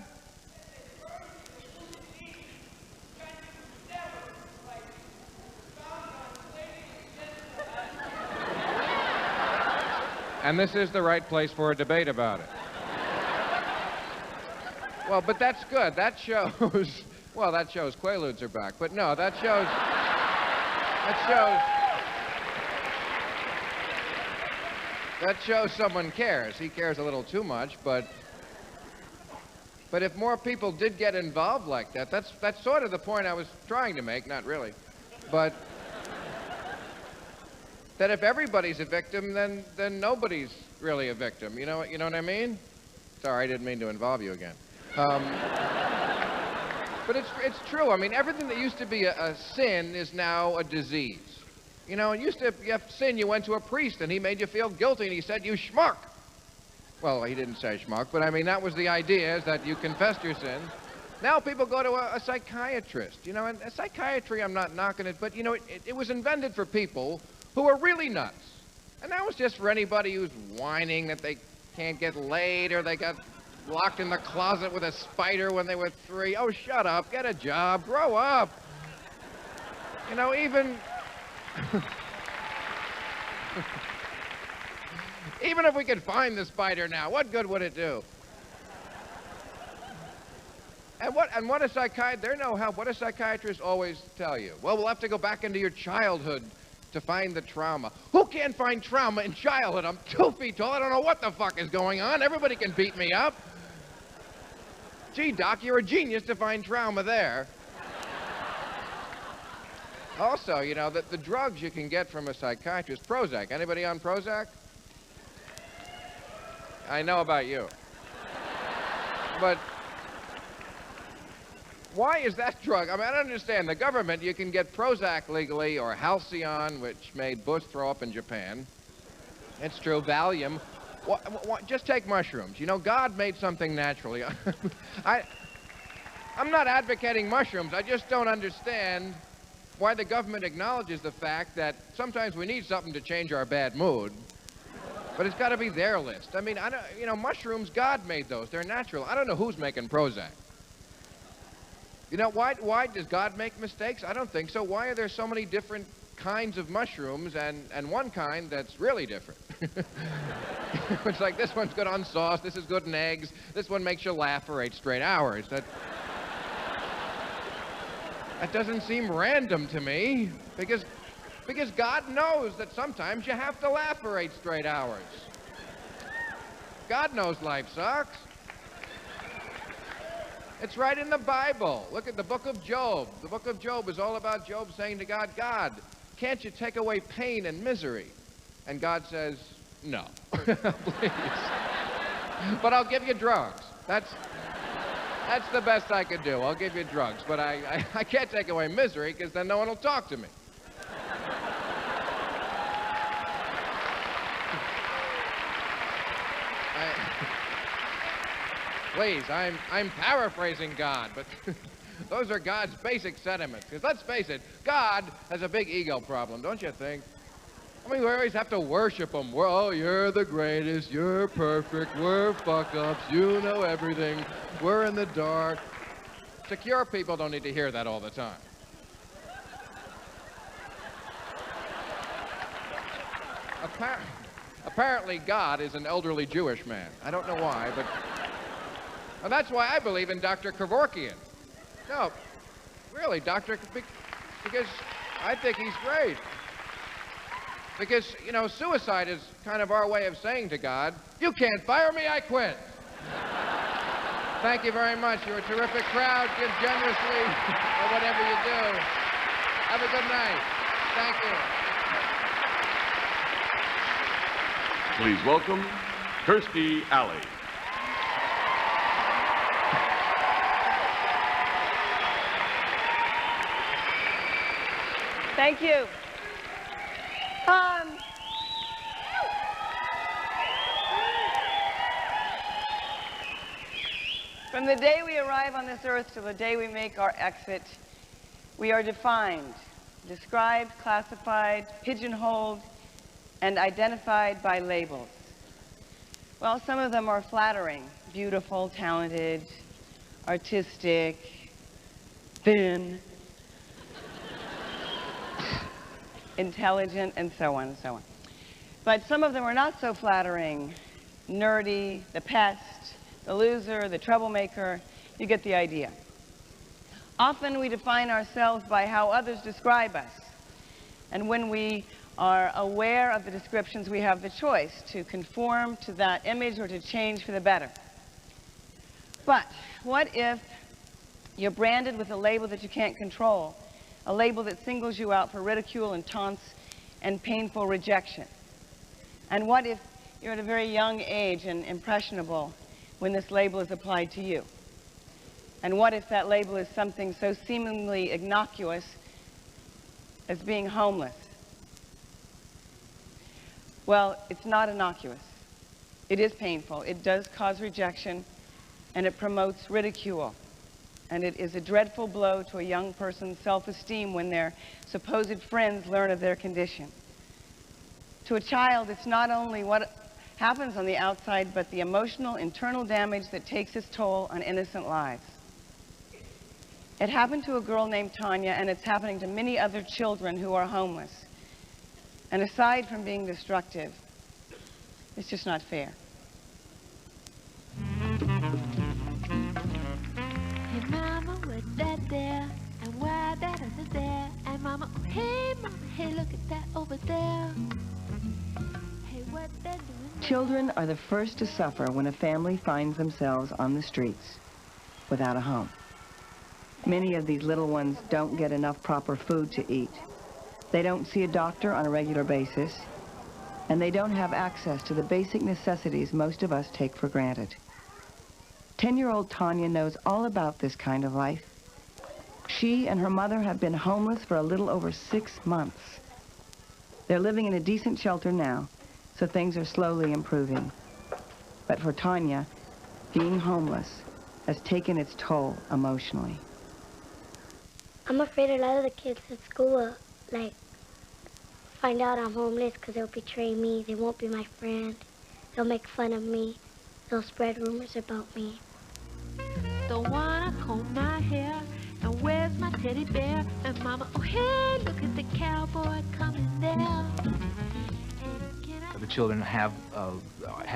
And this is the right place for a debate about it. Well, but that's good. That shows, well, that shows Quaaludes are back. But no, that shows someone cares. He cares a little too much, but if more people did get involved like that, that's sort of the point I was trying to make, not really. But that if everybody's a victim, then nobody's really a victim. You know what I mean? Sorry, I didn't mean to involve you again. But it's true. I mean, everything that used to be a sin is now a disease. You know, it used to, you have sin, you went to a priest and he made you feel guilty and he said, you schmuck. Well, he didn't say schmuck, but I mean, that was the idea, is that you confessed your sins. Now people go to a psychiatrist, you know, and psychiatry, I'm not knocking it, but, you know, it was invented for people who are really nuts. And now it's just for anybody who's whining that they can't get laid or they got locked in the closet with a spider when they were 3. Oh, shut up, get a job, grow up. You know, even... Even if we could find the spider now, what good would it do? And what a psychiatrist, they're no help. What do psychiatrists always tell you? Well, we'll have to go back into your childhood to find the trauma. Who can't find trauma in childhood? I'm 2 feet tall. I don't know what the fuck is going on. Everybody can beat me up. Gee, Doc, you're a genius to find trauma there. Also, you know, the drugs you can get from a psychiatrist, Prozac. Anybody on Prozac? I know about you. But why is that drug? I mean, I don't understand. The government, you can get Prozac legally, or Halcyon, which made Bush throw up in Japan. It's true. Valium. Just take mushrooms. You know, God made something naturally. I'm not advocating mushrooms. I just don't understand why the government acknowledges the fact that sometimes we need something to change our bad mood, but it's got to be their list. I mean, you know, mushrooms, God made those. They're natural. I don't know who's making Prozac. You know, why does God make mistakes? I don't think so. Why are there so many different kinds of mushrooms and one kind that's really different? It's like, this one's good on sauce, this is good in eggs, this one makes you laugh for 8 straight hours. That doesn't seem random to me, because God knows that sometimes you have to laugh for 8 straight hours. God knows life sucks. It's right in the Bible. Look at the book of Job. The book of Job is all about Job saying to God, God, can't you take away pain and misery? And God says, no, please. But I'll give you drugs. That's the best I could do. I'll give you drugs, but I can't take away misery, because then no one will talk to me. Please, I'm paraphrasing God, but those are God's basic sentiments. Because let's face it, God has a big ego problem, don't you think? I mean, we always have to worship him. Oh, you're the greatest, you're perfect, we're fuck-ups, you know everything, we're in the dark. Secure people don't need to hear that all the time. Apparently, God is an elderly Jewish man. I don't know why, but... Well, that's why I believe in Dr. Kevorkian. No, really, because I think he's great. Because, you know, suicide is kind of our way of saying to God, you can't fire me, I quit. Thank you very much. You're a terrific crowd. Give generously for whatever you do. Have a good night. Thank you. Please welcome Kirstie Alley. Thank you. From the day we arrive on this earth till the day we make our exit, we are defined, described, classified, pigeonholed, and identified by labels. Well, some of them are flattering: beautiful, talented, artistic, thin, intelligent, and so on and so on. But some of them are not so flattering: nerdy, the pest, the loser, the troublemaker, You get the idea. Often we define ourselves by how others describe us. And when we are aware of the descriptions, we have the choice to conform to that image or to change for the better. But what if you're branded with a label that you can't control, a label that singles you out for ridicule and taunts and painful rejection? And what if you're at a very young age and impressionable when this label is applied to you? And what if that label is something so seemingly innocuous as being homeless? Well, it's not innocuous. It is painful. It does cause rejection, and it promotes ridicule. And it is a dreadful blow to a young person's self-esteem when their supposed friends learn of their condition. To a child, it's not only what happens on the outside, but the emotional, internal damage that takes its toll on innocent lives. It happened to a girl named Tanya, and it's happening to many other children who are homeless. And aside from being destructive, it's just not fair. Hey mama, what's that there? And why that over there? And mama, oh, hey mama, hey look at that over there. Hey, what that doing? Children are the first to suffer when a family finds themselves on the streets without a home. Many of these little ones don't get enough proper food to eat. They don't see a doctor on a regular basis, and they don't have access to the basic necessities most of us take for granted. 10-year-old Tanya knows all about this kind of life. She and her mother have been homeless for a little over 6 months. They're living in a decent shelter now, so things are slowly improving. But for Tanya, being homeless has taken its toll emotionally. I'm afraid a lot of the kids at school will, find out I'm homeless because they'll betray me. They won't be my friend. They'll make fun of me. They'll spread rumors about me. Don't wanna comb my hair. And where's my teddy bear? And mama, oh hey, look at the cowboy coming there. The children have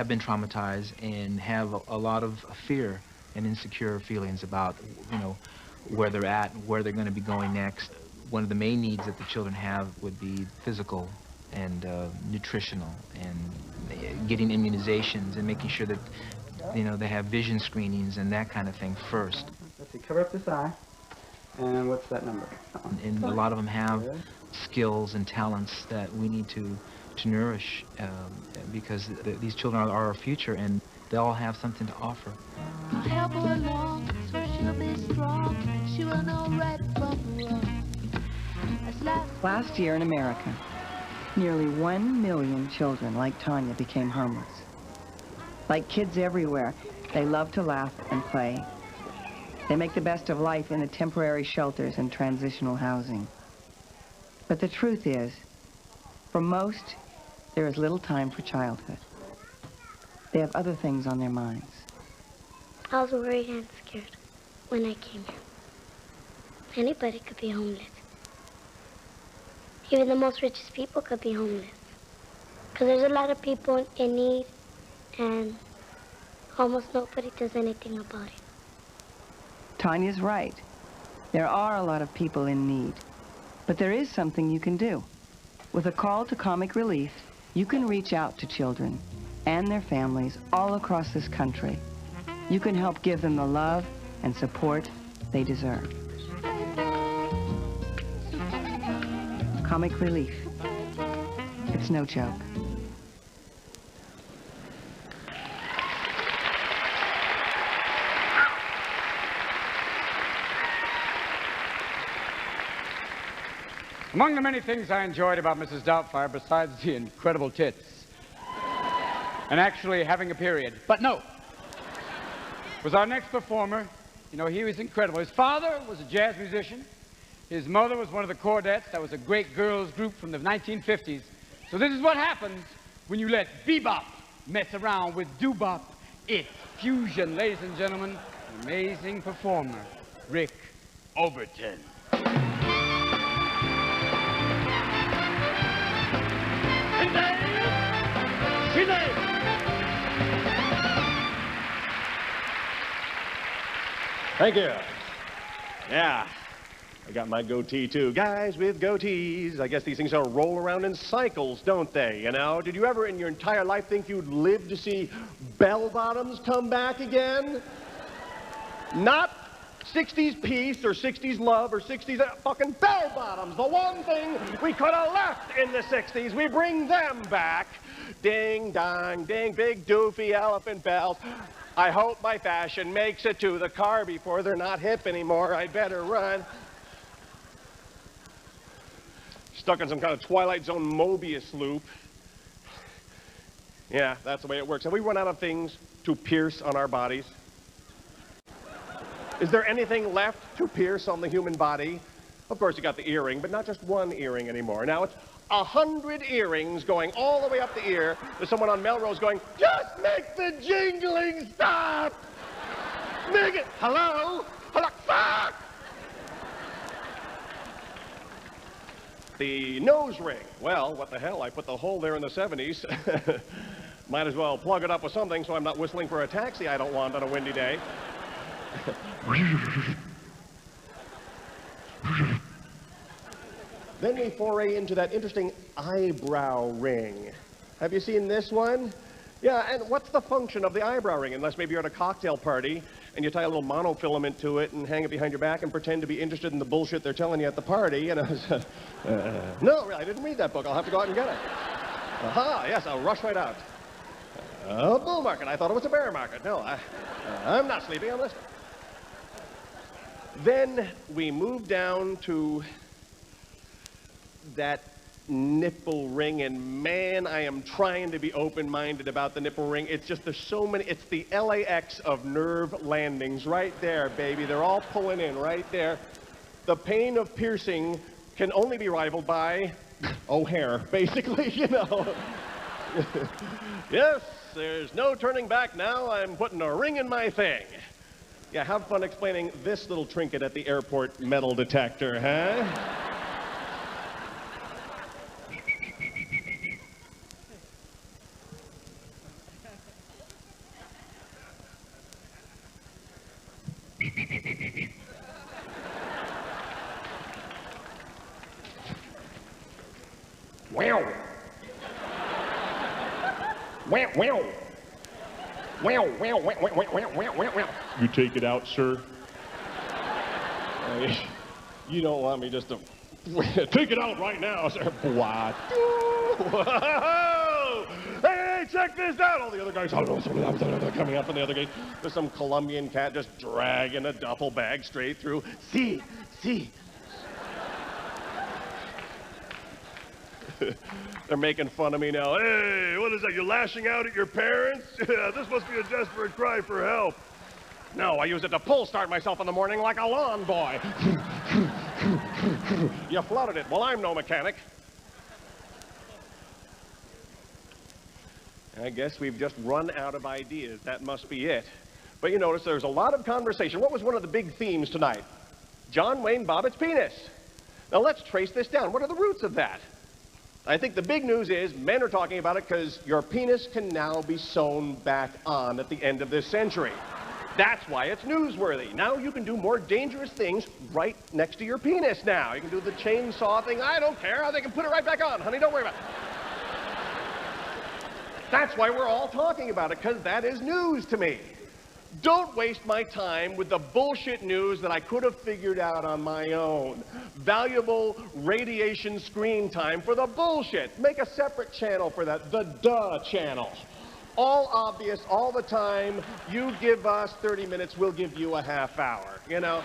been traumatized and have a lot of fear and insecure feelings about, where they're at, where they're going to be going next. One of the main needs that the children have would be physical and nutritional, and getting immunizations and making sure that, they have vision screenings and that kind of thing first. Let's see, cover up this eye. And what's that number? And a lot of them have skills and talents that we need to nourish because these children are our future, and they all have something to offer. I'll help her along, so she'll be strong. She will know right from wrong. Last year in America, nearly 1 million children like Tanya became homeless. Like kids everywhere, they love to laugh and play. They make the best of life in the temporary shelters and transitional housing. But the truth is, for most, there is little time for childhood. They have other things on their minds. I was worried and scared when I came here. Anybody could be homeless. Even the most richest people could be homeless. Because there's a lot of people in need, and almost nobody does anything about it. Tanya's right. There are a lot of people in need. But there is something you can do. With a call to Comic Relief, you can reach out to children and their families all across this country. You can help give them the love and support they deserve. Comic Relief. It's no joke. Among the many things I enjoyed about Mrs. Doubtfire, besides the incredible tits, and actually having a period, but no, was our next performer. He was incredible. His father was a jazz musician. His mother was one of the Chordettes. That was a great girls group from the 1950s. So this is what happens when you let bebop mess around with doo-bop. It's fusion, ladies and gentlemen. An amazing performer, Rick Overton. Thank you. Yeah, I got my goatee too. Guys with goatees, I guess these things sort of roll around in cycles, don't they, you know? Did you ever in your entire life think you'd live to see bell-bottoms come back again? Not 60s peace or 60s love or 60s fucking bell-bottoms. The one thing we could have left in the 60s, we bring them back. Ding, dong, ding, big doofy elephant bells. I hope my fashion makes it to the car before they're not hip anymore. I better run. Stuck in some kind of Twilight Zone Mobius loop. Yeah, that's the way it works. Have we run out of things to pierce on our bodies? Is there anything left to pierce on the human body? Of course, you got the earring, but not just one earring anymore. Now it's 100 earrings going all the way up the ear. There's someone on Melrose going, just make the jingling stop! Make it, hello? Hello, fuck! The nose ring. Well, what the hell, I put the hole there in the 70s. Might as well plug it up with something so I'm not whistling for a taxi I don't want on a windy day. Then we foray into that interesting eyebrow ring. Have you seen this one? Yeah, and what's the function of the eyebrow ring? Unless maybe you're at a cocktail party and you tie a little monofilament to it and hang it behind your back and pretend to be interested in the bullshit they're telling you at the party. You know, no, really, I didn't read that book. I'll have to go out and get it. Aha, yes, I'll rush right out. A bull market. I thought it was a bear market. No, I'm not sleeping. I'm listening. Then we move down to that nipple ring, and man, I am trying to be open-minded about the nipple ring. It's just, there's so many, it's the LAX of nerve landings right there, baby. They're all pulling in right there. The pain of piercing can only be rivaled by O'Hare, basically, you know. Yes, there's no turning back now. I'm putting a ring in my thing. Yeah, have fun explaining this little trinket at the airport metal detector, huh? Wow. Wow, wow. Wow, wow, wow, wow, wow, wow, wow, wow. You take it out, sir. You don't want me just to take it out right now, sir. What? Whoa! Hey, check this out! All the other guys coming up on the other gate. There's some Colombian cat just dragging a duffel bag straight through. See. They're making fun of me now. Hey, what is that? You're lashing out at your parents? Yeah, this must be a desperate cry for help. No, I use it to pull start myself in the morning like a lawn boy. You flooded it. Well, I'm no mechanic. I guess we've just run out of ideas. That must be it. But you notice there's a lot of conversation. What was one of the big themes tonight? John Wayne Bobbitt's penis. Now let's trace this down. What are the roots of that? I think the big news is men are talking about it because your penis can now be sewn back on at the end of this century. That's why it's newsworthy. Now you can do more dangerous things right next to your penis now. You can do the chainsaw thing. I don't care. They can put it right back on, honey. Don't worry about it. That's why we're all talking about it, because that is news to me. Don't waste my time with the bullshit news that I could have figured out on my own. Valuable radiation screen time for the bullshit. Make a separate channel for that, the duh channel. All obvious, all the time. You give us 30 minutes, we'll give you a half hour, you know?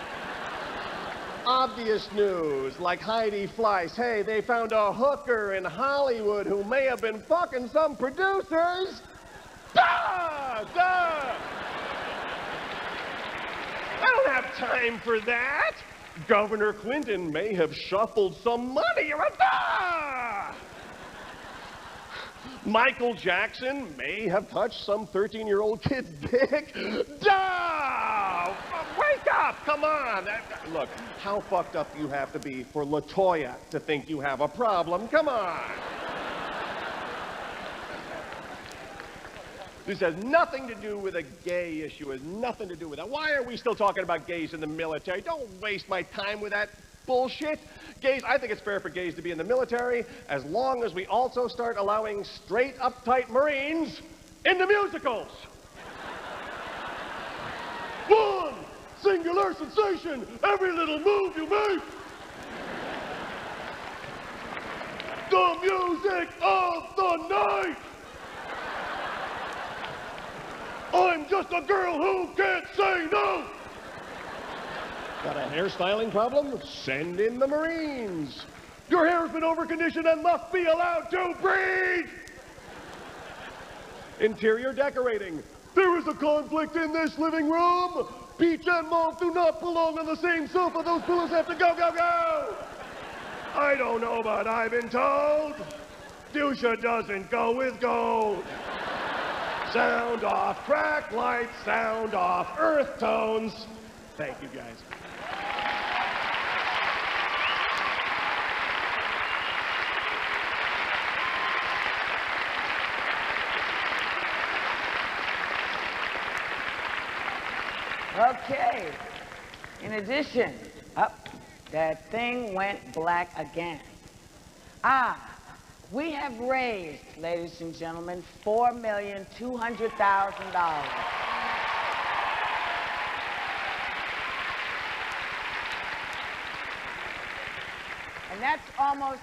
Obvious news, like Heidi Fleiss. Hey, they found a hooker in Hollywood who may have been fucking some producers. Duh! Duh! I don't have time for that. Governor Clinton may have shuffled some money. Ah! Michael Jackson may have touched some 13-year-old kid's dick. Duh! Wake up! Come on! Look, how fucked up you have to be for LaToya to think you have a problem? Come on! This has nothing to do with a gay issue. It has nothing to do with that. Why are we still talking about gays in the military? Don't waste my time with that bullshit. Gays, I think it's fair for gays to be in the military as long as we also start allowing straight, uptight Marines in the musicals. One singular sensation, every little move you make. The music of the night. I'm just a girl who can't say no. Got a hairstyling problem? Send in the Marines. Your hair's been overconditioned and must be allowed to breathe. Interior decorating. There is a conflict in this living room. Peach and Mauve do not belong on the same sofa. Those pillows have to go, go, go. I don't know, but I've been told fuchsia doesn't go with gold. Sound off track lights, sound off earth tones. Thank you, guys. Okay. In addition, that thing went black again. We have raised, ladies and gentlemen, $4,200,000. And that's almost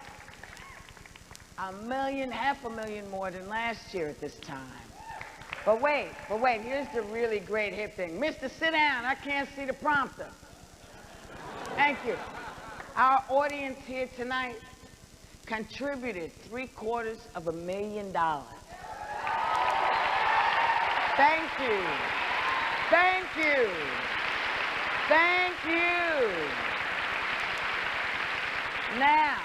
half a million more than last year at this time. But wait, here's the really great hip thing. Mister, sit down, I can't see the prompter. Thank you. Our audience here tonight contributed $750,000. Thank you. Thank you. Thank you. Now,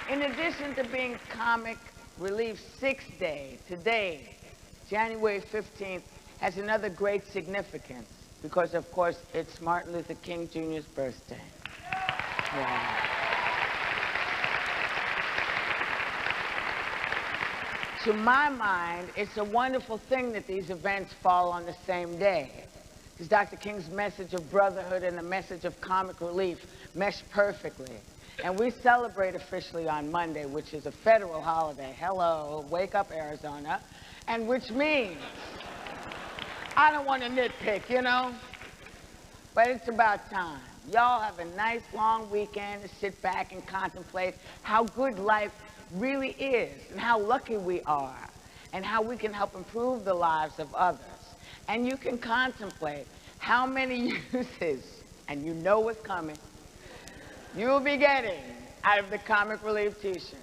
in addition to being Comic Relief 6th Day, today, January 15th, has another great significance because, of course, it's Martin Luther King Jr.'s birthday. Yeah. To my mind, it's a wonderful thing that these events fall on the same day. Because Dr. King's message of brotherhood and the message of comic relief mesh perfectly. And we celebrate officially on Monday, which is a federal holiday. Hello, wake up, Arizona. And which means, I don't want to nitpick, you know, but it's about time. Y'all have a nice long weekend to sit back and contemplate how good life really is and how lucky we are and how we can help improve the lives of others. And you can contemplate how many uses, and you know what's coming, you'll be getting out of the Comic Relief t-shirt.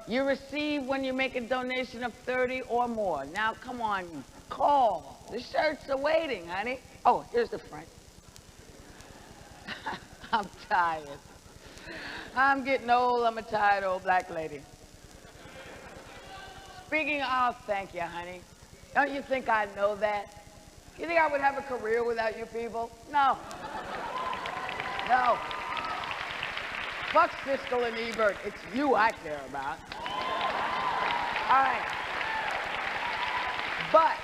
You receive when you make a donation of 30 or more. Now, come on, call. The shirts are waiting, honey. Oh, here's the front. I'm tired. I'm getting old. I'm a tired old black lady. Speaking of, thank you, honey. Don't you think I know that? You think I would have a career without you people? No. No. Fuck Siskel and Ebert. It's you I care about. All right. But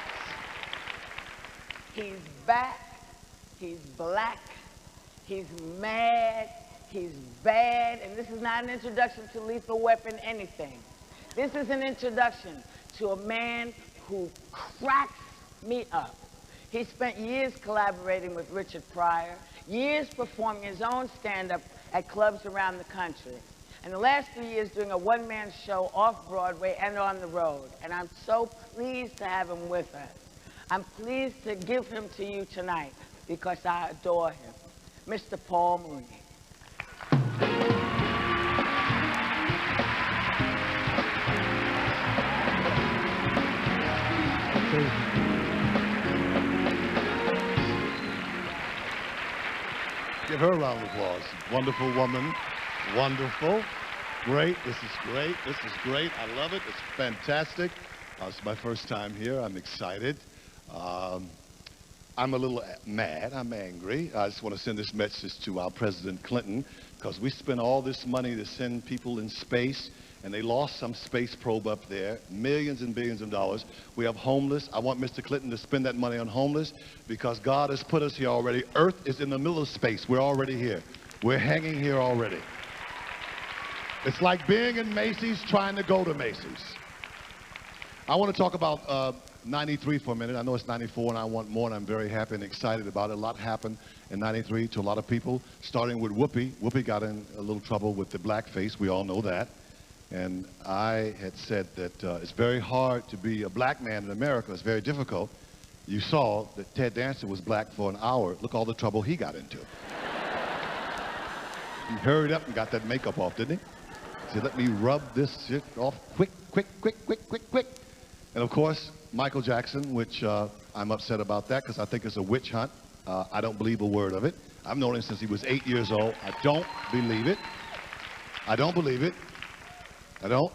he's back. He's black. He's mad. He's bad. And this is not an introduction to Lethal Weapon anything. This is an introduction to a man who cracks me up. He spent years collaborating with Richard Pryor, years performing his own stand-up at clubs around the country, and the last 3 years doing a one-man show off-Broadway and on the road. And I'm so pleased to have him with us. I'm pleased to give him to you tonight because I adore him. Mr. Paul Mooney. Give her a round of applause. Wonderful woman. Wonderful. Great. This is great. This is great. I love it. It's fantastic. It's my first time here. I'm excited. I'm a little mad. I'm angry. I just want to send this message to our President Clinton because we spent all this money to send people in space and they lost some space probe up there, millions and billions of dollars. We have homeless. I want Mr. Clinton to spend that money on homeless because God has put us here already. Earth is in the middle of space. We're already here. We're hanging here already. It's like being in Macy's trying to go to Macy's. I want to talk about 93 for a minute. I know it's 94 and I want more, and I'm very happy and excited about it. A lot happened in 93 to a lot of people, starting with Whoopi. Whoopi got in a little trouble with the blackface. We all know that. And I had said that it's very hard to be a black man in America. It's very difficult. You saw that Ted Danson was black for an hour. Look all the trouble he got into. He hurried up and got that makeup off, didn't he? He said, let me rub this shit off quick, quick, quick, quick, quick, quick. And of course, Michael Jackson, which I'm upset about that because I think it's a witch hunt. I don't believe a word of it. I've known him since he was 8 years old. I don't believe it. I don't believe it. I don't.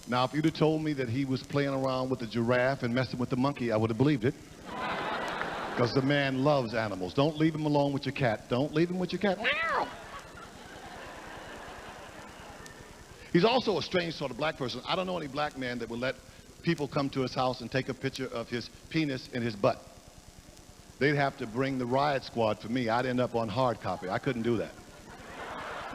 Now, if you'd have told me that he was playing around with the giraffe and messing with the monkey, I would have believed it. Because the man loves animals. Don't leave him alone with your cat. Don't leave him with your cat. He's also a strange sort of black person. I don't know any black man that would let people come to his house and take a picture of his penis in his butt. They'd have to bring the riot squad for me. I'd end up on hard copy. I couldn't do that.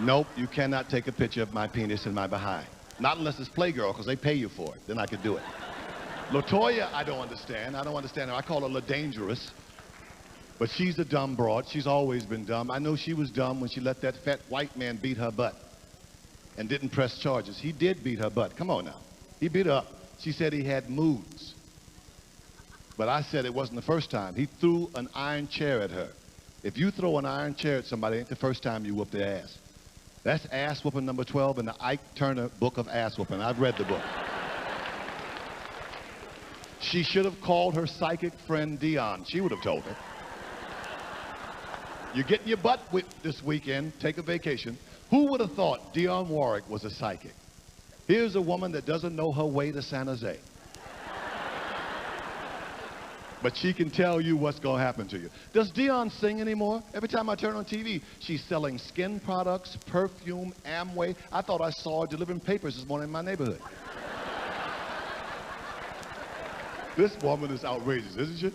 Nope, you cannot take a picture of my penis in my behind. Not unless it's Playgirl, because they pay you for it. Then I could do it. LaToya, I don't understand. I don't understand her. I call her La Dangerous. But she's a dumb broad. She's always been dumb. I know she was dumb when she let that fat white man beat her butt and didn't press charges. He did beat her butt. Come on now. He beat her up. She said he had moods. But I said it wasn't the first time. He threw an iron chair at her. If you throw an iron chair at somebody, it ain't the first time you whoop their ass. That's ass whooping number 12 in the Ike Turner book of ass whooping. I've read the book. She should have called her psychic friend Dion. She would have told her. You're getting your butt whipped this weekend. Take a vacation. Who would have thought Dionne Warwick was a psychic? Here's a woman that doesn't know her way to San Jose. But she can tell you what's going to happen to you. Does Dionne sing anymore? Every time I turn on TV, she's selling skin products, perfume, Amway. I thought I saw her delivering papers this morning in my neighborhood. This woman is outrageous, isn't she?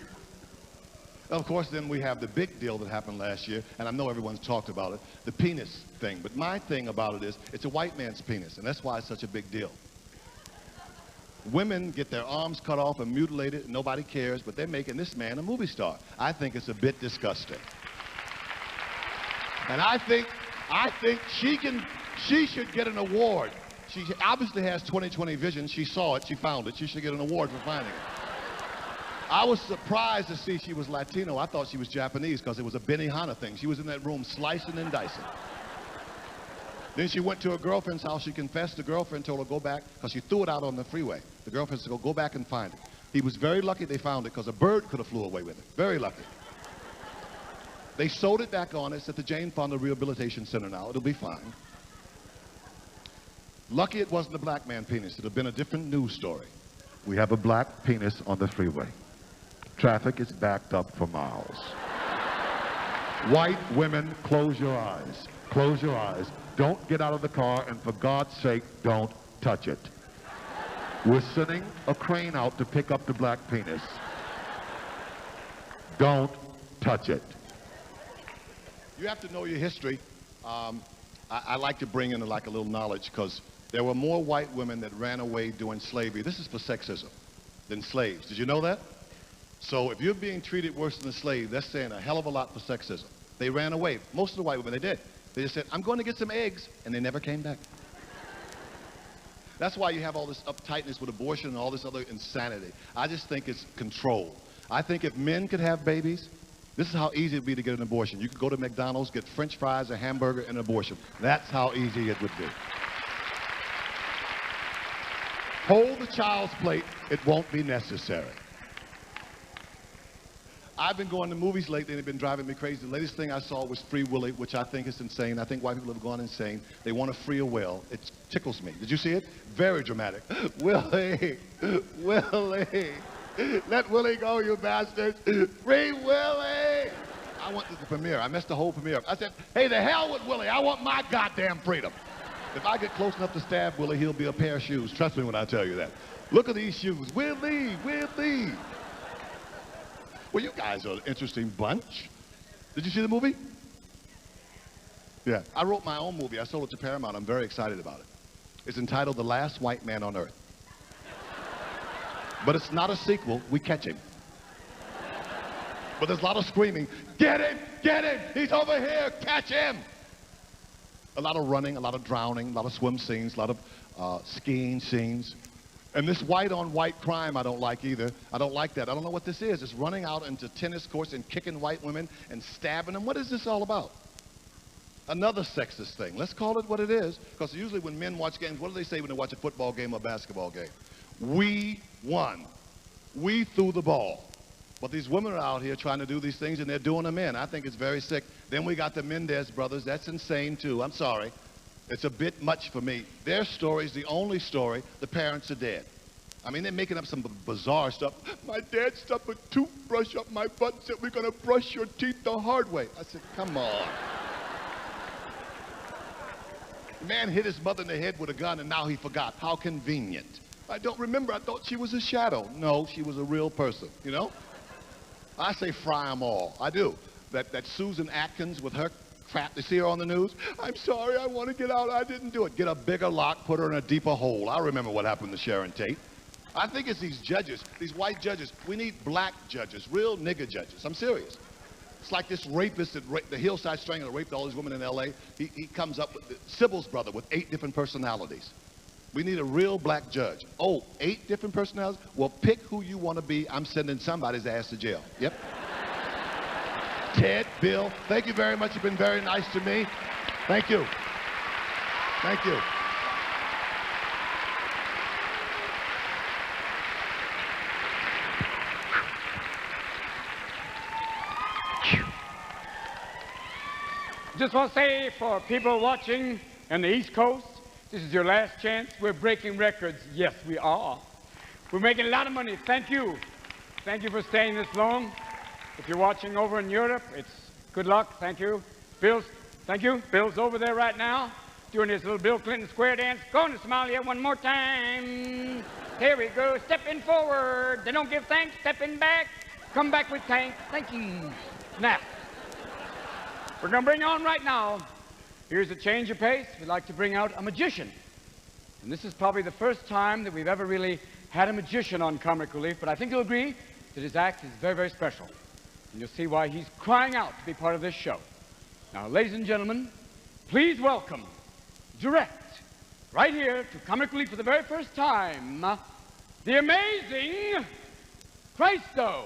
Of course, then we have the big deal that happened last year, and I know everyone's talked about it, the penis thing. But my thing about it is, it's a white man's penis, and that's why it's such a big deal. Women get their arms cut off and mutilated, and nobody cares, but they're making this man a movie star. I think it's a bit disgusting. And I think she should get an award. She obviously has 20/20 vision. She saw it, she found it. She should get an award for finding it. I was surprised to see she was Latino. I thought she was Japanese because it was a Benihana thing. She was in that room slicing and dicing. Then she went to her girlfriend's house. She confessed. The girlfriend told her go back because she threw it out on the freeway. The girlfriend said, go back and find it. He was very lucky they found it because a bird could have flew away with it. Very lucky. They sewed it back on. It's at the Jane Fonda Rehabilitation Center now. It'll be fine. Lucky it wasn't a black man penis. It would have been a different news story. We have a black penis on the freeway. Traffic is backed up for miles. White women, close your eyes. Close your eyes. Don't get out of the car, and for God's sake, don't touch it. We're sending a crane out to pick up the black penis. Don't touch it. You have to know your history. I like to bring in like a little knowledge because there were more white women that ran away during slavery. This is for sexism than slaves. Did you know that? So if you're being treated worse than a slave, that's saying a hell of a lot for sexism. They ran away. Most of the white women, they did. They just said, I'm going to get some eggs, and they never came back. That's why you have all this uptightness with abortion and all this other insanity. I just think it's control. I think if men could have babies, this is how easy it would be to get an abortion. You could go to McDonald's, get French fries, a hamburger, and an abortion. That's how easy it would be. Hold the child's plate. It won't be necessary. I've been going to movies lately and they've been driving me crazy. The latest thing I saw was Free Willy, which I think is insane. I think white people have gone insane. They want to free a whale. It tickles me. Did you see it? Very dramatic. Willie, Willie, let Willie go, you bastards. Free Willie. I went to the premiere. I missed the whole premiere. I said, hey, the hell with Willie. I want my goddamn freedom. If I get close enough to stab Willie, he'll be a pair of shoes. Trust me when I tell you that. Look at these shoes. Willie, Willie. Well, you guys are an interesting bunch. Did you see the movie? Yeah. I wrote my own movie. I sold it to Paramount. I'm very excited about it. It's entitled The Last White Man on Earth. But it's not a sequel. We catch him. But there's a lot of screaming. Get him! Get him! He's over here! Catch him! A lot of running, a lot of drowning, a lot of swim scenes, a lot of skiing scenes. And this white-on-white crime I don't like either. I don't like that. I don't know what this is. It's running out into tennis courts and kicking white women and stabbing them. What is this all about? Another sexist thing. Let's call it what it is. Because usually when men watch games, what do they say when they watch a football game or a basketball game? We won. We threw the ball. But these women are out here trying to do these things, and they're doing them in. I think it's very sick. Then we got the Mendez brothers. That's insane, too. I'm sorry. It's a bit much for me. Their story's the only story. The parents are dead. I mean, they're making up some bizarre stuff. My dad stuck a toothbrush up my butt and said, we're going to brush your teeth the hard way. I said, come on. The man hit his mother in the head with a gun, and now he forgot. How convenient. I don't remember. I thought she was a shadow. No, she was a real person, you know? I say fry them all. I do. That Susan Atkins with her crap, you see her on the news? I'm sorry, I want to get out. I didn't do it. Get a bigger lock, put her in a deeper hole. I remember what happened to Sharon Tate. I think it's these judges, these white judges. We need black judges, real nigger judges. I'm serious. It's like this rapist at the Hillside Strangler that raped all these women in L.A. He comes up with Sybil's brother with 8 different personalities. We need a real black judge. Oh, 8 different personalities? Well, pick who you want to be. I'm sending somebody's ass to jail. Yep. Ted, Bill, thank you very much. You've been very nice to me. Thank you. Thank you. Just want to say for people watching on the East Coast, this is your last chance. We're breaking records. Yes, we are. We're making a lot of money. Thank you. Thank you for staying this long. If you're watching over in Europe, it's good luck. Thank you. Bill's, thank you. Bill's over there right now doing his little Bill Clinton square dance. Going to Somalia one more time. Here we go. Stepping forward. They don't give thanks. Stepping back. Come back with thanks. Thank you. Now, we're going to bring on right now. Here's a change of pace. We'd like to bring out a magician. And this is probably the first time that we've ever really had a magician on Comic Relief, but I think you'll agree that his act is very, very special. And you'll see why he's crying out to be part of this show. Now, ladies and gentlemen, please welcome, direct, right here to Comic Relief for the very first time, the amazing Christo.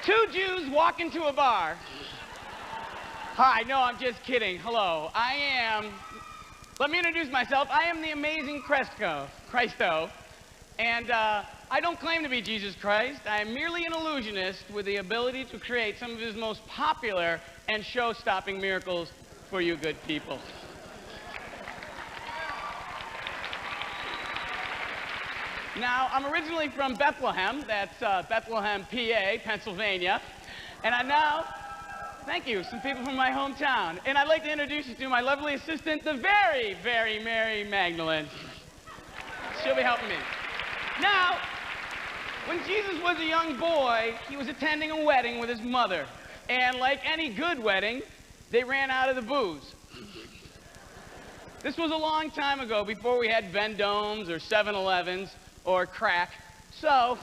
Two Jews walk into a bar. Hi, no, I'm just kidding. Hello, let me introduce myself. I am the amazing Christo. And I don't claim to be Jesus Christ. I am merely an illusionist with the ability to create some of his most popular and show-stopping miracles for you good people. Now, I'm originally from Bethlehem. That's Bethlehem, PA, Pennsylvania. And thank you, some people from my hometown. And I'd like to introduce you to my lovely assistant, the very, very Mary Magdalene. She'll be helping me. Now, when Jesus was a young boy, he was attending a wedding with his mother. And like any good wedding, they ran out of the booze. This was a long time ago, before we had Vendomes or 7-Elevens. Or crack. So,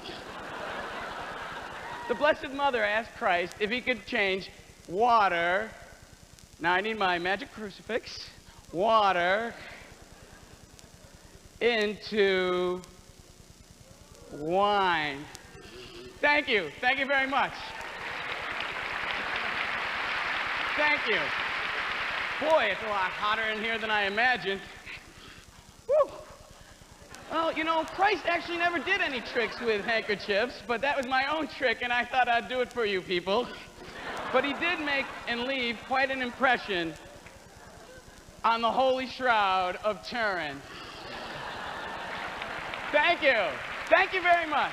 the Blessed Mother asked Christ if he could change water, now I need my magic crucifix, water into wine. Thank you very much. Thank you. Boy, it's a lot hotter in here than I imagined. Woo. Well, you know, Christ actually never did any tricks with handkerchiefs, but that was my own trick, and I thought I'd do it for you people. But he did make and leave quite an impression on the Holy Shroud of Turin. Thank you. Thank you very much.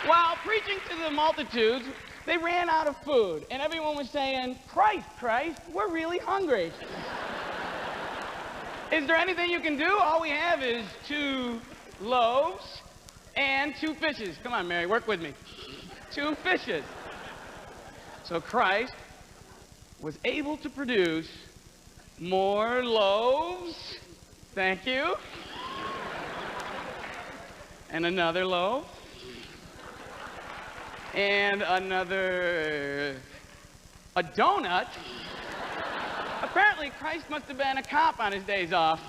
While preaching to the multitudes, they ran out of food, and everyone was saying, Christ, Christ, we're really hungry. Is there anything you can do? All we have is 2 loaves and 2 fishes. Come on, Mary, work with me. 2 fishes. So Christ was able to produce more loaves. Thank you. And another loaf. And another... a donut. Apparently, Christ must have been a cop on his days off.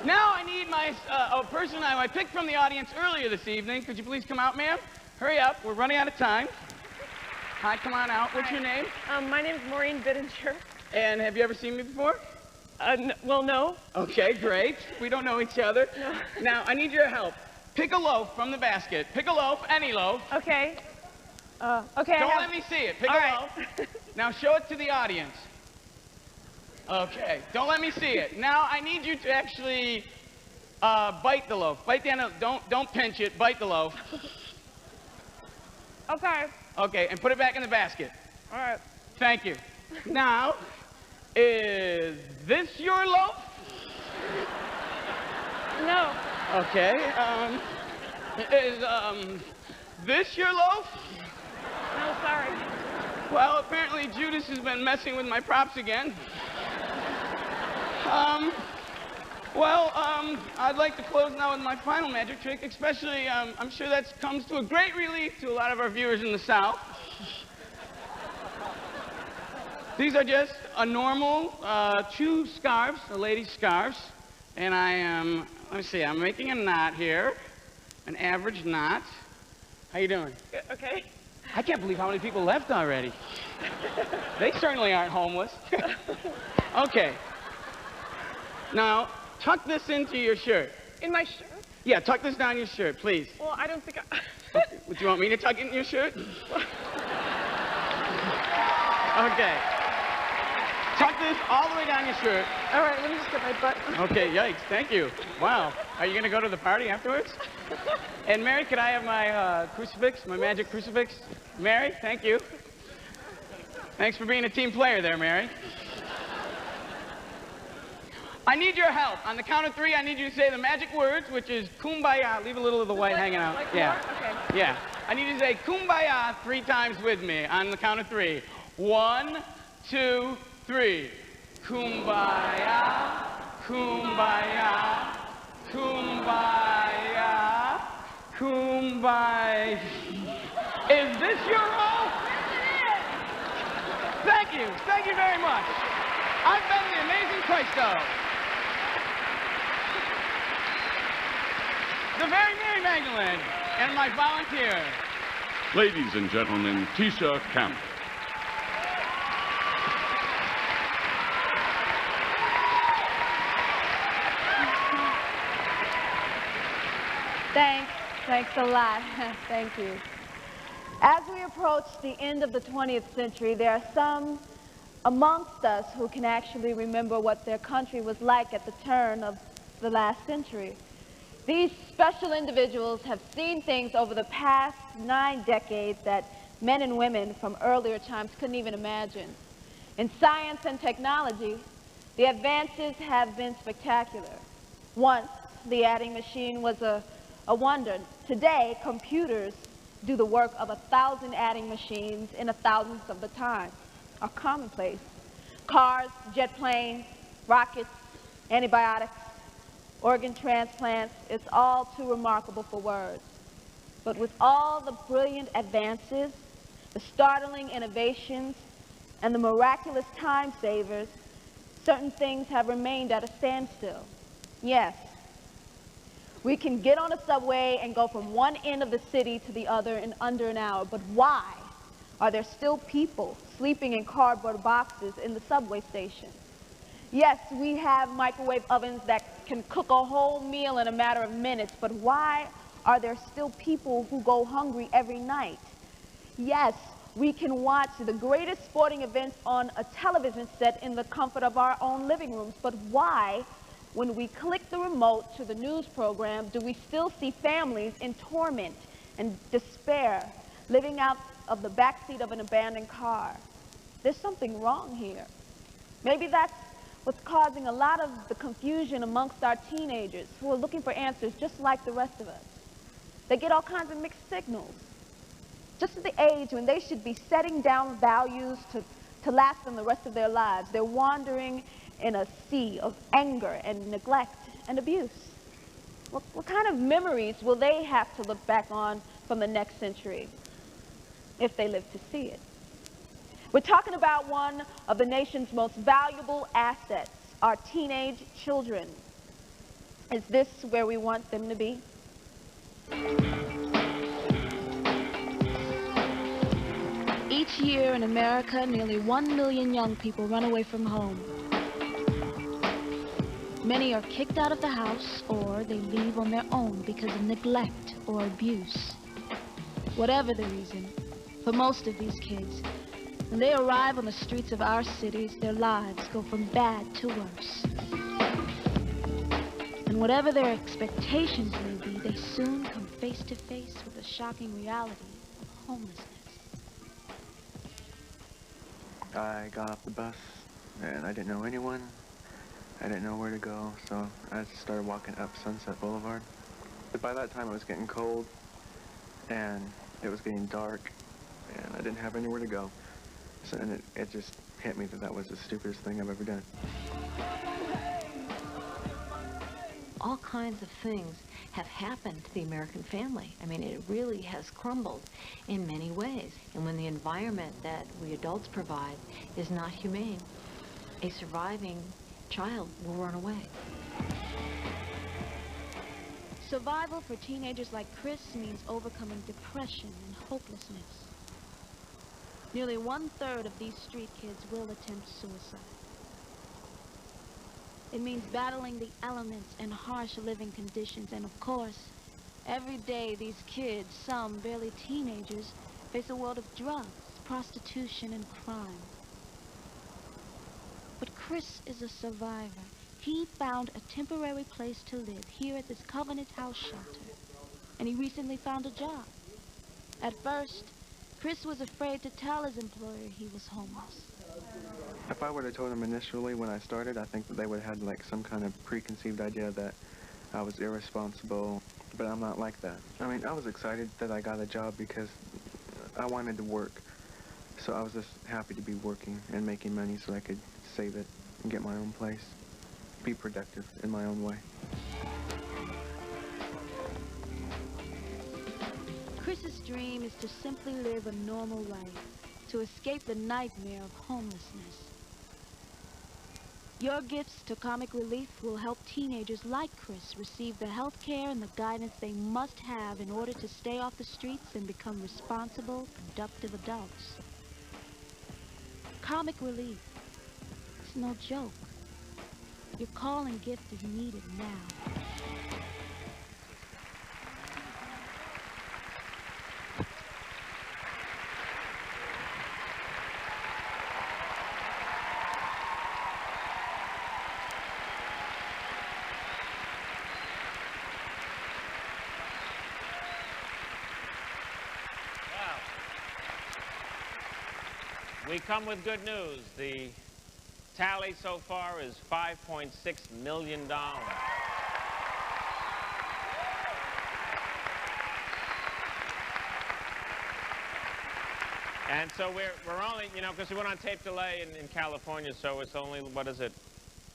Now I need a person I picked from the audience earlier this evening. Could you please come out, ma'am? Hurry up. We're running out of time. Hi, come on out. What's your name? My name's Maureen Bittinger. And have you ever seen me before? Well, no. Okay, great. We don't know each other. No. Now, I need your help. Pick a loaf from the basket. Pick a loaf, any loaf. Okay. Okay. Don't let me see it. Pick a loaf. Now show it to the audience. Okay. Don't let me see it. Now I need you to actually bite the loaf. Bite the end of don't pinch it. Bite the loaf. Okay. Okay, and put it back in the basket. All right. Thank you. Now, is this your loaf? No. Okay. Is this your loaf? No, sorry. Well, apparently Judas has been messing with my props again. I'd like to close now with my final magic trick, especially, I'm sure that comes to a great relief to a lot of our viewers in the South. These are just a normal 2 scarves, a lady's scarves, and I am, let me see, I'm making a knot here, an average knot. How you doing? Okay. I can't believe how many people left already. They certainly aren't homeless. Okay. Now, tuck this into your shirt. In my shirt? Yeah, tuck this down your shirt, please. Well, I don't think I... Would you want me to tuck it in your shirt? Okay. Tuck this all the way down your shirt. All right, let me just get my butt. Okay, yikes, thank you. Wow. Are you going to go to the party afterwards? And Mary, could I have my crucifix, my magic crucifix? Mary, thank you. Thanks for being a team player there, Mary. I need your help. On the count of 3, I need you to say the magic words, which is kumbaya. Leave a little of the white hanging out. Like Yeah. more? Okay. Yeah. I need you to say kumbaya 3 times with me on the count of 3. 1, 2, 3. Kumbaya, kumbaya, kumbaya, kumbaya. Is this your role? Thank you. Thank you very much. I've been the Amazing Christo. The Very Mary Magdalene and my volunteer. Ladies and gentlemen, Tisha Campbell. Thanks a lot. Thank you. As we approach the end of the 20th century, there are some amongst us who can actually remember what their country was like at the turn of the last century. These special individuals have seen things over the past 9 decades that men and women from earlier times couldn't even imagine. In science and technology, the advances have been spectacular. Once, the adding machine was a wonder. Today, computers do the work of 1,000 adding machines in 1,000th of the time, are commonplace. Cars, jet planes, rockets, antibiotics, organ transplants, it's all too remarkable for words. But with all the brilliant advances, the startling innovations, and the miraculous time savers, certain things have remained at a standstill. Yes, we can get on a subway and go from one end of the city to the other in under an hour, but why are there still people sleeping in cardboard boxes in the subway station? Yes, we have microwave ovens that can cook a whole meal in a matter of minutes, but why are there still people who go hungry every night? Yes, We can watch the greatest sporting events on a television set in the comfort of our own living rooms. But why, when we click the remote to the news program, do we still see families in torment and despair, living out of the backseat of an abandoned car? There's something wrong here. Maybe that's what's causing a lot of the confusion amongst our teenagers who are looking for answers just like the rest of us. They get all kinds of mixed signals. Just at the age when they should be setting down values to last them the rest of their lives, they're wandering in a sea of anger and neglect and abuse. What kind of memories will they have to look back on from the next century if they live to see it? We're talking about one of the nation's most valuable assets, our teenage children. Is this where we want them to be? Each year in America, nearly 1 million young people run away from home. Many are kicked out of the house, or they leave on their own because of neglect or abuse. Whatever the reason, for most of these kids, when they arrive on the streets of our cities, their lives go from bad to worse. And whatever their expectations may be, they soon come face to face with the shocking reality of homelessness. I got off the bus, and I didn't know anyone. I didn't know where to go, so I just started walking up Sunset Boulevard. But by that time, it was getting cold, and it was getting dark, and I didn't have anywhere to go. So, and it just hit me that that was the stupidest thing I've ever done. All kinds of things have happened to the American family. I mean, it really has crumbled in many ways. And when the environment that we adults provide is not humane, a surviving child will run away. Survival for teenagers like Chris means overcoming depression and hopelessness. Nearly 1/3 of these street kids will attempt suicide. It means battling the elements and harsh living conditions. And of course, every day these kids, some barely teenagers, face a world of drugs, prostitution, and crime. But Chris is a survivor. He found a temporary place to live here at this Covenant House shelter. And he recently found a job. At first, Chris was afraid to tell his employer he was homeless. If I would have told them initially when I started, I think that they would have had like some kind of preconceived idea that I was irresponsible, but I'm not like that. I mean, I was excited that I got a job because I wanted to work. So I was just happy to be working and making money so I could save it and get my own place, be productive in my own way. Chris's dream is to simply live a normal life, to escape the nightmare of homelessness. Your gifts to Comic Relief will help teenagers like Chris receive the health care and the guidance they must have in order to stay off the streets and become responsible, productive adults. Comic Relief. It's no joke. Your call and gift is needed now. We come with good news. The tally so far is $5.6 million. And so we're only, you know, because we went on tape delay in California, so it's only, what is it,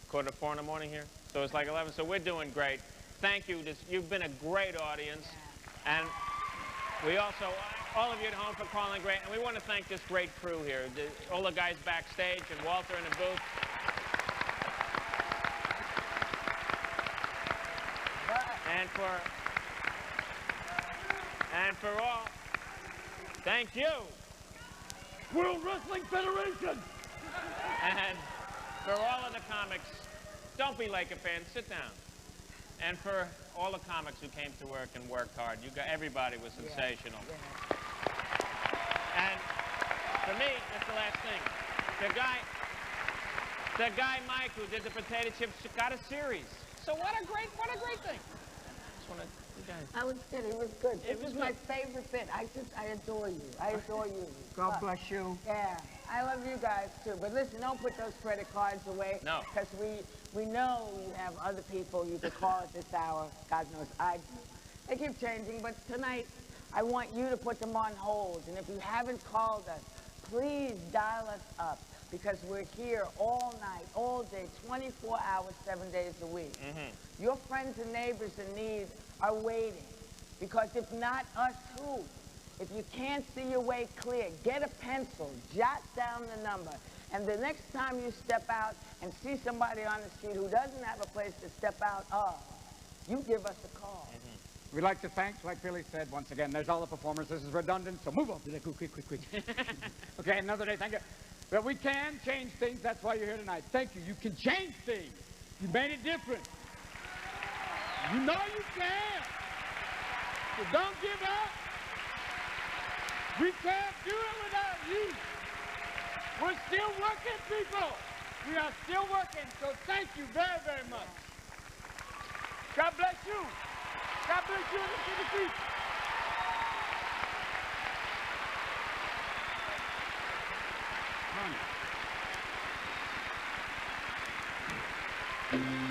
3:45 in the morning here? So it's like 11, so we're doing great. Thank you. You've been a great audience. And we also, all of you at home for calling great, and we want to thank this great crew here, all the guys backstage and Walter in the booth. And for all, thank you. World Wrestling Federation! And for all of the comics, don't be like a fan, sit down. And for all the comics who came to work and worked hard, everybody was sensational. And me, that's the last thing. The guy Mike who did the potato chips got a series. So what a great thing. Just want to, you guys. I was good. It was good. It This was is my good. favorite bit. I adore you. I adore you. God bless you. Yeah, I love you guys too. But listen, don't put those credit cards away. No. Because we know you have other people you could call at this hour. God knows I do. They keep changing, but tonight I want you to put them on hold. And if you haven't called us, please dial us up. Because we're here all night, all day, 24 hours, 7 days a week. Mm-hmm. Your friends and neighbors in need are waiting. Because if not us, who? If you can't see your way clear, get a pencil, jot down the number. And the next time you step out and see somebody on the street who doesn't have a place to step out of, you give us a call. We'd like to thank, like Billy said, once again, there's all the performers. This is redundant, so move on. Quick. Okay, another day, thank you. But we can change things. That's why you're here tonight. Thank you. You can change things. You made it different. You know you can. So don't give up. We can't do it without you. We're still working, people. We are still working. So thank you very, very much. God bless you. God bless you in the street. Come on.